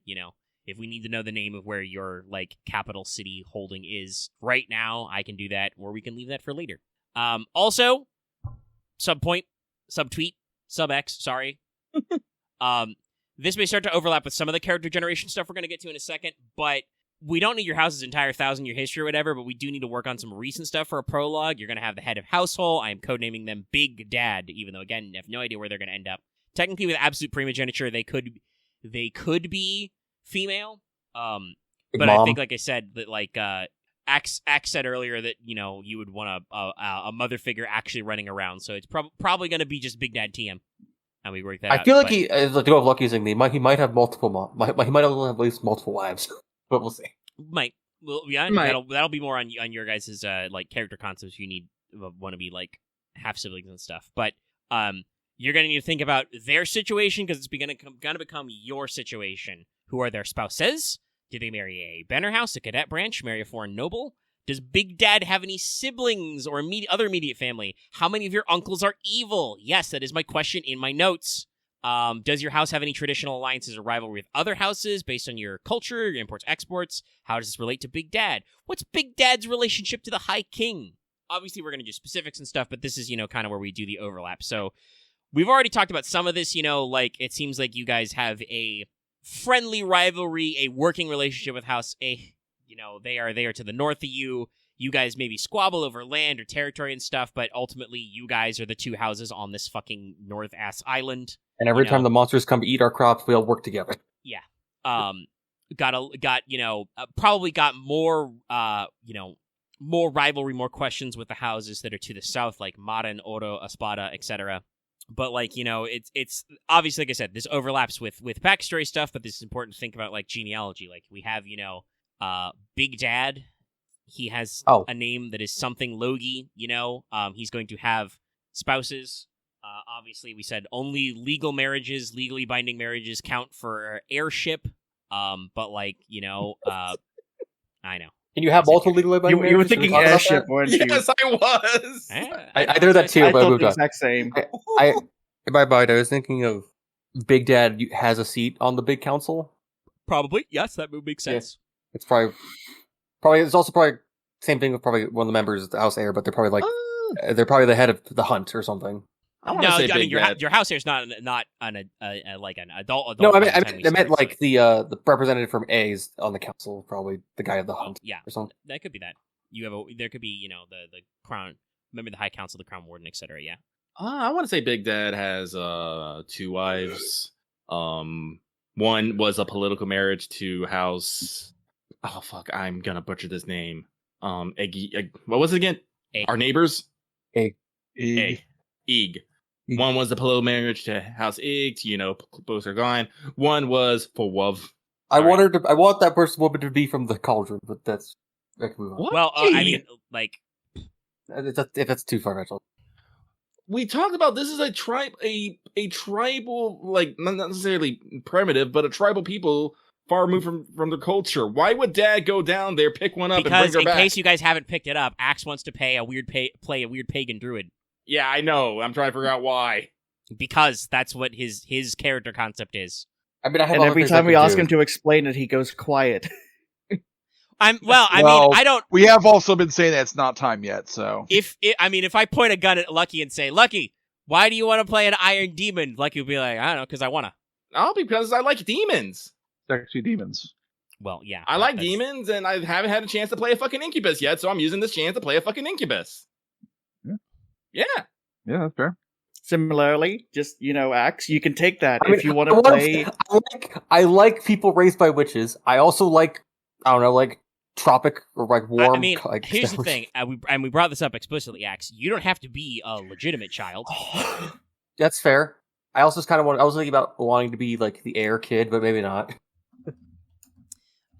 If we need to know the name of where your like capital city holding is right now, I can do that, or we can leave that for later. Also, subtweet, sub-X, sorry. This may start to overlap with some of the character generation stuff we're going to get to in a second, but we don't need your house's entire 1,000-year history or whatever, but we do need to work on some recent stuff for a prologue. You're going to have the head of household. I am codenaming them Big Dad, even though, again, I have no idea where they're going to end up. Technically, with absolute primogeniture, they could be female. But Mom. I think, like I said, that like Axe said earlier that you would want a mother figure actually running around. So it's probably going to be just Big Dad TM. And we work that out. I feel like he, to go with Lucky's thing, he might have multiple he might only have at least multiple wives, but we'll see. Might. Well, yeah, that'll be more on your guys' like character concepts. You want to be like half siblings and stuff, but you're gonna need to think about their situation because it's gonna become your situation. Who are their spouses? Did they marry a banner house, a cadet branch, marry a foreign noble? Does Big Dad have any siblings or other immediate family? How many of your uncles are evil? Yes, that is my question in my notes. Does your house have any traditional alliances or rivalry with other houses based on your culture, your imports, exports? How does this relate to Big Dad? What's Big Dad's relationship to the High King? Obviously, we're going to do specifics and stuff, but this is, kind of where we do the overlap. So we've already talked about some of this, like it seems like you guys have a friendly rivalry, a working relationship with House A. They are to the north of you. You guys maybe squabble over land or territory and stuff, but ultimately you guys are the two houses on this fucking north-ass island. And every time the monsters come to eat our crops, we all work together. Yeah. Probably got more, more rivalry, more questions with the houses that are to the south, like Marin, Oro, Espada, etc. But it's obviously, like I said, this overlaps with backstory stuff, but this is important to think about like genealogy. Like we have, Big Dad. He has a name that is something Logi, he's going to have spouses. Obviously, we said only legally binding marriages count for heirship. But I know. Can you have multiple legally binding marriages? You were thinking heirship, weren't you? Yes, I was. I did that too, I but thought the exact same. In my mind, I was thinking of Big Dad has a seat on the big council. Probably, yes, that would make sense. Yeah. It's probably it's also probably same thing with probably one of the members of the House Heir, but they're probably they're probably the head of the hunt or something. Your house heir is not an adult. No, I meant like the representative from A is on the council, probably the guy of the hunt. Yeah, or something. That could be that. There could be the crown, remember the High Council, the Crown Warden, etc. Yeah. I want to say Big Dad has 2 wives. One was a political marriage to House. Oh fuck! I'm gonna butcher this name. What was it again? Our neighbors. Eeg. One was the political marriage to House Eeg. Both are gone. One was for love. I want that woman to be from the Cauldron, but I can move on. What? Well, I mean, like, if that's too far fetched. We talked about this is a tribal, like not necessarily primitive, but a tribal people far removed from their culture. Why would Dad go down there, pick one up, and bring her back? Because in case you guys haven't picked it up, Axe wants to play a weird pagan druid. Yeah, I know. I'm trying to figure out why. Because that's what his character concept is. I mean, and every time we ask him to explain it, he goes quiet. I don't. We have also been saying that it's not time yet. So if I point a gun at Lucky and say, "Lucky, why do you want to play an Iron Demon?" Lucky would be like, "I don't know, because I wanna." Oh, because I like demons. Sexy demons. Well, yeah, I like demons, and I haven't had a chance to play a fucking incubus yet, so I'm using this chance to play a fucking incubus. Yeah, that's fair. Similarly, just Axe, you can take that if you want to play. I like people raised by witches. I also like tropic or like warm. I mean, here's the thing, and we brought this up explicitly, Axe. You don't have to be a legitimate child. That's fair. I also just kind of I was thinking about wanting to be like the heir kid, but maybe not.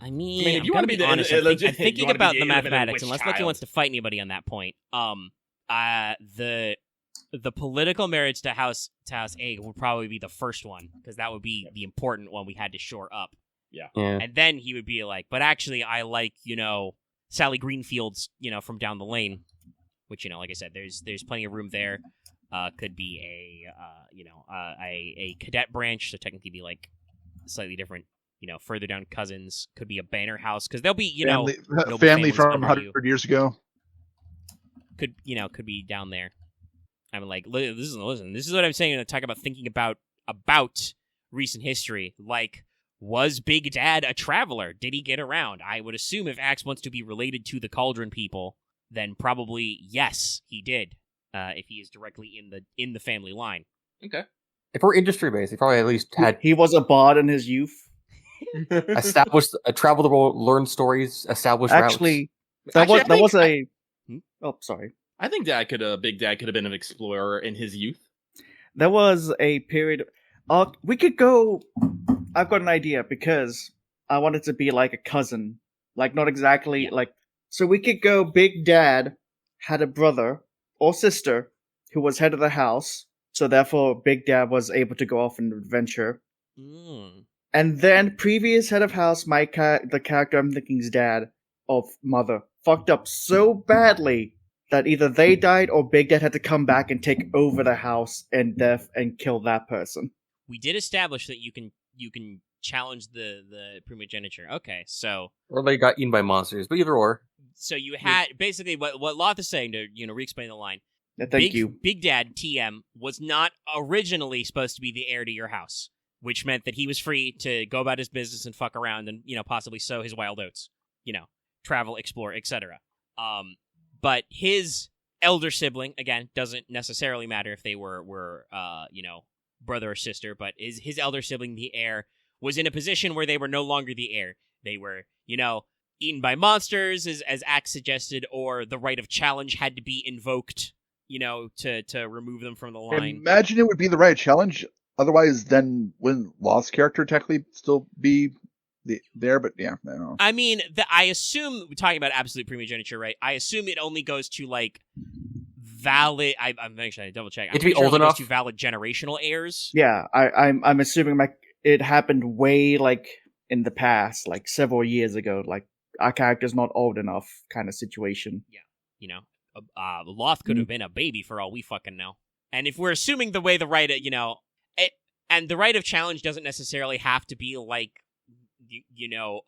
I mean, if you want to be honest, I'm thinking about the mathematics. Unless Lucky wants to fight anybody on that point, the political marriage to House A would probably be the first one because that would be the important one we had to shore up. Yeah. And then he would be like, but actually, I like Sally Greenfield's from down the lane, which like I said, there's plenty of room there. Could be a cadet branch, so technically be like slightly different further down cousins. Could be a banner house because there'll be family noble families from under you. 100 years ago. Could be down there. I'm like, listen. This is what I'm saying when I talk about thinking about recent history. Like, was Big Dad a traveler? Did he get around? I would assume if Axe wants to be related to the Cauldron people, then probably yes, he did. If he is directly in the family line. Okay. If we're industry based, he probably at least had He was a bard in his youth. established, traveled the world, learned stories, established Actually, routes. Oh, sorry. I think Big Dad could have been an explorer in his youth. There was a period. We could go. I've got an idea because I want it to be like a cousin, like not exactly like. So we could go. Big Dad had a brother or sister who was head of the house, so therefore Big Dad was able to go off on an adventure. And then previous head of house, the character I'm thinking's dad of mother, fucked up so badly that either they died or Big Dad had to come back and take over the house and kill that person. We did establish that you can challenge the primogeniture. Okay, so Or they got eaten by monsters, but either or. So you had basically what Loth is saying to re-explain the line. Thank you. Big Dad TM was not originally supposed to be the heir to your house, which meant that he was free to go about his business and fuck around and possibly sow his wild oats, travel, explore, etc. But his elder sibling, again, doesn't necessarily matter if they were brother or sister, but his elder sibling, the heir, was in a position where they were no longer the heir. They were, eaten by monsters, as Axe suggested, or the right of challenge had to be invoked, to remove them from the line. Imagine it would be the right challenge. Otherwise, then wouldn't Loth's character technically still be there? But yeah, I don't know. I mean, I assume we're talking about absolute primogeniture, right? I assume it only goes to like valid. I'm actually double check. It to be old enough to valid generational heirs. Yeah, I'm assuming it happened way like in the past, like several years ago. Like our character's not old enough, kind of situation. Yeah, Loth could have been a baby for all we fucking know. And if we're assuming the way the right, and the right of challenge doesn't necessarily have to be like,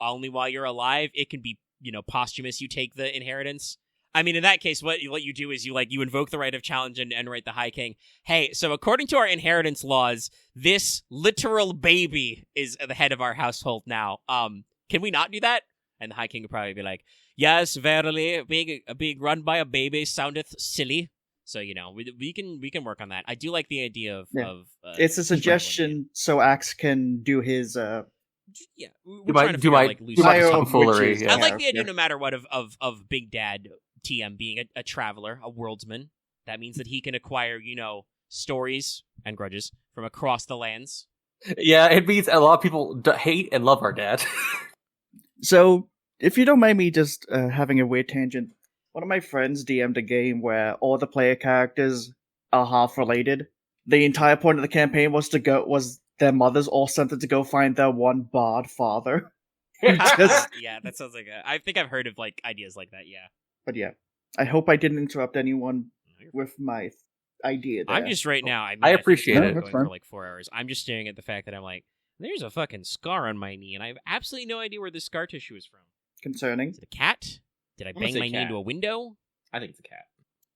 only while you're alive. It can be, posthumous. You take the inheritance. I mean, in that case, what you do is you invoke the right of challenge and write the High King. Hey, so according to our inheritance laws, this literal baby is the head of our household now. Can we not do that? And the High King would probably be like, yes, verily, being run by a baby soundeth silly. So we can work on that. I do like the idea of it's a suggestion so Axe can do his we're trying to figure out, like, loose tomfoolery. I like the idea, no matter what, of Big Dad TM being a traveler, a worldsman. That means that he can acquire, stories and grudges from across the lands. Yeah, it means a lot of people hate and love our dad. So, if you don't mind me just having a weird tangent, one of my friends DM'd a game where all the player characters are half related. The entire point of the campaign was their mothers all sent them to go find their one bard father. Yeah, that sounds like I think I've heard of like ideas like that. Yeah, but yeah, I hope I didn't interrupt anyone with my idea there. I'm just right now. I appreciate it. Going for like 4 hours. I'm just staring at the fact that I'm like, there's a fucking scar on my knee, and I have absolutely no idea where this scar tissue is from. Concerning. Is it a cat? Did I bang my knee into a window? I think it's a cat.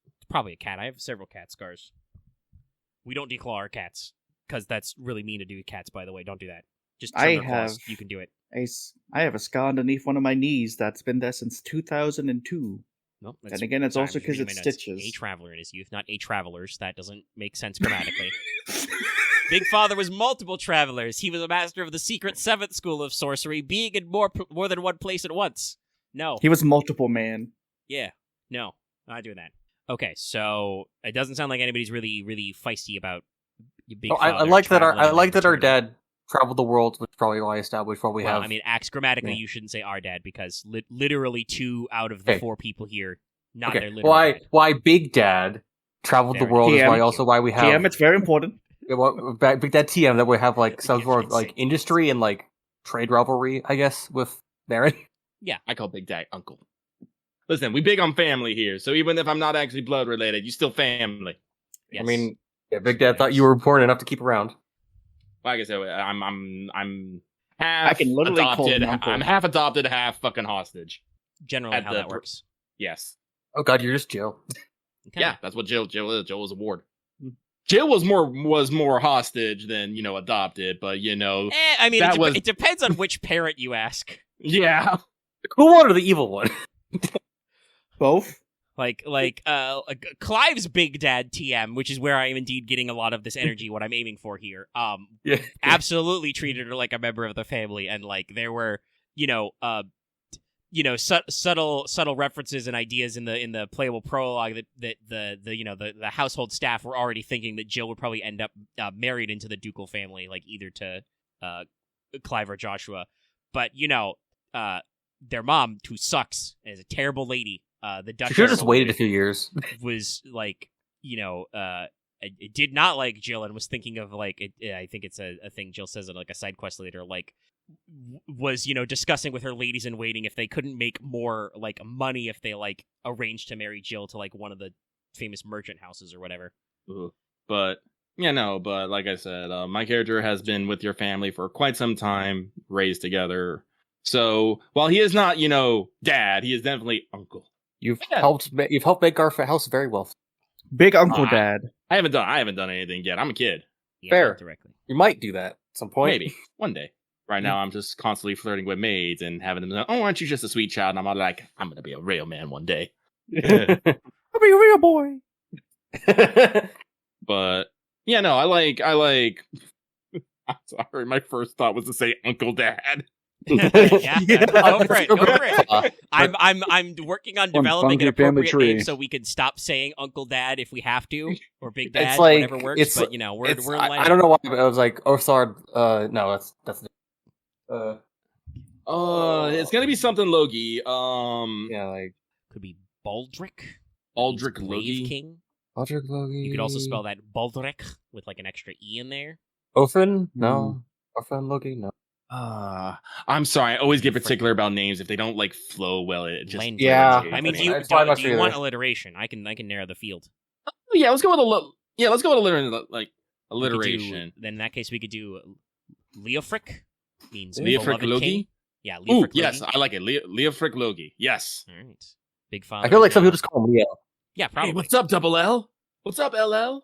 It's probably a cat. I have several cat scars. We don't declaw our cats. Because that's really mean to do with cats, by the way. Don't do that. Just trim their claws. You can do it. I have a scar underneath one of my knees that's been there since 2002. Nope, and again, it's also because it's stitches. A traveler in his youth, not a travelers. That doesn't make sense grammatically. Big Father was multiple travelers. He was a master of the secret 7th school of sorcery, being in more than one place at once. No. He was multiple man. Yeah. No. Not doing that. Okay, so it doesn't sound like anybody's really, really feisty about Big Father. I like that our dad traveled the world, which is probably why I established what we have. I mean, Axe, grammatically, you shouldn't say our dad, because literally 2 out of the 4 people here, not their literal dad. Why Big Dad traveled the world is why we have... TM, it's very important. Big Dad TM, that we have like some sort of like industry and like trade rivalry, I guess, with Aren. Yeah, I call Big Dad Uncle. Listen, we big on family here, so even if I'm not actually blood related, you still family. Yes. I mean, Big Dad thought you were important enough to keep around. Like I said, I'm half I can literally call adopted. him uncle. I'm half adopted, half fucking hostage. Generally, At how the that works. Yes. Oh God, you're just Jill. Okay. Yeah, that's what Jill is. Jill was a ward. Jill was more hostage than adopted, but I mean, that it depends on which parent you ask. yeah. The cool one or the evil one? Both. Like Clive's big dad TM, which is where I am indeed getting a lot of this energy. What I'm aiming for here, Yeah. absolutely treated her like a member of the family, and like there were subtle references and ideas in the playable prologue that the household staff were already thinking that Jill would probably end up married into the ducal family, like either to Clive or Joshua, but their mom, who sucks and is a terrible lady. The Dutch She should have just waited a few years. was like, it did not like Jill and was thinking of like, I think it's a thing Jill says in like a side quest later, like was, discussing with her ladies in waiting if they couldn't make more like money if they like arranged to marry Jill to like one of the famous merchant houses or whatever. But but like I said, my character has been with your family for quite some time, raised together. So while he is not, dad, he is definitely uncle. You've helped make our house very well. Big Uncle Dad. I haven't done anything yet. I'm a kid. Yeah, Fair. not directly. You might do that at some point. Maybe one day. Right now, I'm just constantly flirting with maids and having them know, "Oh, aren't you just a sweet child?" And I'm all like, "I'm gonna be a real man one day." I'll be a real boy. But I like. I'm sorry, my first thought was to say Uncle Dad. Go for it. I'm working on developing an appropriate name so we can stop saying Uncle Dad if we have to, or Big Dad, It's like, whatever works. But we're I don't know why, but I was like, Orsard. No, that's. It's gonna be something Logi. Yeah, like could be Baldric. Aldrich Grave Logi. King. Aldrich Logi. You could also spell that Baldric with like an extra E in there. Othin? No. Othin Logi? No. I'm sorry. I always get particular about names if they don't like flow well. It just yeah. I mean, do you want alliteration? I can narrow the field. Yeah, let's go with alliteration. Then in that case, we could do Leofric. Means Leofric Logi. Yeah, Leofric Logi. Yes, I like it. Leofric Logi. Yes. All right. Big fan. I feel like some people just call him Leo. Yeah, probably. Hey, what's up, Double L? What's up, LL?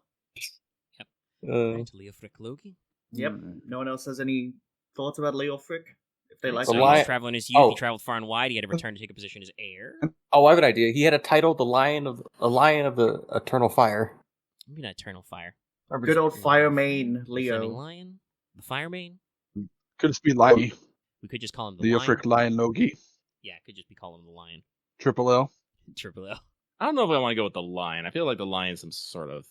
Yep. Right, Leofric Logi. Yep. No one else has any thoughts about Leofric? If they like so it. he was traveling his youth. He traveled far and wide. He had to return to take a position as heir. Oh, I have an idea. He had a title, the Lion of the Eternal Fire. Maybe not Eternal Fire. Good old Firemane Leo. Flaming Lion? The Firemane? Could just be Logi. We could just call him the Leofric Lion Logi. Yeah, could just be calling him the Lion. Triple L. Triple L. I don't know if I want to go with the lion. I feel like the lion is some sort of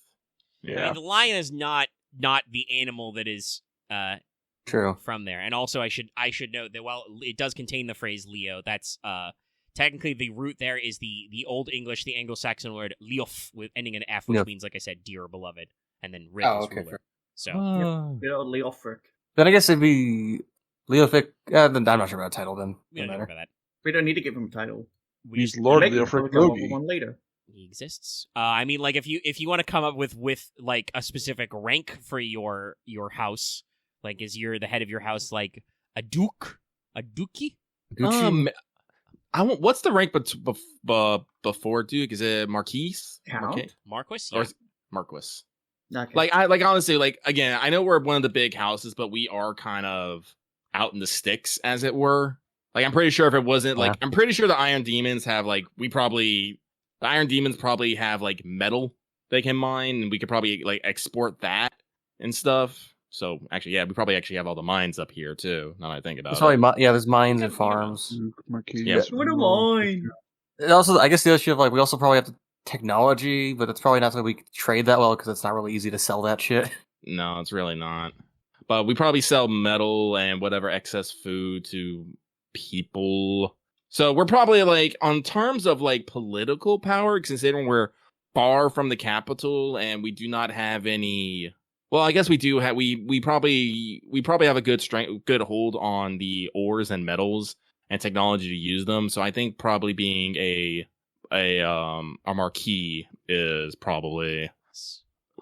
I mean, the lion is not the animal that is true from there. And also I should note that while it does contain the phrase Leo, that's technically the root there is the Old English, the Anglo-Saxon word Leof with ending in F, which means, like I said, dear or beloved, and then Rick is ruler. So good old Leofric. Then I guess it'd be Leofric. Then I'm not sure about a title. Then we don't know about that. We don't need to give him a title. He's Lord Leofric Logi. One later. He exists. I mean, like if you want to come up with like a specific rank for your house, like is you're the head of your house like a duke, a dookie? What's the rank before duke? Is it Marquis? Count? Marquis? Yeah. Or Marquis? Okay. Like honestly, like again, I know we're one of the big houses, but we are kind of out in the sticks, as it were. Like I'm pretty sure if it wasn't like I'm pretty sure the Iron Demons have like the Iron Demons probably have like metal they can mine, and we could probably like export that and stuff. So actually, yeah, we probably actually have all the mines up here too. Now that I think about it. There's mines and farms. Yeah, what a mine. And also, I guess the issue of like we also probably have the technology, but it's probably not something we can trade that well because it's not really easy to sell that shit. No, it's really not. But we probably sell metal and whatever excess food to people. So we're probably like on terms of like political power, considering we're far from the capital and we do not have any. Well, I guess we do have. We probably have a good hold on the ores and metals and technology to use them. So I think probably being a marquee is probably.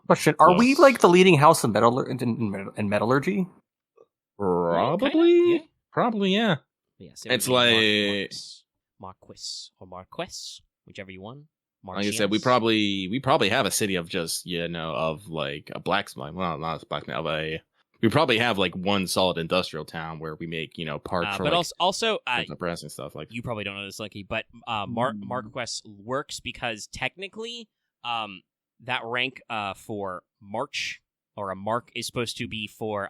Question: Are we like the leading house in metallurgy? Probably, probably, yeah. Yeah, it's like Marquis or Marquess, whichever you want. Like I said, we probably have a city of just of like a blacksmith. Well, not a blacksmith. We probably have like one solid industrial town where we make parts for but like also brass and stuff like. You probably don't know this, Lucky, but Marquess works because technically, that rank for March or a Mark is supposed to be for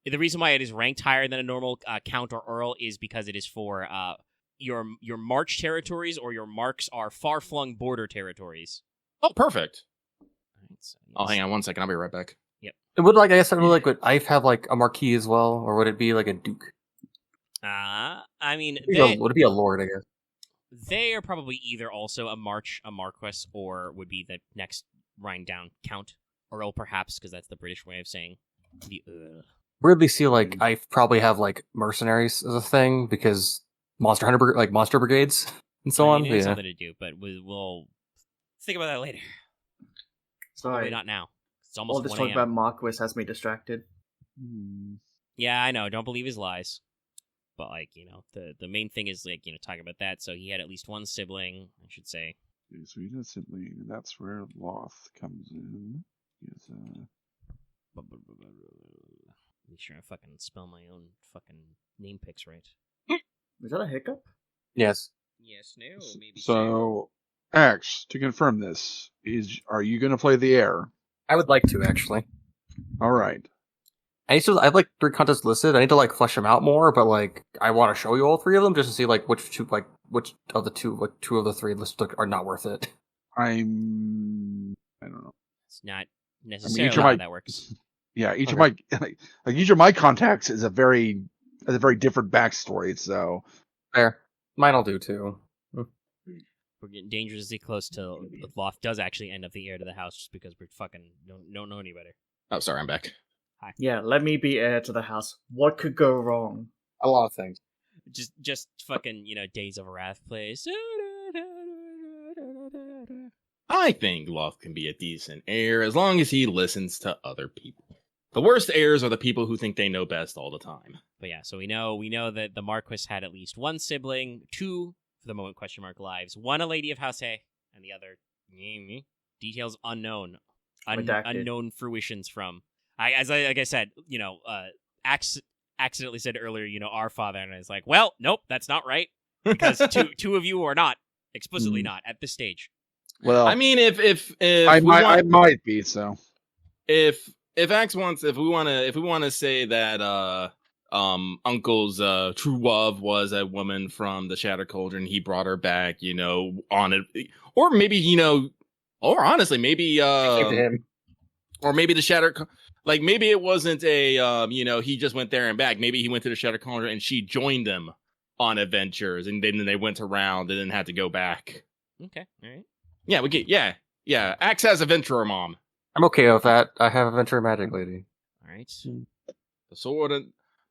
the reason why it is ranked higher than a normal Count or Earl is because it is for your March territories, or your marks are far-flung border territories. Oh, perfect. Right, so yes. Oh, hang on 1 second. I'll be right back. Yep. It would would I've have like a marquis as well, or would it be like a duke? I mean, would it be a lord? I guess they are probably either also a Marquess, or would be the next line down, Count, Earl, perhaps, because that's the British way of saying the. Weirdly, see like I probably have like mercenaries as a thing because monster brigades and so on. It is something to do, but we'll think about that later. Sorry, probably not now. It's almost all this 1 talk a.m. about Marquis has me distracted. Yeah, I know. Don't believe his lies. But the main thing is talking about that. So he had at least one sibling, I should say. Okay, so he had a sibling, and that's where Loth comes in. Make sure I fucking spell my own fucking name picks right. Is that a hiccup? Yes. Yes, no, maybe so. Axe, to confirm this, are you going to play the heir? I would like to, actually. All right. I have like 3 contests listed. I need to like flesh them out more, but like I want to show you all 3 of them just to see like which of the 2 of the 3 listed are not worth it. I don't know. It's not necessarily how that works. Yeah, each of my contacts is a very different backstory. So fair. Mine'll do too. We're getting dangerously close to Loth does actually end up the heir to the house just because we fucking don't know any better. Oh, sorry, I'm back. Hi. Yeah, let me be heir to the house. What could go wrong? A lot of things. Just fucking Days of Wrath plays. I think Loth can be a decent heir as long as he listens to other people. The worst heirs are the people who think they know best all the time. But yeah, so we know that the Marquis had at least one sibling, 2 for the moment lives, 1 a lady of House A, and the other details unknown, unknown fruitions from. Like I said, accidentally said earlier, our father, and I was like, well, nope, that's not right because two of you are not explicitly not at this stage. Well, I mean, if I might be so. If Axe wants, if we want to say that Uncle's true love was a woman from the Shattered Cauldron, he brought her back, on it, or maybe or honestly, maybe or maybe the Shattered, like maybe it wasn't a he just went there and back. Maybe he went to the Shattered Cauldron and she joined them on adventures, and then they went around and then had to go back. Okay, all right. Yeah, we get yeah. Axe has adventurer mom. I'm okay with that. I have adventure magic lady. All right.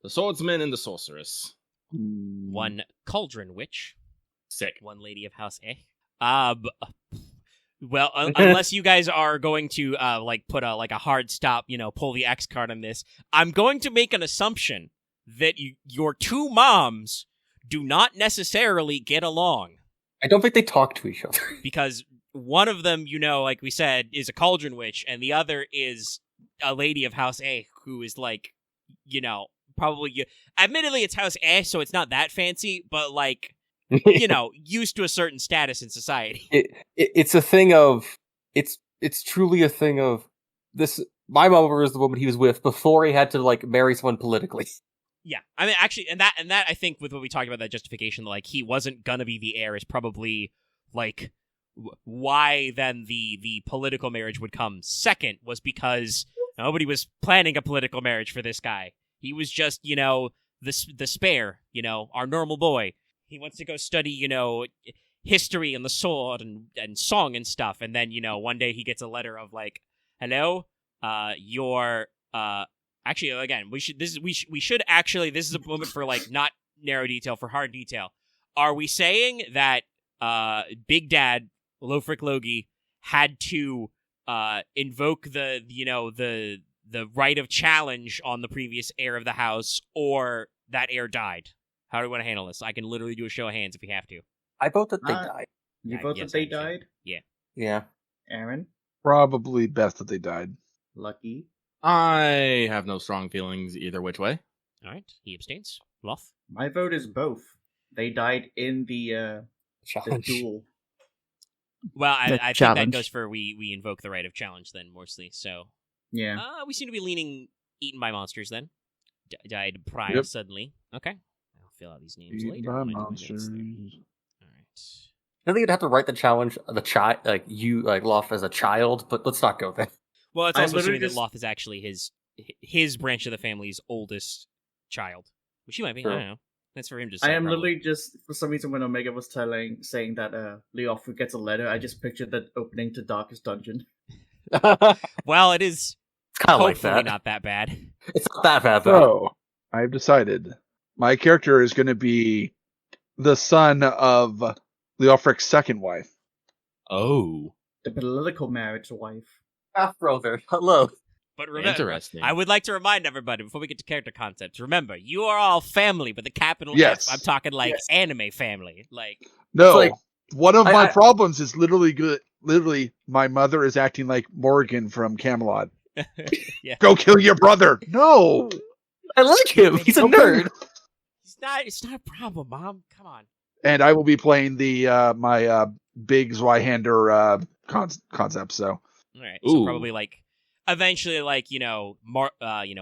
The swordsman and the sorceress. 1 cauldron witch. Sick. 1 lady of House A. Well, unless you guys are going to put a hard stop, pull the X card on this, I'm going to make an assumption that your 2 moms do not necessarily get along. I don't think they talk to each other. Because one of them, like we said, is a cauldron witch, and the other is a lady of House A who is probably, admittedly it's House A, so it's not that fancy, but used to a certain status in society. It's a thing of, it's truly a thing of this. My mom was the woman he was with before he had to marry someone politically. Yeah, I mean, actually, and that I think with what we talked about, that justification, he wasn't gonna be the heir is probably why then the political marriage would come second was because nobody was planning a political marriage for this guy. He was just, the spare, our normal boy. He wants to go study, history and the sword and song and stuff. And then, one day he gets a letter of hello, actually, again, this is a moment for not narrow detail, for hard detail. Are we saying that Big Dad Lothric Logi had to invoke the the right of challenge on the previous heir of the house, or that heir died. How do we want to handle this? I can literally do a show of hands if we have to. I vote that they died. You vote that they died? Yeah. Yeah. Aren? Probably best that they died. Lucky? I have no strong feelings either which way. All right, he abstains. Loth? My vote is both. They died in the Challenge. duel. Well, I think that challenge. goes for we invoke the right of challenge then, mostly. So Yeah. we seem to be leaning eaten by monsters then. Died prior Yep. suddenly. Okay. I'll fill out these names Eaten later. by when I do my notes monsters. there. All right. I think you'd have to write the challenge, like you, like Loth as a child, but let's not go there. Well, it's I also literally assuming that just- Loth is actually his branch of the family's oldest child, which he might be. I Sure. don't know. That's for him to I say. am probably. literally just, for some reason, when Omega was saying that Leof gets a letter, I just pictured that opening to Darkest Dungeon. Well, it is Kind of like hopefully that. not that bad. It's not that bad though. So, I've decided my character is going to be the son of Leofric's second wife. Oh, The political marriage wife. Half brother. Hello. But remember, interesting. I would like to remind everybody before we get to character concepts. Remember, you are all family, but the capital Yes. F. I'm talking like Yes. anime family. Like, No, It's like- one of my I- problems is literally, my mother is acting like Morgan from Camelot. yeah, Go kill your brother. No. I like him. He's a nerd. it's not a problem, Mom. Come on. And I will be playing the my big Zweihander concept. So All right. So Ooh. probably like eventually, like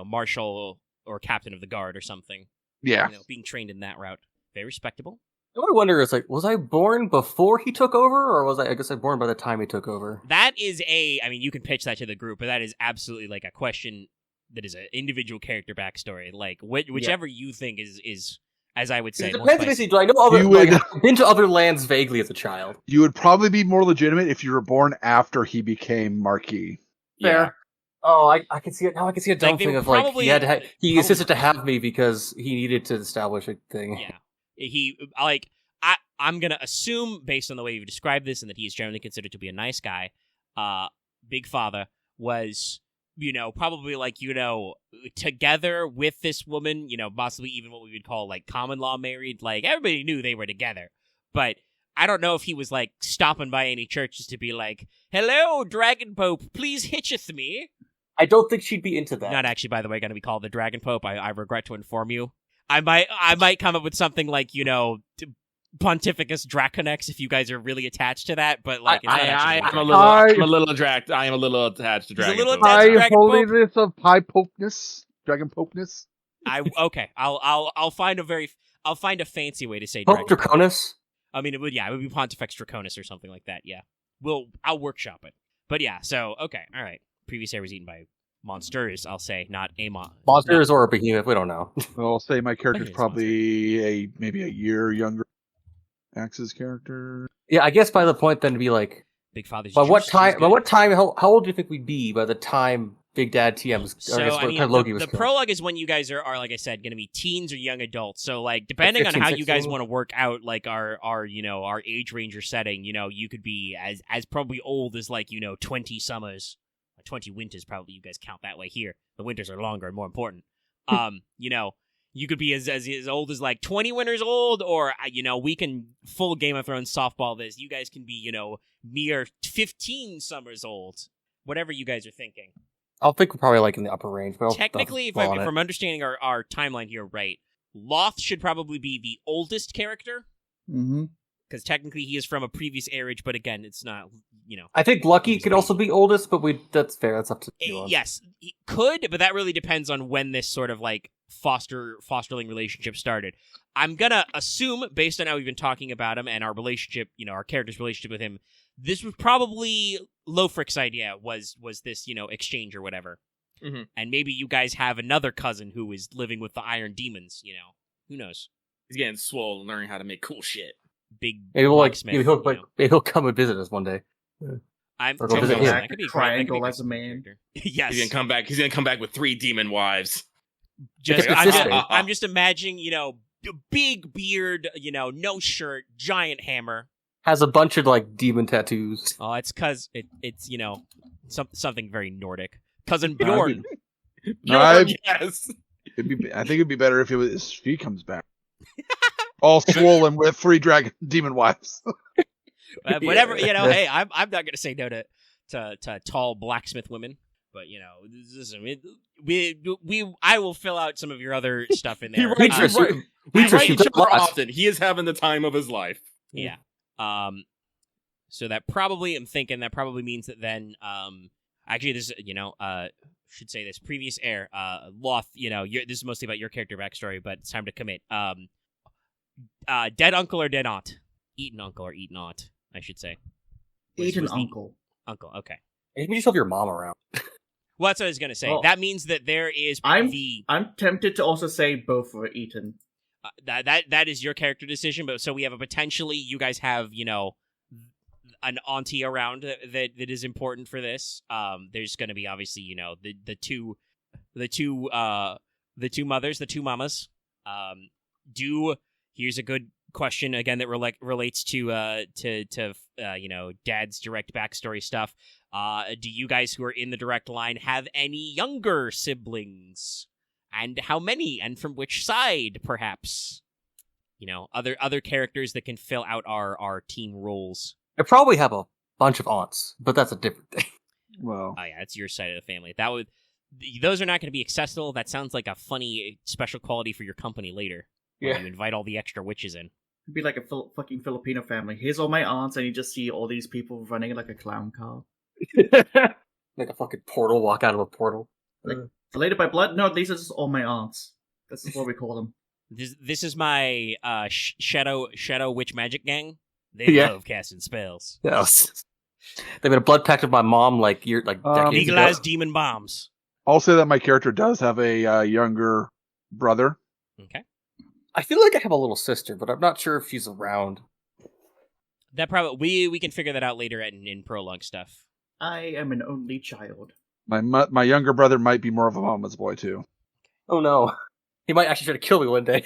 marshal or captain of the guard or something. yeah, Being trained in that route. Very respectable. What I wonder is, like, was I born before he took over, or was I guess I born by the time he took over? That is I mean, you can pitch that to the group, but that is absolutely like a question that is an individual character backstory. Like, whichever you think is, as I would say, It more depends, spicy. basically, do I know other, You would- like, I've been to other lands vaguely as a child. you would probably be more legitimate if you were born after he became Marquis. Fair. Oh, I can see it now. I can see a dumb Like, they thing would of like probably- he probably- insisted to have me because he needed to establish a thing. Yeah. I'm gonna assume, based on the way you've described this, and that he is generally considered to be a nice guy, Big Father was, probably like, together with this woman, possibly even what we would call like common law married. Like, everybody knew they were together. But I don't know if he was like stopping by any churches to be like, "Hello, Dragon Pope, please hitcheth me." I don't think she'd be into that. Not actually, by the way, going to be called the Dragon Pope. I regret to inform you. I might come up with something like, Pontificus Draconex if you guys are really attached to that, but like, it's not actually I'm Dragon a little attracted. I am a little attached to He's a Dragon. little Pope. attached to Dragon Pope. holiness of high popeness, dragon popeness. Okay. I'll find a fancy way to say Pope Dragon Pope. Draconis. I mean, it would be Pontifex Draconis or something like that. Yeah, I'll workshop it. But yeah, so okay, all right. Previous air was eaten by monsters. I'll say, not a Monsters or a behemoth, we don't know. I'll say my character's it's probably maybe a year younger. Axe's character. Yeah, I guess by the point then to be like, Big Father's. by what juice is time? good. By what time? How old do you think we'd be by the time Big Dad TM was? So, I guess I mean, Logi was the killed. prologue is when you guys are like I said, going to be teens or young adults. So, like, depending on 15, how you guys 16? want to work out, like, our age range or setting, you could be as probably old as, like, 20 summers. 20 winters, probably you guys count that way here. The winters are longer and more important. You could be as old as, like, 20 winters old, or, we can full Game of Thrones softball this. You guys can be, mere 15 summers old. Whatever you guys are thinking. I'll think we're probably like in the upper range. But I'll Technically, if fall on it. I'm understanding our timeline here right, Loth should probably be the oldest character, Mm-hmm. because technically he is from a previous age, but again, it's not, I think Lucky could also be oldest, but that's fair. That's up to you. Yes, he could, but that really depends on when this sort of like fosterling relationship started. I'm gonna assume, based on how we've been talking about him and our relationship, our character's relationship with him, this was probably Lofric's idea, was this, exchange or whatever. Mhm. And maybe you guys have another cousin who is living with the Iron Demons, who knows? He's getting swole and learning how to make cool shit. Big Maybe we'll blacksmith, maybe he'll come and visit us one day. I'm Or go visit him. that could be Triangle great as a man. character. Yes, He's gonna come back with 3 demon wives. just It's consistent. I'm just imagining, big beard, no shirt, giant hammer. Has a bunch of like demon tattoos. Oh, it's because it's something very Nordic. Cousin Bjorn. Yes. I think it'd be better if he comes back, all swollen with 3 dragon demon wives. Whatever, Hey, I'm not gonna say no to tall blacksmith women, but I will fill out some of your other stuff in there. He writes super often. He is having the time of his life. Yeah. So that probably, I'm thinking that probably means that then, actually, this, should say this previous heir, Loth, this is mostly about your character backstory, but it's time to commit. Dead uncle or dead aunt? Eaten uncle or eaten aunt, I should say. Eaten uncle. Uncle, okay. Maybe just have your mom around. Well, that's what I was going to say. Well, that means that there is I'm tempted to also say both were eaten. That is your character decision, but so we have you guys have, an auntie around that is important for this. There's going to be obviously, the two mothers, the two mamas. Here's a good question again that relates to Dad's direct backstory stuff. Do you guys who are in the direct line have any younger siblings? And how many? And from which side, perhaps? Other characters that can fill out our team roles. I probably have a bunch of aunts, but that's a different thing. Well, oh yeah, it's your side of the family. Those are not going to be accessible. That sounds like a funny special quality for your company later. Yeah, you invite all the extra witches in. It'd be like a fucking Filipino family. Here's all my aunts, and you just see all these people running like a clown car. Like a fucking portal, walk out of a portal. Like, related by blood? No, these are just all my aunts. This is what we call them. This is my shadow witch magic gang. They love casting spells. Yes. They made a blood pact with my mom decades legalized ago. demon bombs. I'll say that my character does have a younger brother. Okay. I feel like I have a little sister, but I'm not sure if she's around. That probably we can figure that out later in prologue stuff. I am an only child. My younger brother might be more of a mama's boy too. Oh no, he might actually try to kill me one day.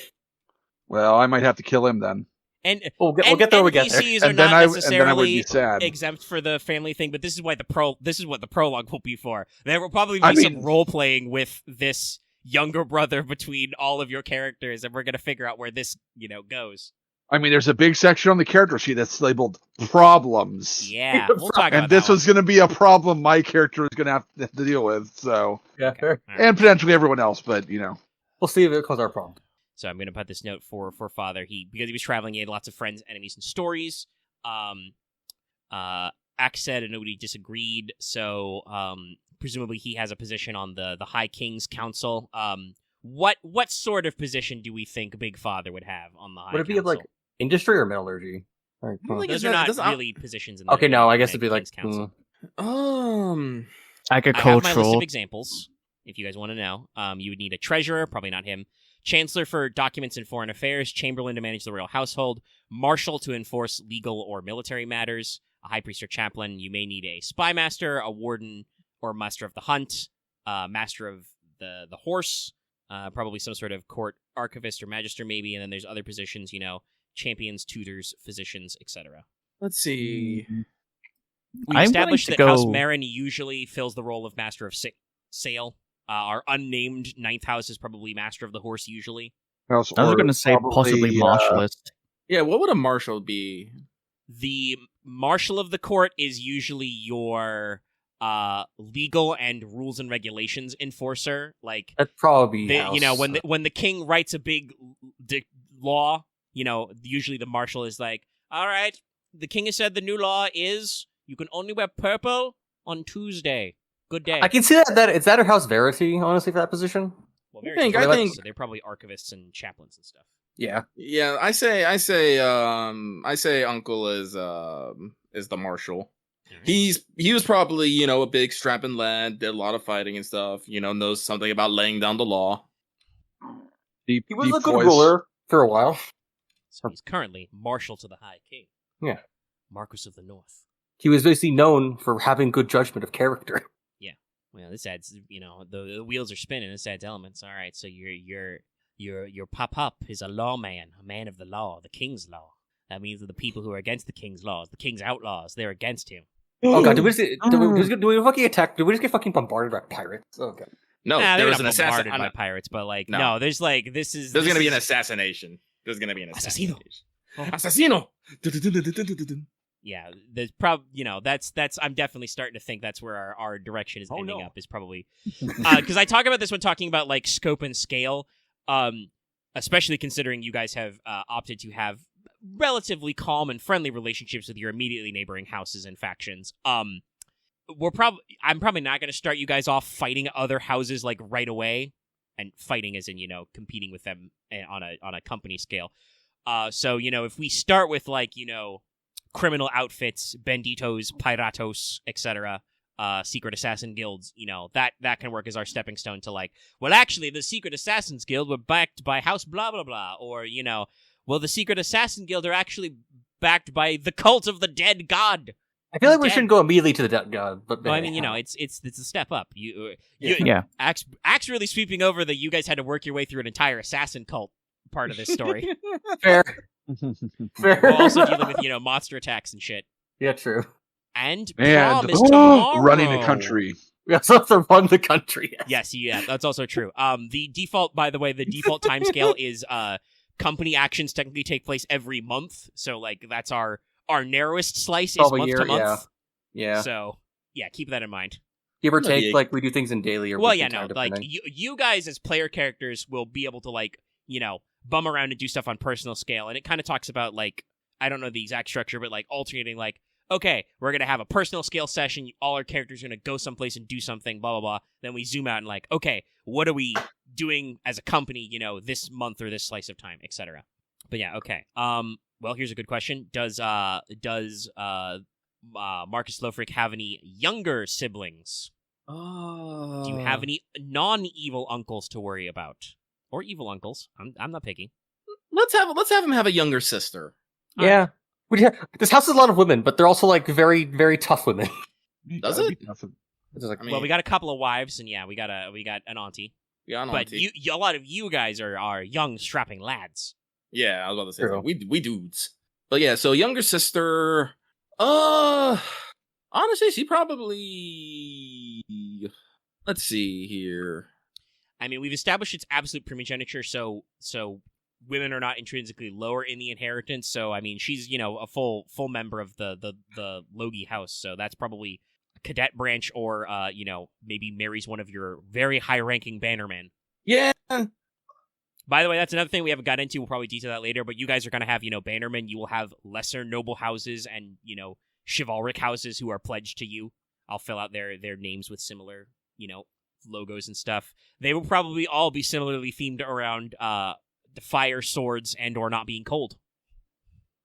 Well, I might have to kill him then. And we'll get there. We get there. NPCs are not necessarily sad. exempt for the family thing, but this is what the prologue will be for. There will probably be some role playing with this younger brother between all of your characters, and we're gonna figure out where this goes. I mean, there's a big section on the character sheet that's labeled problems. Yeah, we'll talk about and this was going to be a problem my character is going to have to deal with. So yeah, fair. And potentially everyone else, but we'll see if it becomes our problem. So I'm going to put this note for Father. Because he was traveling, he had lots of friends, enemies, and stories. Axe said and nobody disagreed. So presumably he has a position on the High King's Council. What sort of position do we think Big Father would have on the High Council? Would it be like industry or metallurgy? Right, those are not really positions in the okay, no, I guess it'd be like Council. Agricultural. I have my list of examples, if you guys want to know. You would need a treasurer, probably not him. Chancellor for documents and foreign affairs, chamberlain to manage the royal household, marshal to enforce legal or military matters, a high priest or chaplain. You may need a spy master, a warden or master of the hunt, master of the horse, probably some sort of court archivist or magister maybe, and then there's other positions, champions, tutors, physicians, etc. Let's see. We established that House Marin usually fills the role of master of sail. Our unnamed ninth house is probably master of the horse usually. I was going to say possibly marshalist. Yeah, what would a marshal be? The marshal of the court is usually your legal and rules and regulations enforcer. Like that'd probably be when the king writes a big law, usually the marshal is like, all right, the king has said the new law is you can only wear purple on Tuesday. Good day. I can see that is that or House Verity, honestly, for that position. Well, I think so they're probably archivists and chaplains and stuff. Yeah. Yeah, I say Uncle is the marshal. Mm-hmm. He was probably, a big strapping lad, did a lot of fighting and stuff, knows something about laying down the law. He was a good ruler for a while. So he's currently Marshal to the High King. Yeah. Marquis of the North. He was basically known for having good judgment of character. Yeah. Well, this adds, the wheels are spinning. This adds elements. All right, so your pop-up is a lawman, a man of the law, the king's law. That means that the people who are against the king's laws, the king's outlaws, they're against him. Oh god, do we fucking attack? Did we just get fucking bombarded by pirates? Oh god. No, there was an assassin by pirates, but like there's going to be an assassination. There's going to be an assassination. Assassino. Yeah, there's that's I'm definitely starting to think that's where our direction is ending up is probably because I talk about this when talking about like scope and scale, especially considering you guys have opted to have relatively calm and friendly relationships with your immediately neighboring houses and factions. I'm probably not going to start you guys off fighting other houses like right away, and fighting as in competing with them on a company scale. So if we start with like criminal outfits, banditos, piratos, etc., secret assassin guilds, that can work as our stepping stone to like, well, actually, the secret assassins guild were backed by House blah blah blah, or well, the secret assassin guild are actually backed by the cult of the dead god. I feel like we shouldn't go immediately to the dead god, but well, I mean, it's a step up. Axe really sweeping over that you guys had to work your way through an entire assassin cult part of this story. Fair. We're also dealing with monster attacks and shit. Yeah, true. And prom is tomorrow. Running the country. We also have to run the country. Yes, that's also true. The default timescale is company actions technically take place every month, so like that's our narrowest slice is month to month. Yeah. So yeah, keep that in mind. Give or take, like we do things in daily or weekly time, like you guys as player characters will be able to like bum around and do stuff on personal scale, and it kind of talks about like I don't know the exact structure, but like alternating like, okay, we're gonna have a personal scale session, all our characters are gonna go someplace and do something, blah blah blah. Then we zoom out and like, okay, what are we doing as a company, this month or this slice of time, etc. But yeah, okay. Well, here's a good question: Does Marcus Lofric have any younger siblings? Oh. Do you have any non-evil uncles to worry about? Or evil uncles. I'm not picky. Let's have him have a younger sister. Yeah. This house has a lot of women, but they're also like very, very tough women. Does it? Well, we got a couple of wives, and we got an auntie. Yeah, an but auntie. A lot of you guys are young, strapping lads. Yeah, I was about to say that. We dudes. But yeah, so younger sister. Honestly, she probably. Let's see here. I mean, we've established its absolute primogeniture, so women are not intrinsically lower in the inheritance. So I mean, she's a full member of the Logi house. So that's probably a cadet branch, or maybe marries one of your very high ranking bannermen. Yeah. By the way, that's another thing we haven't got into. We'll probably detail that later. But you guys are gonna have bannermen. You will have lesser noble houses and chivalric houses who are pledged to you. I'll fill out their names with similar logos and stuff. They will probably all be similarly themed around the fire, swords, and or not being cold.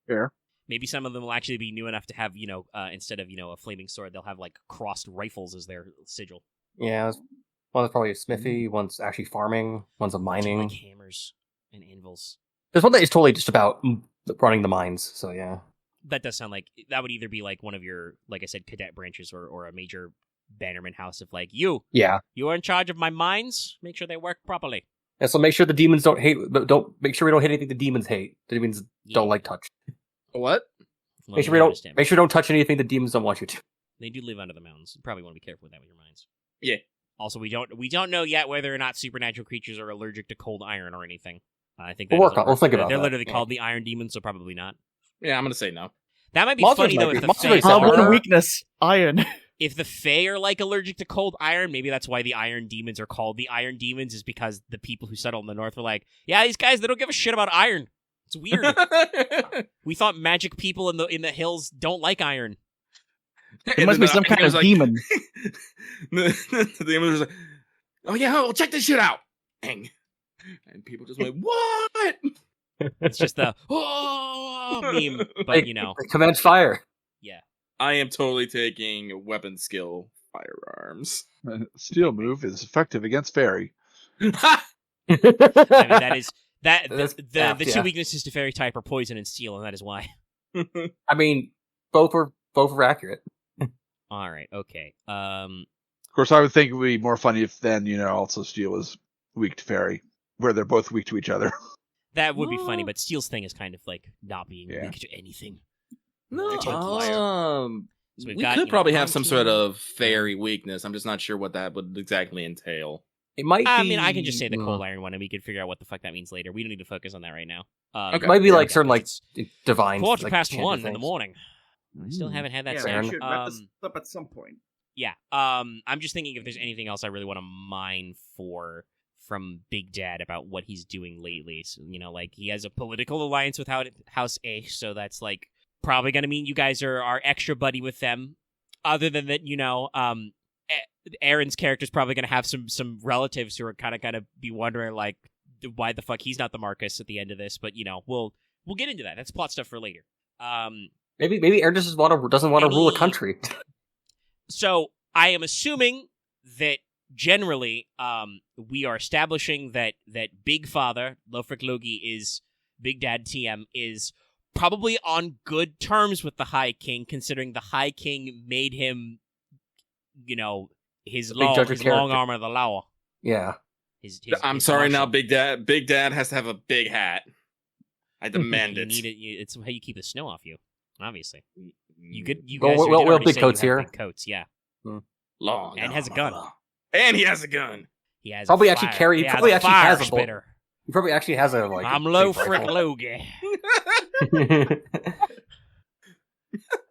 Fair. Maybe some of them will actually be new enough to have instead of a flaming sword, they'll have like crossed rifles as their sigil. Yeah, one's probably a smithy, one's actually farming, one's a mining. Like hammers and anvils. There's one that is totally just about running the mines. So yeah, that does sound like that would either be like one of your, like I said, cadet branches or a major bannerman house of like you are in charge of my mines, make sure they work properly. Yeah, so make sure the demons don't make sure we don't hit anything the demons hate. The demons don't like touch. What? Well, make sure we don't touch anything the demons don't want you to. They do live under the mountains. You probably want to be careful with that with your mines. Yeah. Also, we don't know yet whether or not supernatural creatures are allergic to cold iron or anything. I think we'll think about that. They're literally called the Iron Demons, so probably not. Yeah, I'm gonna say no. That might be funny though. If the Fae one weakness, iron. If the Fae are like allergic to cold iron, maybe that's why the Iron Demons are called the Iron Demons, is because the people who settled in the north were like, yeah, these guys, they don't give a shit about iron. It's weird. We thought magic people in the hills don't like iron. It must be some kind of demon. The demon was like, oh yeah, well, check this shit out. Bang. And people just went, what? It's just the meme, but Commence fire. Yeah. I am totally taking weapon skill firearms. Steel move is effective against fairy. I mean, that is the two yeah. weaknesses to fairy type are poison and steel, and that is why. I mean, both were accurate. All right, okay. Of course, I would think it would be more funny if then also steel is weak to fairy, where they're both weak to each other. That would be funny, but steel's thing is kind of like not being weak to anything. No, so we could probably have some sort of fairy weakness. I'm just not sure what that would exactly entail. It might be... I mean, I can just say the cold iron one, and we can figure out what the fuck that means later. We don't need to focus on that right now. It might be like certain like divine... 1:15 in the morning. I still haven't had that Yeah, sound. we should wrap this up at some point. Yeah. I'm just thinking if there's anything else I really want to mine from Big Dad about what he's doing lately. So, like he has a political alliance with House A, so that's like probably going to mean you guys are extra buddy with them. Other than that, Aren's character's probably going to have some relatives who are kind of going to be wondering like why the fuck he's not the Marcus at the end of this. But we'll get into that. That's plot stuff for later. Maybe Aren doesn't want to rule a country. So I am assuming that generally, we are establishing that Big Father Loth Logi is Big Dad TM is probably on good terms with the High King, considering the High King made him, his long arm of the law. Yeah. I'm sorry now, Big Dad. Big Dad has to have a big hat. I demand it. It's how you keep the snow off you. Obviously, you guys we'll big coats here. Big coats, yeah. Long and has a gun. And he has a gun. He has probably a actually fire. carry. He probably actually has a spitter. He probably actually has a like. I'm Loth Logi.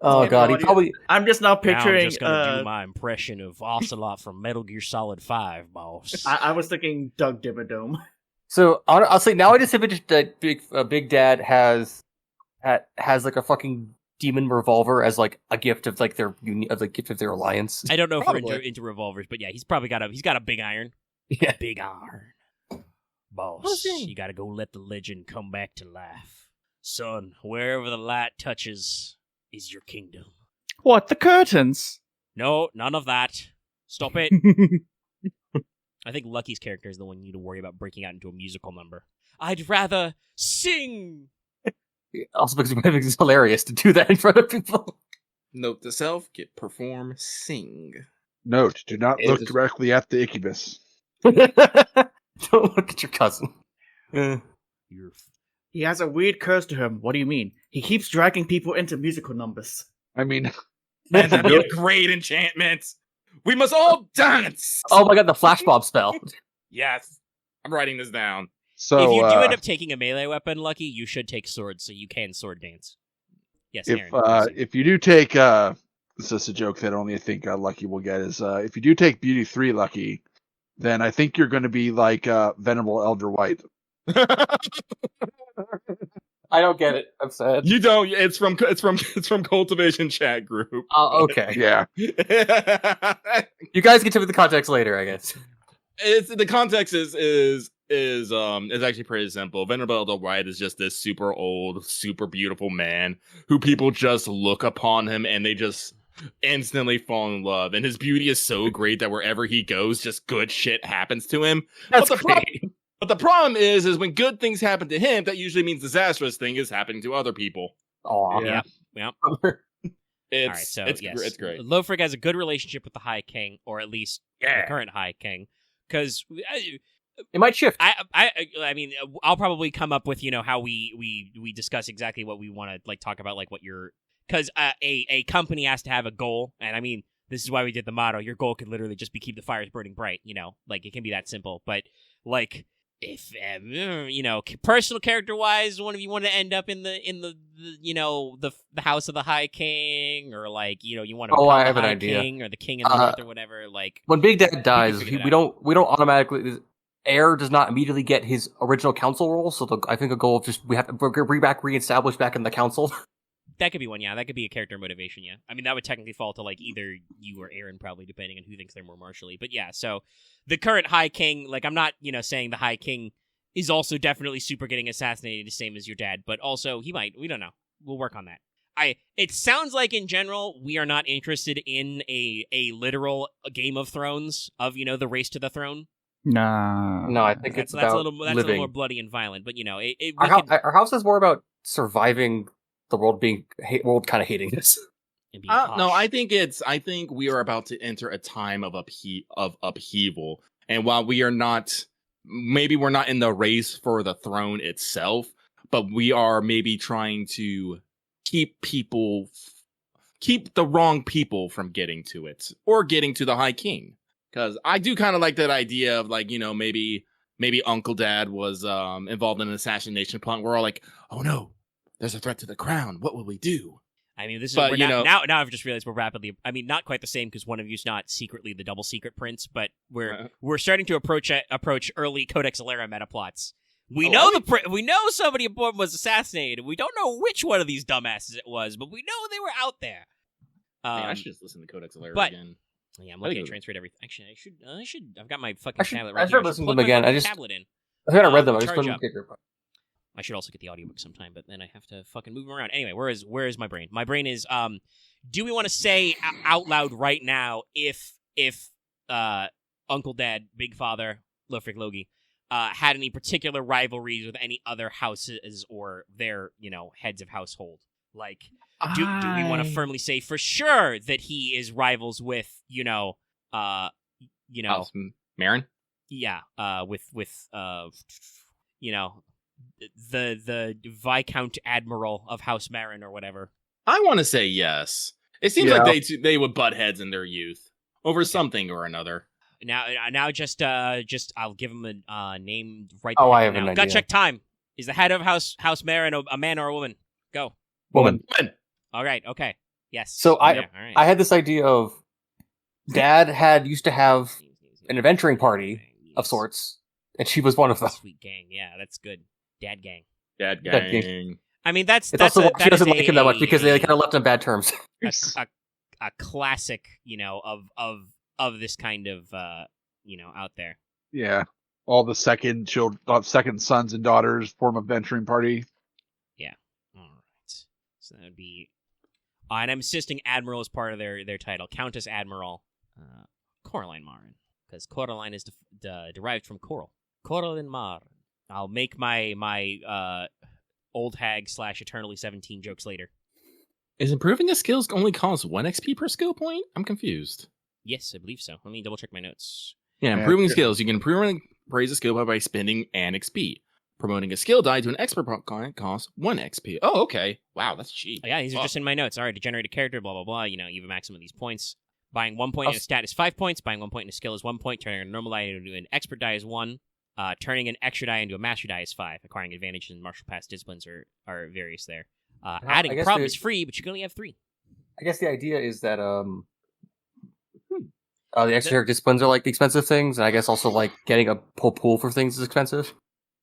Oh god, he probably. I'm just now picturing. Now I'm just gonna do my impression of Ocelot from Metal Gear Solid 5, boss. I was thinking Doug Dimmadome. So I'll say now I just imagine that Big Dad has like a fucking demon revolver as like a gift of like their gift of their alliance. I don't know if we're into revolvers, but yeah, he's probably got a big iron. Yeah, big iron. Boss, you gotta go let the legend come back to life. Son, wherever the light touches is your kingdom. What, the curtains? No, none of that. Stop it. I think Lucky's character is the one you need to worry about breaking out into a musical number. I'd rather sing. Also because it's hilarious to do that in front of people. Note to self, perform, sing. Note, do not look directly at the incubus. Don't look at your cousin. He has a weird curse to him. What do you mean? He keeps dragging people into musical numbers. I mean... That'd be a great enchantment. We must all dance! Oh my god, the flash mob spell. Yes. I'm writing this down. So, if you do end up taking a melee weapon, Lucky, you should take swords so you can sword dance. Yes, Aren. If you do take... this is a joke that only I think Lucky will get, is if you do take Beauty 3 Lucky, then I think you're going to be like Venerable Elder White. I don't get it. I'm sad. You don't. It's from Cultivation chat group. Oh, okay. Yeah. You guys get to the context later, I guess. The context is actually pretty simple. Venerable Elder White is just this super old, super beautiful man who people just look upon him and they just instantly fall in love. And his beauty is so great that wherever he goes, just good shit happens to him. That's great. But the problem is when good things happen to him, that usually means disastrous thing is happening to other people. Oh, yeah. It's great. Lothric has a good relationship with the High King, or at least the current High King, because it might shift. I mean, I'll probably come up with how we discuss exactly what we want to talk about, what your because a company has to have a goal, and I mean this is why we did the motto. Your goal could literally just be keep the fires burning bright. It can be that simple, but if personal character wise, one of you want to end up in the house of the High King, or you want to become I have the an High idea. King or the King in the North or whatever. When Big Dad dies, we don't automatically. Heir does not immediately get his original council role, so I think a goal of just we have to reestablish back in the council. That could be one, yeah. That could be a character motivation, yeah. I mean, that would technically fall to either you or Aren, probably, depending on who thinks they're more martially. But yeah, so the current High King, I'm not, saying the High King is also definitely super getting assassinated, the same as your dad, but also he might. We don't know. We'll work on that. It sounds like in general we are not interested in a literal Game of Thrones of the race to the throne. Nah. No, I think that's a little more bloody and violent. But our house is more about surviving the world kind of hating us. No, I think we are about to enter a time of upheaval, and while we're not in the race for the throne itself, but we are maybe trying to keep the wrong people from getting to it or getting to the High King. Because I do kind of like that idea of like, maybe Uncle Dad was involved in an assassination plot. We're all like, oh no, there's a threat to the crown. What will we do? I mean, this is But, now I've just realized we're rapidly. I mean, not quite the same because one of you's not secretly the double secret prince, but we're starting to approach early Codex Alera meta plots. We know somebody important was assassinated. We don't know which one of these dumbasses it was, but we know they were out there. I should just listen to Codex Alera again. Yeah, I'm looking at transferred everything. Actually, I should. I've got my fucking tablet right I here. started listening to them again. Tablet in. I think I read them. I just couldn't get your. I should also get the audiobook sometime, but then I have to fucking move them around. Anyway, where is my brain? My brain is do we want to say out loud right now if Uncle Dad, Big Father, Loth Logi, had any particular rivalries with any other houses or their, heads of household? Like, do we want to firmly say for sure that he is rivals with, House Marin? Yeah, with the Viscount Admiral of House Marin or whatever. I want to say yes. It seems like they would butt heads in their youth over something or another. Now, just I'll give him a name right. Oh, there I have now. an idea. Gut check time. Is the head of House Marin a man or a woman? Go. Woman. All right. Okay. Yes. So all right. I had this idea of Dad used to have an adventuring party of sorts, and she was one of them. Sweet gang. Yeah, that's good. Dad gang. Dad gang. I mean, that's also she doesn't like him that much because they kind of left on bad terms. A classic, of this kind of, out there. Yeah, all the second sons and daughters form a venturing party. Yeah. All right. So that would be, and I'm insisting Admiral is part of their title. Countess Admiral, Coraline Marin, because Coraline is derived from coral. Coraline Marin. I'll make my old hag / eternally 17 jokes later. Is improving the skills only cost 1 XP per skill point? I'm confused. Yes, I believe so. Let me double check my notes. Yeah, improving skills. You can improve and praise a skill by spending an XP. Promoting a skill die to an expert client costs 1 XP. Oh, okay. Wow, that's cheap. Yeah, these are just in my notes. All right, to generate a character, blah, blah, blah. You have a maximum of these points. Buying 1 point in a stat is 5 points. Buying 1 point in a skill is 1 point. Turning a normal die into an expert die is 1. Turning an extra die into a master die is 5. Acquiring advantage in martial pass disciplines are various there. Adding problem is free, but you can only have 3. I guess the idea is that the extra disciplines are like the expensive things, and I guess also like getting a whole pool for things is expensive.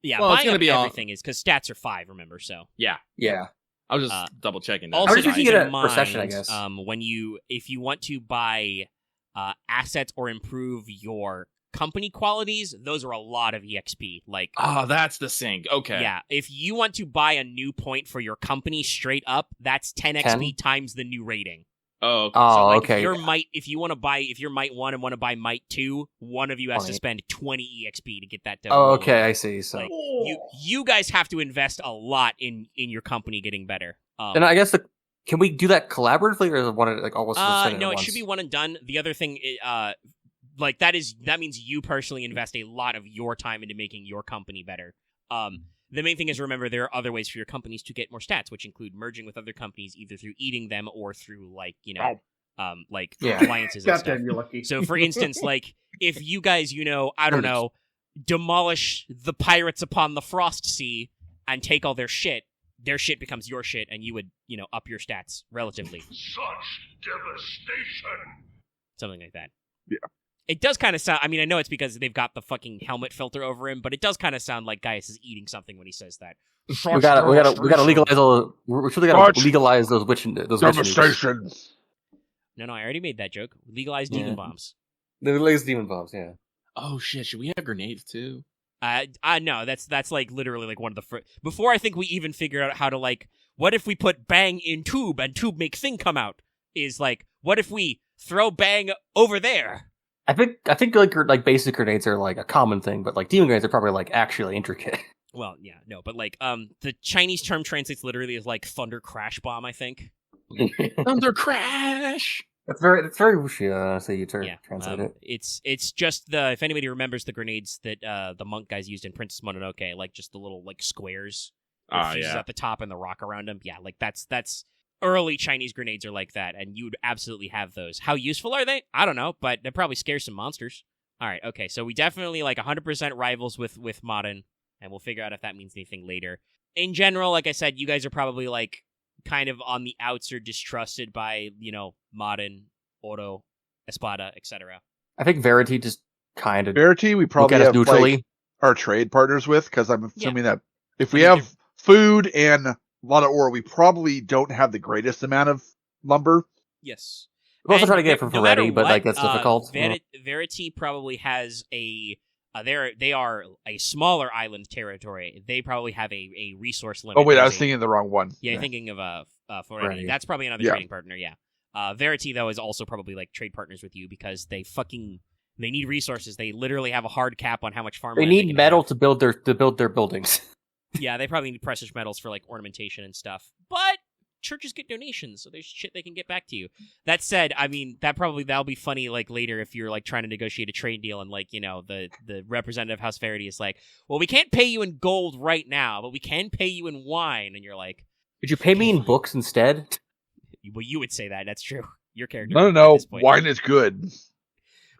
Yeah, well, buying everything is because stats are 5. Remember, so yeah. I was just double checking that. Also, keep in mind, procession, I guess. If you want to buy assets or improve your company qualities, those are a lot of EXP. Like, that's the sync. Okay. Yeah, if you want to buy a new point for your company straight up, that's 10 XP times the new rating. Oh, okay. So, okay. If you're Might 1 and want to buy Might 2, one of you has to spend 20 EXP to get that done. Oh, okay, I see. So like, you guys have to invest a lot in your company getting better. And I guess can we do that collaboratively, or one almost? No, it should be one and done. The other thing, that means you personally invest a lot of your time into making your company better. The main thing is, remember, there are other ways for your companies to get more stats, which include merging with other companies, either through eating them or through alliances and stuff. You're lucky. So, for instance, if you guys, demolish the pirates upon the Frost Sea and take all their shit becomes your shit, and you would, up your stats relatively. Such devastation! Something like that. Yeah. It does kind of sound. I mean, I know it's because they've got the fucking helmet filter over him, but it does kind of sound like Gaius is eating something when he says that. We gotta legalize all. We should legalize those witch devastations. No, I already made that joke. Legalize demon bombs. Legalize demon bombs. Yeah. Oh shit! Should we have grenades too? No, that's like literally like one of the first. Before I think we even figured out how to what if we put bang in tube and tube make thing come out? Is what if we throw bang over there? I think like basic grenades are like a common thing, but like demon grenades are probably like actually intricate. Well, yeah, no, but the Chinese term translates literally as like thunder crash bomb, I think. Thunder crash. That's very whooshy. Honestly, you translate it. It's just if anybody remembers the grenades that the monk guys used in Princess Mononoke, like just the little like squares, fuses at the top and the rock around them. Yeah, like that's early Chinese grenades are like that, and you would absolutely have those. How useful are they? I don't know, but they probably scare some monsters. All right, okay, so we definitely 100% rivals with Modern, and we'll figure out if that means anything later. In general, like I said, you guys are probably kind of on the outs or distrusted by, Modern, Oro, Espada, etc. I think Verity just kind of Verity we probably have neutrally. Our trade partners with, because I'm assuming that if we have food and a lot of ore, we probably don't have the greatest amount of lumber. Yes. We're also trying to get it from Verity, but that's difficult. Verity probably has a they are a smaller island territory. They probably have a resource limit. Oh wait, I was thinking of the wrong one. Yeah, you're thinking of Verity. That's probably another trading partner. Yeah. Verity though is also probably trade partners with you because they need resources. They literally have a hard cap on how much farmland they need metal to build their buildings. Yeah, they probably need precious metals for ornamentation and stuff. But churches get donations, so there's shit they can get back to you. That said, I mean, that'll be funny later if you're trying to negotiate a trade deal and the representative House Verity is well, we can't pay you in gold right now, but we can pay you in wine, and you're like, could you pay me in books instead? Well, you would say that. That's true. Your character. No. Wine is good.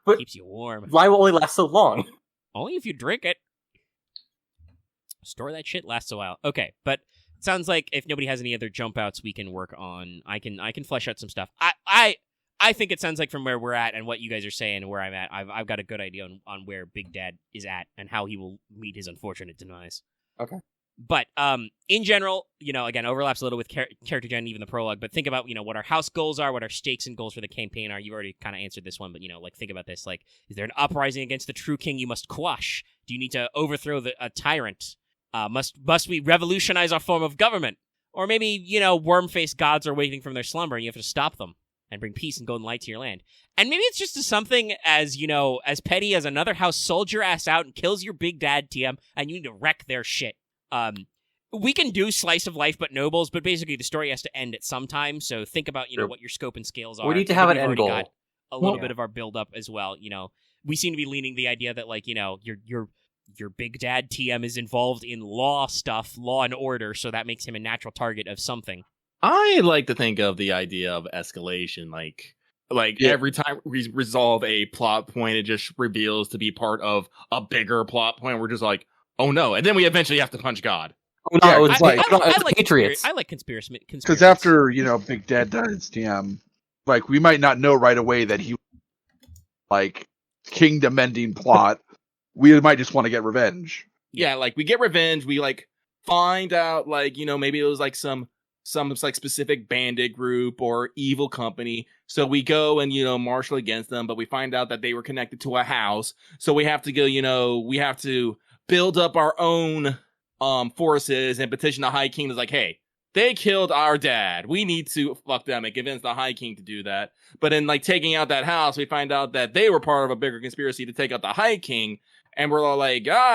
But keeps you warm. Wine will only last so long. Only if you drink it. Store that shit, lasts a while. Okay, but it sounds like if nobody has any other jump outs we can work on, I can flesh out some stuff. I think it sounds like from where we're at and what you guys are saying and where I'm at, I've got a good idea on where Big Dad is at and how he will meet his unfortunate demise. Okay. But in general, again, overlaps a little with character gen, even the prologue. But think about, what our house goals are, what our stakes and goals for the campaign are. You've already kind of answered this one, but think about this. Is there an uprising against the true king you must quash? Do you need to overthrow a tyrant? Must we revolutionize our form of government? Or maybe, worm-faced gods are waking from their slumber and you have to stop them and bring peace and golden light to your land. And maybe it's just something as petty as another house sold your ass out and kills your big dad TM and you need to wreck their shit. We can do slice of life but nobles, but basically the story has to end at some time, so think about, what your scope and scales are. We need to have an end goal. Got a little bit of our build-up as well, We seem to be leaning the idea that, your big dad TM is involved in law and order, so that makes him a natural target of something. I like to think of the idea of escalation, every time we resolve a plot point, it just reveals to be part of a bigger plot point. We're just oh no, and then we eventually have to punch God. Oh no, it's I like Patriots. I like conspiracy. Because after, Big Dad dies, TM, we might not know right away that he kingdom-ending plot. We might just want to get revenge. Yeah, we get revenge. We find out maybe it was some specific bandit group or evil company. So we go and marshal against them, but we find out that they were connected to a house. So we have to go. We have to build up our own forces and petition the High King. That's hey, they killed our dad. We need to fuck them and convince the High King to do that. But in taking out that house, we find out that they were part of a bigger conspiracy to take out the High King. And we're all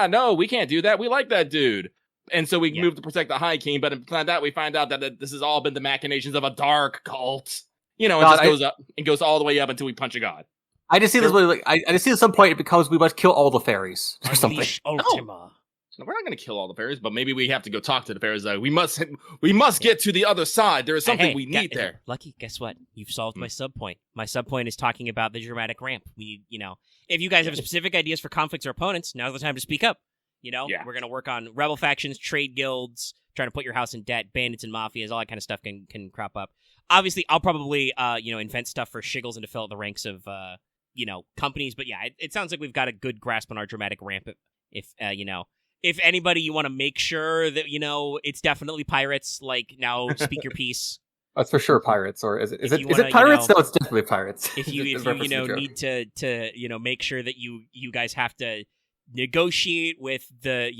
no, we can't do that. We like that dude. And so we move to protect the High King. But in that, we find out that this has all been the machinations of a dark cult. It just goes up and goes all the way up until we punch a god. I just see this I just see at some point it becomes we must kill all the fairies or something. Ultima. No, we're not going to kill all the fairies, but maybe we have to go talk to the fairies. We must get to the other side. There is something we need there. Lucky, guess what? You've solved my sub point. My sub point is talking about the dramatic ramp. We need, if you guys have specific ideas for conflicts or opponents, now's the time to speak up. We're going to work on rebel factions, trade guilds, trying to put your house in debt, bandits and mafias, all that kind of stuff can crop up. Obviously, I'll probably, invent stuff for shiggles and to fill out the ranks of, companies. But yeah, it sounds like we've got a good grasp on our dramatic ramp. If anybody you want to make sure that, it's definitely pirates, now speak your piece. That's for sure pirates, or is it pirates? No, it's definitely pirates. If you need to make sure that you guys have to negotiate with the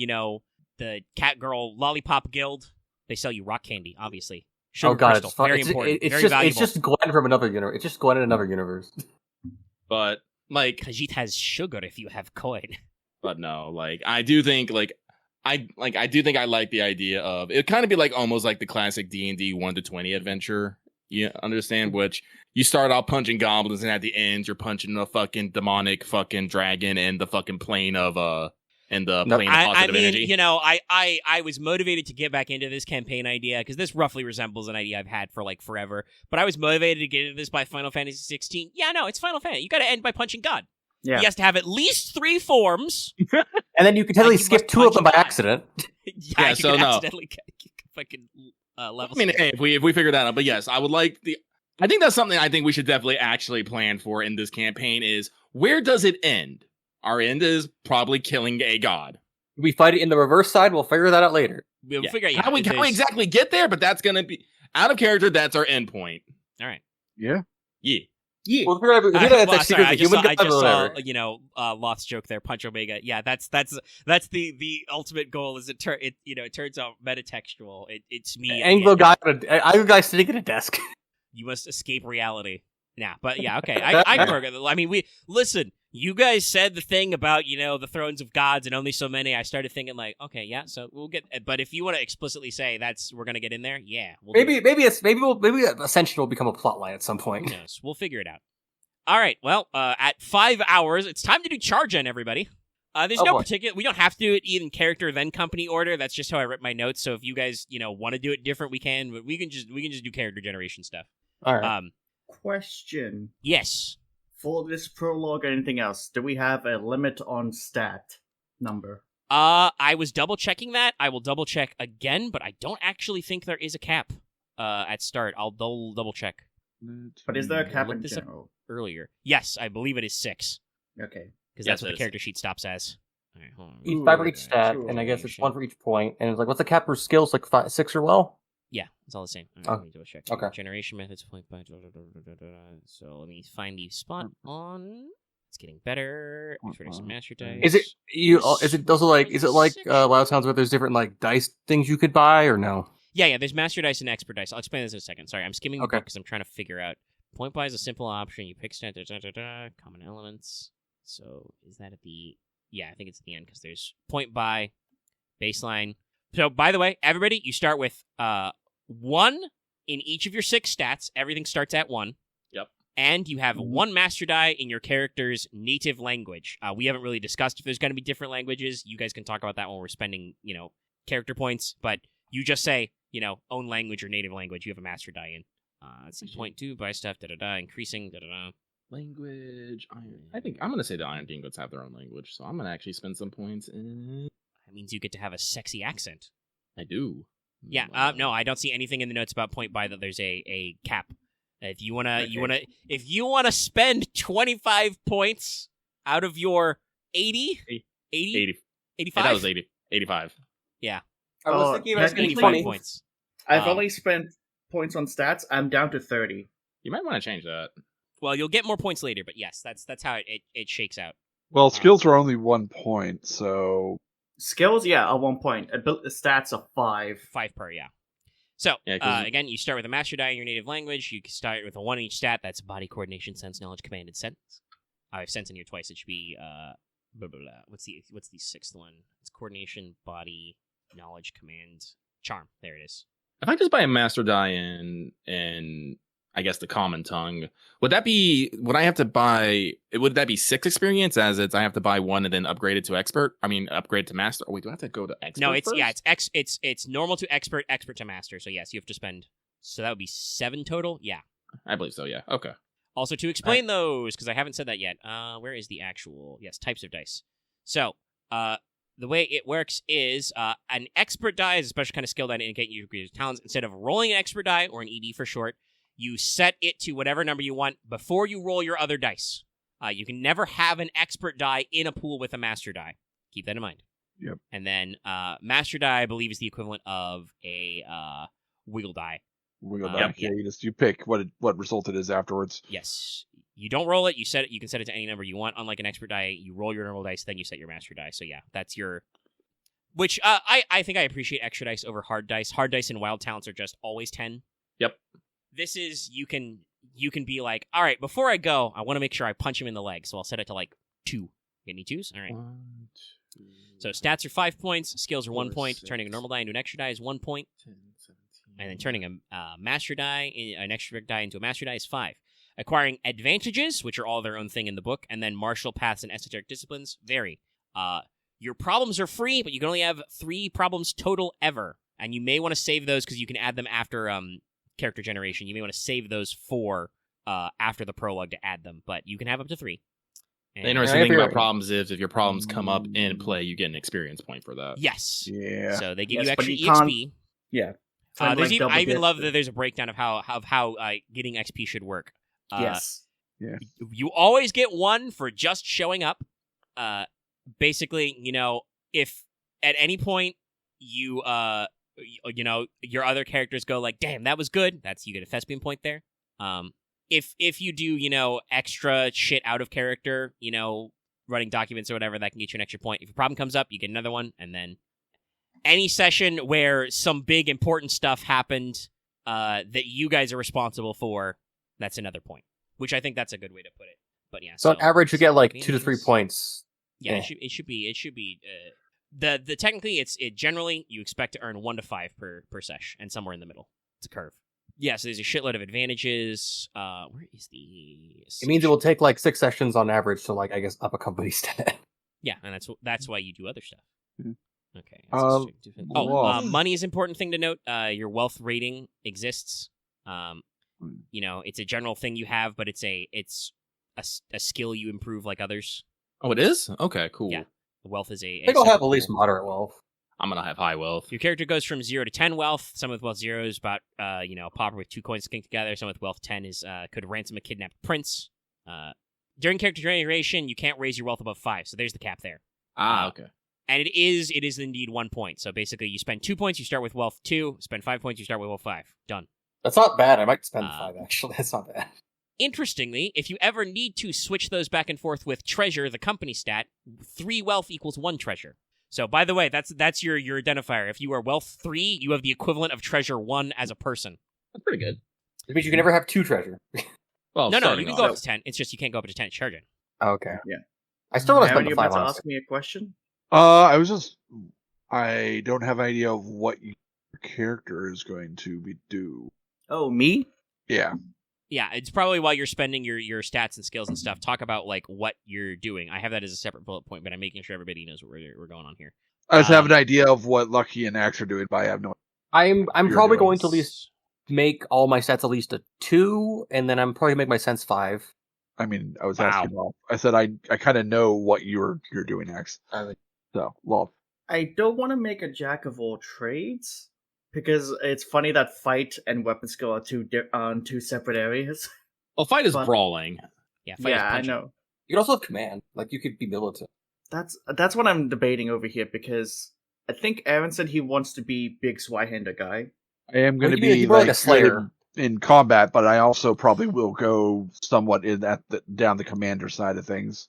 cat girl lollipop guild. They sell you rock candy, obviously. Sugar crystal, it's fun. Very important. It's very just valuable. it's just Gwen from another universe. It's just Gwen in another universe. But Khajiit has sugar if you have coin. But no, I do think I like the idea of it. Kind of be almost like the classic D&D 1-20 adventure. You understand? Which you start out punching goblins, and at the end you're punching a fucking demonic fucking dragon in the fucking plane of and the plane of positive energy. You know, I was motivated to get back into this campaign idea because this roughly resembles an idea I've had for like forever. But I was motivated to get into this by Final Fantasy 16. Yeah, no, it's Final Fantasy. You got to end by punching God. Yeah. He has to have at least 3 forms. And then you can totally skip 2 of them by accident. Yeah, so you can no. accidentally fucking level. I mean, hey, if we figure that out, but yes, I would like I think that's something I think we should definitely actually plan for in this campaign is where does it end? Our end is probably killing a god. We fight it in the reverse side. We'll figure that out later. We'll figure out how we exactly get there, but that's gonna be out of character. That's our end point. All right. Yeah. Yeah. Yeah. We'll figure out that's sorry, the human I just god or saw, whatever. you know, Loth's joke there. Punch Omega. Yeah, that's the ultimate goal. Is it turns out metatextual. It's me. Anglo guy sitting at a desk. You must escape reality. Nah, but yeah, okay. I mean, we listen. You guys said the thing about the thrones of gods and only so many. I started thinking like, okay, yeah. So we'll get. But if you want to explicitly say we're gonna get in there, yeah. Maybe Ascension will become a plotline at some point. Yes, we'll figure it out. All right. Well, at 5 hours, it's time to do charge in, everybody. There's no particular. We don't have to do it in character then company order. That's just how I wrote my notes. So if you guys want to do it different, we can. But we can just do character generation stuff. All right. Question. Yes. For this prologue or anything else, do we have a limit on stat number? I was double checking that. I will double check again, but I don't actually think there is a cap at start. I'll double check. But is there a cap in this general? Earlier. Yes, I believe it is 6. Okay. Because that's what the character sheet stops as. All right, hold on. Each 5 for each stat, and I guess it's 1 for each point. And it's like, what's the cap for skills? Like 6 or well? Yeah, it's all the same. All right, let me double check. Okay. Generation methods point by. So let me find the spot on. It's getting better. Introduce master dice. Is it also like Loud Sounds where there's different like dice things you could buy or no? Yeah. There's master dice and expert dice. I'll explain this in a second. Sorry, I'm skimming the book because I'm trying to figure out. Point buy is a simple option. You pick stat. Common elements. So is that at the? Yeah, I think it's at the end because there's point buy, baseline. So by the way, everybody, you start with 1 in each of your 6 stats. Everything starts at 1. Yep. And you have 1 master die in your character's native language. We haven't really discussed if there's going to be different languages. You guys can talk about that when we're spending, character points. But you just say, own language or native language. You have a master die in. Let's see, point 2, buy stuff, increasing, Language, iron. I think I'm going to say the Iron Ingots have their own language, so I'm going to actually spend some points in... That means you get to have a sexy accent. I do. Yeah, no, I don't see anything in the notes about point buy that there's a cap. If you wanna spend 25 points out of your 80, 85? That was 80. 85. Yeah. I was thinking about spending 20 points. I've only spent points on stats. I'm down to 30. You might want to change that. Well, you'll get more points later, but yes, that's how it shakes out. Well, skills are only 1 point, so... Skills, are 1 point. Stats are 5. 5 per, yeah. So, again, you start with a master die in your native language. You can start with a 1 in each stat. That's body, coordination, sense, knowledge, command, and sense. I have sense in here twice. It should be, blah, blah, blah. What's the 6th one? It's coordination, body, knowledge, command, charm. There it is. If I just buy a master die in I guess the common tongue, would that be would that be 6 experience as I have to buy 1 and then upgrade it to expert? I mean, upgrade to master. Oh wait, do I have to go to expert? No, it's first? it's normal to expert to master. So yes, you have to spend. So that would be 7 total. Yeah, I believe so. Yeah. Okay. Also to explain those, because I haven't said that yet. Where is the actual types of dice? So the way it works is an expert die is a special kind of skill die to indicate your talents. Instead of rolling an expert die or an ED for short, you set it to whatever number you want before you roll your other dice. You can never have an expert die in a pool with a master die. Keep that in mind. Yep. And then master die, I believe, is the equivalent of a wiggle die. Wiggle die. Yeah, you pick what result it is afterwards. Yes. You don't roll it. You set it. You can set it to any number you want. Unlike an expert die, you roll your normal dice, then you set your master die. So yeah, that's your. Which I think I appreciate extra dice over hard dice. Hard dice and wild talents are just always 10. Yep. This is you can be like, all right, before I go, I want to make sure I punch him in the leg, so I'll set it to like 2. Get any 2s? All right. 1, 2, so stats are 5 points, skills are 1 4, point, 6, turning a normal die into an extra die is 1 point, 10, 17, and then turning a master die, an extra die into a master die is 5. Acquiring advantages, which are all their own thing in the book, and then martial paths and esoteric disciplines vary. Your problems are free, but you can only have 3 problems total ever. And you may want to save those because you can add them after character generation. You may want to save those for after the prologue to add them, but you can have up to 3. The interesting thing about problems is if your problems come up in play, you get an experience point for that. Yes. Yeah. So they give you But extra you can't- EXP. Yeah. I even love that there's a breakdown of how getting XP should work. Yes. Yeah. You always get 1 for just showing up. Basically, if at any point you your other characters go like, damn, that was good, you get a thespian point there. If you do, extra shit out of character, running documents or whatever, that can get you an extra point. If a problem comes up, you get another one, and then any session where some big important stuff happened that you guys are responsible for, that's another point. Which I think that's a good way to put it. But yeah. So on average, you get like 2 to 3 points. Yeah, it should be. The technically, it generally you expect to earn 1 to 5 per sesh, and somewhere in the middle, it's a curve. Yeah, so there's a shitload of advantages. Where is the? It means it will take like 6 sessions on average to like, I guess, up a company stat. Yeah, and that's why you do other stuff. Mm-hmm. Okay. Money is an important thing to note. Your wealth rating exists. It's a general thing you have, but it's a skill you improve like others. Oh, it is? Okay, cool. Yeah. Wealth is I think I'll have at least moderate wealth. I'm gonna have high wealth. Your character goes from 0 to 10 wealth. Someone with wealth 0 is about, a pauper with 2 coins skinked together. Someone with wealth 10 is could ransom a kidnapped prince. During character generation, you can't raise your wealth above 5, so there's the cap there. Okay. And it is indeed 1 point. So basically, you spend 2 points, you start with wealth 2. Spend 5 points, you start with wealth 5. Done. That's not bad. I might spend 5 actually. That's not bad. Interestingly, if you ever need to switch those back and forth with treasure, the company stat, 3 wealth equals 1 treasure. So, by the way, that's your identifier. If you are wealth 3, you have the equivalent of treasure 1 as a person. That's pretty good. It means you can never have 2 treasure. Well, no, you can go up to 10. It's just you can't go up to 10 charging. Okay. Yeah. I still want to spend Aren, the you 5 about to on ask me a question? I don't have an idea of what your character is going to do. Oh, me? Yeah. Yeah, it's probably while you're spending your stats and skills and stuff. Talk about like what you're doing. I have that as a separate bullet point, but I'm making sure everybody knows what we're going on here. I just have an idea of what Lucky and Axe are doing, but I have no I'm probably doing. going to at least make all my stats at least a 2, and then I'm probably make my sense 5. I mean, I was asking. I said I kind of know what you're doing, Axe. So, well, I don't want to make a jack of all trades because it's funny that fight and weapon skill are two separate areas. Well, fight is But- brawling. Yeah, fight is I punching. know. You can also have command. Like, you could be militant. That's what I'm debating over here because I think Aren said he wants to be big Swyhander guy. I am going to Well, be you're more like a good slayer. in combat, but I also probably will go somewhat down the commander side of things.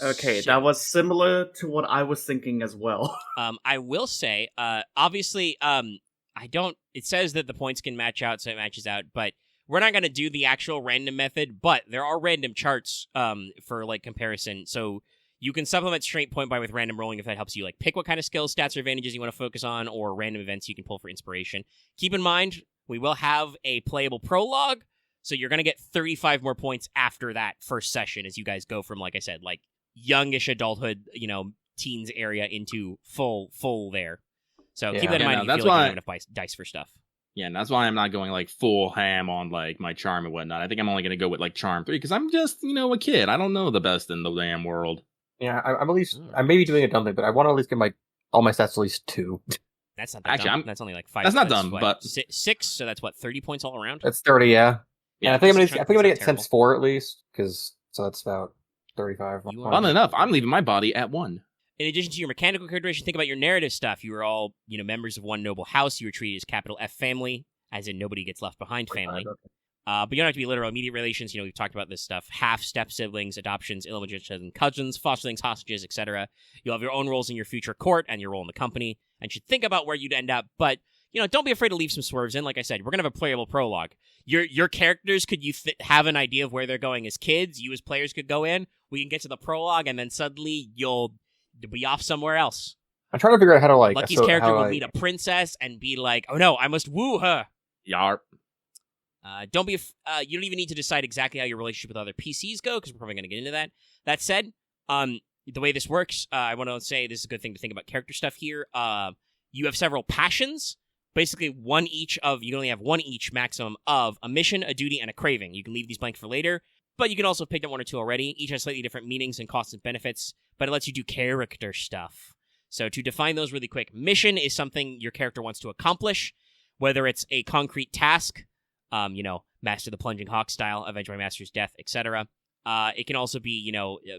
Okay, So- that was similar to what I was thinking as well. I will say, obviously, it says that the points can match out, so it matches out, but we're not going to do the actual random method, but there are random charts, for, like, comparison, so you can supplement straight point by with random rolling if that helps you, like, pick what kind of skills, stats, or advantages you want to focus on, or random events you can pull for inspiration. Keep in mind, we will have a playable prologue, so you're going to get 35 more points after that first session as you guys go from, like I said, like, youngish adulthood, teens area into full there. So keep that in mind if you that's feel like why- you have enough dice for stuff. Yeah, and that's why I'm not going like full ham on like my charm and whatnot. I think I'm only going to go with like charm 3 because I'm just a kid. I don't know the best in the damn world. Yeah, I'm at least... I may be doing a dumb thing, but I want to at least get all my stats at least 2. That's not that Actually, dumb. That's only like 5. That's not dumb, but 6. So that's what 30 points all around. That's 30, yeah. And I think I'm that's gonna get terrible. sense 4 at least, so that's about 35. You are- fun enough. I'm leaving my body at 1. In addition to your mechanical characterization, think about your narrative stuff. You were all, members of one noble house. You were treated as capital F family, as in nobody gets left behind family. But you don't have to be literal immediate relations. We've talked about this stuff. Half step siblings, adoptions, illegitimate cousins, fosterlings, hostages, etc. You'll have your own roles in your future court and your role in the company, and should think about where you'd end up. But don't be afraid to leave some swerves in. Like I said, we're gonna have a playable prologue. Your characters could have an idea of where they're going as kids. You as players could go in. We can get to the prologue, and then suddenly you'll be off somewhere else. I'm trying to figure out how to like... Lucky's character will meet a princess and be like, "Oh no, I must woo her." Yarp. Don't be. You don't even need to decide exactly how your relationship with other PCs go because we're probably going to get into that. That said, the way this works, I want to say this is a good thing to think about character stuff here. You have several passions. Basically, you can only have one each maximum of a mission, a duty, and a craving. You can leave these blank for later, but you can also pick up one or two already. Each has slightly different meanings and costs and benefits, but it lets you do character stuff. So to define those really quick, mission is something your character wants to accomplish, whether it's a concrete task, master the plunging hawk style, avenge my master's death, etc. It can also be,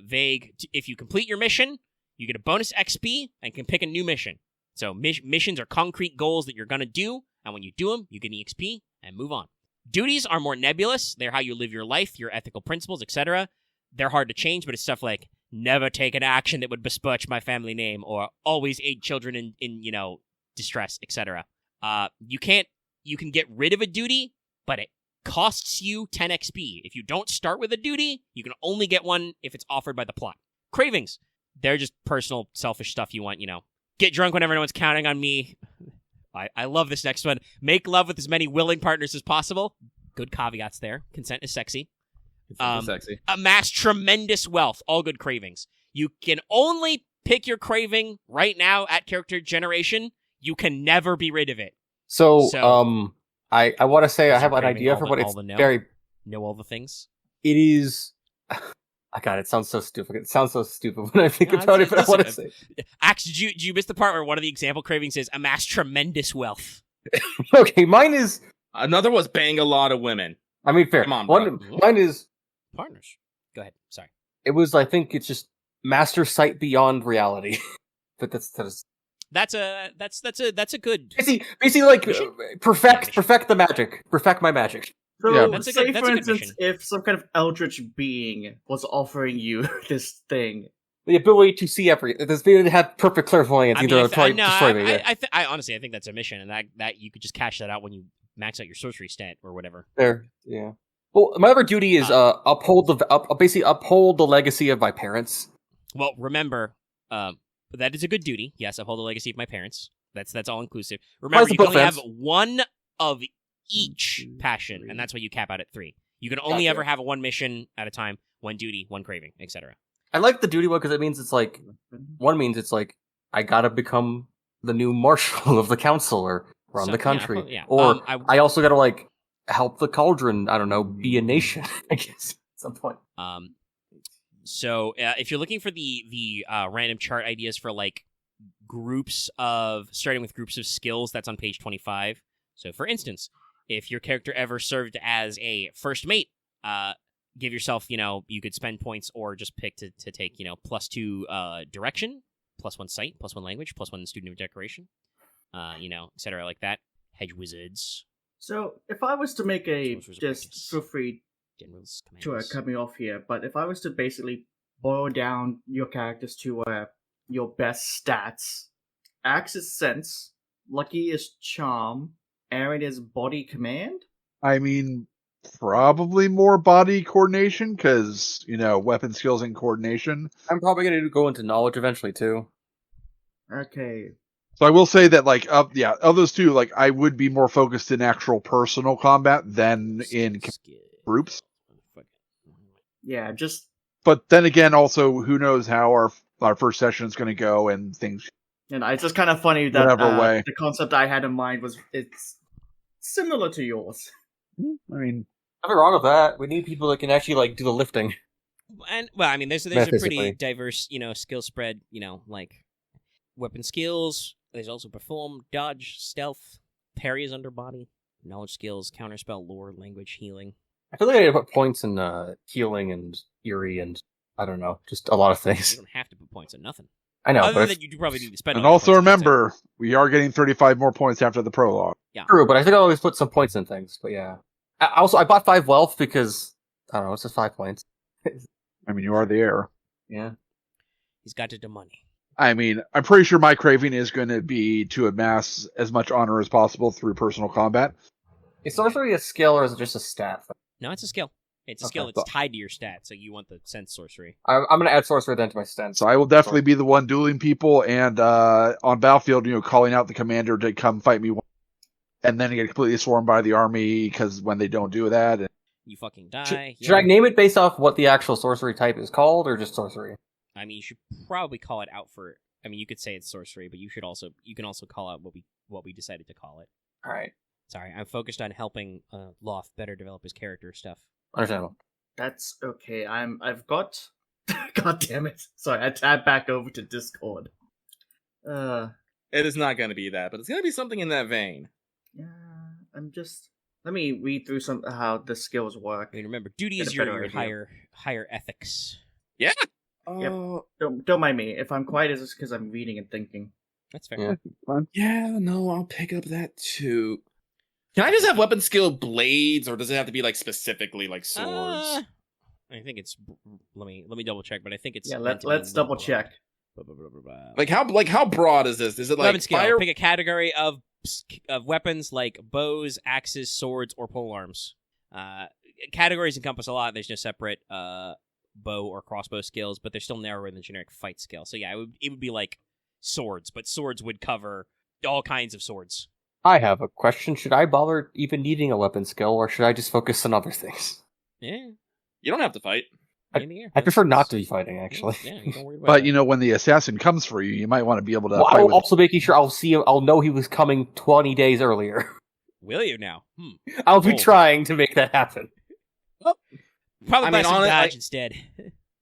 vague. If you complete your mission, you get a bonus XP and can pick a new mission. So missions are concrete goals that you're going to do, and when you do them, you get an EXP and move on. Duties are more nebulous. They're how you live your life, your ethical principles, etc. They're hard to change, but it's stuff like never take an action that would besmirch my family name, or always aid children in distress, etc. You can get rid of a duty, but it costs you 10 XP. If you don't start with a duty, you can only get one if it's offered by the plot. Cravings. They're just personal, selfish stuff you want, Get drunk whenever everyone's counting on me. I love this next one. Make love with as many willing partners as possible. Good caveats there. Consent is sexy. Sexy. Amass tremendous wealth. All good cravings. You can only pick your craving right now at character generation. You can never be rid of it. So I want to say I have an idea for what it's very... Know all the things? It is... God, it sounds so stupid. It sounds so stupid when I think about it, but I want to say... Axe, did you miss the part where one of the example cravings is amass tremendous wealth? Okay, mine is... Another was bang a lot of women. I mean, fair. Come on, bro. Mine is... Partners. Go ahead. Sorry. It was, I think, it's just master sight beyond reality. But that's a good... Basically, like, perfect the magic. Perfect my magic. So, say for instance, if some kind of eldritch being was offering you this thing, the ability to see everything, the ability to have perfect clairvoyance, I honestly think that's a mission, and that you could just cash that out when you max out your sorcery stat or whatever. There, yeah. Well, my other duty is uphold the legacy of my parents. Well, remember, that is a good duty. Yes, uphold the legacy of my parents. That's all inclusive. Remember, you can only have one of each passion, and that's why you cap out at 3. You can only ever have one mission at a time, one duty, one craving, etc. I like the duty one because it means it's like I gotta become the new marshal of the council or run the country, I also gotta like help the cauldron. I don't know, be a nation. I guess at some point. So if you're looking for the random chart ideas for like starting with groups of skills, that's on page 25. So for instance, if your character ever served as a first mate, give yourself, you could spend points or just pick to take, +2 direction, +1 sight, +1 language, +1 student of decoration, etc. like that. Hedge wizards. So if I was to make just feel free to cut me off here, but if I was to basically boil down your characters to your best stats, Axe is sense, Lucky is charm, Aren is body command? I mean, probably more body coordination, because, weapon skills and coordination. I'm probably going to go into knowledge eventually, too. Okay. So I will say that, of those two, I would be more focused in actual personal combat than in groups. Yeah, just... But then again, also, who knows how our first session is going to go and things... And it's just kind of funny that the concept I had in mind it's similar to yours. I mean, nothing wrong with that. We need people that can actually do the lifting. And there's a pretty diverse, skill spread. Weapon skills. There's also perform, dodge, stealth, parry is underbody, knowledge skills, counterspell, lore, language, healing. I feel like I need to put points in healing and Eerie and I don't know, just a lot of things. You don't have to put points in nothing. I know, Other than you do probably need to spend. And also remember, we are getting 35 more points after the prologue. Yeah. True, but I think I always put some points in things. But yeah, I bought 5 wealth because I don't know, it's just 5 points. I mean, you are the heir. Yeah, he's got the money. I mean, I'm pretty sure my craving is going to be to amass as much honor as possible through personal combat. Is sorcery a skill or is it just a stat? No, it's a skill. It's a skill. It's tied to your stat, so you want the sense sorcery. I'm going to add sorcery then to my sense. So I will definitely be the one dueling people and on battlefield, calling out the commander to come fight me, and then get completely swarmed by the army because when they don't do that, you fucking die. Should I name it based off what the actual sorcery type is called, or just sorcery? I mean, you should probably call it out for. I mean, you could say it's sorcery, but you can also call out what we decided to call it. All right. Sorry, I'm focused on helping Loth better develop his character stuff. Understandable. That's okay. I've got. God damn it! Sorry, I tabbed back over to Discord. It is not going to be that, but it's going to be something in that vein. Yeah, Let me read through how the skills work. I mean, remember, duty is your higher ethics. Yeah. Yep. Don't mind me. If I'm quiet, it's just because I'm reading and thinking. That's fair. Yeah, fun. Yeah, no, I'll pick up that too. Can I just have weapon skill blades, or does it have to be like specifically like swords? I think it's. Let me double check, but I think it's. Yeah, let's double check. Like how broad is this? Is it like weapon skill? fire? Pick a category of weapons like bows, axes, swords, or polearms. Categories encompass a lot. There's no separate bow or crossbow skills, but they're still narrower than generic fight skill. So yeah, it would be like swords, but swords would cover all kinds of swords. I have a question. Should I bother even needing a weapon skill, or should I just focus on other things? Yeah. You don't have to fight. I prefer not to be fighting, actually. Yeah, you don't worry about But that. when the assassin comes for you, you might want to be able to. Well, fight I will with also making sure I'll see him. I'll know he was coming 20 days earlier. Will you now? I'll be Oh. trying to make that happen. Probably I buy mean, some honestly, dodge instead.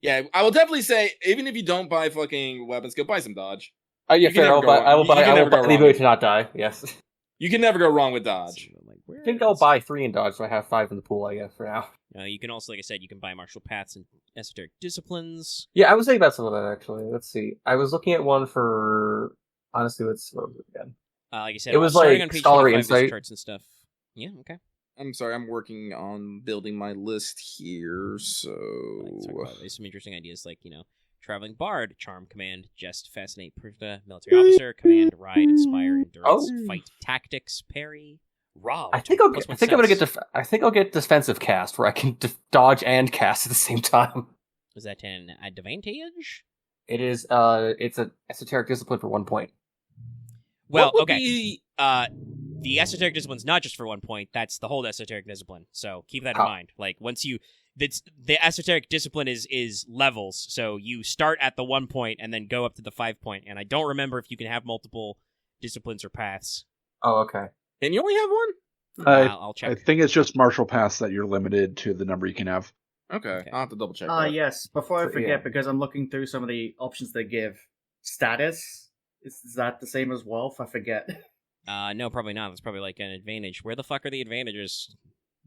Yeah, I will definitely say, even if you don't buy fucking weapons, go buy some dodge. Yeah, You can fair. never go I will wrong. You can never go buy the wrong. ability to not die. Yes. You can never go wrong with dodge. I think I'll buy 3 in dodge, so I have 5 in the pool, I guess, for now. You can also, like I said, you can buy martial paths and esoteric disciplines. Yeah, I was thinking about some of that, actually. Let's see. I was looking at one for... Honestly, what was it again? Like I said, It was starting like on page scholarly 25, there's insight. charts and stuff. Yeah, okay. I'm sorry, I'm working on building my list here, so... There's some interesting ideas like, traveling bard, charm, command, jest, fascinate, military officer, command, ride, inspire, endurance, fight, tactics, parry, rob. I think I'm gonna get defensive cast, where I can dodge and cast at the same time. Is that an advantage? It is. It's an esoteric discipline for 1 point. Well, okay. The esoteric discipline's not just for 1 point. That's the whole esoteric discipline. So keep that in mind. Like once the esoteric discipline is levels. So you start at the 1 point and then go up to the 5 point. And I don't remember if you can have multiple disciplines or paths. Oh, okay. And you only have one? I'll check. I think it's just martial paths that you're limited to the number you can have. Okay. I'll have to double check. Yes. Before I So, forget, yeah. because I'm looking through some of the options they give. Status? Is that the same as wealth? I forget. No, probably not. That's probably like an advantage. Where the fuck are the advantages?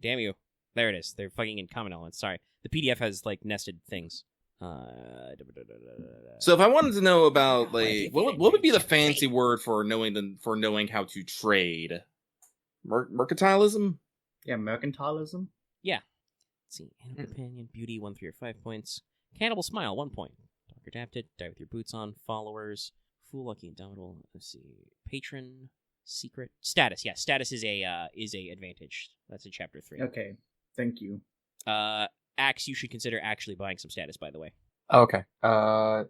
Damn you. There it is. They're fucking in common elements. Sorry. The PDF has like nested things. So if I wanted to know about like what would be the fancy word for knowing how to trade? Mercantilism? Yeah, mercantilism. Let's see. Animal companion, beauty, 1, 3, or 5 points. Cannibal smile, 1 point. Dark adapted, die with your boots on. Followers, fool, lucky, indomitable. Let's see. Patron, secret, status. Yeah, status is a advantage. That's in chapter 3. Okay, thank you. Axe, you should consider actually buying some status, by the way. Oh, okay.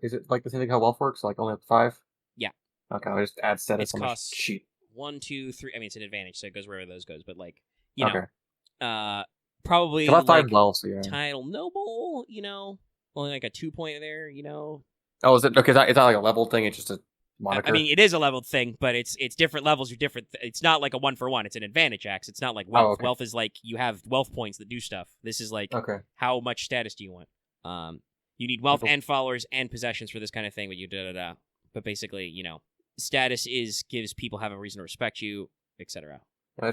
Is it like the same thing how wealth works? Like only up to 5? Yeah. Okay, I'll just add status It's on my cost sheet. 1, 2, 3. I mean, it's an advantage, so it goes wherever those goes. But like, Okay. Probably About 5 like wealth, so yeah. title noble. Only like a 2 point there. Oh, is it? Okay, it's not like a level thing. It's just a moniker. I mean, it is a leveled thing, but it's different levels. You're different. It's not like a 1-for-1. It's an advantage axe. It's not like wealth. Oh, okay. Wealth is like you have wealth points that do stuff. This is like how much status do you want? You need wealth and followers and possessions for this kind of thing, but you da-da-da. But basically, status gives people have a reason to respect you, etc.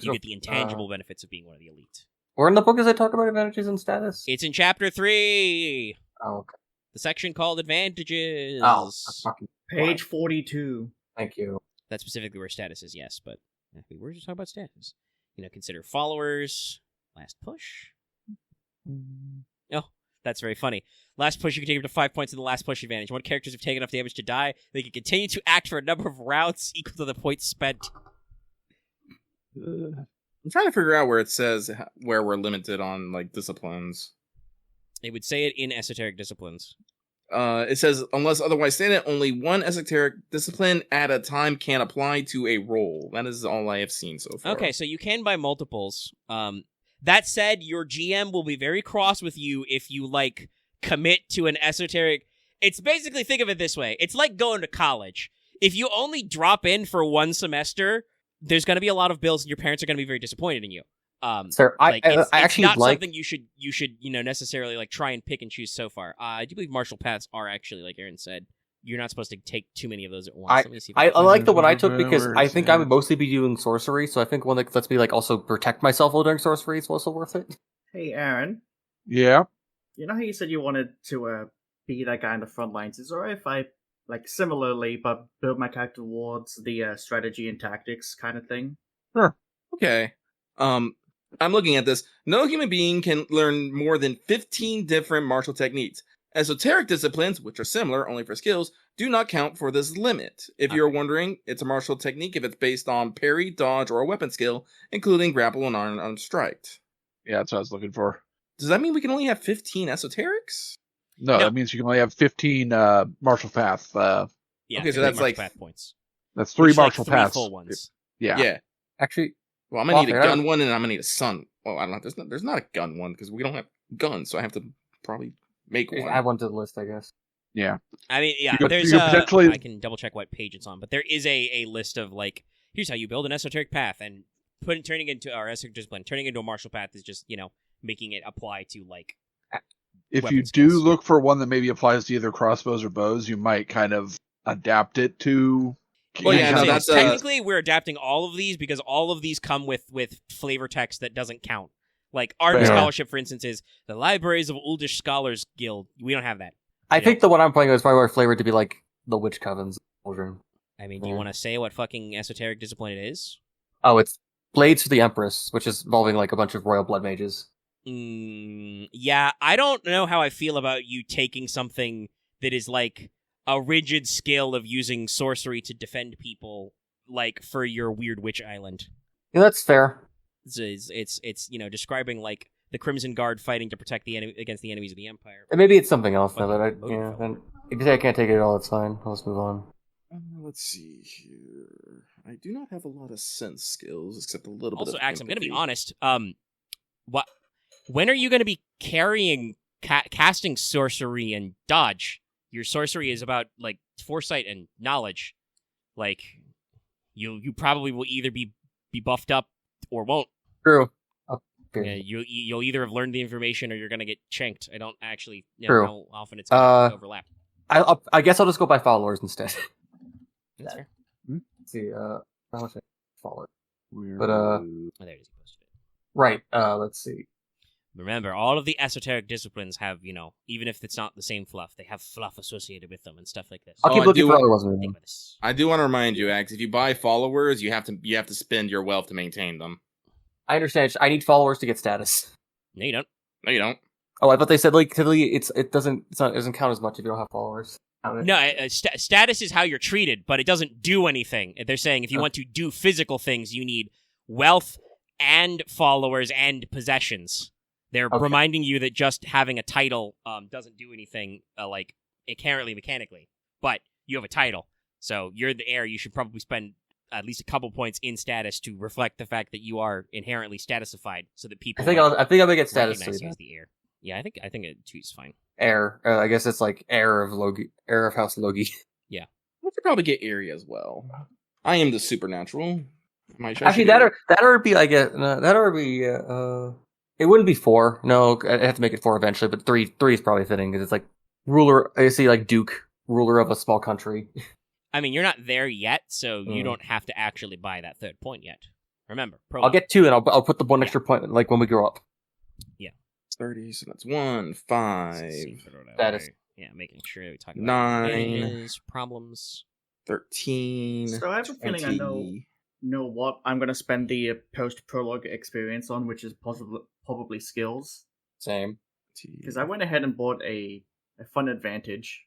You get the intangible benefits of being one of the elite. Where in the book does it talk about advantages and status? It's in chapter 3. Oh, okay. The section called advantages. Oh, fucking Page 42. Thank you. That's specifically where status is, yes, but we're just talking about status. Consider followers. Last push. Oh, that's very funny. Last push, you can take up to 5 points in the last push advantage. When characters have taken enough damage to die, they can continue to act for a number of rounds equal to the points spent. I'm trying to figure out where it says where we're limited on like disciplines. They would say it in esoteric disciplines. It says, unless otherwise stated, only one esoteric discipline at a time can apply to a role. That is all I have seen so far. Okay, so you can buy multiples. That said, your GM will be very cross with you if you, commit to an esoteric... It's basically, think of it this way. It's like going to college. If you only drop in for one semester, there's going to be a lot of bills, and your parents are going to be very disappointed in you. Sir, I actually it's not like something you should necessarily like try and pick and choose so far. I do believe martial paths are actually, like Aren said, you're not supposed to take too many of those at once. Let me see if I like the one I took Where because I is think I it? would mostly be doing sorcery, so I think one that lets me like also protect myself while doing sorcery is also worth it. Hey, Aaron. Yeah. You know how you said you wanted to be that guy in the front lines? Is it alright if I, like, similarly, but build my character towards the strategy and tactics kind of thing? Okay. I'm looking at this. No human being can learn more than 15 different martial techniques. Esoteric disciplines, which are similar only for skills, do not count for this limit. If you're wondering, it's a martial technique if it's based on parry, dodge, or a weapon skill, including grapple and unarmed strike. Yeah, that's what I was looking for. Does that mean we can only have 15 esoterics? No, that means you can only have 15 martial path. Yeah, Okay, so 15 that's martial like- path points. That's 3 Which is, like, martial 3 paths. full ones. Yeah. Actually, Well, I'm gonna need a Loth, gun one, and I'm gonna need a sun. Oh, I don't know. There's not a gun one because we don't have guns, so I have to probably make one. add one to the list, I guess. Yeah. I mean, yeah, You could- there's you could potentially- I can double check what page it's on, but there is a list of like, here's how you build an esoteric path, and turning into our esoteric discipline, turning into a martial path is just making it apply to like. If weapon you do skills. look for one that maybe applies to either crossbows or bows, you might kind of adapt it to. Well, yeah, I'm no, saying that's, technically we're adapting all of these because all of these come with flavor text that doesn't count. Like Armed Yeah. Scholarship, for instance, is the Libraries of Uldish Scholars Guild. We don't have that. I You think the one I'm playing is probably more flavored to be like the Witch Coven's children. I mean, do you Yeah. want to say what fucking esoteric discipline it is? Oh, it's Blades for the Empress, which is involving like a bunch of royal blood mages. Yeah, I don't know how I feel about you taking something that is like a rigid skill of using sorcery to defend people, like for your weird witch island. Yeah, that's fair. It's describing like the Crimson Guard fighting to protect the enemy against the enemies of the Empire. And maybe it's something else now that Fucking then if you say I can't take it at all, it's fine. Let's move on. Let's see here. I do not have a lot of sense skills, except a little Also, bit of Axe, I'm gonna be empathy. honest. When are you gonna be carrying casting sorcery and dodge? Your sorcery is about like foresight and knowledge. Like you probably will either be buffed up or won't. True. Yeah, you'll either have learned the information or you're gonna get chanked. I don't actually know True. how often it's gonna overlap. I guess I'll just go by followers instead. That's fair. Let's see, how much I follow it? But Oh, there it is. You posted it. Right. Let's see. Remember, all of the esoteric disciplines have, even if it's not the same fluff, they have fluff associated with them and stuff like this. I'll Oh, keep I looking do for want- other ones. Think Maybe. about this. I do want to remind you, Axe, if you buy followers, you have to spend your wealth to maintain them. I understand. I need followers to get status. No, you don't. No, you don't. Oh, I thought they said like typically it doesn't count as much if you don't have followers. No, status is how you're treated, but it doesn't do anything. They're saying if you want to do physical things, you need wealth and followers and possessions. They're Okay. reminding you that just having a title doesn't do anything like inherently mechanically, but you have a title, so you're the heir. You should probably spend at least a couple points in status to reflect the fact that you are inherently statusified, so that people I think I'll make it status recognize too. you as the heir. Yeah, I think a 2 is fine. Heir. I guess it's like heir of Logi, heir of House Logi. I should probably get Eerie as well. I am the supernatural. Actually, that would be I guess that would be it wouldn't be 4. No, I have to make it 4 eventually, but 3 is probably fitting because it's like ruler. I see like Duke, ruler of a small country. I mean, you're not there yet, so you Mm. don't have to actually buy that third point yet. Remember, I'll get 2 and I'll put the one extra point like when we grow up. 30, so that's 1, 5, That is- Yeah, making sure we talk about 9, areas, problems. 13. So I have a feeling I know what I'm going to spend the post-prologue experience on, which is probably skills. Same. Because I went ahead and bought a fun advantage,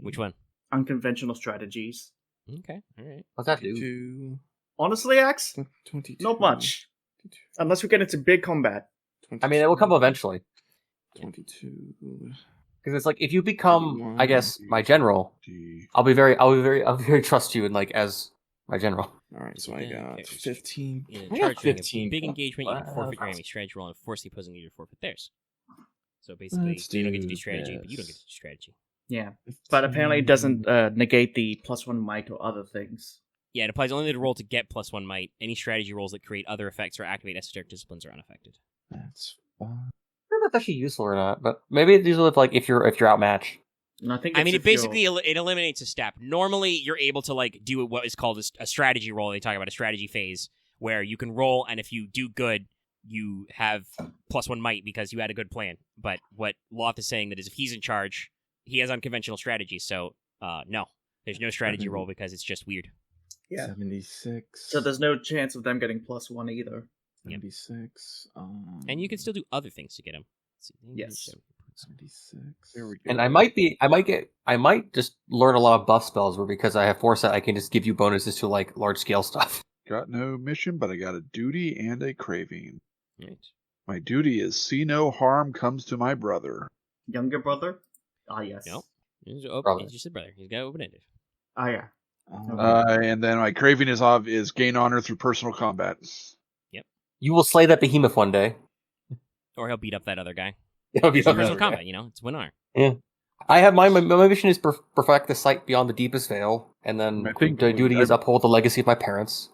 Which one? unconventional strategies. Okay, all right. What's that do? 22, Honestly, Axe, 22, not much. Unless we get into big combat. I mean, it will come eventually 22. because it's like if you become, I guess, my general, I'll be very trust you and like as my general. All right, so I Yeah, got okay. 15. In I a got charge during a 15. big engagement, you can forfeit your Wow. enemy strategy roll and force the opposing leader to forfeit theirs. So basically, Let's you don't get to do do strategy, but you don't get this. to do strategy. Yeah, but apparently it doesn't negate the +1 might or other things. Yeah, it applies only to roll to get +1 might. Any strategy rolls that create other effects or activate esoteric disciplines are unaffected. That's fine. I don't know if that's actually useful or not, but maybe it's useful if you're outmatched. And I think I mean, it basically it eliminates a step. Normally, you're able to like do what is called a strategy roll. They talk about a strategy phase where you can roll, and if you do good, you have +1 might because you had a good plan. But what Loth is saying that is if he's in charge, he has unconventional strategies. So no, there's no strategy roll because it's just weird. Yeah. 76. So there's no chance of them getting +1 either. 76. And you can still do other things to get him. Yes. 76. There we go. And I might just learn a lot of buff spells where because I have foresight, I can just give you bonuses to like large scale stuff. Got no mission, but I got a duty and a craving. Right. My duty is see no harm comes to my brother. Younger brother? Ah, yes. No. He's just a brother. He's got open-ended. Ah, yeah. And then my craving is gain honor through personal combat. You will slay that behemoth one day. Or he'll beat up that other guy. It'll be It's personal combat, it's win honor. Yeah. I have my mission is perfect the sight beyond the deepest veil, and then I think the duty is uphold the legacy of my parents.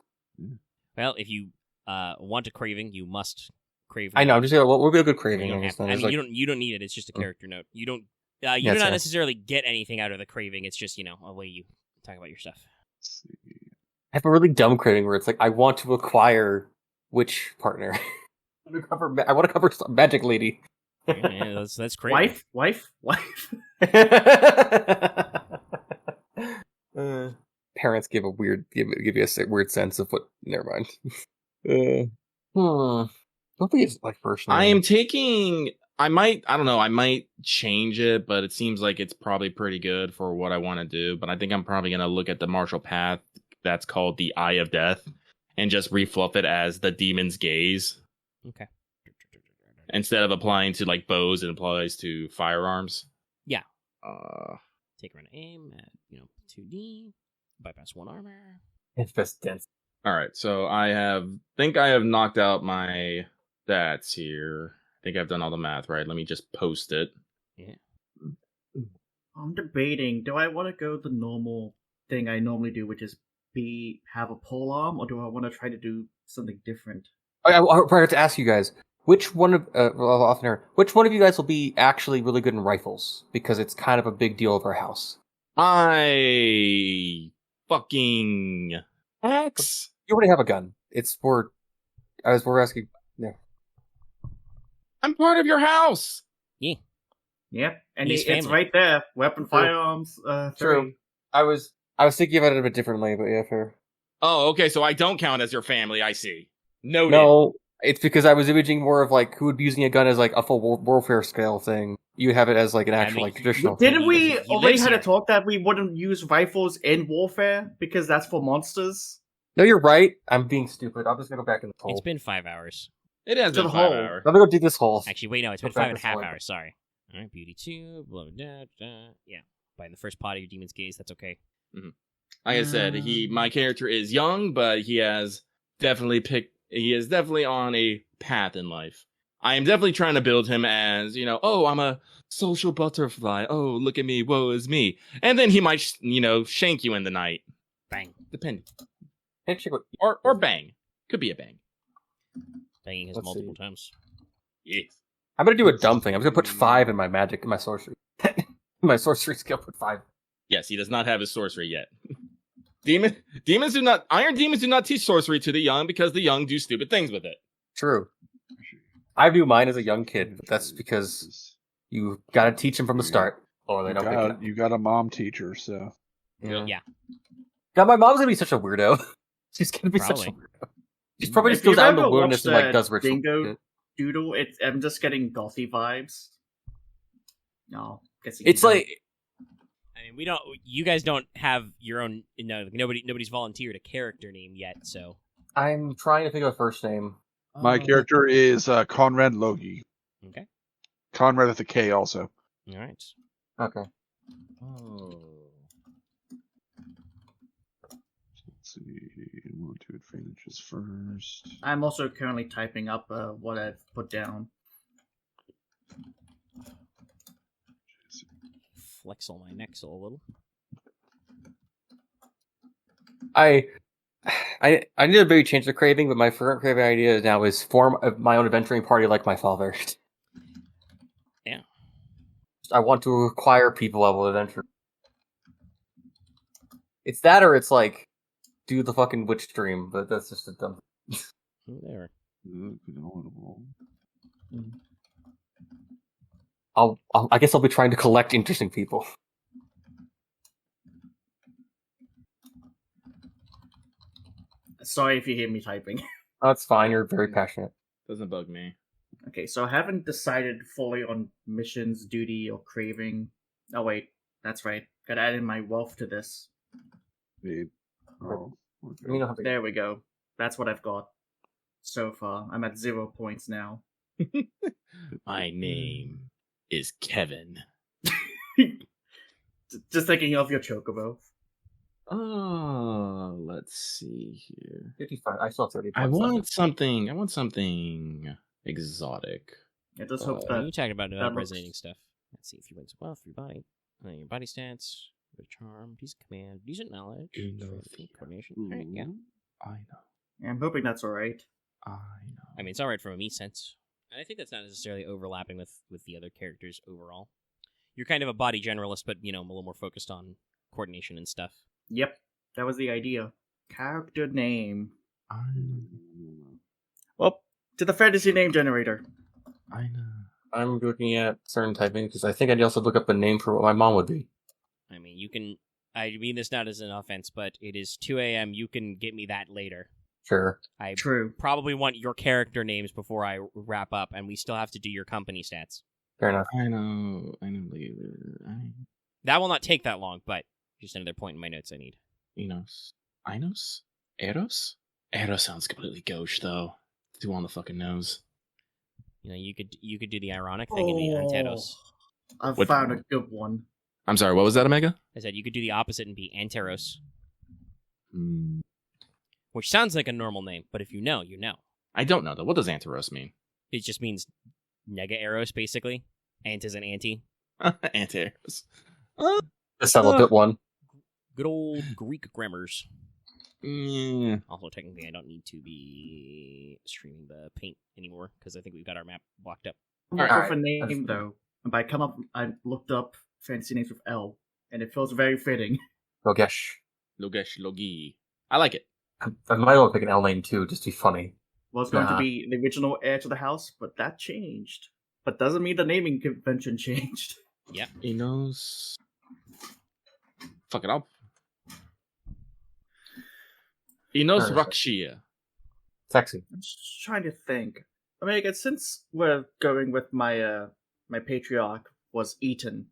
Well, if you want a craving, you must crave. I know. I'm just we'll be a good craving. You don't have to. I mean, you don't need it. It's just a character note. You don't. You do not necessarily get anything out of the craving. It's just a way you talk about your stuff. I have a really dumb craving where it's like I want to acquire witch partner. I want to cover magic lady. Yeah, that's crazy. Wife. Parents give you a weird sense of what. Never mind. Don't think it's like first name. I am taking. I don't know. I might change it, but it seems like it's probably pretty good for what I want to do. But I think I'm probably gonna look at the martial path that's called the Eye of Death, and just refluff it as the Demon's Gaze. Okay. Instead of applying to like bows, it applies to firearms. Yeah. Take run aim at 2D. Bypass 1 armor. Infest dense. All right, so I think I have knocked out my stats here. I think I've done all the math right. Let me just post it. Yeah. I'm debating. Do I want to go the normal thing I normally do, which is have a pole arm, or do I want to try to do something different? I have to ask you guys. Which one of you guys will be actually really good in rifles? Because it's kind of a big deal of our house. I fucking X. You already have a gun. It's for. We're asking. Yeah. I'm part of your house. Yeah. Yep, and He's it's family. right there. Weapon, firearms. True. I was thinking about it a bit differently, but yeah, fair. Oh, okay. So I don't count as your family. I see. Noted. No. It's because I was imaging more of like who would be using a gun as like a full warfare scale thing. You have it as like an actual like traditional. Didn't we He already lives had a here. talk that we wouldn't use rifles in warfare because that's for monsters? No, you're right. I'm being stupid. I'm just gonna go back in the hole. It's been 5 hours. It has To been the 5 hole. hours. I'm gonna go dig this hole. Actually, wait, no, it's been Go back 5.5 this way. hours. Sorry. All right, beauty 2. Blah, blah, blah, blah. Yeah. By the first pot of your Demon's Gaze, that's okay. Like I said, my character is young, but he is definitely on a path in life. I am definitely trying to build him as, oh, I'm a social butterfly. Oh, look at me. Woe is me. And then he might, shank you in the night. Bang. Depending. Actually, Or bang. Could be a bang. Banging his Let's multiple see. times. Yes. I'm gonna do a dumb thing. I'm gonna put 5 in my magic, in my sorcery. My sorcery skill put 5. Yes, he does not have his sorcery yet. Iron demons do not teach sorcery to the young because the young do stupid things with it. True. I do mine as a young kid, but that's because you gotta teach them from the start, or they don't pick it up. You got a mom teacher, so Yeah. God, my mom's gonna be such a weirdo. She's gonna be such a Probably. weirdo. She's probably If just goes you've out in the ever wilderness and watched like does that ritual. Dingo Doodle, I'm just getting gothy vibes. No, guessing It's like I mean, you guys don't have your own, nobody's volunteered a character name yet, so. I'm trying to think of a first name. my character is Conrad Logi. Okay. Conrad with a K also. All right. Okay. Oh. Let's see. We'll do advantages first. I'm also currently typing up what I've put down. flexel my neck a little. I need to maybe change the craving, but my current craving idea now is form my own adventuring party like my father. Yeah. I want to acquire people I will adventure. It's that, or it's like do the fucking witch dream, but that's just a dumb. There. I guess I'll be trying to collect interesting people. Sorry if you hear me typing. That's fine. You're very passionate. Doesn't bug me. Okay, so I haven't decided fully on missions, duty, or craving. Oh wait, that's right. Gotta add in my wealth to this. Oh, okay. You know how There we go. That's what I've got so far. I'm at 0 points now. My name is Kevin. Just thinking of your chocobo. Oh, let's see here. 55. I saw 30 I points. want something exotic. I just hope You that. talking about that looks- resonating stuff. Let's see if you wins wealth, your body. Your body stats, your charm, decent command, decent knowledge, coordination. Alright, yeah. I know. Yeah, I'm hoping that's alright. I know. I mean, it's alright from a me sense. And I think that's not necessarily overlapping with the other characters overall. You're kind of a body generalist, but, I'm a little more focused on coordination and stuff. Yep, that was the idea. Character name. Well, to the fantasy name generator. I know. I'm looking at certain typing because I think I'd also look up a name for what my mom would be. I mean, you can... I mean this not as an offense, but it is 2 a.m. You can get me that later. Sure. I True. probably want your character names before I wrap up, and we still have to do your company stats. Fair enough. I know. That will not take that long, but just another point in my notes I need. Enos. Inos? Eros? Eros sounds completely gauche, though. Too on the fucking nose. You could do the ironic thing in the Anteros. I've What- found a good one. I'm sorry, what was that, Omega? I said you could do the opposite and be Anteros, Hmm. which sounds like a normal name, but if you know, you know. I don't know, though. What does Anteros mean? It just means nega eros, basically. Ant is an anti. Anteros. The celibate one. Good old Greek grammars. Mm, Also, technically, I don't need to be streaming the paint anymore because I think we've got our map blocked up. Alright, for name though. And by come up, I looked up fancy names with L, and it feels very fitting. Rogesh. Logesh Logi. I like it. I might want to pick an L name too, just to be funny. Was going to Nah. be the original heir to the house, but that changed. But doesn't mean the naming convention changed. Enos. Fuck it up. Enos Sure. Rakshia. Sexy. I'm just trying to think. I mean, I guess since we're going with my my patriarch was Eaton,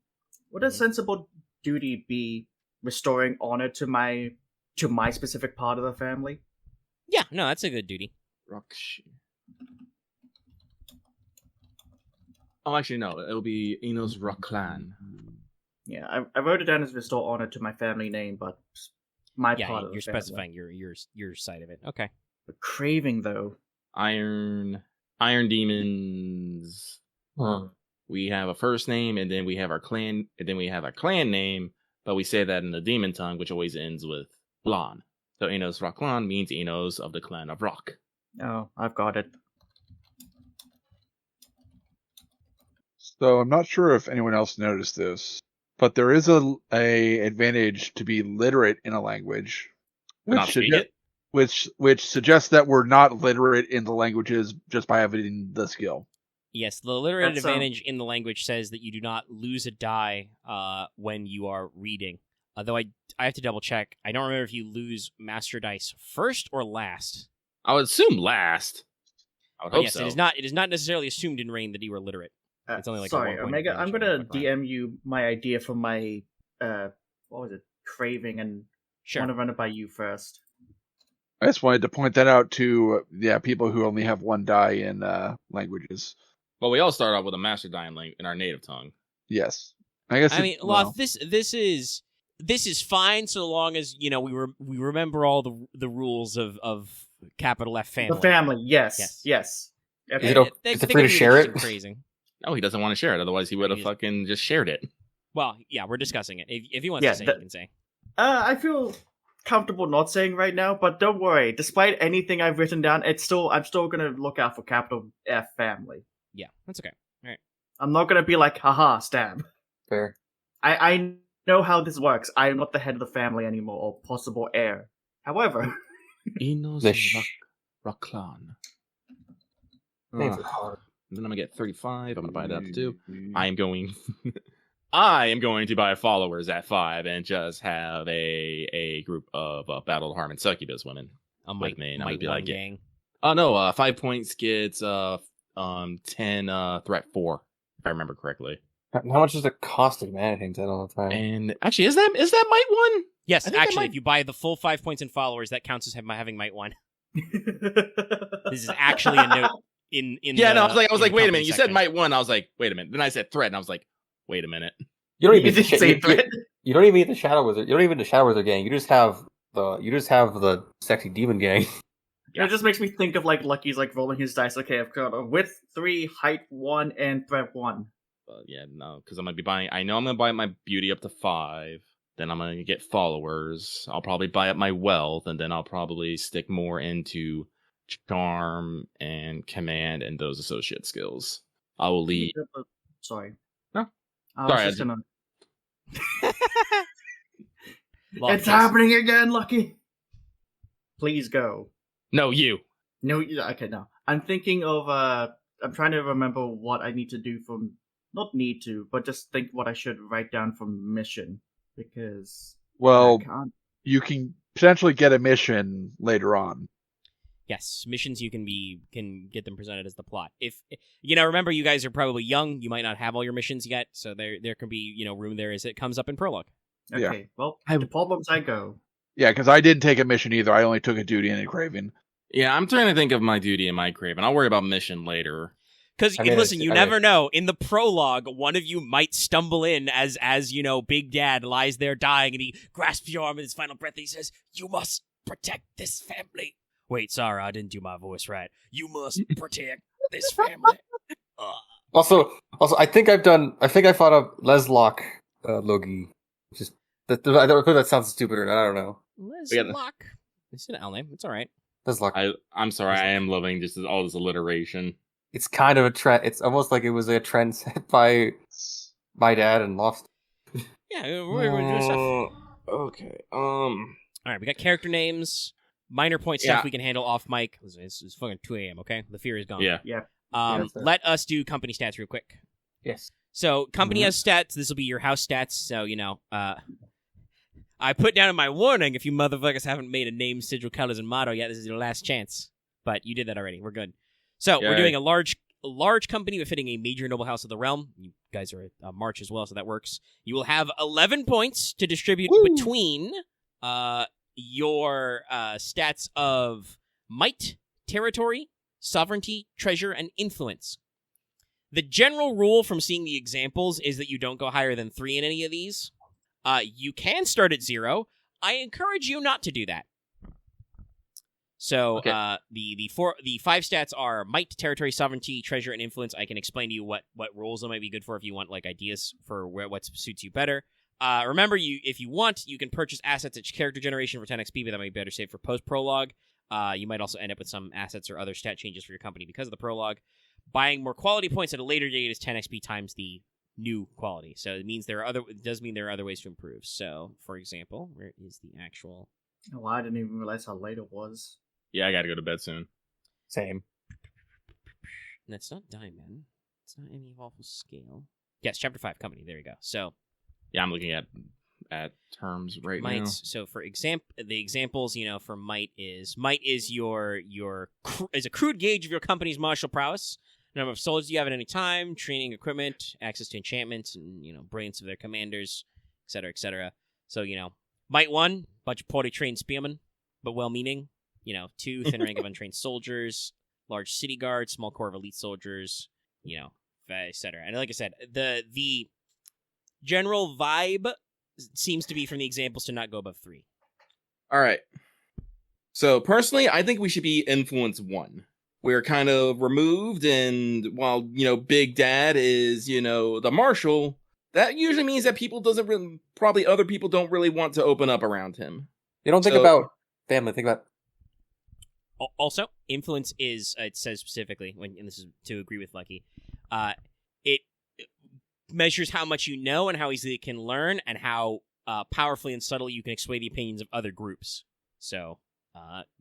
would a sensible duty be restoring honor to my specific part of the family? Yeah, no, that's a good duty. Rakshia. Oh, actually, no. It'll be Enos Raklan. Yeah, I wrote it down as restore honor to my family name, but my Yeah, part of the you're family. specifying your side of it. Okay. But craving though. Iron Demons. We have a first name, and then we have our clan, and then we have our clan name, but we say that in the demon tongue, which always ends with Lan. So Enos Raklan means Enos of the clan of Rock. Oh, I've got it. So I'm not sure if anyone else noticed this, but there is a advantage to be literate in a language, Not speak it? which suggests that we're not literate in the languages just by having the skill. Yes, the literate That's, advantage in the language says that you do not lose a die when you are reading. Though I have to double check. I don't remember if you lose master dice first or last. I would assume last. I would But hope yes, so. it is not necessarily assumed in Rain that you are literate. It's only like a sorry, 1 point Omega. I'm advantage gonna for my clan. DM you my idea for my what was it? Craving, and Sure. want to run it by you first. I just wanted to point that out to people who only have one die in languages. Well, we all start off with a master die in our native tongue. Yes, I guess. I mean, Loth, this is fine so long as we remember all the rules of capital F family. The family, yes. Is Okay. it is it free to share it? Phrasing. No, he doesn't want to share it. Otherwise, he would have He's- fucking just shared it. Well, yeah, we're discussing it. If he wants to say, he can say. I feel comfortable not saying right now, but don't worry. Despite anything I've written down, I'm still gonna look out for capital F family. Yeah, that's okay. All right. I'm not gonna be like, haha, stab. Fair. I know how this works. I am not the head of the family anymore, or possible heir. However, Raklan. Names are hard. Then I'm gonna get 35. I'm gonna buy that too. I am going to buy followers at 5 and just have a group of battled Harmon succubus women with me, and I would be like, gang. Oh no, 5 points gets 10 threat 4, if I remember correctly. How much does it cost to manage that all the time? And actually, is that might 1? Yes, actually, if you buy the full 5 points in followers, that counts as having might 1. This is actually a note in yeah. No, I was like, wait a minute. You said might 1. I was like, wait a minute. Then I said threat, and I was like, wait a minute. You don't even say threat. You don't even need the Shadow Wizard. You don't even the Shadow Wizard gang. You just have the sexy demon gang. Yeah. It just makes me think of like Lucky's like rolling his dice. Okay, I've got a width 3, height 1, and threat 1. Yeah, no, because I'm gonna be buying. I know I'm gonna buy my beauty up to 5. Then I'm gonna get followers. I'll probably buy up my wealth, and then I'll probably stick more into charm and command and those associate skills. I will leave. Sorry. No. I was just gonna. It's happening again, Lucky. Please go. No, you. No, okay, no. I'm thinking of I'm trying to remember what I need to do from. Not need to, but just think what I should write down from mission. Because you can potentially get a mission later on. Yes, missions you can get them presented as the plot. If remember, you guys are probably young. You might not have all your missions yet, so there can be room there as it comes up in prologue. Okay, yeah. Well, the problems I go. Yeah, because I didn't take a mission either. I only took a duty and a craving. Yeah, I'm trying to think of my duty and my craven. I'll worry about mission later. Because listen, you never know. In the prologue, one of you might stumble in as Big Dad lies there dying, and he grasps your arm in his final breath. And he says, "You must protect this family." Wait, sorry, I didn't do my voice right. You must protect this family. Also, I think I thought of Leslock Logi. Just I don't know if that sounds stupid or not. I don't know. Leslock. It's an L name. It's all right. Leslock. I'm sorry. I am loving just all this alliteration. It's kind of a trend. It's almost like it was a trend set by my dad and Lost. Yeah, we're doing stuff. Okay. All right, we got character names, minor point stuff we can handle off mic. It's fucking 2 a.m. Okay, the fear is gone. Yeah. Let us do company stats real quick. Yes. So company has stats. This will be your house stats. So I put down in my warning, if you motherfuckers haven't made a name, sigil, colors, and motto yet, this is your last chance. But you did that already. We're good. So we're doing a large company befitting a major noble house of the realm. You guys are a march as well, so that works. You will have 11 points to distribute between your stats of might, territory, sovereignty, treasure, and influence. The general rule from seeing the examples is that you don't go higher than 3 in any of these. You can start at 0. I encourage you not to do that. So the 5 stats are might, territory, sovereignty, treasure, and influence. I can explain to you what roles that might be good for if you want like ideas for what suits you better. Remember, if you want, you can purchase assets at character generation for 10 XP, but that might be better saved for post prologue. You might also end up with some assets or other stat changes for your company because of the prologue. Buying more quality points at a later date is 10 XP times the new quality. So it means it does mean there are other ways to improve. So, for example, where is the actual? Oh, I didn't even realize how late it was. Yeah, I gotta go to bed soon. Same. That's not diamond. It's not any awful scale. Yes, chapter 5, company. There you go. So, yeah, I'm looking at terms right now. So for the examples, for might is your is a crude gauge of your company's martial prowess. Number of soldiers you have at any time, training equipment, access to enchantments, and brilliance of their commanders, etc., etc. So might 1, bunch of poorly trained spearmen, but well-meaning. 2, thin rank of untrained soldiers, large city guard, small corps of elite soldiers, etc. And like I said, the general vibe seems to be from the examples to not go above 3. All right. So personally, I think we should be influence 1. We're kind of removed, and while Big Dad is the marshal, that usually means that probably other people don't really want to open up around him. You don't think about family. Think about. Also, influence is, it says specifically, and this is to agree with Lucky, it measures how much you know and how easily you can learn and how powerfully and subtly you can sway the opinions of other groups. So,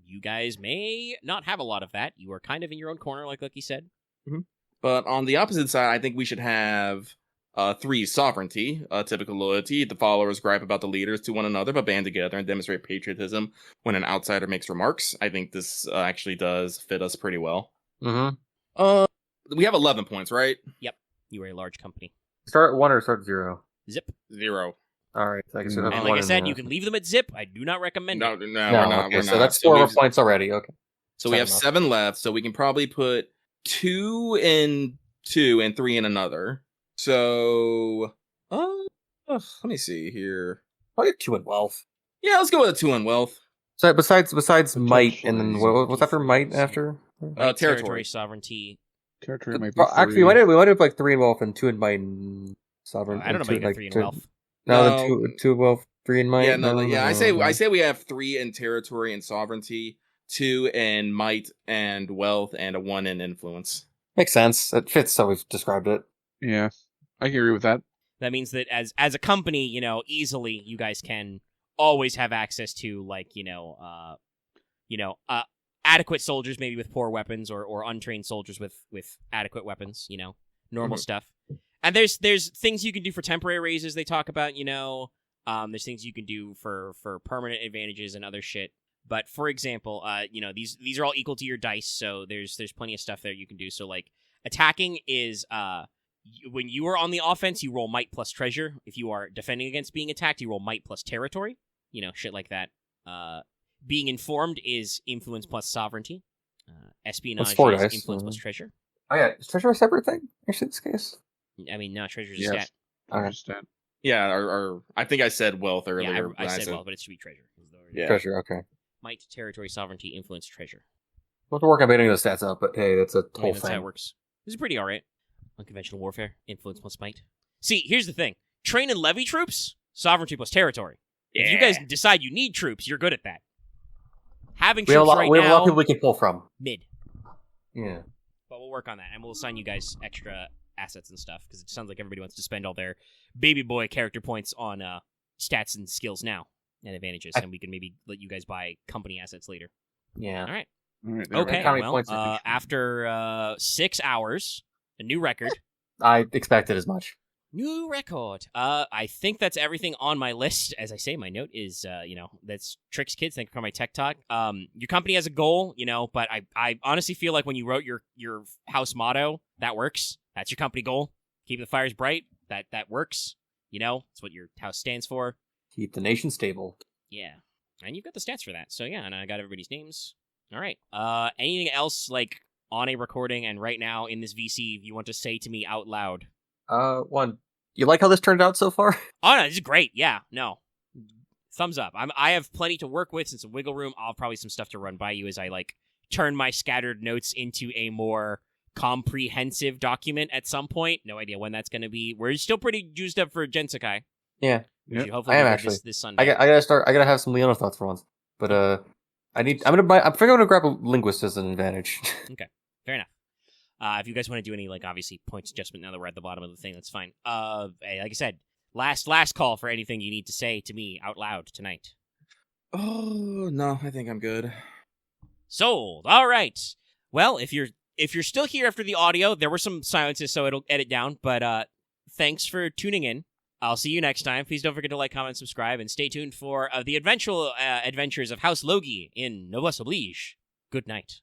you guys may not have a lot of that. You are kind of in your own corner, like Lucky said. Mm-hmm. But on the opposite side, I think we should have 3, sovereignty, typical loyalty. The followers gripe about the leaders to one another, but band together and demonstrate patriotism when an outsider makes remarks. I think this actually does fit us pretty well. Mm-hmm. We have 11 points, right? Yep. You are a large company. Start at 1 or start at 0? Zip. 0. All right. And like I said, you can leave them at zip. I do not recommend it. No, we're not. Okay, We're so not. that's 4 points already. Okay. So we have 7 left, so we can probably put 2 in 2 and 3 in another. So, let me see here. Probably 2 in wealth. Yeah, let's go with a 2 in wealth. So besides might, and then what's after might after? Territory, sovereignty. Territory might be actually, we might have like 3 in wealth and 2 in might and sovereignty. I don't know about you got 3 in wealth. No, 2 wealth, 3 in might. Yeah, I say we have 3 in territory and sovereignty, 2 in might and wealth, and a 1 in influence. Makes sense. It fits how we've described it. Yeah, I can agree with that. That means that as a company, easily you guys can always have access to adequate soldiers, maybe with poor weapons, or untrained soldiers with adequate weapons. Normal stuff. And there's things you can do for temporary raises. They talk about. There's things you can do for permanent advantages and other shit. But for example, these are all equal to your dice, so there's plenty of stuff there you can do. So like attacking is when you are on the offense, you roll might plus treasure. If you are defending against being attacked, you roll might plus territory. Shit like that. Being informed is influence plus sovereignty. Espionage is influence plus treasure. Oh yeah, is treasure a separate thing? Actually, in this case, I mean, no, treasure is a stat. Understand. Yeah, or I think I said wealth earlier. Yeah, I said wealth, but it should be treasure. Yeah. Treasure, okay. Might, territory, sovereignty, influence, treasure. We'll have to work on getting those stats up, but hey, that's a whole That's thing. how it works. This is pretty alright. Unconventional warfare, influence plus might. See, here's the thing. Train and levy troops, sovereignty plus territory. Yeah. If you guys decide you need troops, you're good at that. Having troops right now... We have a lot of people we can pull from. Mid. Yeah. But we'll work on that, and we'll assign you guys extra assets and stuff, because it sounds like everybody wants to spend all their baby boy character points on stats and skills now, and advantages, and we can maybe let you guys buy company assets later. Yeah. All right. Okay, well, after 6 hours, a new record. I expected as much. New record. I think that's everything on my list. As I say, my note is, that's Tricks Kids. Thank you for my tech talk. Your company has a goal, but I honestly feel like when you wrote your house motto, that works. That's your company goal. Keep the fires bright. That works. It's what your house stands for. Keep the nation stable. Yeah. And you've got the stats for that. So yeah, and I got everybody's names. All right. Anything else, like, on a recording and right now in this VC you want to say to me out loud? One. You like how this turned out so far? Oh, no, this is great. Yeah, no. Thumbs up. I have plenty to work with and some wiggle room. I'll have probably some stuff to run by you as I, turn my scattered notes into a more comprehensive document at some point. No idea when that's going to be. We're still pretty juiced up for Gensakai. Yeah. Hopefully I am actually. This Sunday. I gotta have some Leona thoughts for once. But, I'm gonna grab a linguist as an advantage. Okay. Fair enough. If you guys want to do any, obviously, points adjustment now that we're at the bottom of the thing, that's fine. Like I said, last call for anything you need to say to me out loud tonight. Oh, no, I think I'm good. Sold. All right. Well, if you're still here after the audio, there were some silences, so it'll edit down, but thanks for tuning in. I'll see you next time. Please don't forget to like, comment, subscribe, and stay tuned for the eventual adventures of House Logi in Noblesse Oblige. Good night.